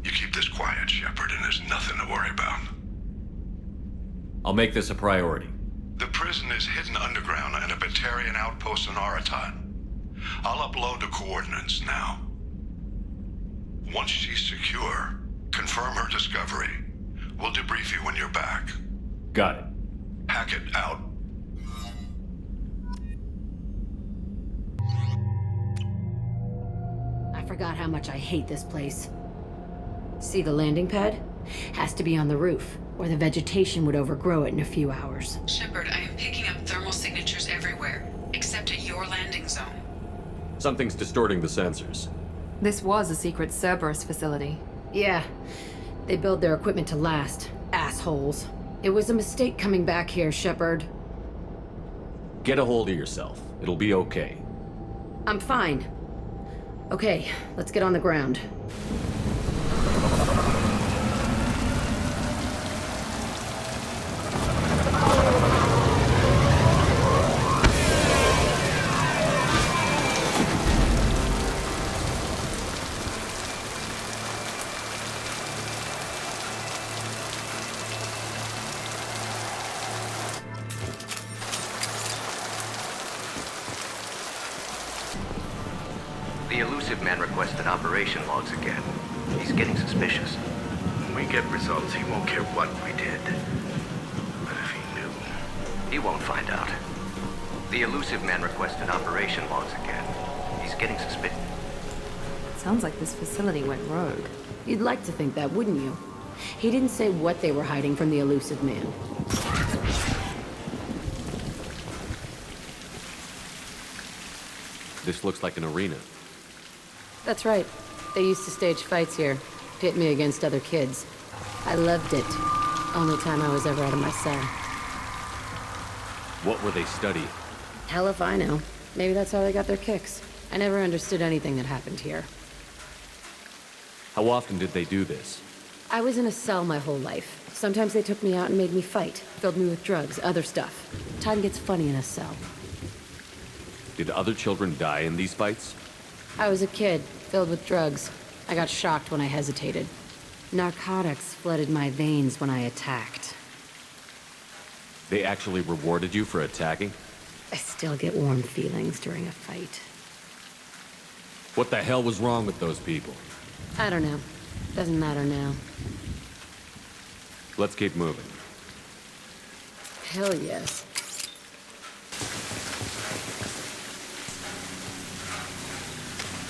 You keep this quiet, Shepard, and there's nothing to worry about. I'll make this a priority. The prison is hidden underground in a Batarian outpost in Aratat. I'll upload the coordinates now. Once she's secure, confirm her discovery. We'll debrief you when you're back. Got it. Hackett out. I forgot how much I hate this place. See the landing pad? Has to be on the roof, or the vegetation would overgrow it in a few hours. Shepard, I am picking up thermal signatures everywhere, except at your landing zone. Something's distorting the sensors. This was a secret Cerberus facility. Yeah, they build their equipment to last. Assholes. It was a mistake coming back here, Shepard. Get a hold of yourself. It'll be okay. I'm fine. Okay, let's get on the ground. The elusive man requested operation logs again. He's getting suspicious. When we get results, he won't care what we did. But if he knew, he won't find out. The elusive man requested operation logs again. He's getting suspicious. Sounds like this facility went rogue. You'd like to think that, wouldn't you? He didn't say what they were hiding from the elusive man. This looks like an arena. That's right. They used to stage fights here, pit me against other kids. I loved it. Only time I was ever out of my cell. What were they studying? Hell if I know. Maybe that's how they got their kicks. I never understood anything that happened here. How often did they do this? I was in a cell my whole life. Sometimes they took me out and made me fight, filled me with drugs, other stuff. Time gets funny in a cell. Did other children die in these fights? I was a kid, filled with drugs. I got shocked when I hesitated. Narcotics flooded my veins when I attacked. They actually rewarded you for attacking? I still get warm feelings during a fight. What the hell was wrong with those people? I don't know. Doesn't matter now. Let's keep moving. Hell yes.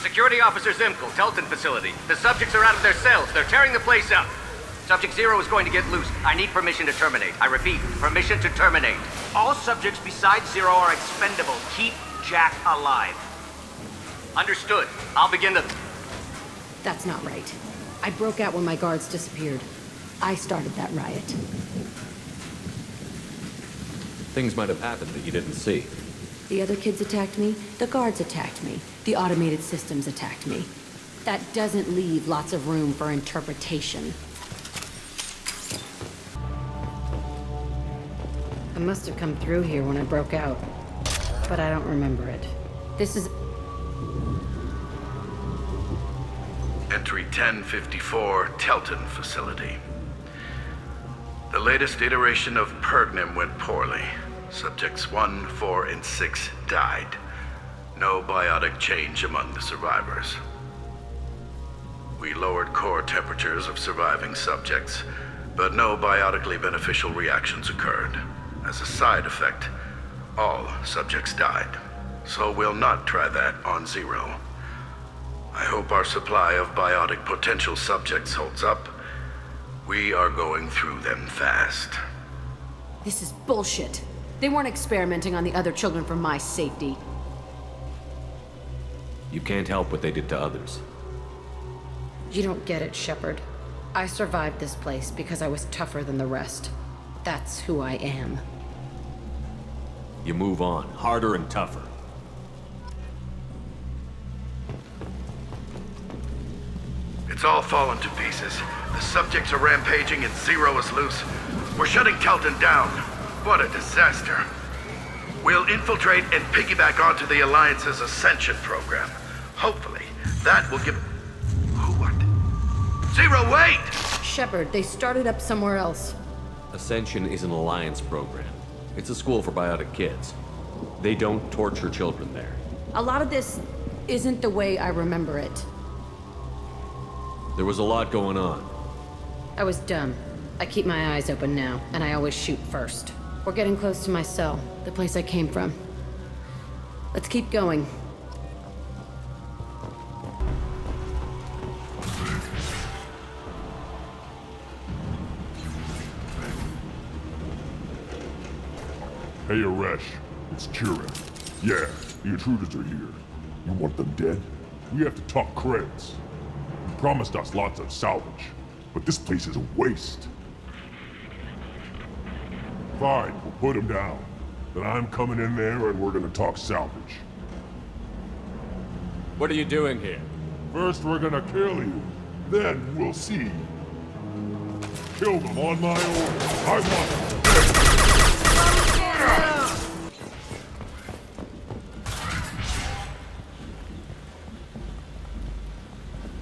Security Officer Zimkel, Telton facility. The subjects are out of their cells. They're tearing the place up. Subject 0 is going to get loose. I need permission to terminate. I repeat, permission to terminate. All subjects besides 0 are expendable. Keep Jack alive. Understood. I'll begin the... That's not right. I broke out when my guards disappeared. I started that riot. Things might have happened that you didn't see. The other kids attacked me, the guards attacked me, the automated systems attacked me. That doesn't leave lots of room for interpretation. I must have come through here when I broke out, but I don't remember it. This is... Entry 1054, Telton facility. The latest iteration of Pergnim went poorly. Subjects 1, 4, and 6 died. No biotic change among the survivors. We lowered core temperatures of surviving subjects, but no biotically beneficial reactions occurred. As a side effect, all subjects died. So we'll not try that on 0. I hope our supply of biotic potential subjects holds up. We are going through them fast. This is bullshit. They weren't experimenting on the other children for my safety. You can't help what they did to others. You don't get it, Shepard. I survived this place because I was tougher than the rest. That's who I am. You move on, harder and tougher. It's all fallen to pieces. The subjects are rampaging and Zero is loose. We're shutting Telton down. What a disaster. We'll infiltrate and piggyback onto the Alliance's Ascension program. Hopefully, that will give... What? Zero, wait! Shepard, they started up somewhere else. Ascension is an Alliance program. It's a school for biotic kids. They don't torture children there. A lot of this isn't the way I remember it. There was a lot going on. I was dumb. I keep my eyes open now, and I always shoot first. We're getting close to my cell, the place I came from. Let's keep going. Hey, Aresh. It's Kieran. Yeah, the intruders are here. You want them dead? We have to talk creds. You promised us lots of salvage, but this place is a waste. Fine, we'll put them down. Then I'm coming in there and we're gonna talk salvage. What are you doing here? First we're gonna kill you. Then we'll see. Kill them on my order. I want them dead.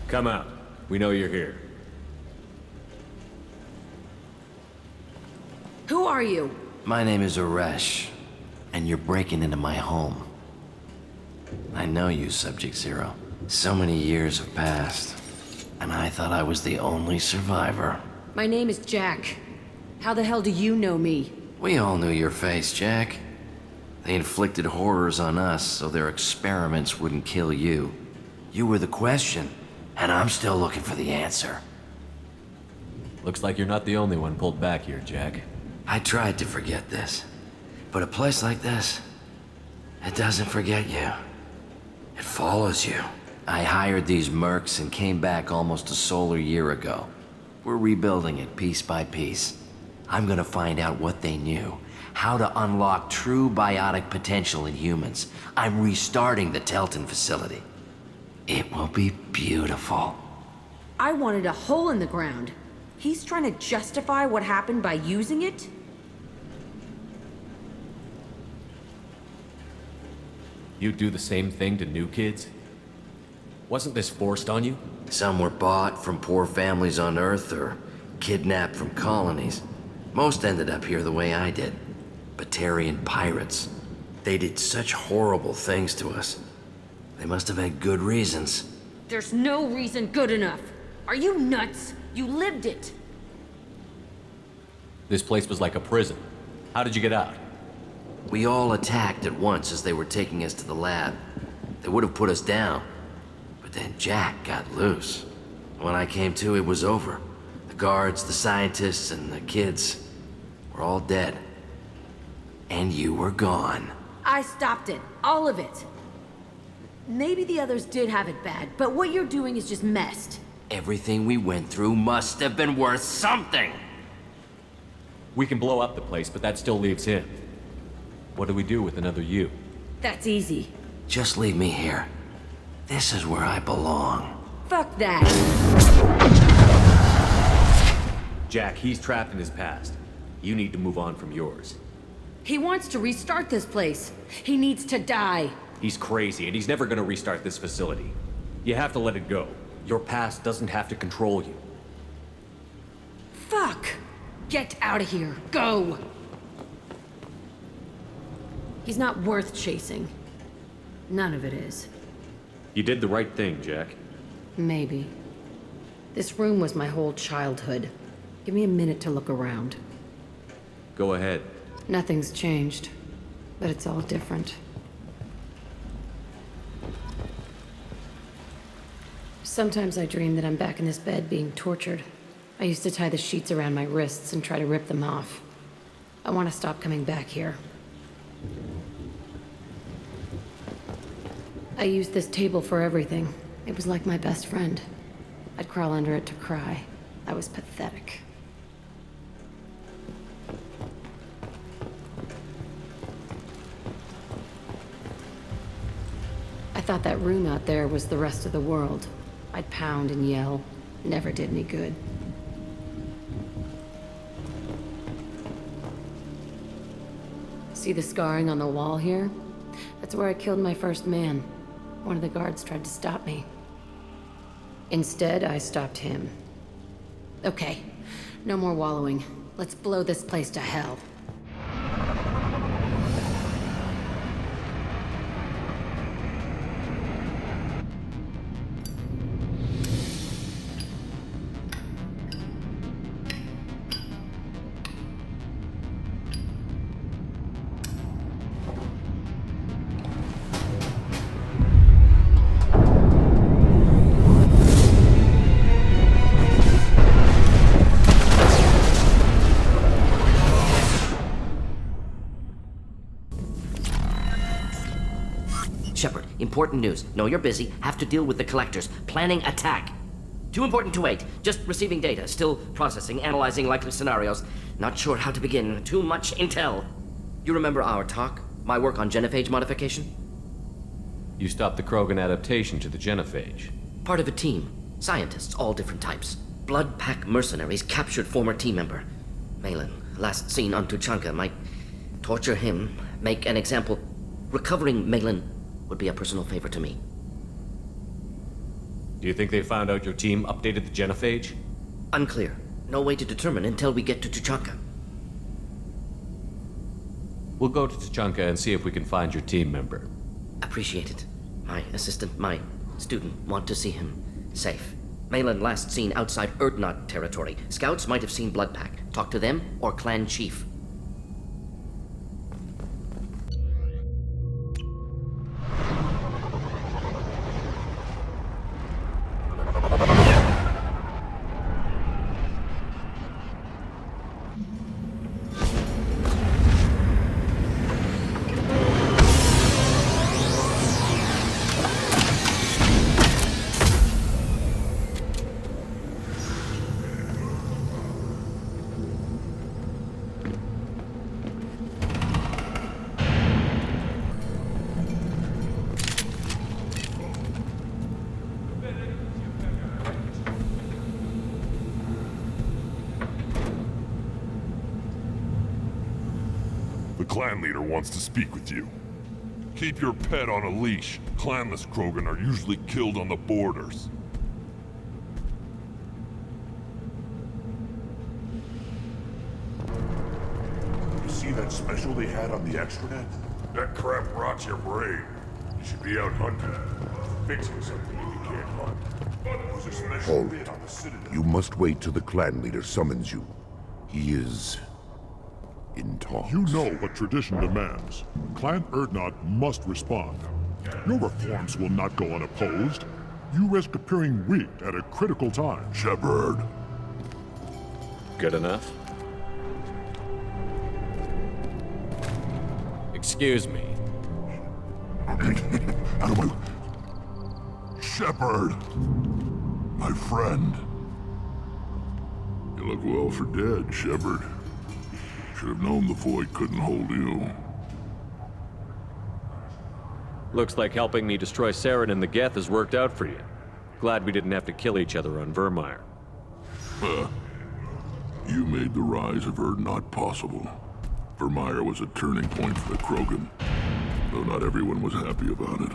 Come out. We know you're here. Who are you? My name is Aresh, and you're breaking into my home. I know you, Subject Zero. So many years have passed, and I thought I was the only survivor. My name is Jack. How the hell do you know me? We all knew your face, Jack. They inflicted horrors on us so their experiments wouldn't kill you. You were the question, and I'm still looking for the answer. Looks like you're not the only one pulled back here, Jack. I tried to forget this, but a place like this, it doesn't forget you. It follows you. I hired these mercs and came back almost a solar year ago. We're rebuilding it piece by piece. I'm gonna find out what they knew, how to unlock true biotic potential in humans. I'm restarting the Telton facility. It will be beautiful. I wanted a hole in the ground. He's trying to justify what happened by using it? You do the same thing to new kids? Wasn't this forced on you? Some were bought from poor families on Earth or kidnapped from colonies. Most ended up here the way I did. Batarian pirates. They did such horrible things to us. They must have had good reasons. There's no reason good enough. Are you nuts? You lived it. This place was like a prison. How did you get out? We all attacked at once as they were taking us to the lab. They would have put us down. But then Jack got loose. When I came to, it was over. The guards, the scientists, and the kids were all dead. And you were gone. I stopped it. All of it. Maybe the others did have it bad, but what you're doing is just messed. Everything we went through must have been worth something! We can blow up the place, but that still leaves him. What do we do with another you? That's easy. Just leave me here. This is where I belong. Fuck that. Jack, he's trapped in his past. You need to move on from yours. He wants to restart this place. He needs to die. He's crazy, and he's never gonna restart this facility. You have to let it go. Your past doesn't have to control you. Fuck! Get out of here. Go! He's not worth chasing. None of it is. You did the right thing, Jack. Maybe. This room was my whole childhood. Give me a minute to look around. Go ahead. Nothing's changed, but it's all different. Sometimes I dream that I'm back in this bed being tortured. I used to tie the sheets around my wrists and try to rip them off. I want to stop coming back here. I used this table for everything. It was like my best friend. I'd crawl under it to cry. I was pathetic. I thought that room out there was the rest of the world. I'd pound and yell. Never did me good. See the scarring on the wall here? That's where I killed my first man. One of the guards tried to stop me. Instead, I stopped him. Okay, no more wallowing. Let's blow this place to hell. Shepard, important news. Know you're busy. Have to deal with the collectors. Planning attack. Too important to wait. Just receiving data. Still processing, analyzing likely scenarios. Not sure how to begin. Too much intel. You remember our talk? My work on genophage modification? You stopped the Krogan adaptation to the genophage. Part of a team. Scientists, all different types. Blood Pack mercenaries captured former team member. Malin, last seen on Tuchanka, might torture him, make an example. Recovering Malin would be a personal favor to me. Do you think they found out your team updated the genophage? Unclear. No way to determine until we get to Tuchanka. We'll go to Tuchanka and see if we can find your team member. Appreciate it. My assistant, my student, want to see him safe. Malin last seen outside Urdnot territory. Scouts might have seen Blood Pack. Talk to them or Clan Chief. The clan leader wants to speak with you. Keep your pet on a leash. Clanless Krogan are usually killed on the borders. You see that special they had on the extranet? That crap rots your brain. You should be out hunting. Fixing something if you can't hunt. There's a special Hold. bit on the Citadel. You must wait till the clan leader summons you. He is in talks. You know what tradition demands. Clan Urdnot must respond. Your reforms will not go unopposed. You risk appearing weak at a critical time. Shepard. Good enough? Excuse me. Out of my... Shepard! My friend. You look well for dead, Shepard. Should have known the Void couldn't hold you. Looks like helping me destroy Saren and the Geth has worked out for you. Glad we didn't have to kill each other on Virmire. You made the rise of Urdnot possible. Virmire was a turning point for the Krogan, though not everyone was happy about it.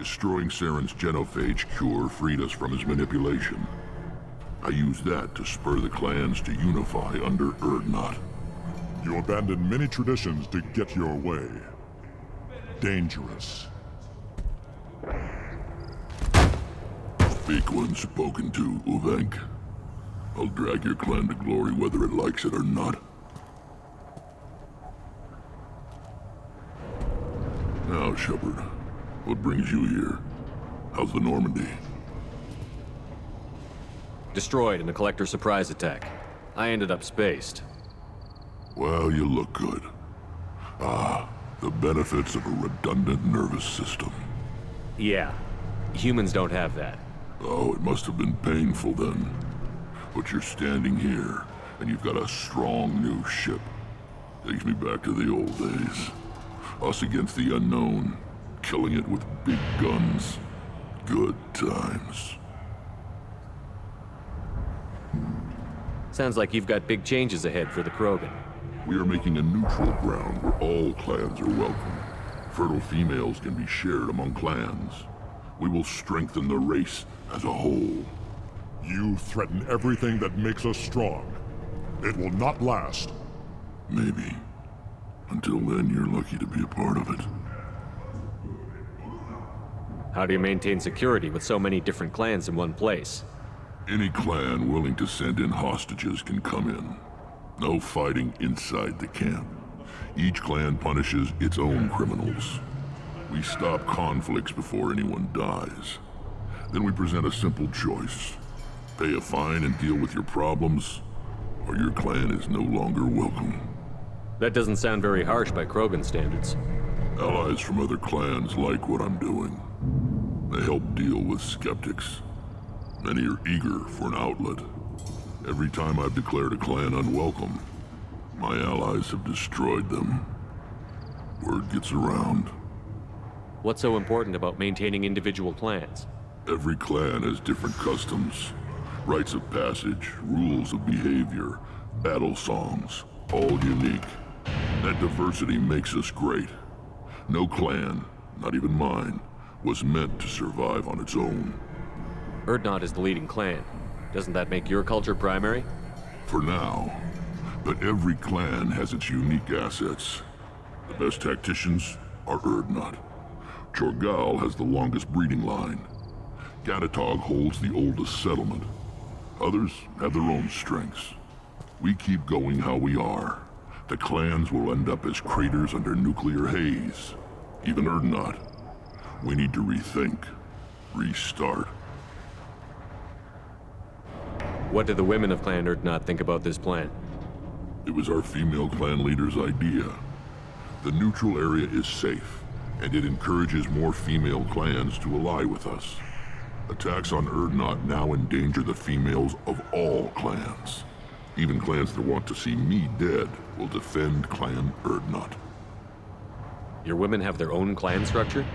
Destroying Saren's genophage cure freed us from his manipulation. I used that to spur the clans to unify under Urdnot. You abandoned many traditions to get your way. Dangerous. Speak when spoken to, Uvenk. I'll drag your clan to glory whether it likes it or not. Now, Shepard, what brings you here? How's the Normandy? Destroyed in a collector surprise attack. I ended up spaced. Well, you look good. Ah, the benefits of a redundant nervous system. Yeah. Humans don't have that. Oh, it must have been painful then. But you're standing here, and you've got a strong new ship. Takes me back to the old days. Us against the unknown, killing it with big guns. Good times. Sounds like you've got big changes ahead for the Krogan. We are making a neutral ground where all clans are welcome. Fertile females can be shared among clans. We will strengthen the race as a whole. You threaten everything that makes us strong. It will not last. Maybe. Until then, you're lucky to be a part of it. How do you maintain security with so many different clans in one place? Any clan willing to send in hostages can come in. No fighting inside the camp. Each clan punishes its own criminals. We stop conflicts before anyone dies. Then we present a simple choice. Pay a fine and deal with your problems, or your clan is no longer welcome. That doesn't sound very harsh by Krogan standards. Allies from other clans like what I'm doing. They help deal with skeptics. Many are eager for an outlet. Every time I've declared a clan unwelcome, my allies have destroyed them. Word gets around. What's so important about maintaining individual clans? Every clan has different customs, rites of passage, rules of behavior, battle songs, all unique. That diversity makes us great. No clan, not even mine, was meant to survive on its own. Urdnot is the leading clan. Doesn't that make your culture primary? For now. But every clan has its unique assets. The best tacticians are Urdnot. Chorgal has the longest breeding line. Gatatog holds the oldest settlement. Others have their own strengths. We keep going how we are. The clans will end up as craters under nuclear haze. Even Urdnot. We need to rethink. Restart. What did the women of Clan Urdnot think about this plan? It was our female clan leader's idea. The neutral area is safe, and it encourages more female clans to ally with us. Attacks on Urdnot now endanger the females of all clans. Even clans that want to see me dead will defend Clan Urdnot. Your women have their own clan structure?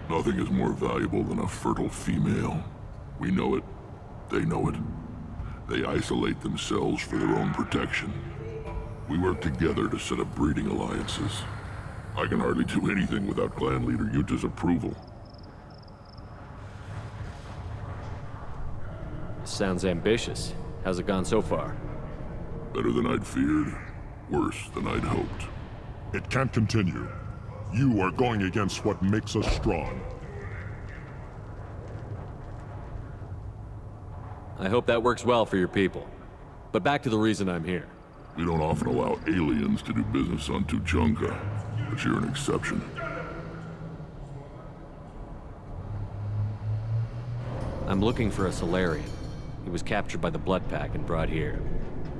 Nothing is more valuable than a fertile female. We know it. They know it. They isolate themselves for their own protection. We work together to set up breeding alliances. I can hardly do anything without clan leader Yuta's approval. Sounds ambitious. How's it gone so far? Better than I'd feared. Worse than I'd hoped. It can't continue. You are going against what makes us strong. I hope that works well for your people. But back to the reason I'm here. We don't often allow aliens to do business on Tuchanka, but you're an exception. I'm looking for a Solarian. He was captured by the Blood Pack and brought here.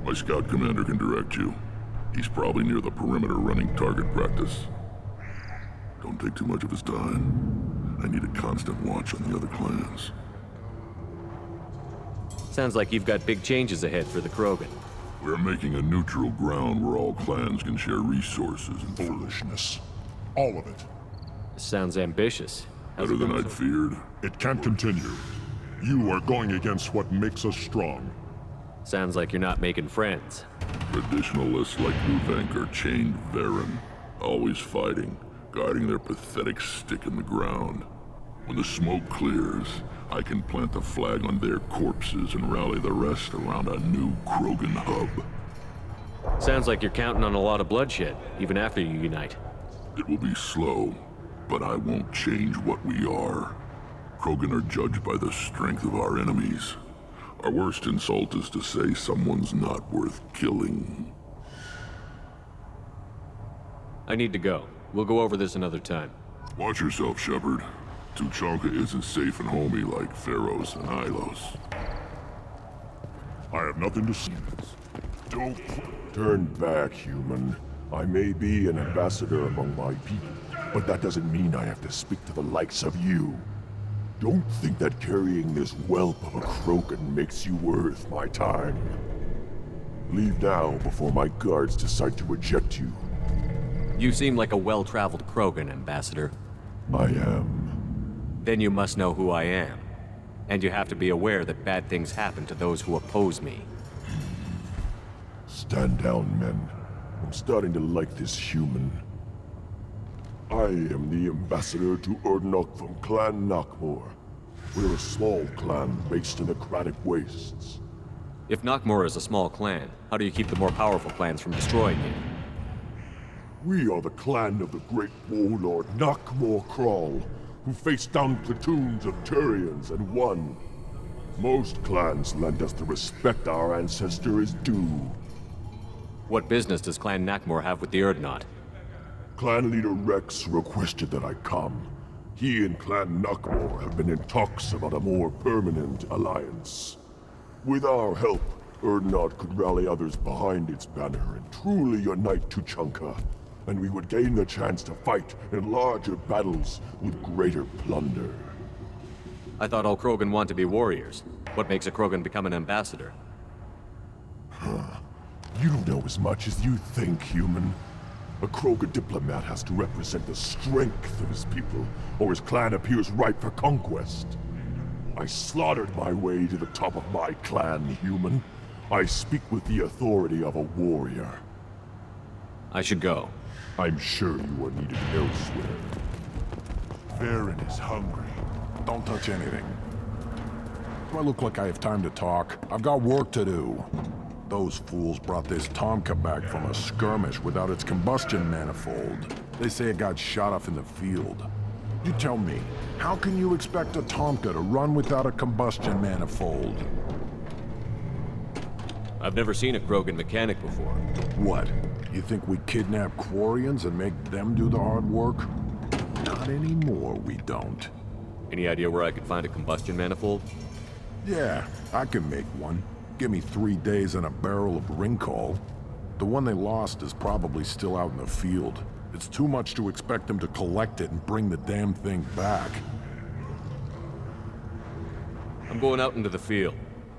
My scout commander can direct you. He's probably near the perimeter running target practice. Don't take too much of his time. I need a constant watch on the other clans. Sounds like you've got big changes ahead for the Krogan. We're making a neutral ground where all clans can share resources and foolishness. All of it. Sounds ambitious. Better than I'd feared. It can't continue. You are going against what makes us strong. Sounds like you're not making friends. Traditionalists like Luvank are chained Varen, always fighting, guarding their pathetic stick in the ground. When the smoke clears, I can plant the flag on their corpses and rally the rest around a new Krogan hub. Sounds like you're counting on a lot of bloodshed, even after you unite. It will be slow, but I won't change what we are. Krogan are judged by the strength of our enemies. Our worst insult is to say someone's not worth killing. I need to go. We'll go over this another time. Watch yourself, Shepard. Tuchanka isn't safe and homey like Pharaohs and Ilos. I have nothing to say. Don't turn back, human. I may be an ambassador among my people, but that doesn't mean I have to speak to the likes of you. Don't think that carrying this whelp of a Krogan makes you worth my time. Leave now before my guards decide to eject you. You seem like a well-traveled Krogan, Ambassador. I am. Then you must know who I am. And you have to be aware that bad things happen to those who oppose me. Stand down, men. I'm starting to like this human. I am the ambassador to Urdnot from Clan Nakmor. We're a small clan based in the Kratic Wastes. If Nakmor is a small clan, how do you keep the more powerful clans from destroying you? We are the clan of the great warlord Nakmor Kral, who faced down platoons of Turians and won. Most clans lend us the respect our ancestor is due. What business does Clan Nakmor have with the Urdnot? Clan leader Rex requested that I come. He and Clan Nakmor have been in talks about a more permanent alliance. With our help, Urdnot could rally others behind its banner and truly unite Tuchanka, and we would gain the chance to fight in larger battles with greater plunder. I thought all Krogan want to be warriors. What makes a Krogan become an ambassador? You don't know as much as you think, human. A Krogan diplomat has to represent the strength of his people, or his clan appears ripe for conquest. I slaughtered my way to the top of my clan, human. I speak with the authority of a warrior. I should go. I'm sure you are needed elsewhere. Varen is hungry. Don't touch anything. Do I look like I have time to talk? I've got work to do. Those fools brought this Tomka back from a skirmish without its combustion manifold. They say it got shot off in the field. You tell me, how can you expect a Tomka to run without a combustion manifold? I've never seen a Krogan mechanic before. What? You think we kidnap Quarians and make them do the hard work? Not anymore, we don't. Any idea where I could find a combustion manifold? Yeah, I can make one. Give me 3 days and a barrel of Ringcall. The one they lost is probably still out in the field. It's too much to expect them to collect it and bring the damn thing back. I'm going out into the field.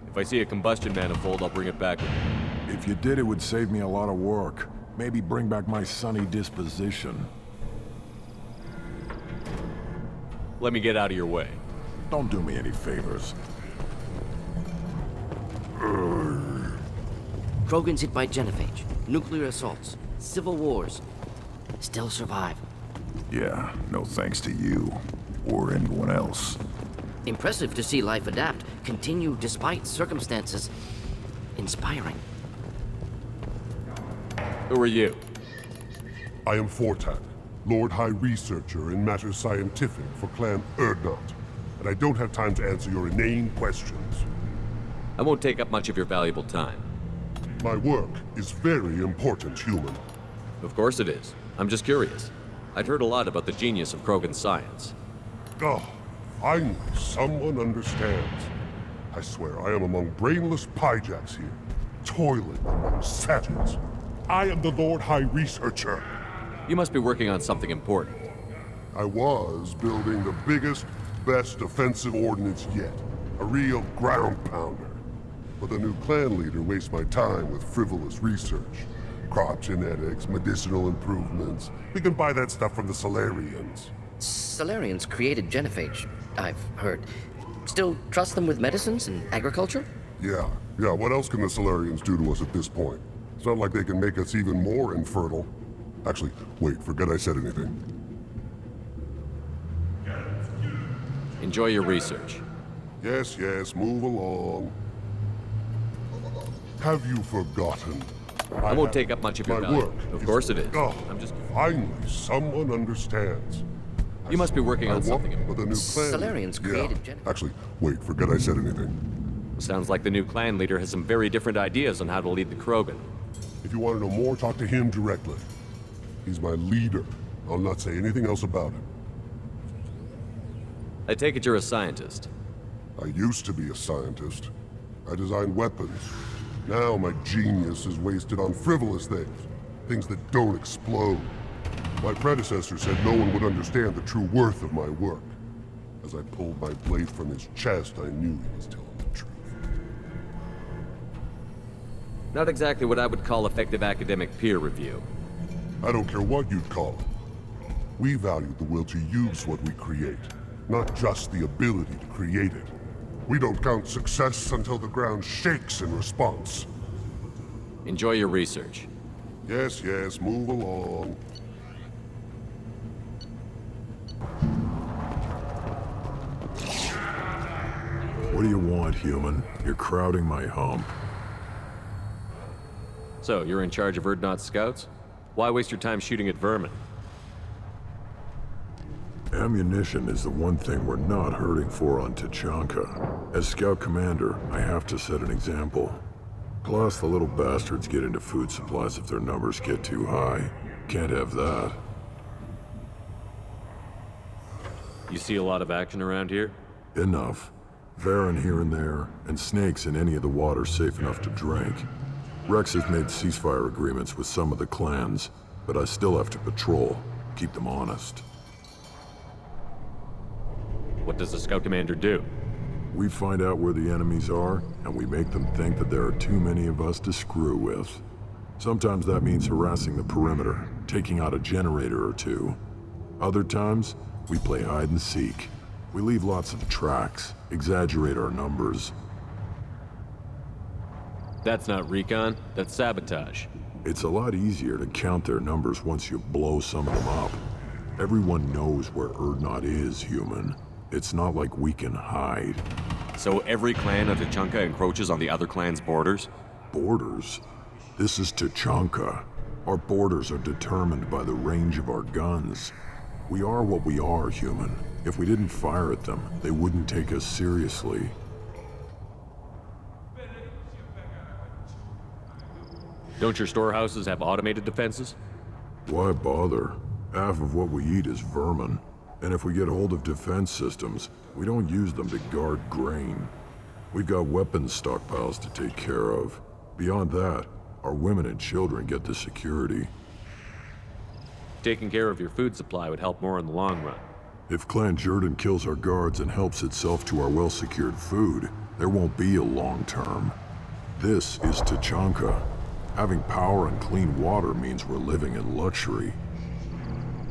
If I see a combustion manifold, I'll bring it back with me. If you did, it would save me a lot of work. Maybe bring back my sunny disposition. Let me get out of your way. Don't do me any favors. Krogans hit by genophage, nuclear assaults, civil wars. Still survive. Yeah, no thanks to you. Or anyone else. Impressive to see life adapt, continue despite circumstances. Inspiring. Who are you? I am Fortak, Lord High Researcher in matters scientific for Clan Urdnot, and I don't have time to answer your inane questions. I won't take up much of your valuable time. My work is very important, human. Of course it is. I'm just curious. I'd heard a lot about the genius of Krogan science. Oh, finally, someone understands. I swear I am among brainless pyjacks here, toiling among savages. I am the Lord High Researcher. You must be working on something important. I was building the biggest, best defensive ordnance yet. A real ground pounder. But the new clan leader wastes my time with frivolous research. Crop genetics, medicinal improvements. We can buy that stuff from the Salarians. Salarians created genophage, I've heard. Still trust them with medicines and agriculture? Yeah. What else can the Salarians do to us at this point? It's not like they can make us even more infertile. Actually, wait, forget I said anything. Enjoy your research. Yes, move along. Have you forgotten? I won't take up much of your my value. work. Of course it is. Oh, I'm just... Finally, someone understands. You must be working on something with a new clan. Salarians created genophage. Actually, wait, forget I said anything. Sounds like the new clan leader has some very different ideas on how to lead the Krogan. If you want to know more, talk to him directly. He's my leader. I'll not say anything else about him. I take it you're a scientist. I used to be a scientist. I designed weapons. Now my genius is wasted on frivolous things. Things that don't explode. My predecessor said no one would understand the true worth of my work. As I pulled my blade from his chest, I knew he was telling the truth. Not exactly what I would call effective academic peer review. I don't care what you'd call it. We value the will to use what we create, not just the ability to create it. We don't count success until the ground shakes in response. Enjoy your research. Yes, yes, move along. What do you want, human? You're crowding my hump. So, you're in charge of Urdnot's scouts? Why waste your time shooting at vermin? Ammunition is the one thing we're not hurting for on Tachanka. As scout commander, I have to set an example. Plus, the little bastards get into food supplies if their numbers get too high. Can't have that. You see a lot of action around here? Enough. Varen here and there, and snakes in any of the water safe enough to drink. Rex has made ceasefire agreements with some of the clans, but I still have to patrol, keep them honest. What does the scout commander do? We find out where the enemies are, and we make them think that there are too many of us to screw with. Sometimes that means harassing the perimeter, taking out a generator or two. Other times, we play hide and seek. We leave lots of tracks, exaggerate our numbers. That's not recon, that's sabotage. It's a lot easier to count their numbers once you blow some of them up. Everyone knows where Urdnot is, human. It's not like we can hide. So every clan of Tachanka encroaches on the other clan's borders? Borders? This is Tachanka. Our borders are determined by the range of our guns. We are what we are, human. If we didn't fire at them, they wouldn't take us seriously. Don't your storehouses have automated defenses? Why bother? Half of what we eat is vermin. And if we get hold of defense systems, we don't use them to guard grain. We've got weapons stockpiles to take care of. Beyond that, our women and children get the security. Taking care of your food supply would help more in the long run. If Clan Jordan kills our guards and helps itself to our well-secured food, there won't be a long term. This is Tachanka. Having power and clean water means we're living in luxury.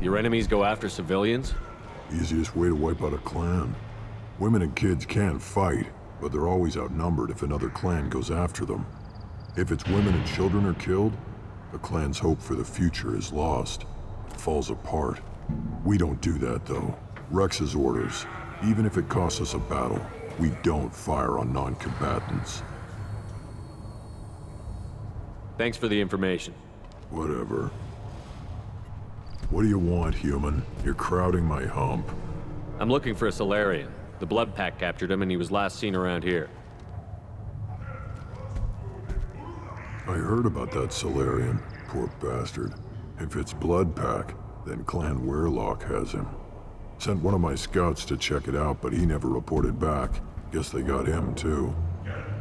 Your enemies go after civilians? Easiest way to wipe out a clan. Women and kids can fight, but they're always outnumbered if another clan goes after them. If its women and children are killed, the clan's hope for the future is lost. It falls apart. We don't do that, though. Rex's orders. Even if it costs us a battle, we don't fire on non-combatants. Thanks for the information. Whatever. What do you want, human? You're crowding my hump. I'm looking for a Solarian. The Blood Pack captured him and he was last seen around here. I heard about that Solarian. Poor bastard. If it's Blood Pack, then Clan Werelock has him. Sent one of my scouts to check it out, but he never reported back. Guess they got him, too.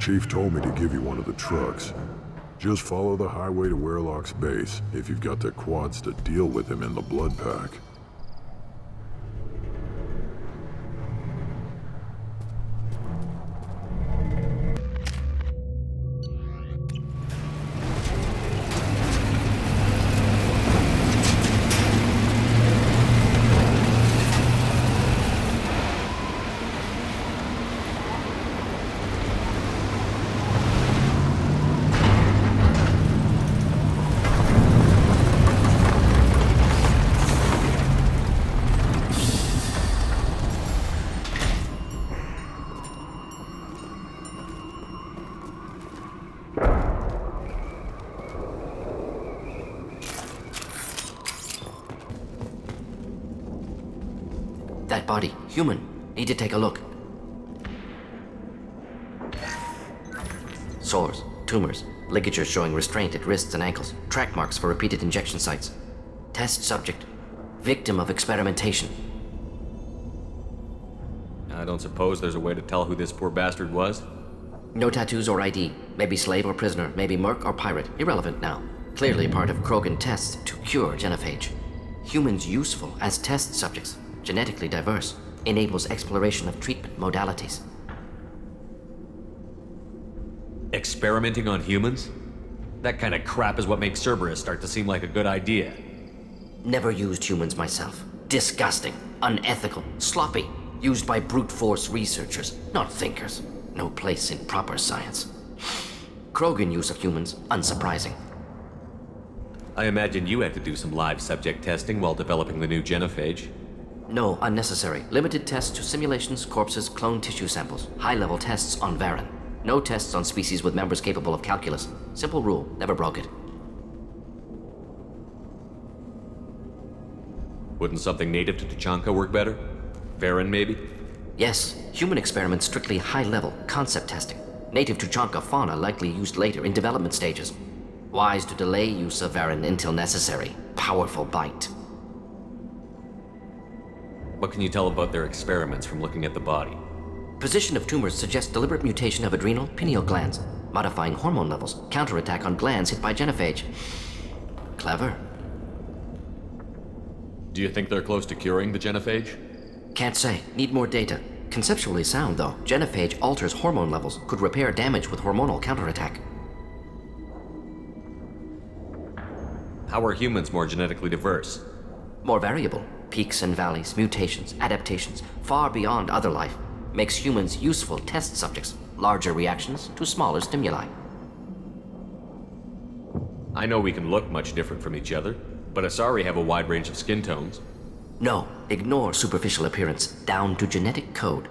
Chief told me to give you one of the trucks. Just follow the highway to Werelock's base, if you've got the quads to deal with him in the Blood Pack. That body, human. Need to take a look. Sores, tumors, ligatures showing restraint at wrists and ankles, track marks for repeated injection sites. Test subject, victim of experimentation. I don't suppose there's a way to tell who this poor bastard was? No tattoos or ID. Maybe slave or prisoner, maybe merc or pirate. Irrelevant now. Clearly part of Krogan tests to cure genophage. Humans useful as test subjects, genetically diverse, enables exploration of treatment modalities. Experimenting on humans? That kind of crap is what makes Cerberus start to seem like a good idea. Never used humans myself. Disgusting, unethical, sloppy. Used by brute force researchers, not thinkers. No place in proper science. Krogan use of humans, unsurprising. I imagine you had to do some live subject testing while developing the new genophage. No, unnecessary. Limited tests to simulations, corpses, cloned tissue samples. High-level tests on Varen. No tests on species with members capable of calculus. Simple rule, never broke it. Wouldn't something native to Tuchanka work better? Varen, maybe? Yes, human experiments strictly high-level, concept testing. Native Tuchanka fauna likely used later in development stages. Wise to delay use of Varen until necessary. Powerful bite. What can you tell about their experiments from looking at the body? Position of tumors suggests deliberate mutation of adrenal, pineal glands, modifying hormone levels, counterattack on glands hit by genophage. Clever. Do you think they're close to curing the genophage? Can't say. Need more data. Conceptually sound, though. Genophage alters hormone levels, could repair damage with hormonal counterattack. How are humans more genetically diverse? More variable. Peaks and valleys, mutations, adaptations, far beyond other life. Makes humans useful test subjects. Larger reactions to smaller stimuli. I know we can look much different from each other, but Asari have a wide range of skin tones. No, ignore superficial appearance, down to genetic code.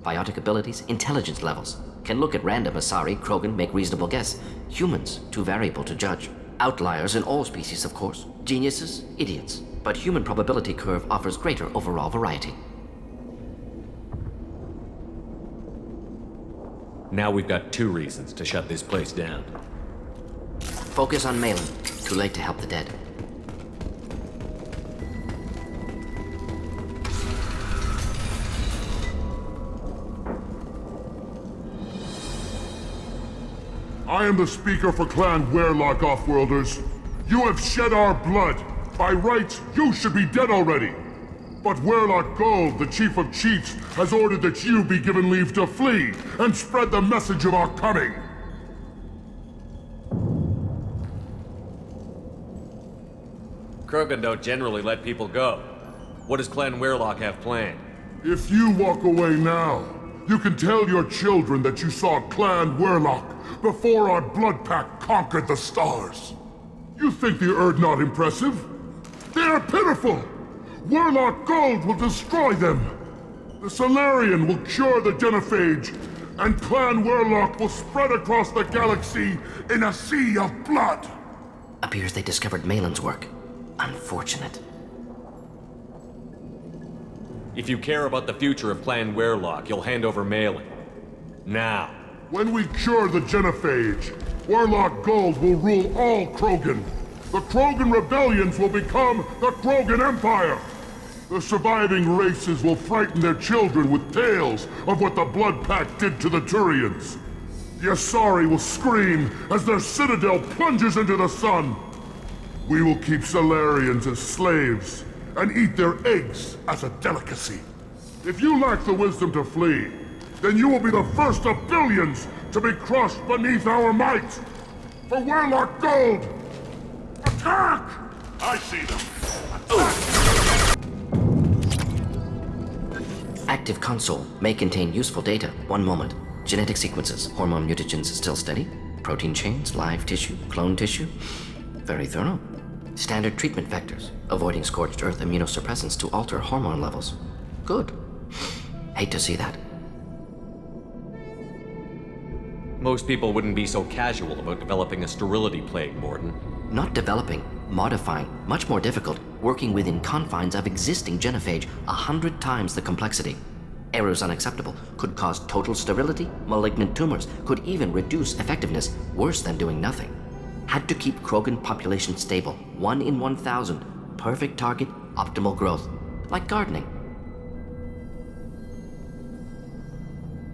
Biotic abilities, intelligence levels. Can look at random Asari, Krogan, make reasonable guess. Humans, too variable to judge. Outliers in all species, of course. Geniuses, idiots. But human probability curve offers greater overall variety. Now we've got 2 reasons to shut this place down. Focus on Malin. Too late to help the dead. I am the speaker for Clan Werlock, Offworlders. You have shed our blood. By rights, you should be dead already. But Werlock Gold, the Chief of Chiefs, has ordered that you be given leave to flee and spread the message of our coming. Krogan don't generally let people go. What does Clan Werlock have planned? If you walk away now, you can tell your children that you saw Clan Werlock before our blood pact conquered the stars. You think the Erd not impressive? They are pitiful! Werlock Gold will destroy them! The Solarian will cure the genophage, and Clan Werlock will spread across the galaxy in a sea of blood! Appears they discovered Malin's work. Unfortunate. If you care about the future of Clan Werlock, you'll hand over Malin. Now. When we cure the genophage, Werlock Gold will rule all Krogan. The Krogan rebellions will become the Krogan Empire. The surviving races will frighten their children with tales of what the Blood Pact did to the Turians. The Asari will scream as their citadel plunges into the sun. We will keep Solarians as slaves and eat their eggs as a delicacy. If you lack the wisdom to flee, then you will be the first of billions to be crushed beneath our might. For Werlock Gold, attack! I see them. Active console may contain useful data. 1 moment. Genetic sequences, hormone mutagens still steady. Protein chains, live tissue, clone tissue. Very thorough. Standard treatment vectors, avoiding scorched earth immunosuppressants to alter hormone levels. Good. Hate to see that. Most people wouldn't be so casual about developing a sterility plague, Mordin. Not developing, modifying, much more difficult, working within confines of existing genophage, 100 times the complexity. Errors unacceptable, could cause total sterility, malignant tumors, could even reduce effectiveness, worse than doing nothing. Had to keep Krogan population stable, 1 in 1,000, perfect target, optimal growth, like gardening.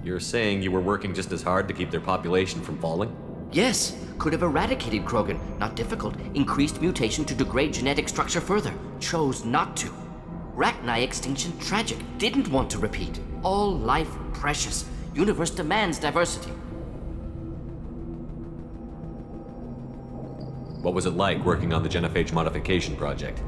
You're saying you were working just as hard to keep their population from falling? Yes, could have eradicated Krogan. Not difficult. Increased mutation to degrade genetic structure further. Chose not to. Rachni extinction tragic. Didn't want to repeat. All life precious. Universe demands diversity. What was it like working on the genophage modification project?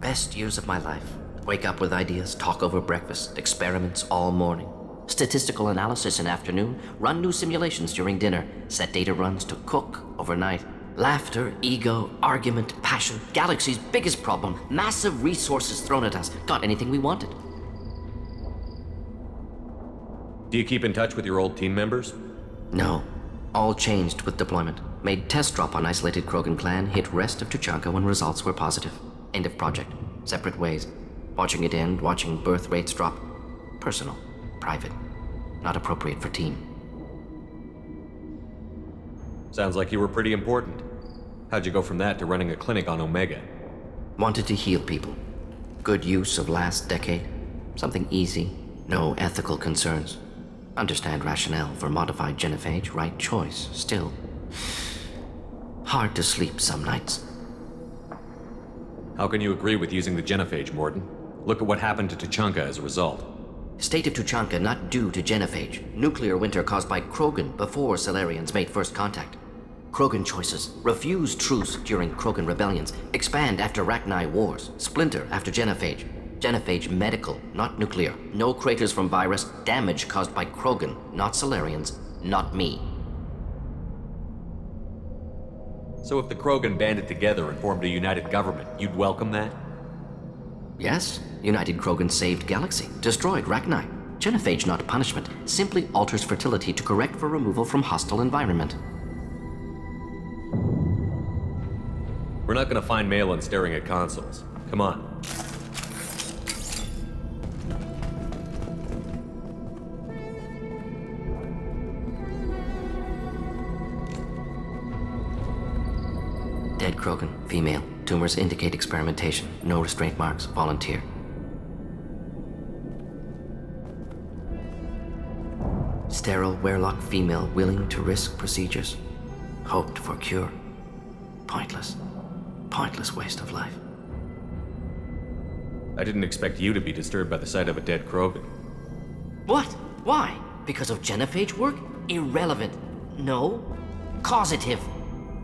Best years of my life. Wake up with ideas, talk over breakfast, experiments all morning. Statistical analysis in afternoon, run new simulations during dinner, set data runs to cook overnight. Laughter, ego, argument, passion, galaxy's biggest problem, massive resources thrown at us. Got anything we wanted. Do you keep in touch with your old team members? No. All changed with deployment. Made test drop on isolated Krogan clan, hit rest of Tuchanka when results were positive. End of project. Separate ways. Watching it end, watching birth rates drop. Personal. Private. Not appropriate for team. Sounds like you were pretty important. How'd you go from that to running a clinic on Omega? Wanted to heal people. Good use of last decade. Something easy. No ethical concerns. Understand rationale for modified genophage, right choice. Still, hard to sleep some nights. How can you agree with using the genophage, Mordin? Look at what happened to Tuchanka as a result. State of Tuchanka not due to genophage. Nuclear winter caused by Krogan before Salarians made first contact. Krogan choices. Refuse truce during Krogan rebellions. Expand after Rachni wars. Splinter after genophage. Genophage medical, not nuclear. No craters from virus. Damage caused by Krogan, not Salarians, not me. So if the Krogan banded together and formed a united government, you'd welcome that? Yes. United Krogan saved Galaxy. Destroyed Rachni. Genophage not punishment. Simply alters fertility to correct for removal from hostile environment. We're not gonna find Malin staring at consoles. Come on. Dead Krogan, female. Tumors indicate experimentation. No restraint marks. Volunteer. Sterile, werelock female willing to risk procedures. Hoped for cure. Pointless. Pointless waste of life. I didn't expect you to be disturbed by the sight of a dead Krogan. What? Why? Because of genophage work? Irrelevant. No. Causative.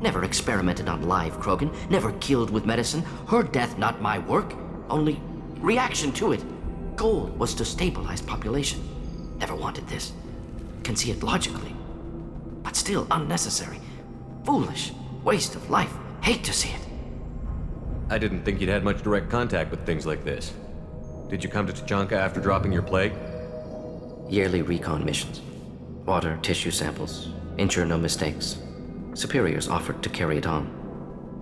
Never experimented on live Krogan. Never killed with medicine. Her death not my work. Only reaction to it. Goal was to stabilize population. Never wanted this. Can see it logically. But still unnecessary. Foolish. Waste of life. Hate to see it. I didn't think you'd had much direct contact with things like this. Did you come to Tuchanka after dropping your plague? Yearly recon missions. Water, tissue samples. Ensure no mistakes. Superiors offered to carry it on.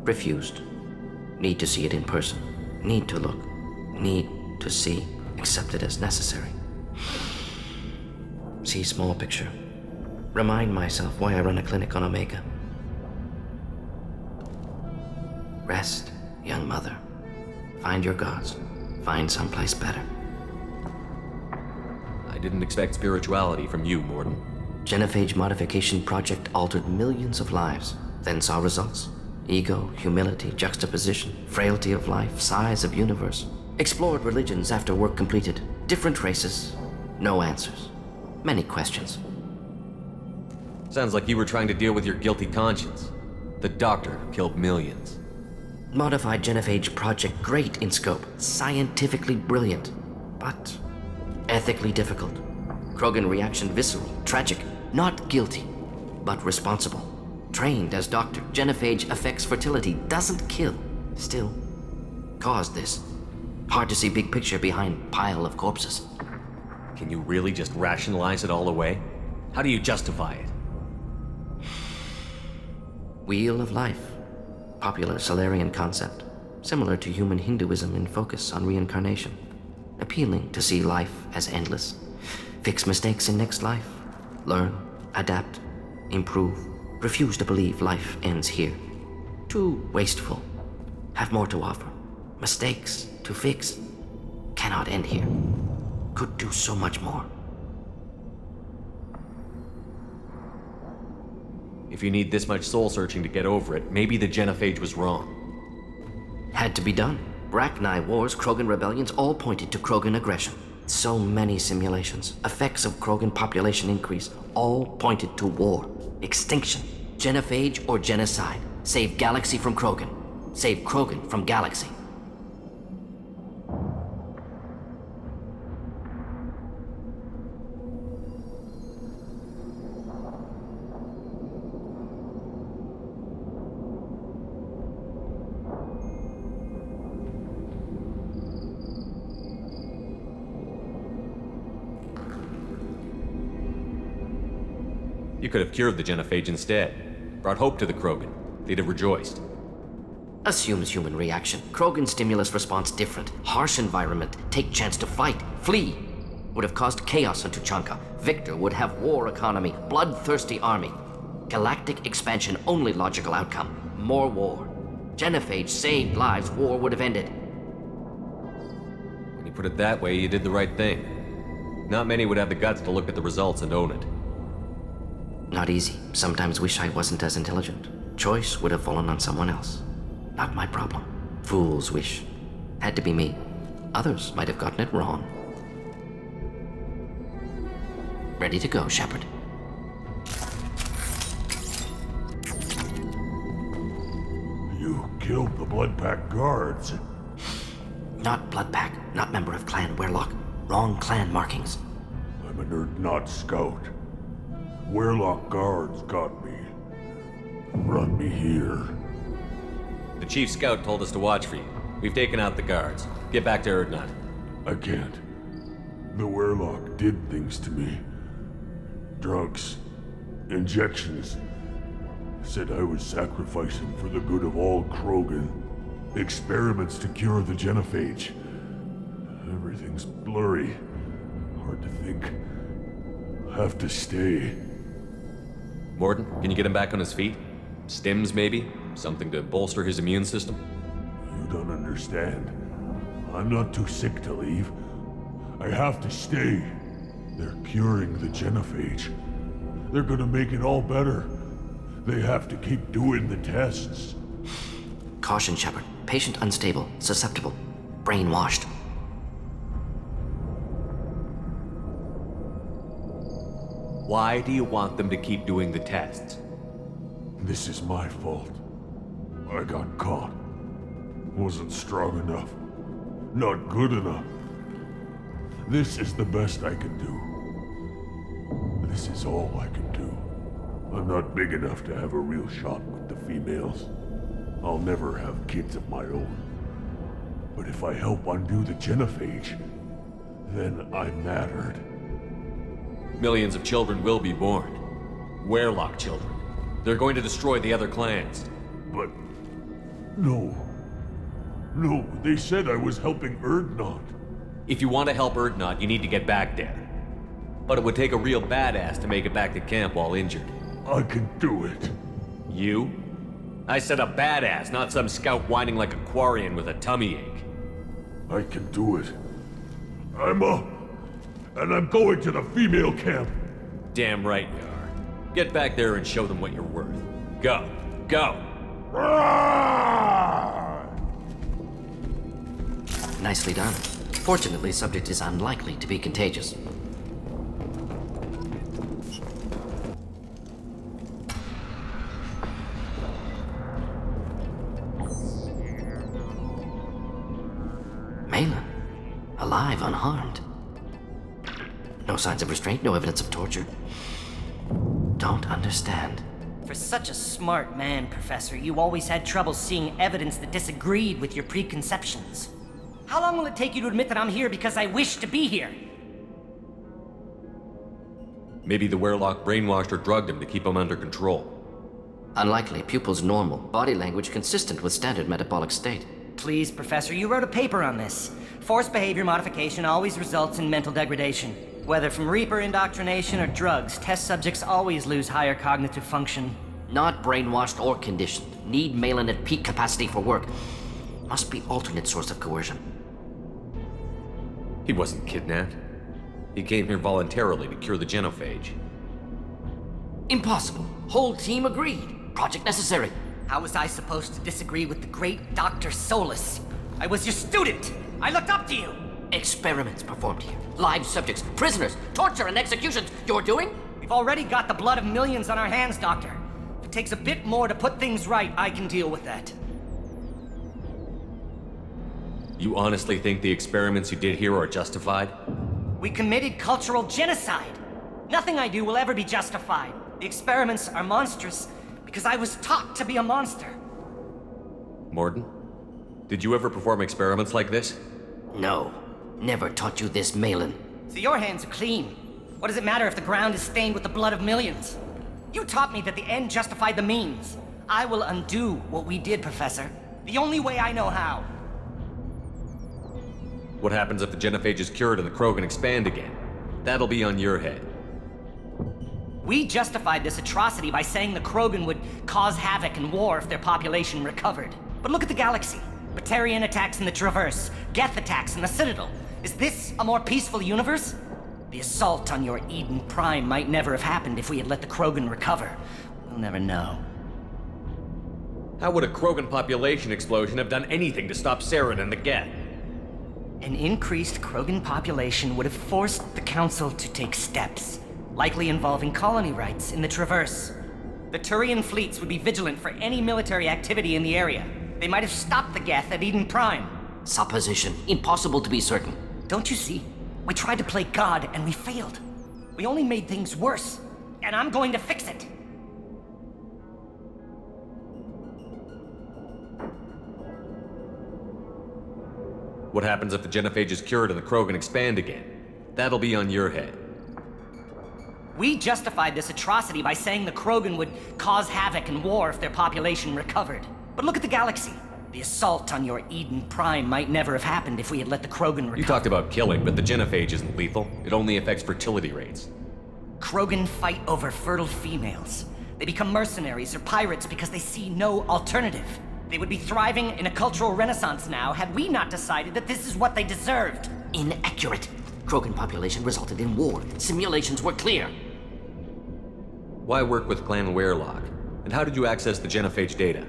Refused. Need to see it in person. Need to look. Need to see. Accepted as necessary. See small picture. Remind myself why I run a clinic on Omega. Rest, young mother. Find your gods. Find someplace better. I didn't expect spirituality from you, Mordin. Genophage modification project altered millions of lives, then saw results. Ego, humility, juxtaposition, frailty of life, size of universe. Explored religions after work completed. Different races. No answers. Many questions. Sounds like you were trying to deal with your guilty conscience. The doctor killed millions. Modified genophage project great in scope. Scientifically brilliant. But ethically difficult. Krogan reaction visceral, tragic. Not guilty, but responsible. Trained as doctor, genophage affects fertility, doesn't kill. Still, caused this. Hard to see big picture behind pile of corpses. Can you really just rationalize it all away? How do you justify it? Wheel of life. Popular Salarian concept. Similar to human Hinduism in focus on reincarnation. Appealing to see life as endless. Fix mistakes in next life. Learn, adapt, improve. Refuse to believe life ends here. Too wasteful. Have more to offer. Mistakes to fix. Cannot end here. Could do so much more. If you need this much soul-searching to get over it, maybe the genophage was wrong. Had to be done. Rachni Wars, Krogan rebellions, all pointed to Krogan aggression. So many simulations, effects of Krogan population increase, all pointed to war, extinction, genophage or genocide. Save Galaxy from Krogan. Save Krogan from Galaxy. You could have cured the genophage instead. Brought hope to the Krogan. They'd have rejoiced. Assumes human reaction. Krogan stimulus response different. Harsh environment. Take chance to fight. Flee. Would have caused chaos on Tuchanka. Victor would have war economy. Bloodthirsty army. Galactic expansion only logical outcome. More war. Genophage saved lives. War would have ended. When you put it that way, you did the right thing. Not many would have the guts to look at the results and own it. Not easy. Sometimes wish I wasn't as intelligent. Choice would have fallen on someone else. Not my problem. Fool's wish. Had to be me. Others might have gotten it wrong. Ready to go, Shepard. You killed the Blood Pack guards. Not Blood Pack. Not member of Clan Werlock. Wrong clan markings. I'm an Urdnot scout. Werlock guards got me. Brought me here. The chief scout told us to watch for you. We've taken out the guards. Get back to Urdnot. I can't. The Werlock did things to me. Drugs. Injections. Said I was sacrificing for the good of all Krogan. Experiments to cure the genophage. Everything's blurry. Hard to think. Have to stay. Mordin, can you get him back on his feet? Stims, maybe? Something to bolster his immune system? You don't understand. I'm not too sick to leave. I have to stay. They're curing the genophage. They're gonna make it all better. They have to keep doing the tests. Caution, Shepard. Patient unstable, susceptible, brainwashed. Why do you want them to keep doing the tests? This is my fault. I got caught. Wasn't strong enough. Not good enough. This is the best I can do. This is all I can do. I'm not big enough to have a real shot with the females. I'll never have kids of my own. But if I help undo the genophage, then I mattered. Millions of children will be born. Werlock children. They're going to destroy the other clans. But... no. No, they said I was helping Urdnot. If you want to help Urdnot, you need to get back there. But it would take a real badass to make it back to camp while injured. I can do it. You? I said a badass, not some scout whining like a Quarian with a tummy ache. I can do it. I'm up. And I'm going to the female camp. Damn right you are. Get back there and show them what you're worth. Go. Go! Nicely done. Fortunately, subject is unlikely to be contagious. Malin. Alive, unharmed. No signs of restraint, no evidence of torture. Don't understand. For such a smart man, Professor, you always had trouble seeing evidence that disagreed with your preconceptions. How long will it take you to admit that I'm here because I wish to be here? Maybe the Werlock brainwashed or drugged him to keep him under control. Unlikely. Pupil's normal. Body language consistent with standard metabolic state. Please, Professor, you wrote a paper on this. Forced behavior modification always results in mental degradation. Whether from Reaper indoctrination or drugs, test subjects always lose higher cognitive function. Not brainwashed or conditioned. Need Malin at peak capacity for work. Must be alternate source of coercion. He wasn't kidnapped. He came here voluntarily to cure the genophage. Impossible. Whole team agreed. Project necessary. How was I supposed to disagree with the great Dr. Solus? I was your student! I looked up to you! Experiments performed here. Live subjects, prisoners, torture and executions. You're doing? We've already got the blood of millions on our hands, Doctor. If it takes a bit more to put things right, I can deal with that. You honestly think the experiments you did here are justified? We committed cultural genocide. Nothing I do will ever be justified. The experiments are monstrous because I was taught to be a monster. Mordin, did you ever perform experiments like this? No. Never taught you this, Malin. So your hands are clean. What does it matter if the ground is stained with the blood of millions? You taught me that the end justified the means. I will undo what we did, Professor. The only way I know how. What happens if the genophage is cured and the Krogan expand again? That'll be on your head. We justified this atrocity by saying the Krogan would cause havoc and war if their population recovered. But look at the galaxy. Batarian attacks in the Traverse, Geth attacks in the Citadel. Is this a more peaceful universe? The assault on your Eden Prime might never have happened if we had let the Krogan recover. We'll never know. How would a Krogan population explosion have done anything to stop Saren and the Geth? An increased Krogan population would have forced the Council to take steps, likely involving colony rights in the Traverse. The Turian fleets would be vigilant for any military activity in the area. They might have stopped the Geth at Eden Prime. Supposition. Impossible to be certain. Don't you see? We tried to play God and we failed. We only made things worse, and I'm going to fix it. What happens if the genophage is cured and the Krogan expand again? That'll be on your head. We justified this atrocity by saying the Krogan would cause havoc and war if their population recovered. But look at the galaxy. The assault on your Eden Prime might never have happened if we had let the Krogan recover. You talked about killing, but the genophage isn't lethal. It only affects fertility rates. Krogan fight over fertile females. They become mercenaries or pirates because they see no alternative. They would be thriving in a cultural renaissance now had we not decided that this is what they deserved. Inaccurate. Krogan population resulted in war. Simulations were clear. Why work with Clan Weyrloc? And how did you access the genophage data?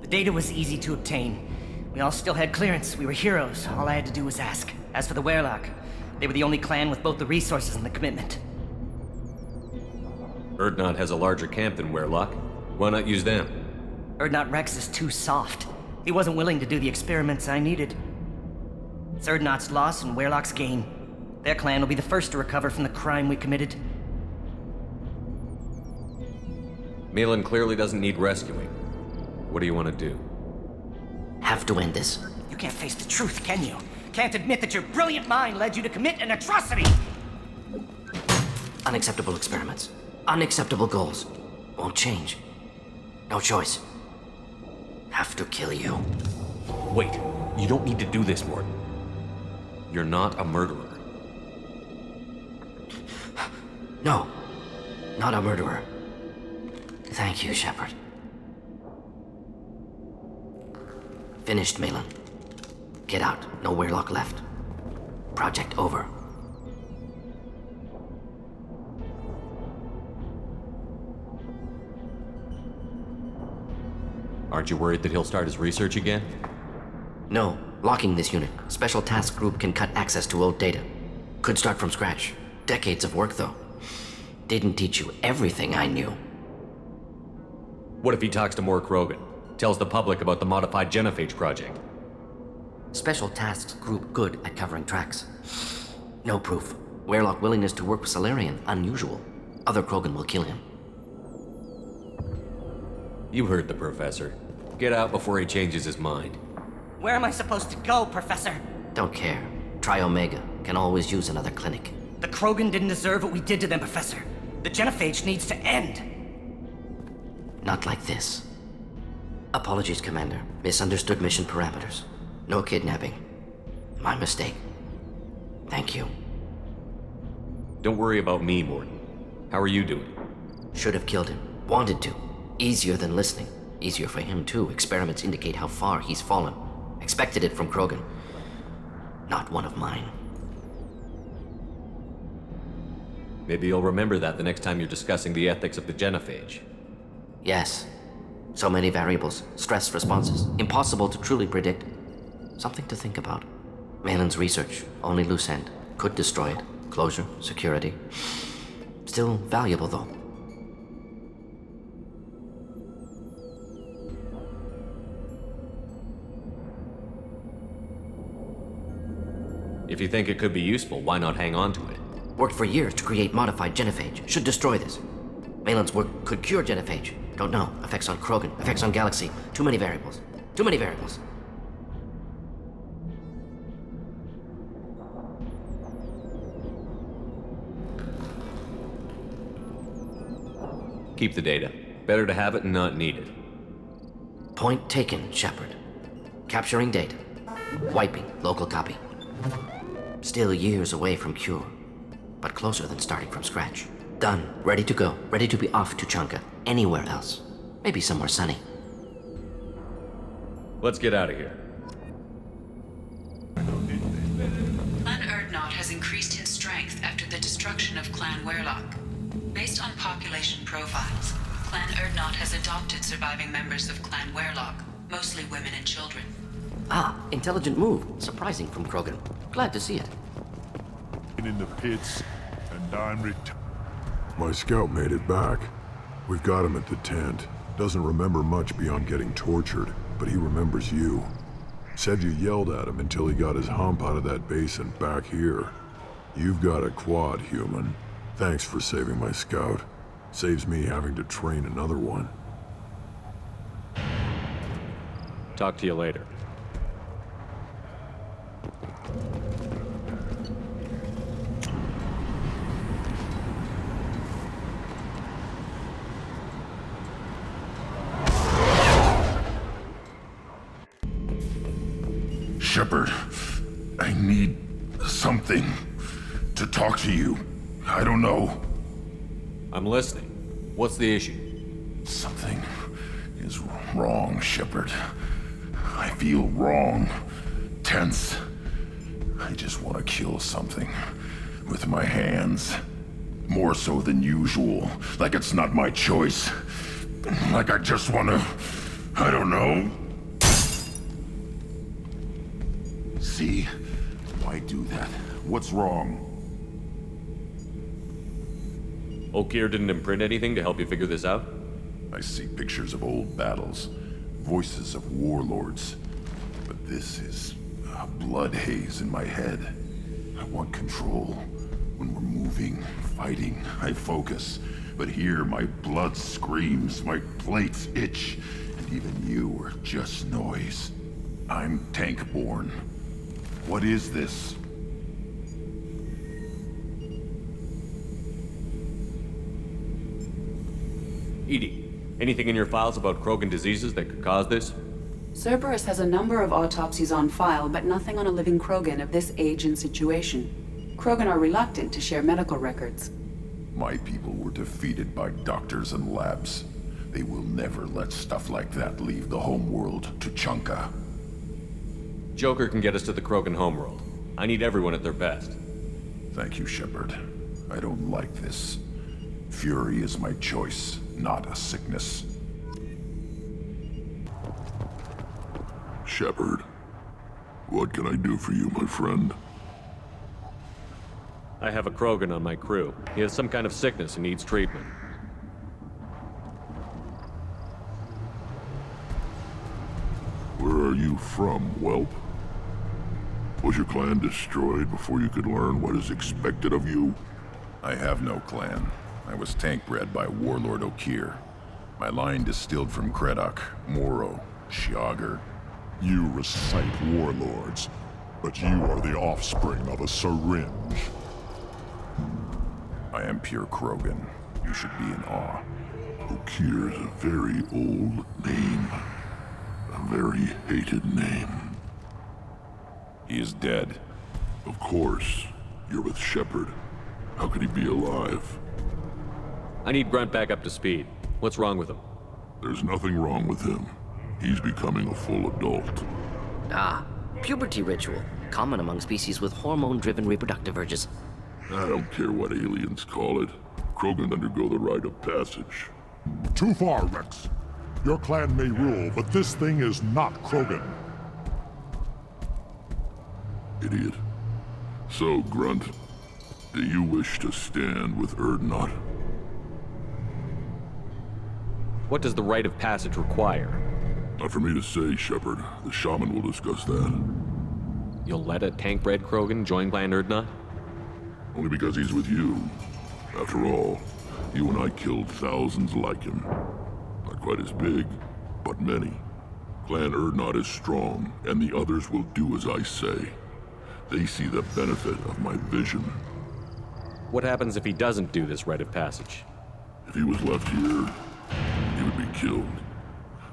The data was easy to obtain. We all still had clearance. We were heroes. All I had to do was ask. As for the Weyrloc, they were the only clan with both the resources and the commitment. Urdnot has a larger camp than Weyrloc. Why not use them? Urdnot Rex is too soft. He wasn't willing to do the experiments I needed. It's Urdnot's loss and Weyrloc's gain. Their clan will be the first to recover from the crime we committed. Malin clearly doesn't need rescuing. What do you want to do? Have to end this. You can't face the truth, can you? Can't admit that your brilliant mind led you to commit an atrocity! Unacceptable experiments. Unacceptable goals. Won't change. No choice. Have to kill you. Wait, you don't need to do this, Mordin. You're not a murderer. No, not a murderer. Thank you, Shepard. Finished, Malin. Get out. No Weyrloc left. Project over. Aren't you worried that he'll start his research again? No. Locking this unit. Special Task Group can cut access to old data. Could start from scratch. Decades of work, though. Didn't teach you everything I knew. What if he talks to more Krogan? Tells the public about the modified genophage project? Special Tasks Group good at covering tracks. No proof. Weyrloc willingness to work with Salarian, unusual. Other Krogan will kill him. You heard the professor. Get out before he changes his mind. Where am I supposed to go, Professor? Don't care. Try Omega. Can always use another clinic. The Krogan didn't deserve what we did to them, Professor. The genophage needs to end. Not like this. Apologies, Commander. Misunderstood mission parameters. No kidnapping. My mistake. Thank you. Don't worry about me, Mordin. How are you doing? Should have killed him. Wanted to. Easier than listening. Easier for him, too. Experiments indicate how far he's fallen. Expected it from Krogan. Not one of mine. Maybe you'll remember that the next time you're discussing the ethics of the genophage. Yes. So many variables, stress responses, impossible to truly predict. Something to think about. Malin's research, only loose end. Could destroy it. Closure, security. Still valuable, though. If you think it could be useful, why not hang on to it? Worked for years to create modified genophage. Should destroy this. Malin's work could cure genophage. Don't know. Effects on Krogan, effects on Galaxy. Too many variables. Too many variables. Keep the data. Better to have it and not need it. Point taken, Shepard. Capturing data. Wiping local copy. Still years away from cure, but closer than starting from scratch. Done. Ready to go. Ready to be off to Chanka. Anywhere else. Maybe somewhere sunny. Let's get out of here. Clan Urdnot has increased in strength after the destruction of Clan Werlock. Based on population profiles, Clan Urdnot has adopted surviving members of Clan Werlock, mostly women and children. Ah, intelligent move. Surprising from Krogan. Glad to see it. In the pits, and I'm My scout made it back. We've got him at the tent. Doesn't remember much beyond getting tortured, but he remembers you. Said you yelled at him until he got his hump out of that basin back here. You've got a quad, human. Thanks for saving my scout. Saves me having to train another one. Talk to you later. Shepard, I need something to talk to you. I don't know. I'm listening. What's the issue? Something is wrong, Shepard. I feel wrong. Tense. I just want to kill something. With my hands. More so than usual. Like it's not my choice. Like I just want to... I don't know. See? Why do that? What's wrong? Okeer didn't imprint anything to help you figure this out? I see pictures of old battles, voices of warlords. But this is a blood haze in my head. I want control. When we're moving, fighting, I focus. But here my blood screams, my plates itch, and even you are just noise. I'm tank-born. What is this? EDI, anything in your files about Krogan diseases that could cause this? Cerberus has a number of autopsies on file, but nothing on a living Krogan of this age and situation. Krogan are reluctant to share medical records. My people were defeated by doctors and labs. They will never let stuff like that leave the homeworld to Chanka. Joker can get us to the Krogan homeworld. I need everyone at their best. Thank you, Shepard. I don't like this. Fury is my choice, not a sickness. Shepard, what can I do for you, my friend? I have a Krogan on my crew. He has some kind of sickness and needs treatment. Where are you from, whelp? Was your clan destroyed before you could learn what is expected of you? I have no clan. I was tank-bred by Warlord Okeer. My line distilled from Kredok, Moro, Shiagar. You recite warlords, but you are the offspring of a syringe. I am pure Krogan. You should be in awe. Okeer is a very old name. A very hated name. He is dead. Of course. You're with Shepard. How could he be alive? I need Grunt back up to speed. What's wrong with him? There's nothing wrong with him. He's becoming a full adult. Ah, puberty ritual. Common among species with hormone-driven reproductive urges. I don't care what aliens call it. Krogan undergo the rite of passage. Too far, Rex. Your clan may rule, but this thing is not Krogan. Idiot. So, Grunt, do you wish to stand with Urdnot? What does the rite of passage require? Not for me to say, Shepard. The shaman will discuss that. You'll let a tank-bred Krogan join Clan Urdnot? Only because he's with you. After all, you and I killed thousands like him. Not quite as big, but many. Clan Urdnot is strong, and the others will do as I say. They see the benefit of my vision. What happens if he doesn't do this rite of passage? If he was left here, he would be killed.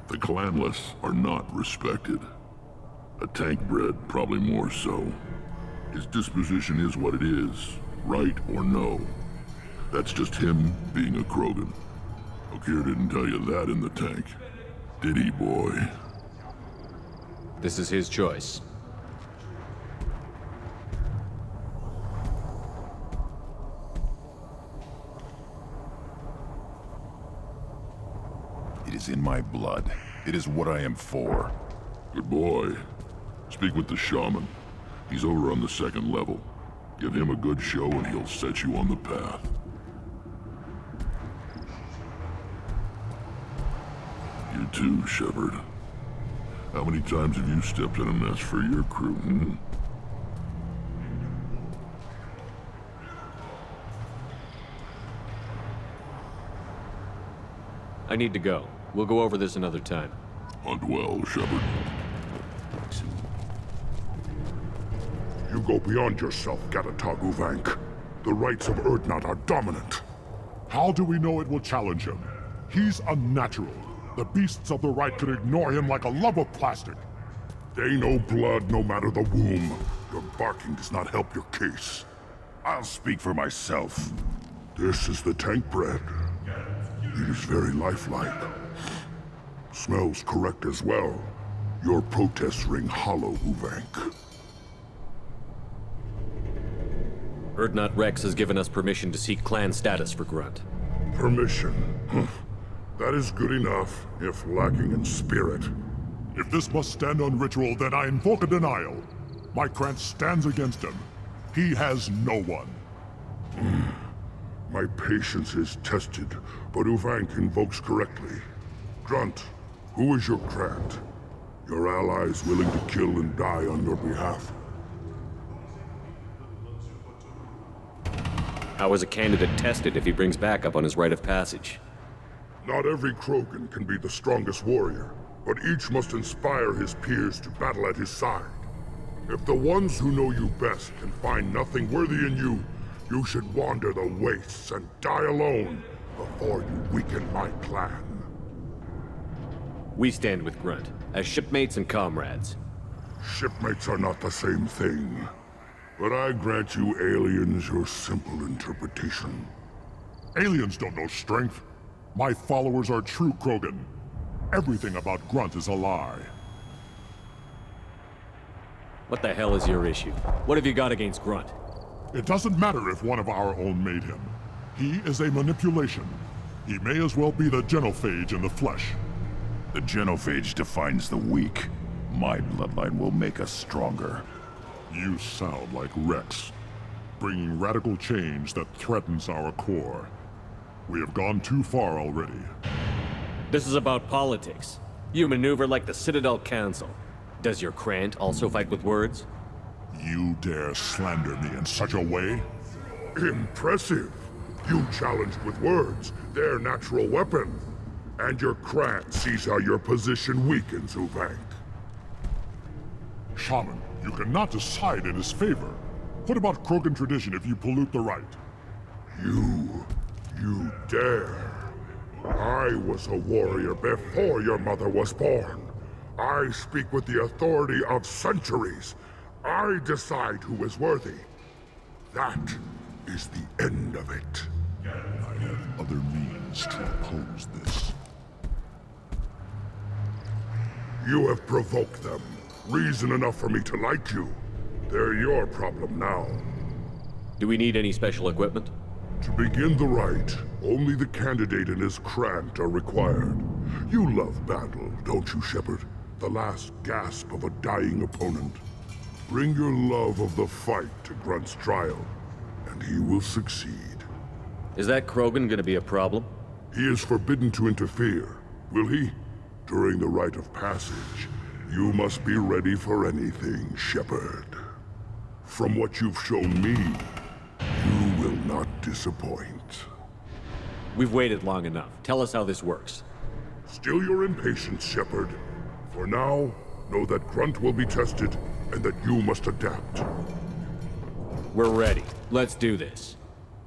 The clanless are not respected. A tank-bred, probably more so. His disposition is what it is, right or no. That's just him being a Krogan. Okeer didn't tell you that in the tank. Did he, boy? This is his choice. It is in my blood. It is what I am for. Good boy. Speak with the shaman. He's over on the second level. Give him a good show and he'll set you on the path. You too, Shepard. How many times have you stepped in a mess for your crew, hmm? I need to go. We'll go over this another time. Hunt well, Shepard. You go beyond yourself, Gatatog Uvank. The rights of Urdnot are dominant. How do we know it will challenge him? He's unnatural. The beasts of the right could ignore him like a lump of plastic. They know blood no matter the womb. Your barking does not help your case. I'll speak for myself. This is the tank bred. It is very lifelike. Smells correct as well. Your protests ring hollow, Uvank. Urdnot Rex has given us permission to seek clan status for Grunt. Permission? That is good enough, if lacking in spirit. If this must stand on ritual, then I invoke a denial. My Krantz stands against him. He has no one. My patience is tested, but Uvank invokes correctly. Grunt, who is your Krant? Your allies willing to kill and die on your behalf? How is a candidate tested if he brings backup on his rite of passage? Not every Krogan can be the strongest warrior, but each must inspire his peers to battle at his side. If the ones who know you best can find nothing worthy in you, you should wander the wastes and die alone before you weaken my clan. We stand with Grunt, as shipmates and comrades. Shipmates are not the same thing. But I grant you aliens your simple interpretation. Aliens don't know strength. My followers are true Krogan. Everything about Grunt is a lie. What the hell is your issue? What have you got against Grunt? It doesn't matter if one of our own made him. He is a manipulation. He may as well be the genophage in the flesh. The genophage defines the weak. My bloodline will make us stronger. You sound like Rex, bringing radical change that threatens our core. We have gone too far already. This is about politics. You maneuver like the Citadel Council. Does your Krant also fight with words? You dare slander me in such a way? Impressive! You challenged with words, their natural weapon. And your Krant sees how your position weakens, Uvank. Shaman, you cannot decide in his favor. What about Krogan tradition if you pollute the rite? You dare. I was a warrior before your mother was born. I speak with the authority of centuries. I decide who is worthy. That is the end of it. I have other means to oppose this. You have provoked them. Reason enough for me to like you. They're your problem now. Do we need any special equipment? To begin the rite, only the candidate and his Krant are required. You love battle, don't you, Shepard? The last gasp of a dying opponent. Bring your love of the fight to Grunt's trial, and he will succeed. Is that Krogan gonna be a problem? He is forbidden to interfere, will he? During the rite of passage, you must be ready for anything, Shepard. From what you've shown me, you will not disappoint. We've waited long enough. Tell us how this works. Still your impatience, Shepard. For now, know that Grunt will be tested, and that you must adapt. We're ready. Let's do this.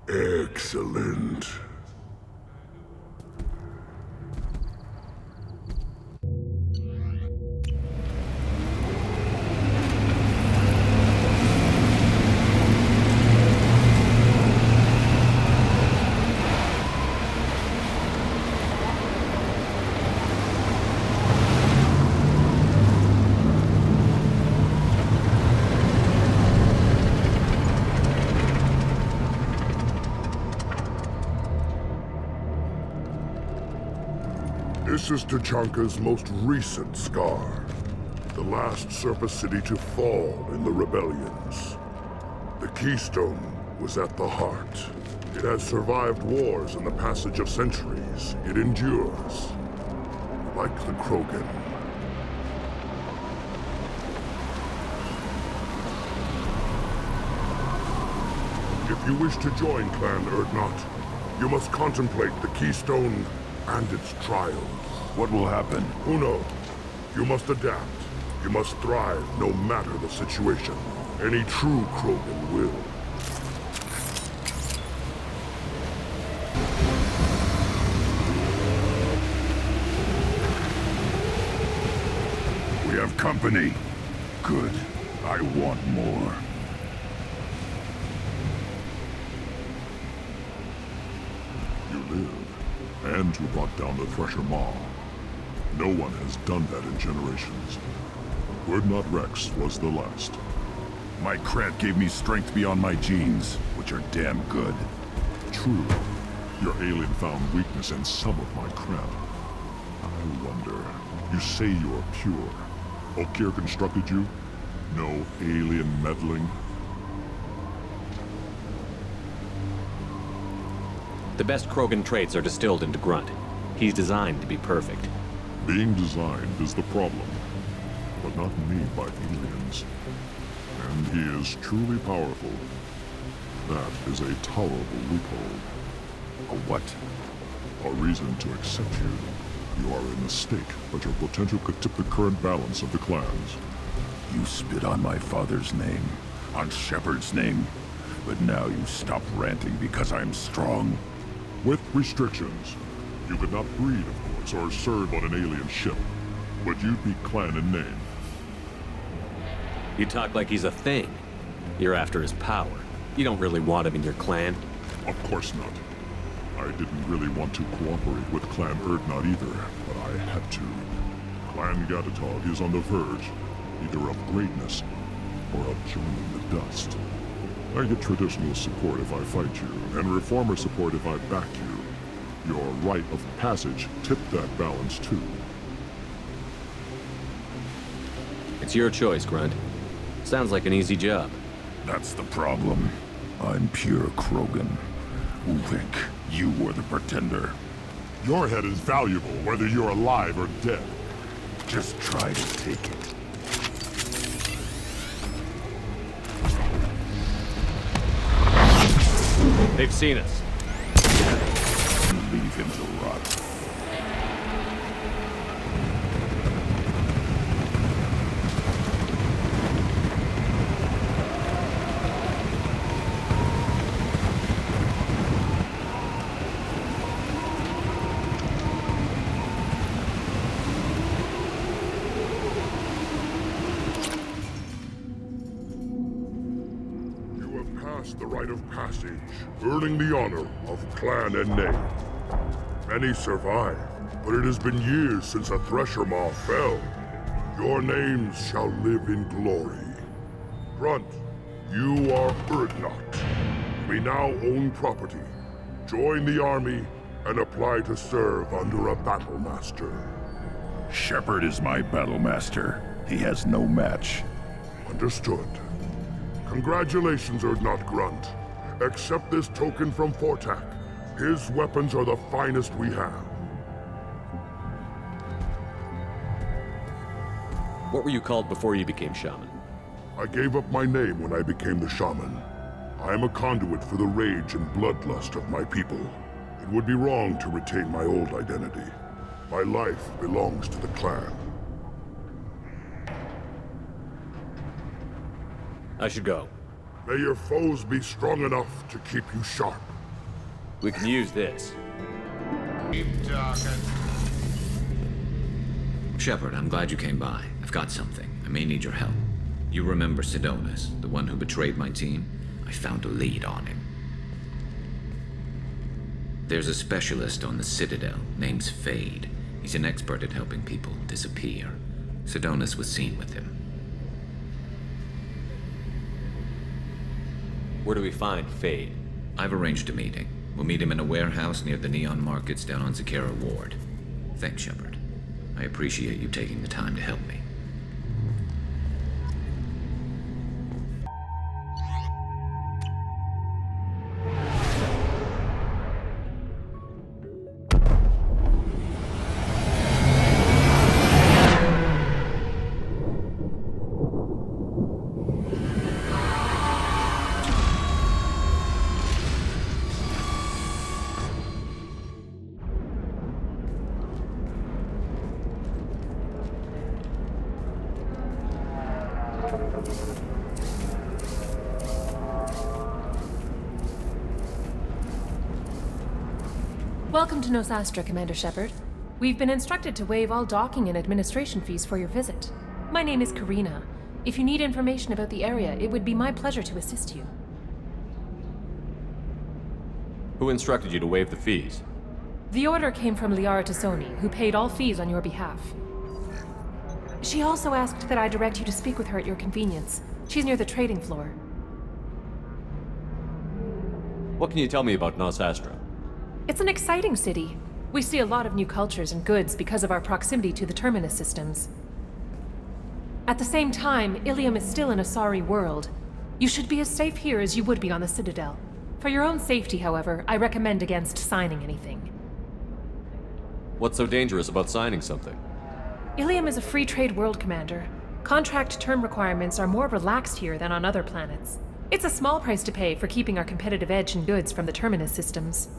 Excellent. This is Tuchanka's most recent scar. The last surface city to fall in the rebellions. The Keystone was at the heart. It has survived wars and the passage of centuries. It endures. Like the Krogan. If you wish to join Clan Urdnot, you must contemplate the Keystone and its trials. What will happen? Who knows? You must adapt. You must thrive no matter the situation. Any true Krogan will. We have company. Good. I want more. You live. And you brought down the Thresher Maw. No one has done that in generations. Urdnot Rex was the last. My Krant gave me strength beyond my genes, which are damn good. True. Your alien found weakness in some of my Krant. I wonder, you say you're pure. Okeer constructed you? No alien meddling? The best Krogan traits are distilled into Grunt. He's designed to be perfect. Being designed is the problem, but not made by aliens. And he is truly powerful. That is a tolerable loophole. A what? A reason to accept you. You are a mistake, but your potential could tip the current balance of the clans. You spit on my father's name, on Shepard's name, but now you stop ranting because I'm strong. With restrictions. You could not breed, of course, or serve on an alien ship. But you'd be clan in name. You talk like he's a thing. You're after his power. You don't really want him in your clan. Of course not. I didn't really want to cooperate with Clan Urdnot either, but I had to. Clan Gatatog is on the verge, either of greatness or of joining the dust. I get traditional support if I fight you, and reformer support if I back you. Your rite of passage tipped that balance too. It's your choice, Grunt. Sounds like an easy job. That's the problem. I'm pure Krogan. Ulvik, you were the pretender. Your head is valuable, whether you're alive or dead. Just try to take it. They've seen us. Leave him to rot. The rite of passage, earning the honor of clan and name. Many survive, but it has been years since a Thresher Maw fell. Your names shall live in glory. Grunt, you are Urdnot. We now own property. Join the army and apply to serve under a battle master. Shepard is my battle master. He has no match. Understood. Congratulations, Urdnot Grunt. Accept this token from Fortak. His weapons are the finest we have. What were you called before you became shaman? I gave up my name when I became the shaman. I am a conduit for the rage and bloodlust of my people. It would be wrong to retain my old identity. My life belongs to the clan. I should go. May your foes be strong enough to keep you sharp. We can use this. Keep talking. Shepard, I'm glad you came by. I've got something. I may need your help. You remember Sidonus, the one who betrayed my team? I found a lead on him. There's a specialist on the Citadel, name's Fade. He's an expert at helping people disappear. Sidonus was seen with him. Where do we find Fade? I've arranged a meeting. We'll meet him in a warehouse near the Neon Markets down on Zakera Ward. Thanks, Shepard. I appreciate you taking the time to help me. Welcome to Nosastra, Commander Shepard. We've been instructed to waive all docking and administration fees for your visit. My name is Karina. If you need information about the area, it would be my pleasure to assist you. Who instructed you to waive the fees? The order came from Liara Tassoni, who paid all fees on your behalf. She also asked that I direct you to speak with her at your convenience. She's near the trading floor. What can you tell me about Nosastra? It's an exciting city. We see a lot of new cultures and goods because of our proximity to the Terminus systems. At the same time, Ilium is still an Asari world. You should be as safe here as you would be on the Citadel. For your own safety, however, I recommend against signing anything. What's so dangerous about signing something? Ilium is a free trade world, Commander. Contract term requirements are more relaxed here than on other planets. It's a small price to pay for keeping our competitive edge in goods from the Terminus systems.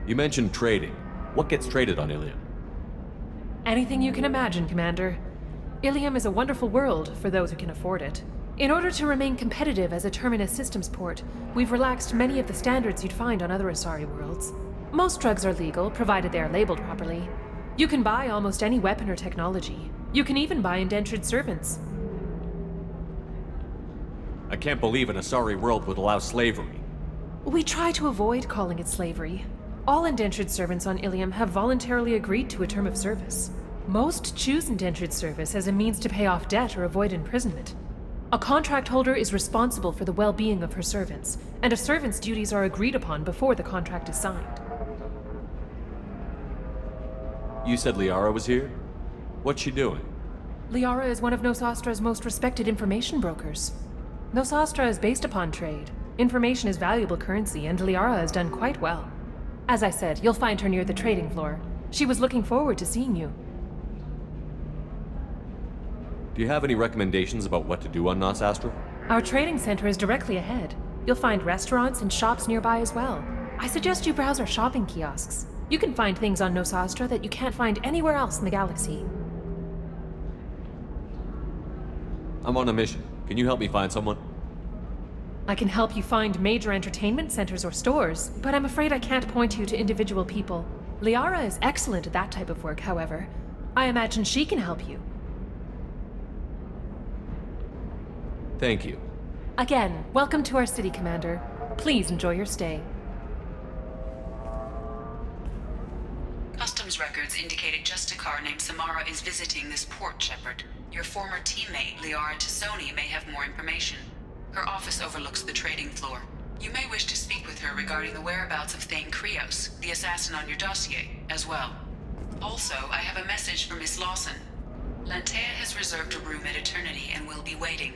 You mentioned trading. What gets traded on Ilium? Anything you can imagine, Commander. Ilium is a wonderful world for those who can afford it. In order to remain competitive as a Terminus systems port, we've relaxed many of the standards you'd find on other Asari worlds. Most drugs are legal, provided they are labeled properly. You can buy almost any weapon or technology. You can even buy indentured servants. I can't believe an Asari world would allow slavery. We try to avoid calling it slavery. All indentured servants on Ilium have voluntarily agreed to a term of service. Most choose indentured service as a means to pay off debt or avoid imprisonment. A contract holder is responsible for the well-being of her servants, and a servant's duties are agreed upon before the contract is signed. You said Liara was here? What's she doing? Liara is one of Nosastra's most respected information brokers. Nosastra is based upon trade. Information is valuable currency, and Liara has done quite well. As I said, you'll find her near the trading floor. She was looking forward to seeing you. Do you have any recommendations about what to do on Nosastra? Our trading center is directly ahead. You'll find restaurants and shops nearby as well. I suggest you browse our shopping kiosks. You can find things on Nosastra that you can't find anywhere else in the galaxy. I'm on a mission. Can you help me find someone? I can help you find major entertainment centers or stores, but I'm afraid I can't point you to individual people. Liara is excellent at that type of work, however. I imagine she can help you. Thank you. Again, welcome to our city, Commander. Please enjoy your stay. Customs records indicated just a car named Samara is visiting this port, Shepard. Your former teammate, Liara Tassoni, may have more information. Her office overlooks the trading floor. You may wish to speak with her regarding the whereabouts of Thane Krios, the assassin on your dossier, as well. Also, I have a message for Miss Lawson. Lantea has reserved a room at Eternity and will be waiting.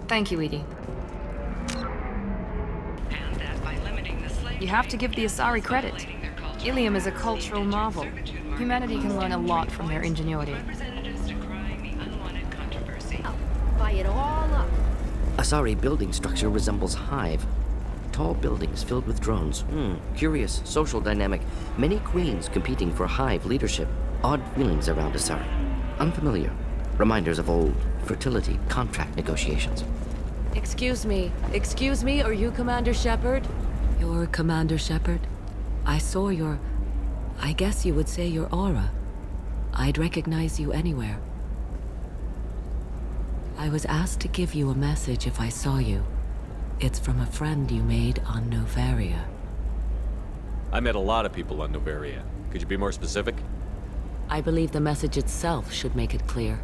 Thank you, Edie. You have to give the Asari credit. Ilium is a cultural marvel. Humanity can learn a lot from their ingenuity. Buy it all up. Asari building structure resembles Hive. Tall buildings filled with drones. Curious social dynamic. Many queens competing for Hive leadership. Odd feelings around Asari. Unfamiliar. Reminders of old fertility contract negotiations. Excuse me, are you Commander Shepard? You're Commander Shepard? I saw I guess you would say your aura. I'd recognize you anywhere. I was asked to give you a message if I saw you. It's from a friend you made on Novaria. I met a lot of people on Novaria. Could you be more specific? I believe the message itself should make it clear.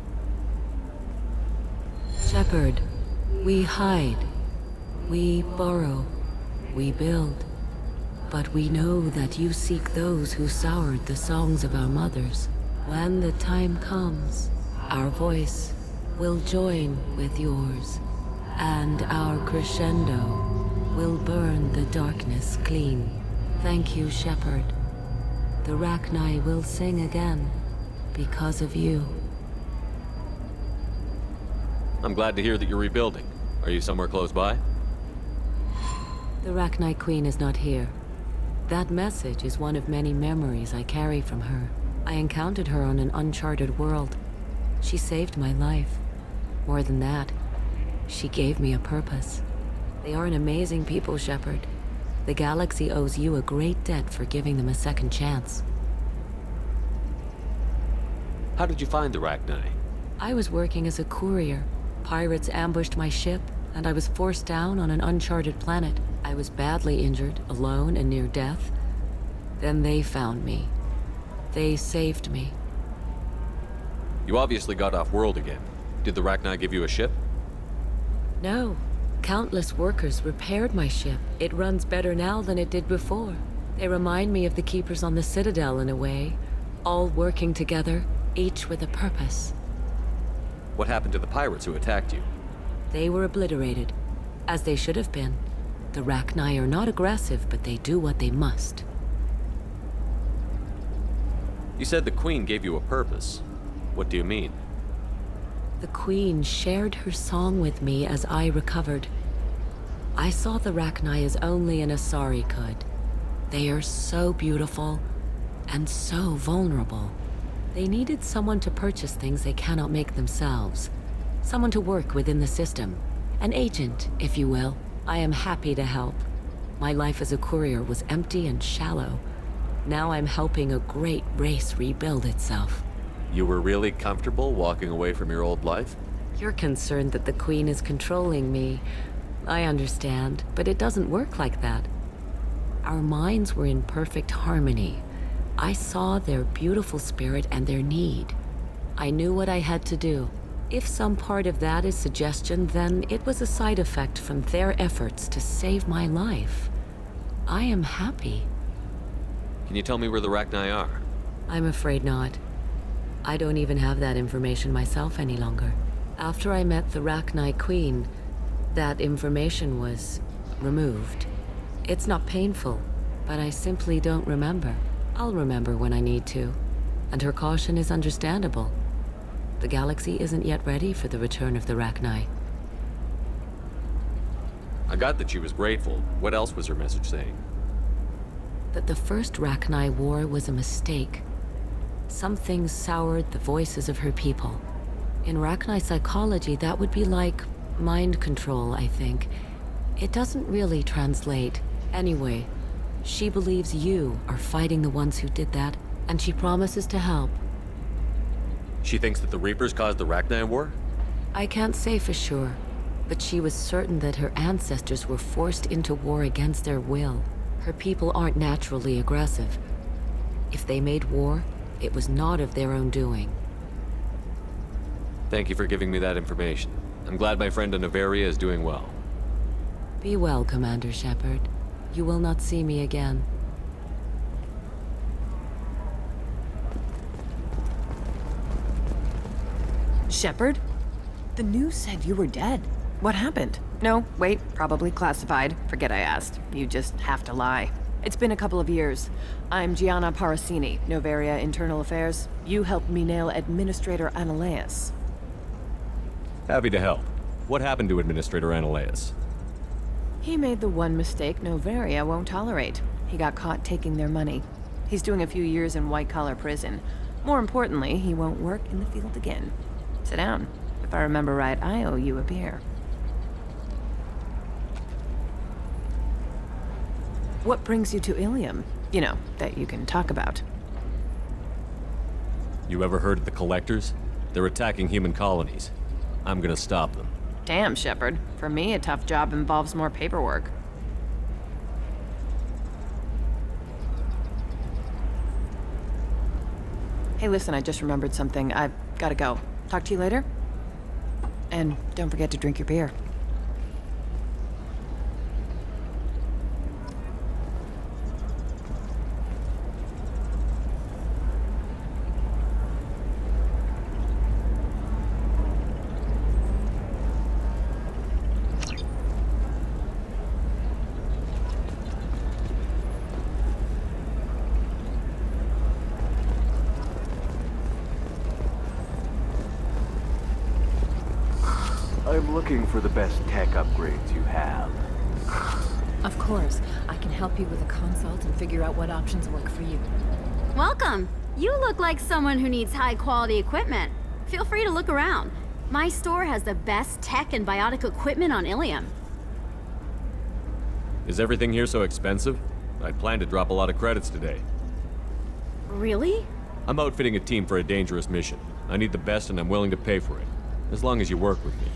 Shepard, we hide. We borrow. We build. But we know that you seek those who soured the songs of our mothers. When the time comes, our voice will join with yours, and our crescendo will burn the darkness clean. Thank you, Shepard. The Rachni will sing again because of you. I'm glad to hear that you're rebuilding. Are you somewhere close by? The Rachni Queen is not here. That message is one of many memories I carry from her. I encountered her on an uncharted world. She saved my life. More than that, she gave me a purpose. They are an amazing people, Shepard. The galaxy owes you a great debt for giving them a second chance. How did you find the Rachni? I was working as a courier. Pirates ambushed my ship, and I was forced down on an uncharted planet. I was badly injured, alone and near death. Then they found me. They saved me. You obviously got off world again. Did the Rachni give you a ship? No. Countless workers repaired my ship. It runs better now than it did before. They remind me of the Keepers on the Citadel in a way. All working together, each with a purpose. What happened to the pirates who attacked you? They were obliterated, as they should have been. The Rachni are not aggressive, but they do what they must. You said the Queen gave you a purpose. What do you mean? The Queen shared her song with me as I recovered. I saw the Rachni as only an Asari could. They are so beautiful and so vulnerable. They needed someone to purchase things they cannot make themselves. Someone to work within the system. An agent, if you will. I am happy to help. My life as a courier was empty and shallow. Now I'm helping a great race rebuild itself. You were really comfortable walking away from your old life? You're concerned that the Queen is controlling me. I understand, but it doesn't work like that. Our minds were in perfect harmony. I saw their beautiful spirit and their need. I knew what I had to do. If some part of that is suggestion, then it was a side effect from their efforts to save my life. I am happy. Can you tell me where the Rachni are? I'm afraid not. I don't even have that information myself any longer. After I met the Rachni Queen, that information was removed. It's not painful, but I simply don't remember. I'll remember when I need to, and her caution is understandable. The galaxy isn't yet ready for the return of the Rachni. I got that she was grateful. What else was her message saying? That the first Rachni war was a mistake. Something soured the voices of her people. In Rachni psychology, that would be like mind control, I think. It doesn't really translate. Anyway, she believes you are fighting the ones who did that, and she promises to help. She thinks that the Reapers caused the Rachni War? I can't say for sure, but she was certain that her ancestors were forced into war against their will. Her people aren't naturally aggressive. If they made war, it was not of their own doing. Thank you for giving me that information. I'm glad my friend in Novaria is doing well. Be well, Commander Shepard. You will not see me again. Shepard? The news said you were dead. What happened? No, wait, probably classified. Forget I asked. You just have to lie. It's been a couple of years. I'm Gianna Parasini, Noveria Internal Affairs. You helped me nail Administrator Analeas. Happy to help. What happened to Administrator Analeas? He made the one mistake Noveria won't tolerate. He got caught taking their money. He's doing a few years in white-collar prison. More importantly, he won't work in the field again. Sit down. If I remember right, I owe you a beer. What brings you to Ilium? You know, that you can talk about. You ever heard of the Collectors? They're attacking human colonies. I'm gonna stop them. Damn, Shepard. For me, a tough job involves more paperwork. Hey, listen, I just remembered something. I've gotta go. Talk to you later? And don't forget to drink your beer. I'm looking for the best tech upgrades you have. Of course. I can help you with a consult and figure out what options work for you. Welcome! You look like someone who needs high-quality equipment. Feel free to look around. My store has the best tech and biotic equipment on Ilium. Is everything here so expensive? I'd planned to drop a lot of credits today. Really? I'm outfitting a team for a dangerous mission. I need the best and I'm willing to pay for it. As long as you work with me.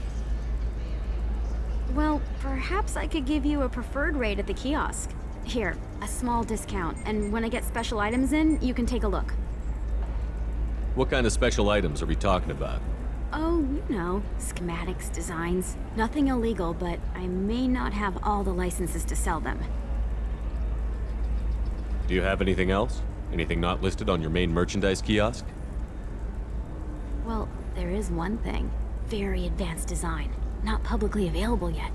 Well, perhaps I could give you a preferred rate at the kiosk. Here, a small discount, and when I get special items in, you can take a look. What kind of special items are we talking about? Oh, you know, schematics, designs. Nothing illegal, but I may not have all the licenses to sell them. Do you have anything else? Anything not listed on your main merchandise kiosk? Well, there is one thing. Very advanced design. Not publicly available yet.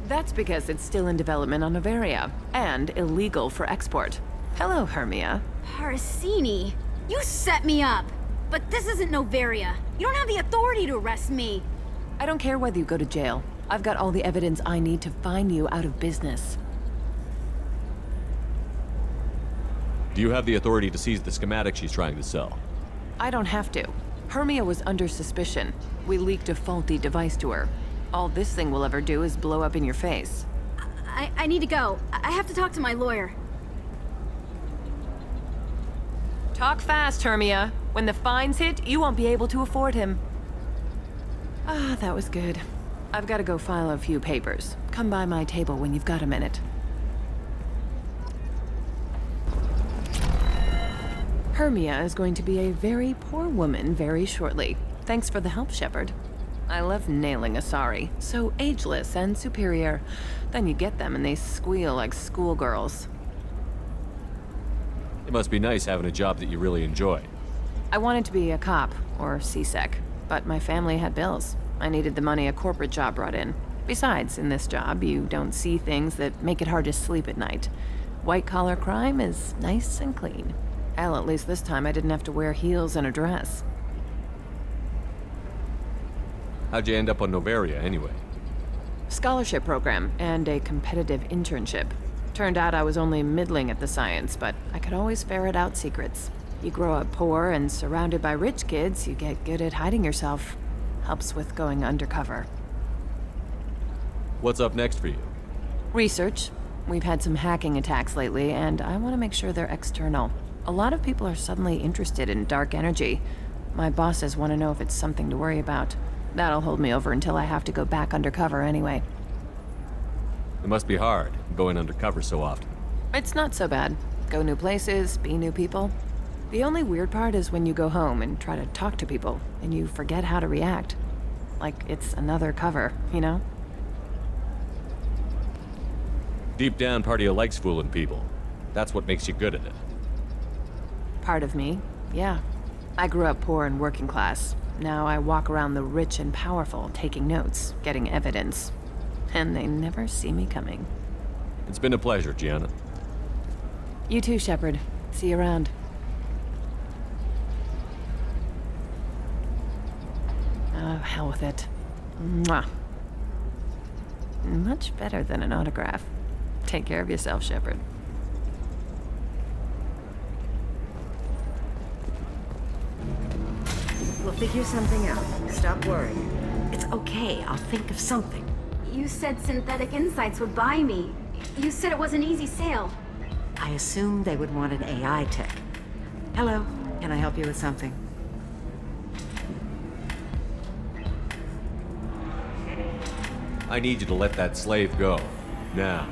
That's because it's still in development on Noveria, and illegal for export. Hello, Hermia. Parasini, you set me up! But this isn't Noveria. You don't have the authority to arrest me. I don't care whether you go to jail. I've got all the evidence I need to find you out of business. Do you have the authority to seize the schematic she's trying to sell? I don't have to. Hermia was under suspicion. We leaked a faulty device to her. All this thing will ever do is blow up in your face. I need to go. I have to talk to my lawyer. Talk fast, Hermia. When the fines hit, you won't be able to afford him. Ah, that was good. I've got to go file a few papers. Come by my table when you've got a minute. Hermia is going to be a very poor woman very shortly. Thanks for the help, Shepard. I love nailing Asari. So ageless and superior. Then you get them and they squeal like schoolgirls. It must be nice having a job that you really enjoy. I wanted to be a cop, or CSEC, but my family had bills. I needed the money a corporate job brought in. Besides, in this job, you don't see things that make it hard to sleep at night. White-collar crime is nice and clean. Hell, at least this time I didn't have to wear heels and a dress. How'd you end up on Noveria, anyway? Scholarship program and a competitive internship. Turned out I was only middling at the science, but I could always ferret out secrets. You grow up poor and surrounded by rich kids, you get good at hiding yourself. Helps with going undercover. What's up next for you? Research. We've had some hacking attacks lately, and I want to make sure they're external. A lot of people are suddenly interested in dark energy. My bosses want to know if it's something to worry about. That'll hold me over until I have to go back undercover anyway. It must be hard, going undercover so often. It's not so bad. Go new places, be new people. The only weird part is when you go home and try to talk to people, and you forget how to react. Like it's another cover, you know? Deep down, part of you likes fooling people. That's what makes you good at it. Part of me, yeah. I grew up poor and working class. Now I walk around the rich and powerful, taking notes, getting evidence. And they never see me coming. It's been a pleasure, Gianna. You too, Shepard. See you around. Oh, hell with it. Mwah. Much better than an autograph. Take care of yourself, Shepard. We'll figure something out. Stop worrying. It's okay. I'll think of something. You said Synthetic Insights would buy me. You said it was an easy sale. I assumed they would want an AI tech. Hello. Can I help you with something? I need you to let that slave go. Now.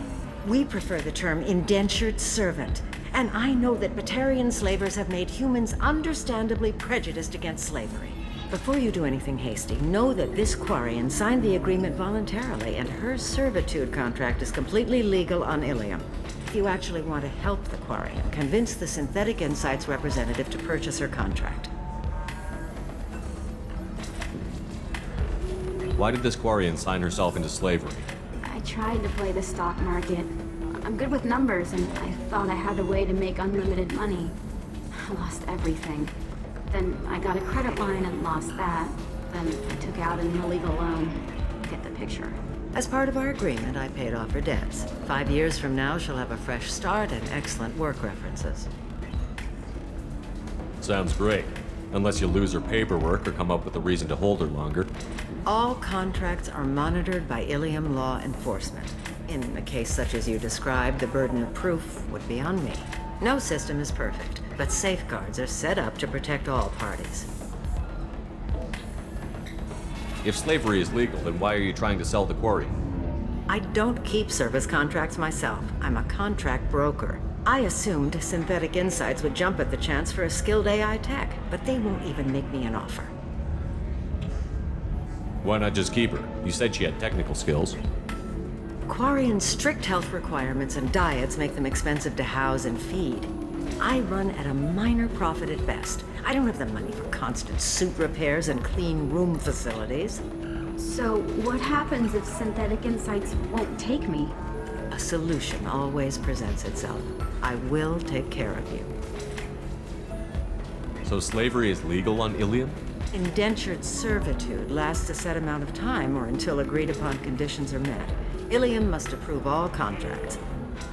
We prefer the term indentured servant. And I know that Batarian slavers have made humans understandably prejudiced against slavery. Before you do anything hasty, know that this Quarian signed the agreement voluntarily, and her servitude contract is completely legal on Ilium. If you actually want to help the Quarian, convince the Synthetic Insights representative to purchase her contract. Why did this Quarian sign herself into slavery? I tried to play the stock market. I'm good with numbers, and I thought I had a way to make unlimited money. I lost everything. Then I got a credit line and lost that. Then I took out an illegal loan. Get the picture. As part of our agreement, I paid off her debts. 5 years from now, she'll have a fresh start and excellent work references. Sounds great. Unless you lose her paperwork or come up with a reason to hold her longer. All contracts are monitored by Ilium law enforcement. In a case such as you described, the burden of proof would be on me. No system is perfect, but safeguards are set up to protect all parties. If slavery is legal, then why are you trying to sell the quarry? I don't keep service contracts myself. I'm a contract broker. I assumed Synthetic Insights would jump at the chance for a skilled AI tech, but they won't even make me an offer. Why not just keep her? You said she had technical skills. Quarian's strict health requirements and diets make them expensive to house and feed. I run at a minor profit at best. I don't have the money for constant suit repairs and clean room facilities. So, what happens if Synthetic Insights won't take me? A solution always presents itself. I will take care of you. So slavery is legal on Ilium? Indentured servitude lasts a set amount of time or until agreed upon conditions are met. Ilium must approve all contracts.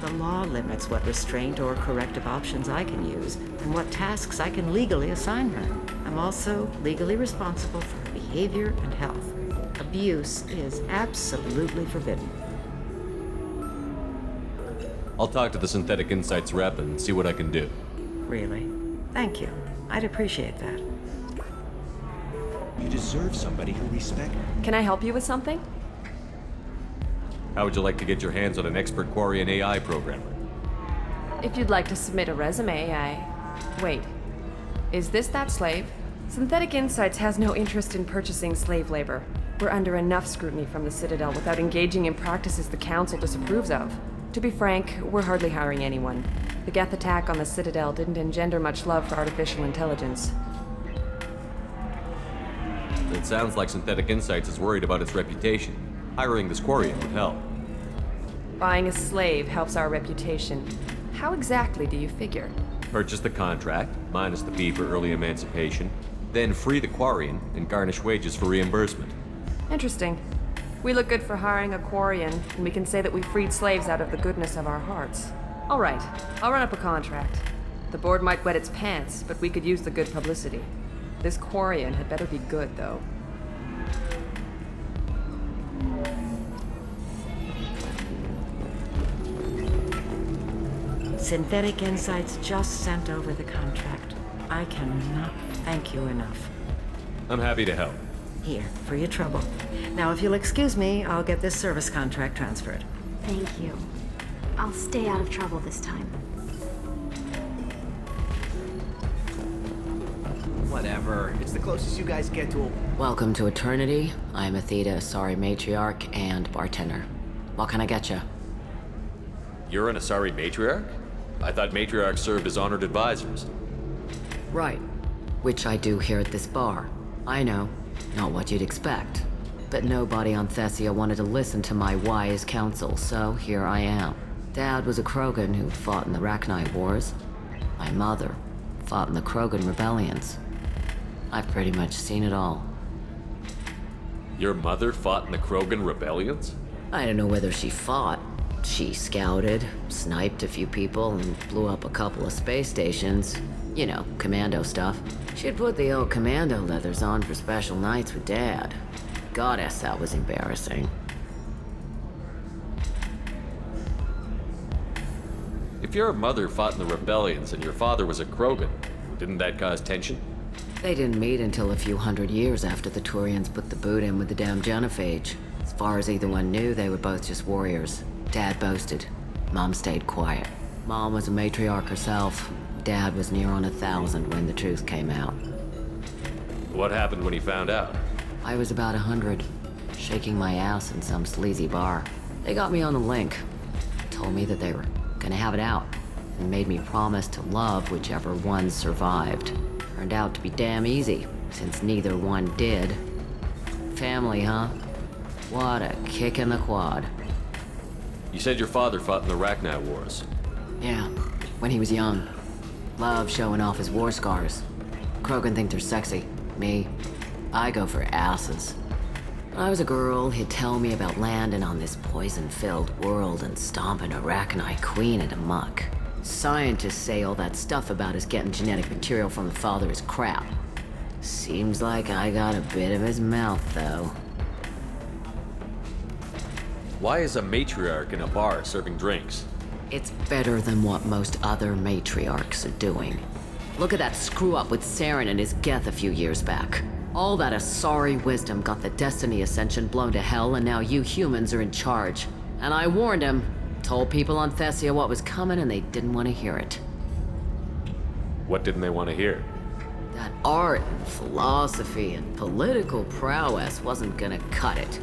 The law limits what restraint or corrective options I can use and what tasks I can legally assign her. I'm also legally responsible for her behavior and health. Abuse is absolutely forbidden. I'll talk to the Synthetic Insights rep and see what I can do. Really? Thank you. I'd appreciate that. You deserve somebody who respects. Can I help you with something? How would you like to get your hands on an expert Quarian AI programmer? If you'd like to submit a resume, Wait. Is this that slave? Synthetic Insights has no interest in purchasing slave labor. We're under enough scrutiny from the Citadel without engaging in practices the Council disapproves of. To be frank, we're hardly hiring anyone. The Geth attack on the Citadel didn't engender much love for artificial intelligence. It sounds like Synthetic Insights is worried about its reputation. Hiring this Quarian would help. Buying a slave helps our reputation. How exactly do you figure? Purchase the contract, minus the fee for early emancipation, then free the Quarian and garnish wages for reimbursement. Interesting. We look good for hiring a Quarian, and we can say that we freed slaves out of the goodness of our hearts. All right, I'll run up a contract. The board might wet its pants, but we could use the good publicity. This Quarian had better be good, though. Synthetic Insights just sent over the contract. I cannot thank you enough. I'm happy to help. Here, for your trouble. Now, if you'll excuse me, I'll get this service contract transferred. Thank you. I'll stay out of trouble this time. Whatever. It's the closest you guys get to a... Welcome to Eternity. I'm Athena Asari Matriarch and bartender. What can I get you? You're an Asari matriarch? I thought matriarchs served as honored advisors. Right. Which I do here at this bar. I know. Not what you'd expect. But nobody on Thessia wanted to listen to my wise counsel, so here I am. Dad was a Krogan who fought in the Rachni Wars. My mother fought in the Krogan rebellions. I've pretty much seen it all. Your mother fought in the Krogan rebellions? I don't know whether she fought. She scouted, sniped a few people, and blew up a couple of space stations. You know, commando stuff. She'd put the old commando leathers on for special nights with Dad. Goddess, that was embarrassing. If your mother fought in the rebellions and your father was a Krogan, didn't that cause tension? They didn't meet until a few hundred years after the Turians put the boot in with the damn Genophage. As far as either one knew, they were both just warriors. Dad boasted. Mom stayed quiet. Mom was a matriarch herself. Dad was near on 1,000 when the truth came out. What happened when he found out? I was about 100, shaking my ass in some sleazy bar. They got me on the link. Told me that they were gonna have it out, and made me promise to love whichever one survived. Turned out to be damn easy, since neither one did. Family, huh? What a kick in the quad. You said your father fought in the Rachni Wars. Yeah, when he was young. Loved showing off his war scars. Krogan think they're sexy. Me, I go for asses. When I was a girl, he'd tell me about landing on this poison-filled world and stomping a Rachni queen into muck. Scientists say all that stuff about us getting genetic material from the father is crap. Seems like I got a bit of his mouth, though. Why is a matriarch in a bar serving drinks? It's better than what most other matriarchs are doing. Look at that screw-up with Saren and his Geth a few years back. All that Asari wisdom got the Destiny Ascension blown to hell, and now you humans are in charge. And I warned him. Told people on Thessia what was coming, and they didn't want to hear it. What didn't they want to hear? That art and philosophy and political prowess wasn't gonna cut it.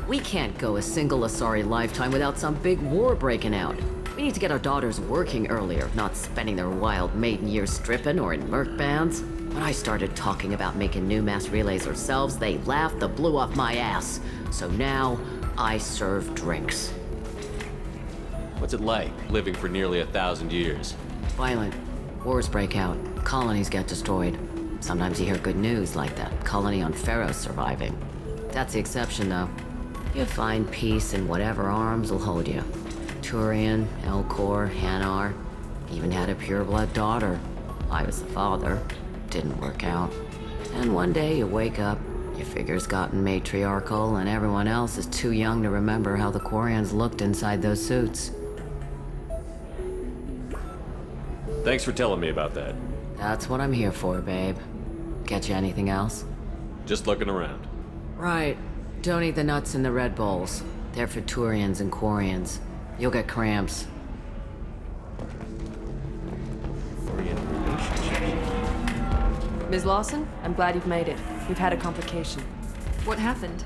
We can't go a single Asari lifetime without some big war breaking out. We need to get our daughters working earlier, not spending their wild maiden years stripping or in merc bands. When I started talking about making new mass relays ourselves, they laughed the blue off my ass. So now, I serve drinks. What's it like, living for nearly 1,000 years? Violent. Wars break out. Colonies get destroyed. Sometimes you hear good news, like that colony on Pharaoh surviving. That's the exception, though. You find peace in whatever arms will hold you. Turian, Elcor, Hanar. Even had a pureblood daughter. I was the father. Didn't work out. And one day you wake up, your figure's gotten matriarchal, and everyone else is too young to remember how the Quarians looked inside those suits. Thanks for telling me about that. That's what I'm here for, babe. Get you anything else? Just looking around. Right. Don't eat the nuts in the Red Bowls. They're for Turians and Quarians. You'll get cramps. Ms. Lawson, I'm glad you've made it. We've had a complication. What happened?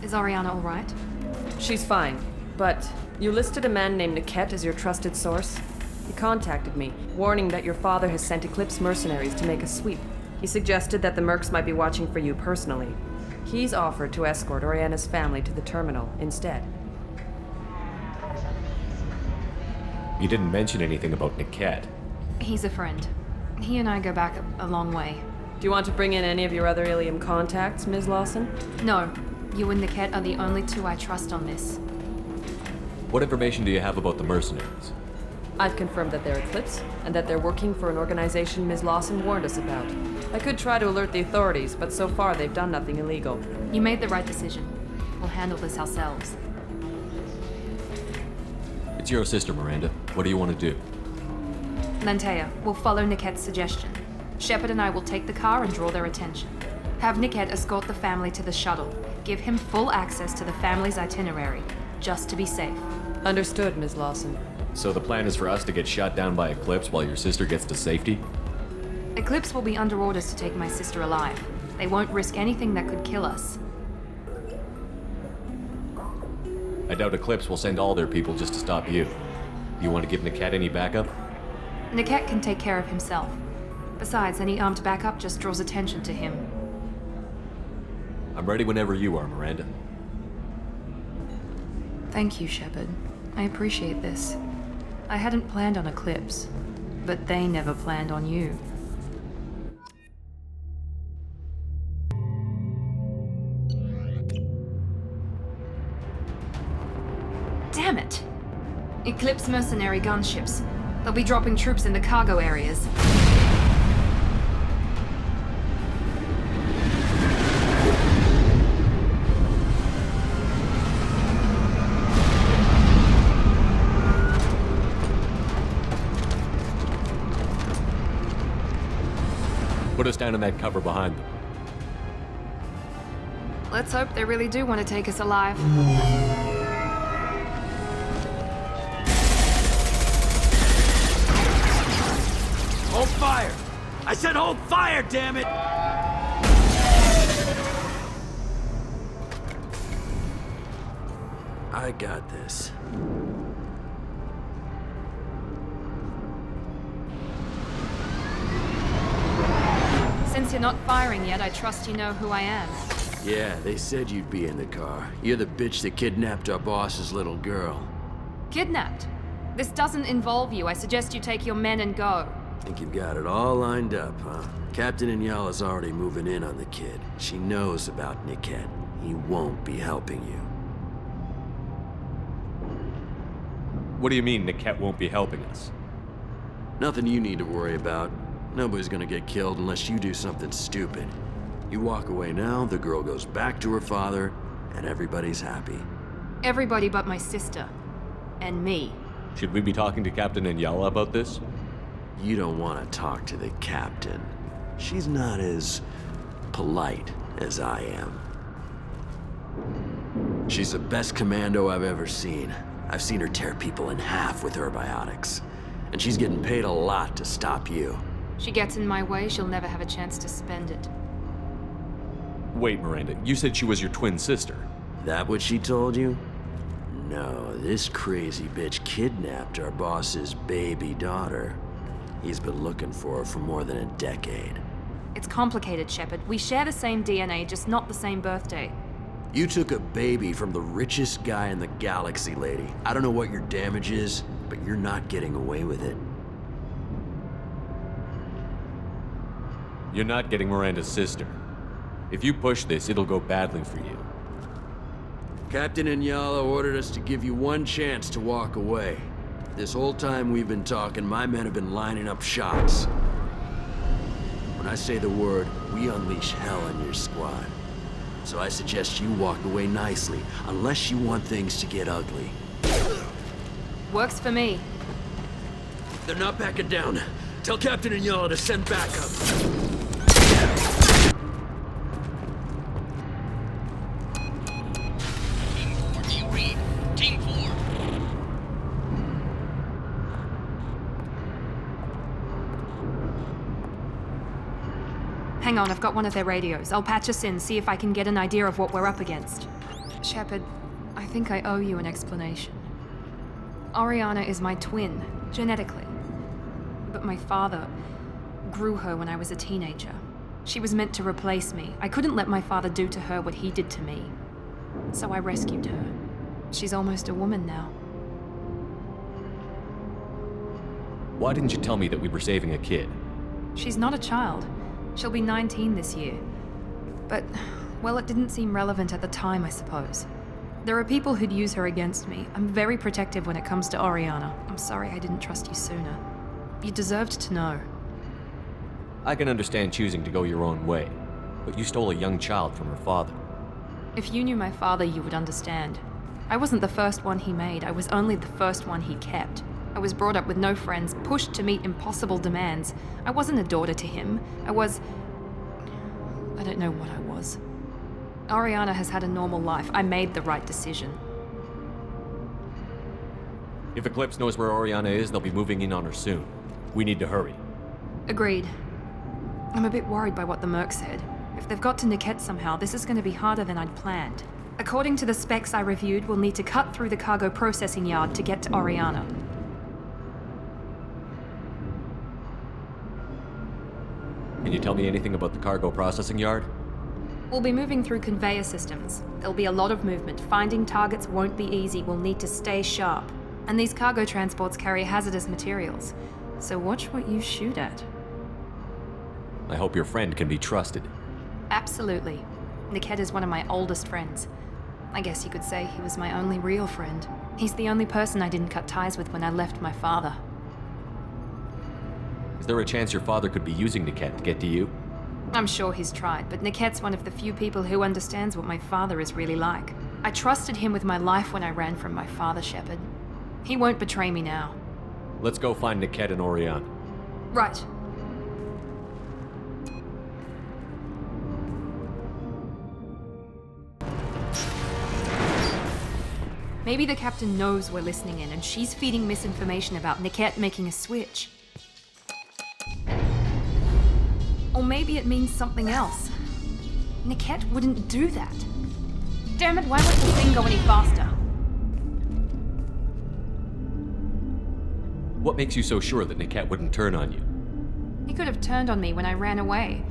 Is Ariana all right? She's fine, but you listed a man named Niket as your trusted source. He contacted me, warning that your father has sent Eclipse mercenaries to make a sweep. He suggested that the mercs might be watching for you personally. He's offered to escort Oriana's family to the terminal instead. You didn't mention anything about Niket. He's a friend. He and I go back a long way. Do you want to bring in any of your other Ilium contacts, Ms. Lawson? No. You and Niket are the only two I trust on this. What information do you have about the mercenaries? I've confirmed that they're Eclipse, and that they're working for an organization Ms. Lawson warned us about. I could try to alert the authorities, but so far they've done nothing illegal. You made the right decision. We'll handle this ourselves. It's your sister, Miranda. What do you want to do? Lantea, we'll follow Niket's suggestion. Shepard and I will take the car and draw their attention. Have Niket escort the family to the shuttle. Give him full access to the family's itinerary, just to be safe. Understood, Ms. Lawson. So the plan is for us to get shot down by Eclipse while your sister gets to safety? Eclipse will be under orders to take my sister alive. They won't risk anything that could kill us. I doubt Eclipse will send all their people just to stop you. You want to give Niket any backup? Niket can take care of himself. Besides, any armed backup just draws attention to him. I'm ready whenever you are, Miranda. Thank you, Shepard. I appreciate this. I hadn't planned on Eclipse, but they never planned on you. Damn it! Eclipse mercenary gunships. They'll be dropping troops in the cargo areas. Put us down in that cover behind them. Let's hope they really do want to take us alive. Hold fire! I said hold fire, damn it! I got this. Since you're not firing yet, I trust you know who I am. Yeah, they said you'd be in the car. You're the bitch that kidnapped our boss's little girl. Kidnapped? This doesn't involve you. I suggest you take your men and go. Think you've got it all lined up, huh? Captain Inyala's already moving in on the kid. She knows about Niket. He won't be helping you. What do you mean Niket won't be helping us? Nothing you need to worry about. Nobody's gonna get killed unless you do something stupid. You walk away now, the girl goes back to her father, and everybody's happy. Everybody but my sister. And me. Should we be talking to Captain Inyala about this? You don't want to talk to the captain. She's not as polite as I am. She's the best commando I've ever seen. I've seen her tear people in half with her biotics. And she's getting paid a lot to stop you. She gets in my way, she'll never have a chance to spend it. Wait, Miranda, you said she was your twin sister. That what she told you? No, this crazy bitch kidnapped our boss's baby daughter. He's been looking for her for more than a decade. It's complicated, Shepard. We share the same DNA, just not the same birthday. You took a baby from the richest guy in the galaxy, lady. I don't know what your damage is, but you're not getting away with it. You're not getting Miranda's sister. If you push this, it'll go badly for you. Captain Inyala ordered us to give you one chance to walk away. This whole time we've been talking, my men have been lining up shots. When I say the word, we unleash hell on your squad. So I suggest you walk away nicely, unless you want things to get ugly. Works for me. They're not backing down. Tell Captain Inyala to send backup. Team 4. Hang on, I've got one of their radios. I'll patch us in, see if I can get an idea of what we're up against. Shepard, I think I owe you an explanation. Oriana is my twin, genetically. But my father grew her when I was a teenager. She was meant to replace me. I couldn't let my father do to her what he did to me. So I rescued her. She's almost a woman now. Why didn't you tell me that we were saving a kid? She's not a child. She'll be 19 this year. But, well, it didn't seem relevant at the time, I suppose. There are people who'd use her against me. I'm very protective when it comes to Oriana. I'm sorry I didn't trust you sooner. You deserved to know. I can understand choosing to go your own way, but you stole a young child from her father. If you knew my father, you would understand. I wasn't the first one he made. I was only the first one he kept. I was brought up with no friends, pushed to meet impossible demands. I wasn't a daughter to him. I don't know what I was. Oriana has had a normal life. I made the right decision. If Eclipse knows where Oriana is, they'll be moving in on her soon. We need to hurry. Agreed. I'm a bit worried by what the Merc said. If they've got to Niket somehow, this is going to be harder than I'd planned. According to the specs I reviewed, we'll need to cut through the cargo processing yard to get to Oriana. Can you tell me anything about the cargo processing yard? We'll be moving through conveyor systems. There'll be a lot of movement. Finding targets won't be easy. We'll need to stay sharp. And these cargo transports carry hazardous materials. So watch what you shoot at. I hope your friend can be trusted. Absolutely. Niket is one of my oldest friends. I guess you could say he was my only real friend. He's the only person I didn't cut ties with when I left my father. Is there a chance your father could be using Niket to get to you? I'm sure he's tried, but Niket's one of the few people who understands what my father is really like. I trusted him with my life when I ran from my father, Shepard. He won't betray me now. Let's go find Niket and Oriana. Right. Maybe the captain knows we're listening in and she's feeding misinformation about Niket making a switch. Or maybe it means something else. Niket wouldn't do that. Damn it, why won't the thing go any faster? What makes you so sure that Niket wouldn't turn on you? He could have turned on me when I ran away.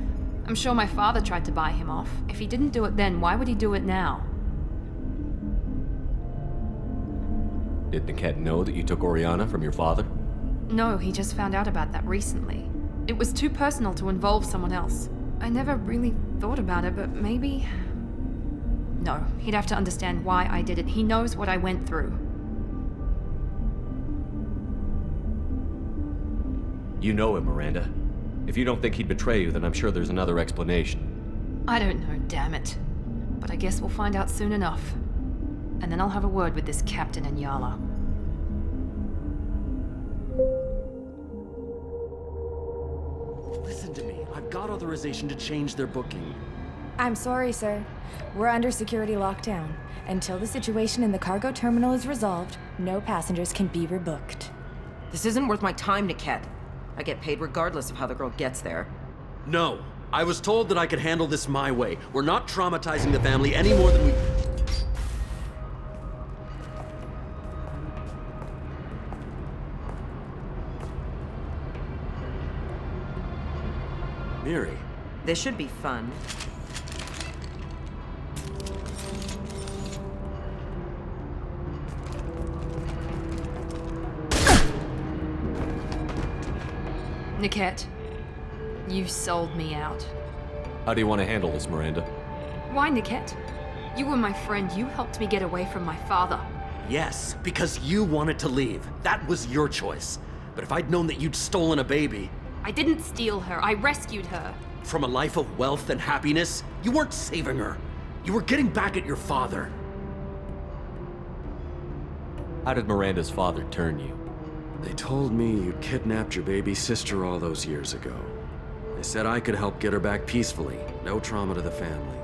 I'm sure my father tried to buy him off. If he didn't do it then, why would he do it now? Did Niket know that you took Oriana from your father? No, he just found out about that recently. It was too personal to involve someone else. I never really thought about it, but maybe... No, he'd have to understand why I did it. He knows what I went through. You know him, Miranda. If you don't think he'd betray you, then I'm sure there's another explanation. I don't know, damn it. But I guess we'll find out soon enough. And then I'll have a word with this captain and Yala. Listen to me. I've got authorization to change their booking. I'm sorry, sir. We're under security lockdown. Until the situation in the cargo terminal is resolved, no passengers can be rebooked. This isn't worth my time, Niket. I get paid regardless of how the girl gets there. No. I was told that I could handle this my way. We're not traumatizing the family any more than we... Miri. This should be fun. Niket, you sold me out. How do you want to handle this, Miranda? Why, Niket? You were my friend. You helped me get away from my father. Yes, because you wanted to leave. That was your choice. But if I'd known that you'd stolen a baby... I didn't steal her. I rescued her. From a life of wealth and happiness, you weren't saving her. You were getting back at your father. How did Miranda's father turn you? They told me you kidnapped your baby sister all those years ago. They said I could help get her back peacefully. No trauma to the family.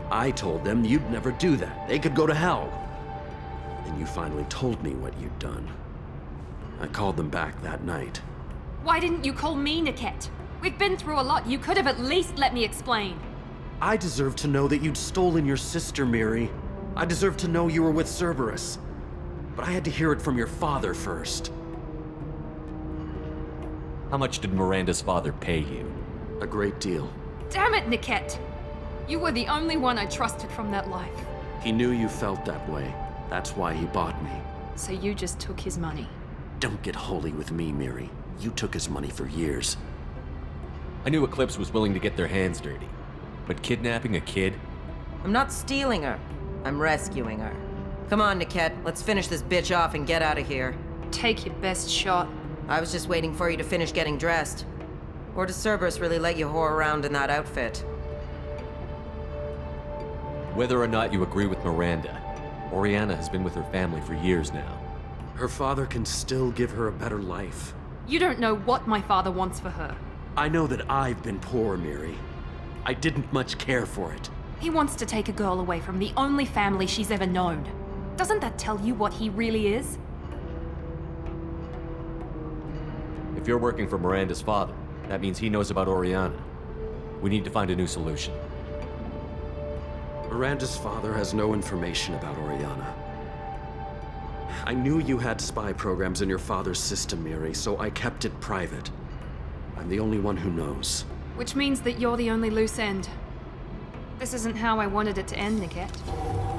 I told them you'd never do that. They could go to hell. Then you finally told me what you'd done. I called them back that night. Why didn't you call me, Niket? We've been through a lot. You could have at least let me explain. I deserve to know that you'd stolen your sister, Miri. I deserve to know you were with Cerberus. But I had to hear it from your father first. How much did Miranda's father pay you? A great deal. Damn it, Niket! You were the only one I trusted from that life. He knew you felt that way. That's why he bought me. So you just took his money? Don't get holy with me, Miri. You took his money for years. I knew Eclipse was willing to get their hands dirty. But kidnapping a kid? I'm not stealing her. I'm rescuing her. Come on, Niket. Let's finish this bitch off and get out of here. Take your best shot. I was just waiting for you to finish getting dressed. Or does Cerberus really let you whore around in that outfit? Whether or not you agree with Miranda, Oriana has been with her family for years now. Her father can still give her a better life. You don't know what my father wants for her. I know that I've been poor, Miri. I didn't much care for it. He wants to take a girl away from the only family she's ever known. Doesn't that tell you what he really is? If you're working for Miranda's father, that means he knows about Oriana. We need to find a new solution. Miranda's father has no information about Oriana. I knew you had spy programs in your father's system, Miri, so I kept it private. I'm the only one who knows. Which means that you're the only loose end. This isn't how I wanted it to end, Niket.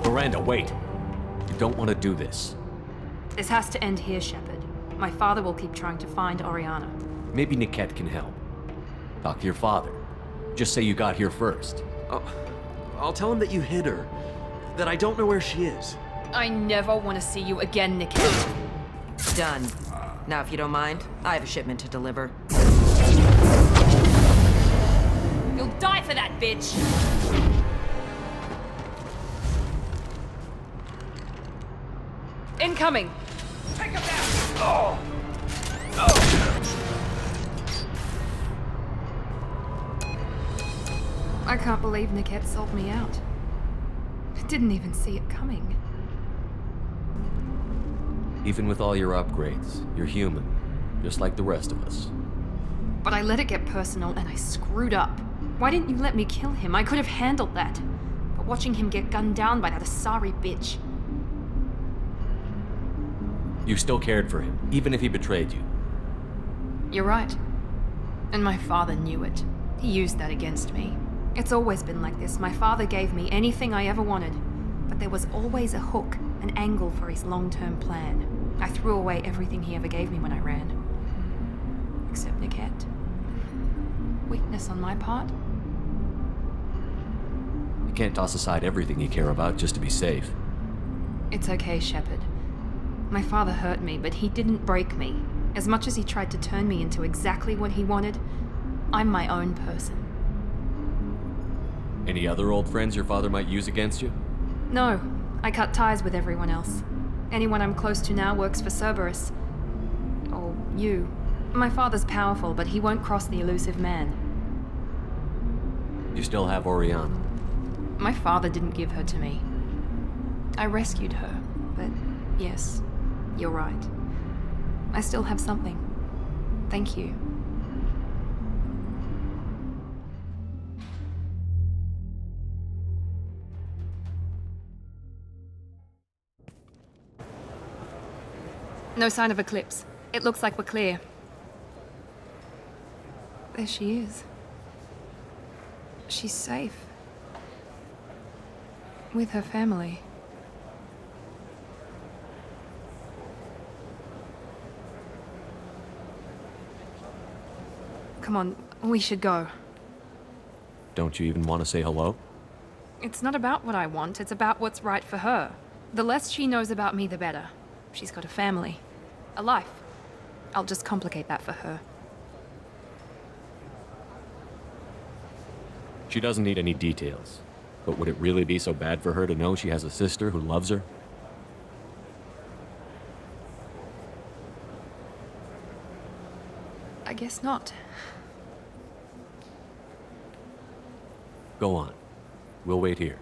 Miranda, wait. You don't want to do this. This has to end here, Shepard. My father will keep trying to find Oriana. Maybe Niket can help. Talk to your father. Just say you got here first. I'll tell him that you hid her. That I don't know where she is. I never want to see you again, Niket. Done. Now, if you don't mind, I have a shipment to deliver. You'll die for that, bitch! Incoming! Take him down! I can't believe Niket sold me out. I didn't even see it coming. Even with all your upgrades, you're human. Just like the rest of us. But I let it get personal and I screwed up. Why didn't you let me kill him? I could have handled that. But watching him get gunned down by that Asari bitch. You still cared for him, even if he betrayed you. You're right. And my father knew it. He used that against me. It's always been like this. My father gave me anything I ever wanted. But there was always a hook, an angle for his long-term plan. I threw away everything he ever gave me when I ran. Except Niket. Weakness on my part? You can't toss aside everything you care about just to be safe. It's okay, Shepard. My father hurt me, but he didn't break me. As much as he tried to turn me into exactly what he wanted, I'm my own person. Any other old friends your father might use against you? No, I cut ties with everyone else. Anyone I'm close to now works for Cerberus. Or you. My father's powerful, but he won't cross the elusive man. You still have Oriana. My father didn't give her to me. I rescued her, but yes, you're right. I still have something. Thank you. No sign of Eclipse. It looks like we're clear. There she is. She's safe. With her family. Come on, we should go. Don't you even want to say hello? It's not about what I want, it's about what's right for her. The less she knows about me, the better. She's got a family. A life. I'll just complicate that for her. She doesn't need any details. But would it really be so bad for her to know she has a sister who loves her? I guess not. Go on. We'll wait here.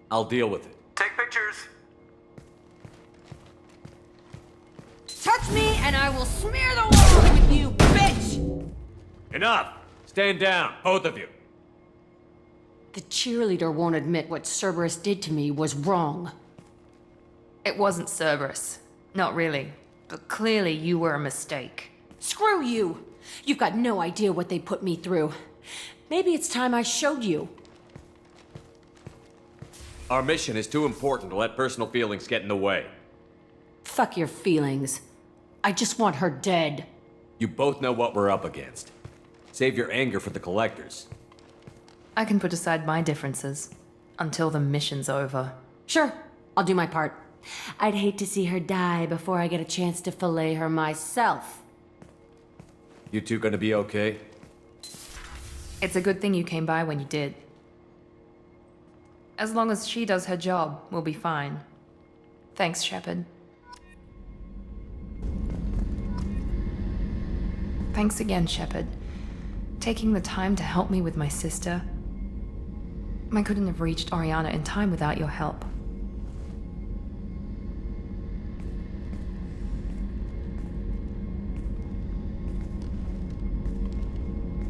I'll deal with it. Take pictures. Touch me and I will smear the walls with you, bitch! Enough! Stand down, both of you. The cheerleader won't admit what Cerberus did to me was wrong. It wasn't Cerberus. Not really. But clearly you were a mistake. Screw you! You've got no idea what they put me through. Maybe it's time I showed you. Our mission is too important to let personal feelings get in the way. Fuck your feelings. I just want her dead. You both know what we're up against. Save your anger for the collectors. I can put aside my differences until the mission's over. Sure, I'll do my part. I'd hate to see her die before I get a chance to fillet her myself. You two gonna be okay? It's a good thing you came by when you did. As long as she does her job, we'll be fine. Thanks, Shepard. Thanks again, Shepard. Taking the time to help me with my sister. I couldn't have reached Oriana in time without your help.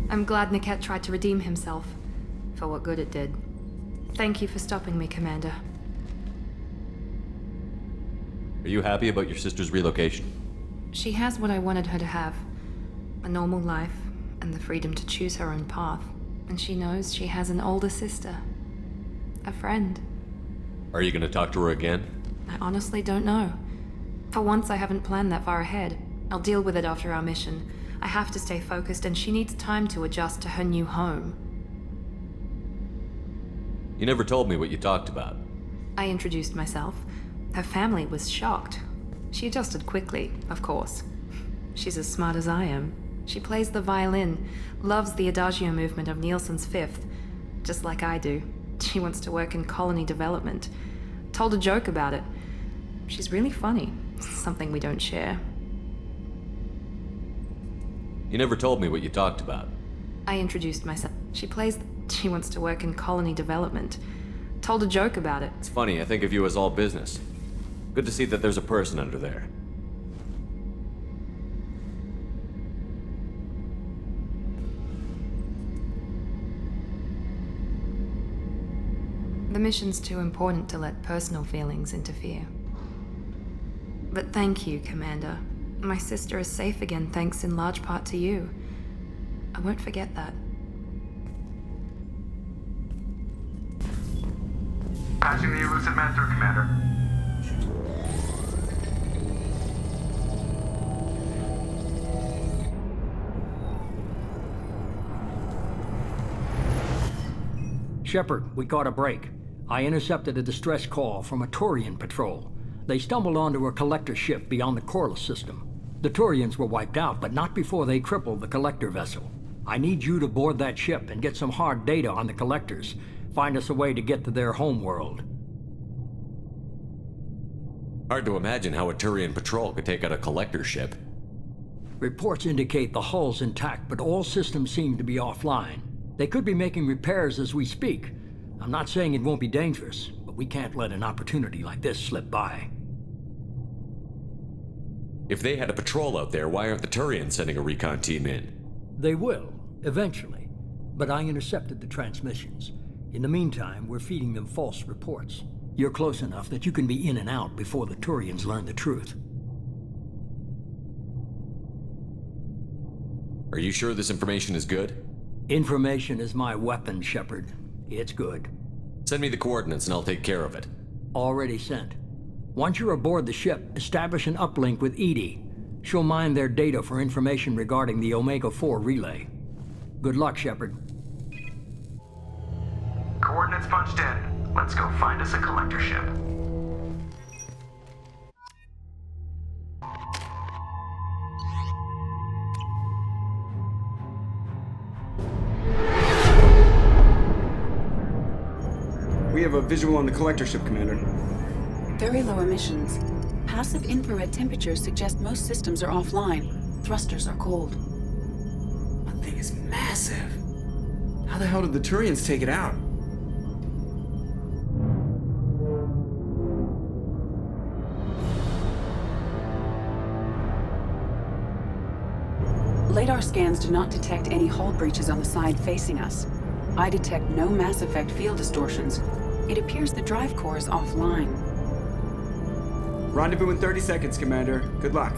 I'm glad Niket tried to redeem himself, for what good it did. Thank you for stopping me, Commander. Are you happy about your sister's relocation? She has what I wanted her to have. A normal life, and the freedom to choose her own path. And she knows she has an older sister. A friend. Are you gonna talk to her again? I honestly don't know. For once, I haven't planned that far ahead. I'll deal with it after our mission. I have to stay focused, and she needs time to adjust to her new home. You never told me what you talked about. I introduced myself. Her family was shocked. She adjusted quickly, of course. She's as smart as I am. She plays the violin, loves the Adagio movement of Nielsen's Fifth, just like I do. She wants to work in colony development. Told a joke about it. She's really funny, something we don't share. You never told me what you talked about. I introduced myself. She wants to work in colony development. Told a joke about it. It's funny, I think of you as all business. Good to see that there's a person under there. The mission's too important to let personal feelings interfere. But thank you, Commander. My sister is safe again thanks in large part to you. I won't forget that. Passing the elusive man through, Commander. Shepard, we caught a break. I intercepted a distress call from a Turian patrol. They stumbled onto a collector ship beyond the Corliss system. The Turians were wiped out, but not before they crippled the collector vessel. I need you to board that ship and get some hard data on the collectors. Find us a way to get to their homeworld. Hard to imagine how a Turian patrol could take out a collector ship. Reports indicate the hull's intact, but all systems seem to be offline. They could be making repairs as we speak. I'm not saying it won't be dangerous, but we can't let an opportunity like this slip by. If they had a patrol out there, why aren't the Turians sending a recon team in? They will, eventually. But I intercepted the transmissions. In the meantime, we're feeding them false reports. You're close enough that you can be in and out before the Turians learn the truth. Are you sure this information is good? Information is my weapon, Shepard. It's good. Send me the coordinates and I'll take care of it. Already sent. Once you're aboard the ship, establish an uplink with EDI. She'll mine their data for information regarding the Omega-4 relay. Good luck, Shepard. Coordinates punched in. Let's go find us a collector ship. We have a visual on the collector ship, Commander. Very low emissions. Passive infrared temperatures suggest most systems are offline. Thrusters are cold. That thing is massive. How the hell did the Turians take it out? Radar scans do not detect any hull breaches on the side facing us. I detect no Mass Effect field distortions. It appears the drive core is offline. Rendezvous in 30 seconds, Commander. Good luck.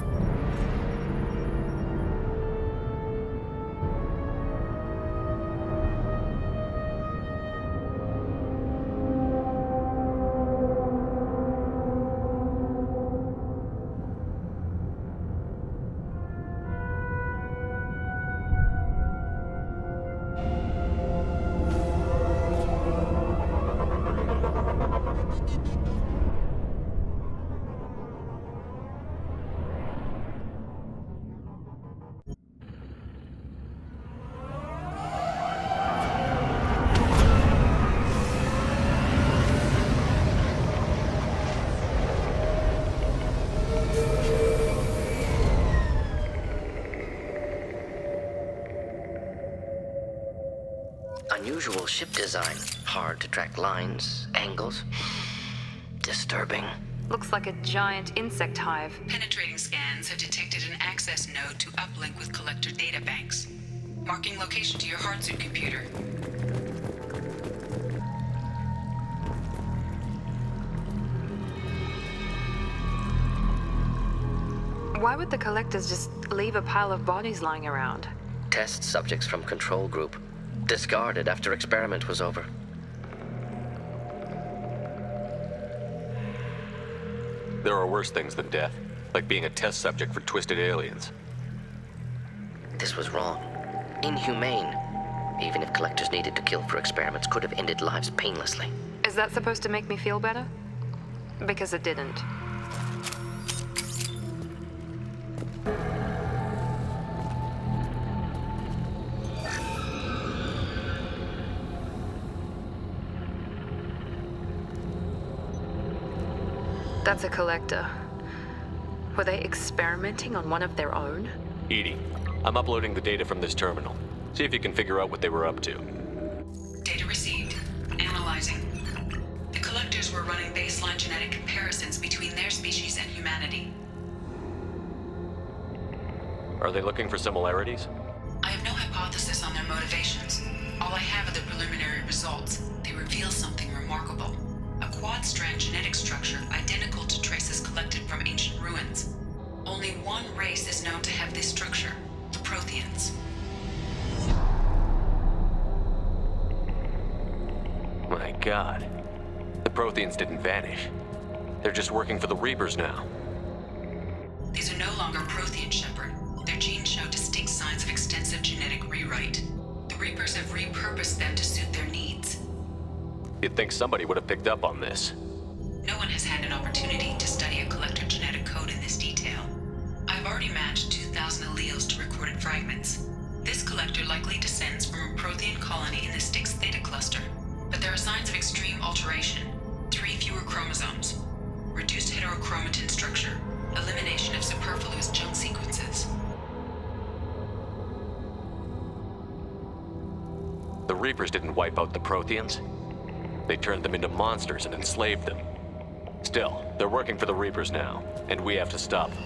Unusual ship design. Hard to track lines, angles. Disturbing. Looks like a giant insect hive. Penetrating scans have detected an access node to uplink with collector databanks. Marking location to your hardsuit computer. Why would the collectors just leave a pile of bodies lying around? Test subjects from control group. Discarded after experiment was over. There are worse things than death, like being a test subject for twisted aliens. This was wrong. Inhumane. Even if collectors needed to kill for experiments, could have ended lives painlessly. Is that supposed to make me feel better? Because it didn't. That's a collector. Were they experimenting on one of their own? EDI, I'm uploading the data from this terminal. See if you can figure out what they were up to. Data received. Analyzing. The collectors were running baseline genetic comparisons between their species and humanity. Are they looking for similarities? I have no hypothesis on their motivations. All I have are the preliminary results. They reveal something remarkable. A quad-strand genetic structure identical to traces collected from ancient ruins. Only one race is known to have this structure, the Protheans. My God. The Protheans didn't vanish. They're just working for the Reapers now. These are no longer Prothean, Shepard. Their genes show distinct signs of extensive genetic rewrite. The Reapers have repurposed them to suit their needs. You'd think somebody would have picked up on this. No one has had an opportunity to study a collector genetic code in this detail. I've already matched 2,000 alleles to recorded fragments. This collector likely descends from a Prothean colony in the Styx Theta cluster. But there are signs of extreme alteration. 3 fewer chromosomes. Reduced heterochromatin structure. Elimination of superfluous junk sequences. The Reapers didn't wipe out the Protheans. They turned them into monsters and enslaved them. Still, they're working for the Reapers now, and we have to stop them.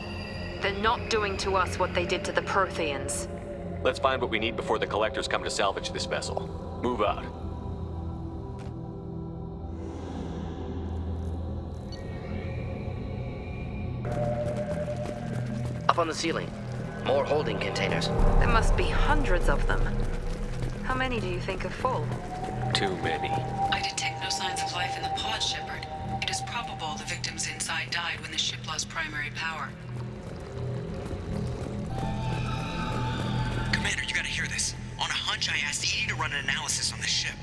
They're not doing to us what they did to the Protheans. Let's find what we need before the collectors come to salvage this vessel. Move out. Up on the ceiling. More holding containers. There must be hundreds of them. How many do you think are full? Too many. I detect no signs of life in the pod, Shepard. It is probable the victims inside died when the ship lost primary power. Commander, you gotta hear this. On a hunch, I asked EDI to run an analysis on this ship.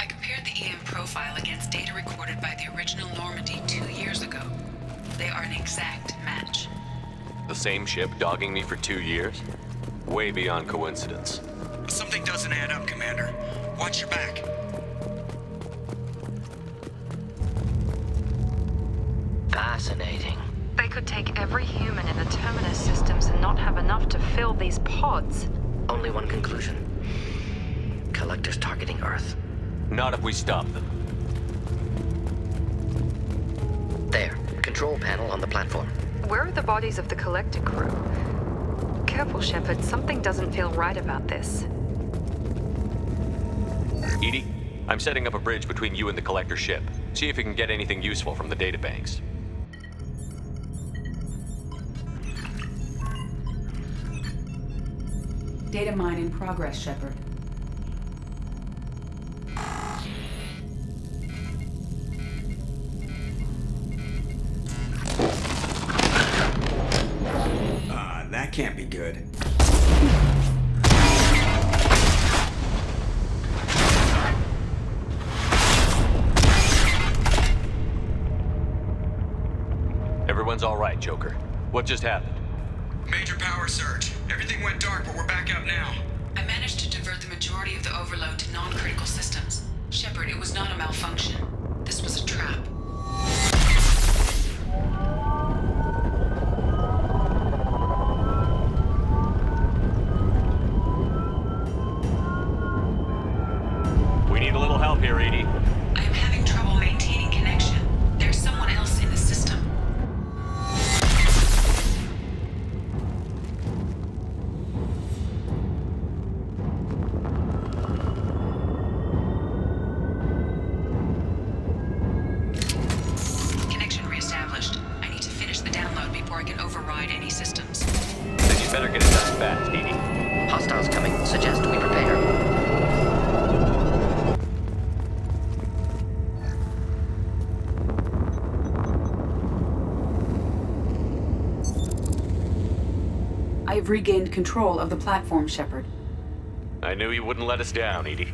I compared the EM profile against data recorded by the original Normandy 2 years ago. They are an exact match. The same ship dogging me for 2 years? Way beyond coincidence. Something doesn't add up, Commander. Watch your back. Fascinating. They could take every human in the Terminus systems and not have enough to fill these pods. Only one conclusion. Collectors targeting Earth. Not if we stop them. There. Control panel on the platform. Where are the bodies of the collector crew? Careful, Shepard. Something doesn't feel right about this. EDI, I'm setting up a bridge between you and the collector ship. See if you can get anything useful from the databanks. Data mine in progress, Shepard. That can't be good. Everyone's all right, Joker. What just happened? Major power surge. Everything went dark, but we're back up now. I managed to divert the majority of the overload to non-critical systems. Shepard, it was not a malfunction. This was a trap. can override any systems. Then you better get it done fast, Edie. Hostiles coming. Suggest we prepare. I have regained control of the platform, Shepard. I knew you wouldn't let us down, Edie.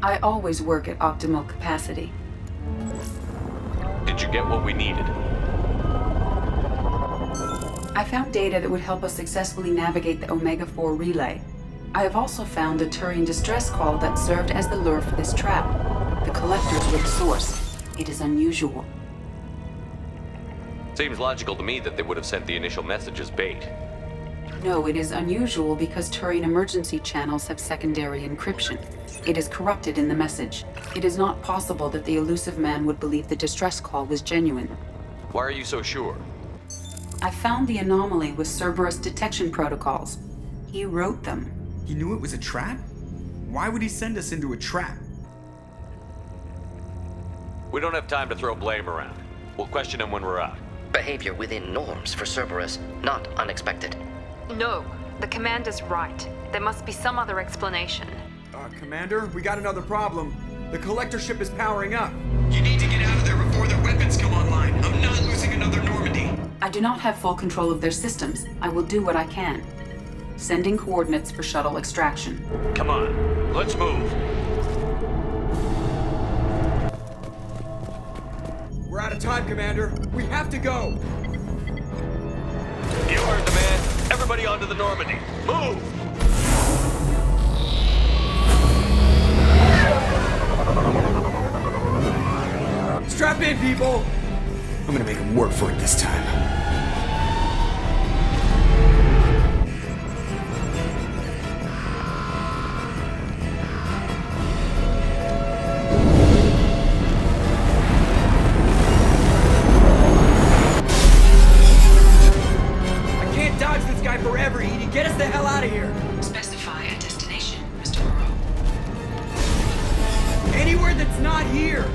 I always work at optimal capacity. Did you get what we needed? I found data that would help us successfully navigate the Omega-4 relay. I have also found a Turian distress call that served as the lure for this trap. The collectors were the source. It is unusual. Seems logical to me that they would have sent the initial message as bait. No, it is unusual because Turian emergency channels have secondary encryption. It is corrupted in the message. It is not possible that the elusive man would believe the distress call was genuine. Why are you so sure? I found the anomaly with Cerberus detection protocols. He wrote them. He knew it was a trap? Why would he send us into a trap? We don't have time to throw blame around. We'll question him when we're out. Behavior within norms for Cerberus, not unexpected. No, the commander's right. There must be some other explanation. Commander, we got another problem. The collector ship is powering up. You need to get out of there before their weapons come online. I'm not losing another Normandy. I do not have full control of their systems. I will do what I can. Sending coordinates for shuttle extraction. Come on, let's move. We're out of time, Commander. We have to go. You heard the man. Everybody onto the Normandy. Move! Strap in, people! I'm gonna make them work for it this time. I can't dodge this guy forever, Edie. Get us the hell out of here. Specify a destination, Mr. Moreau. Anywhere that's not here.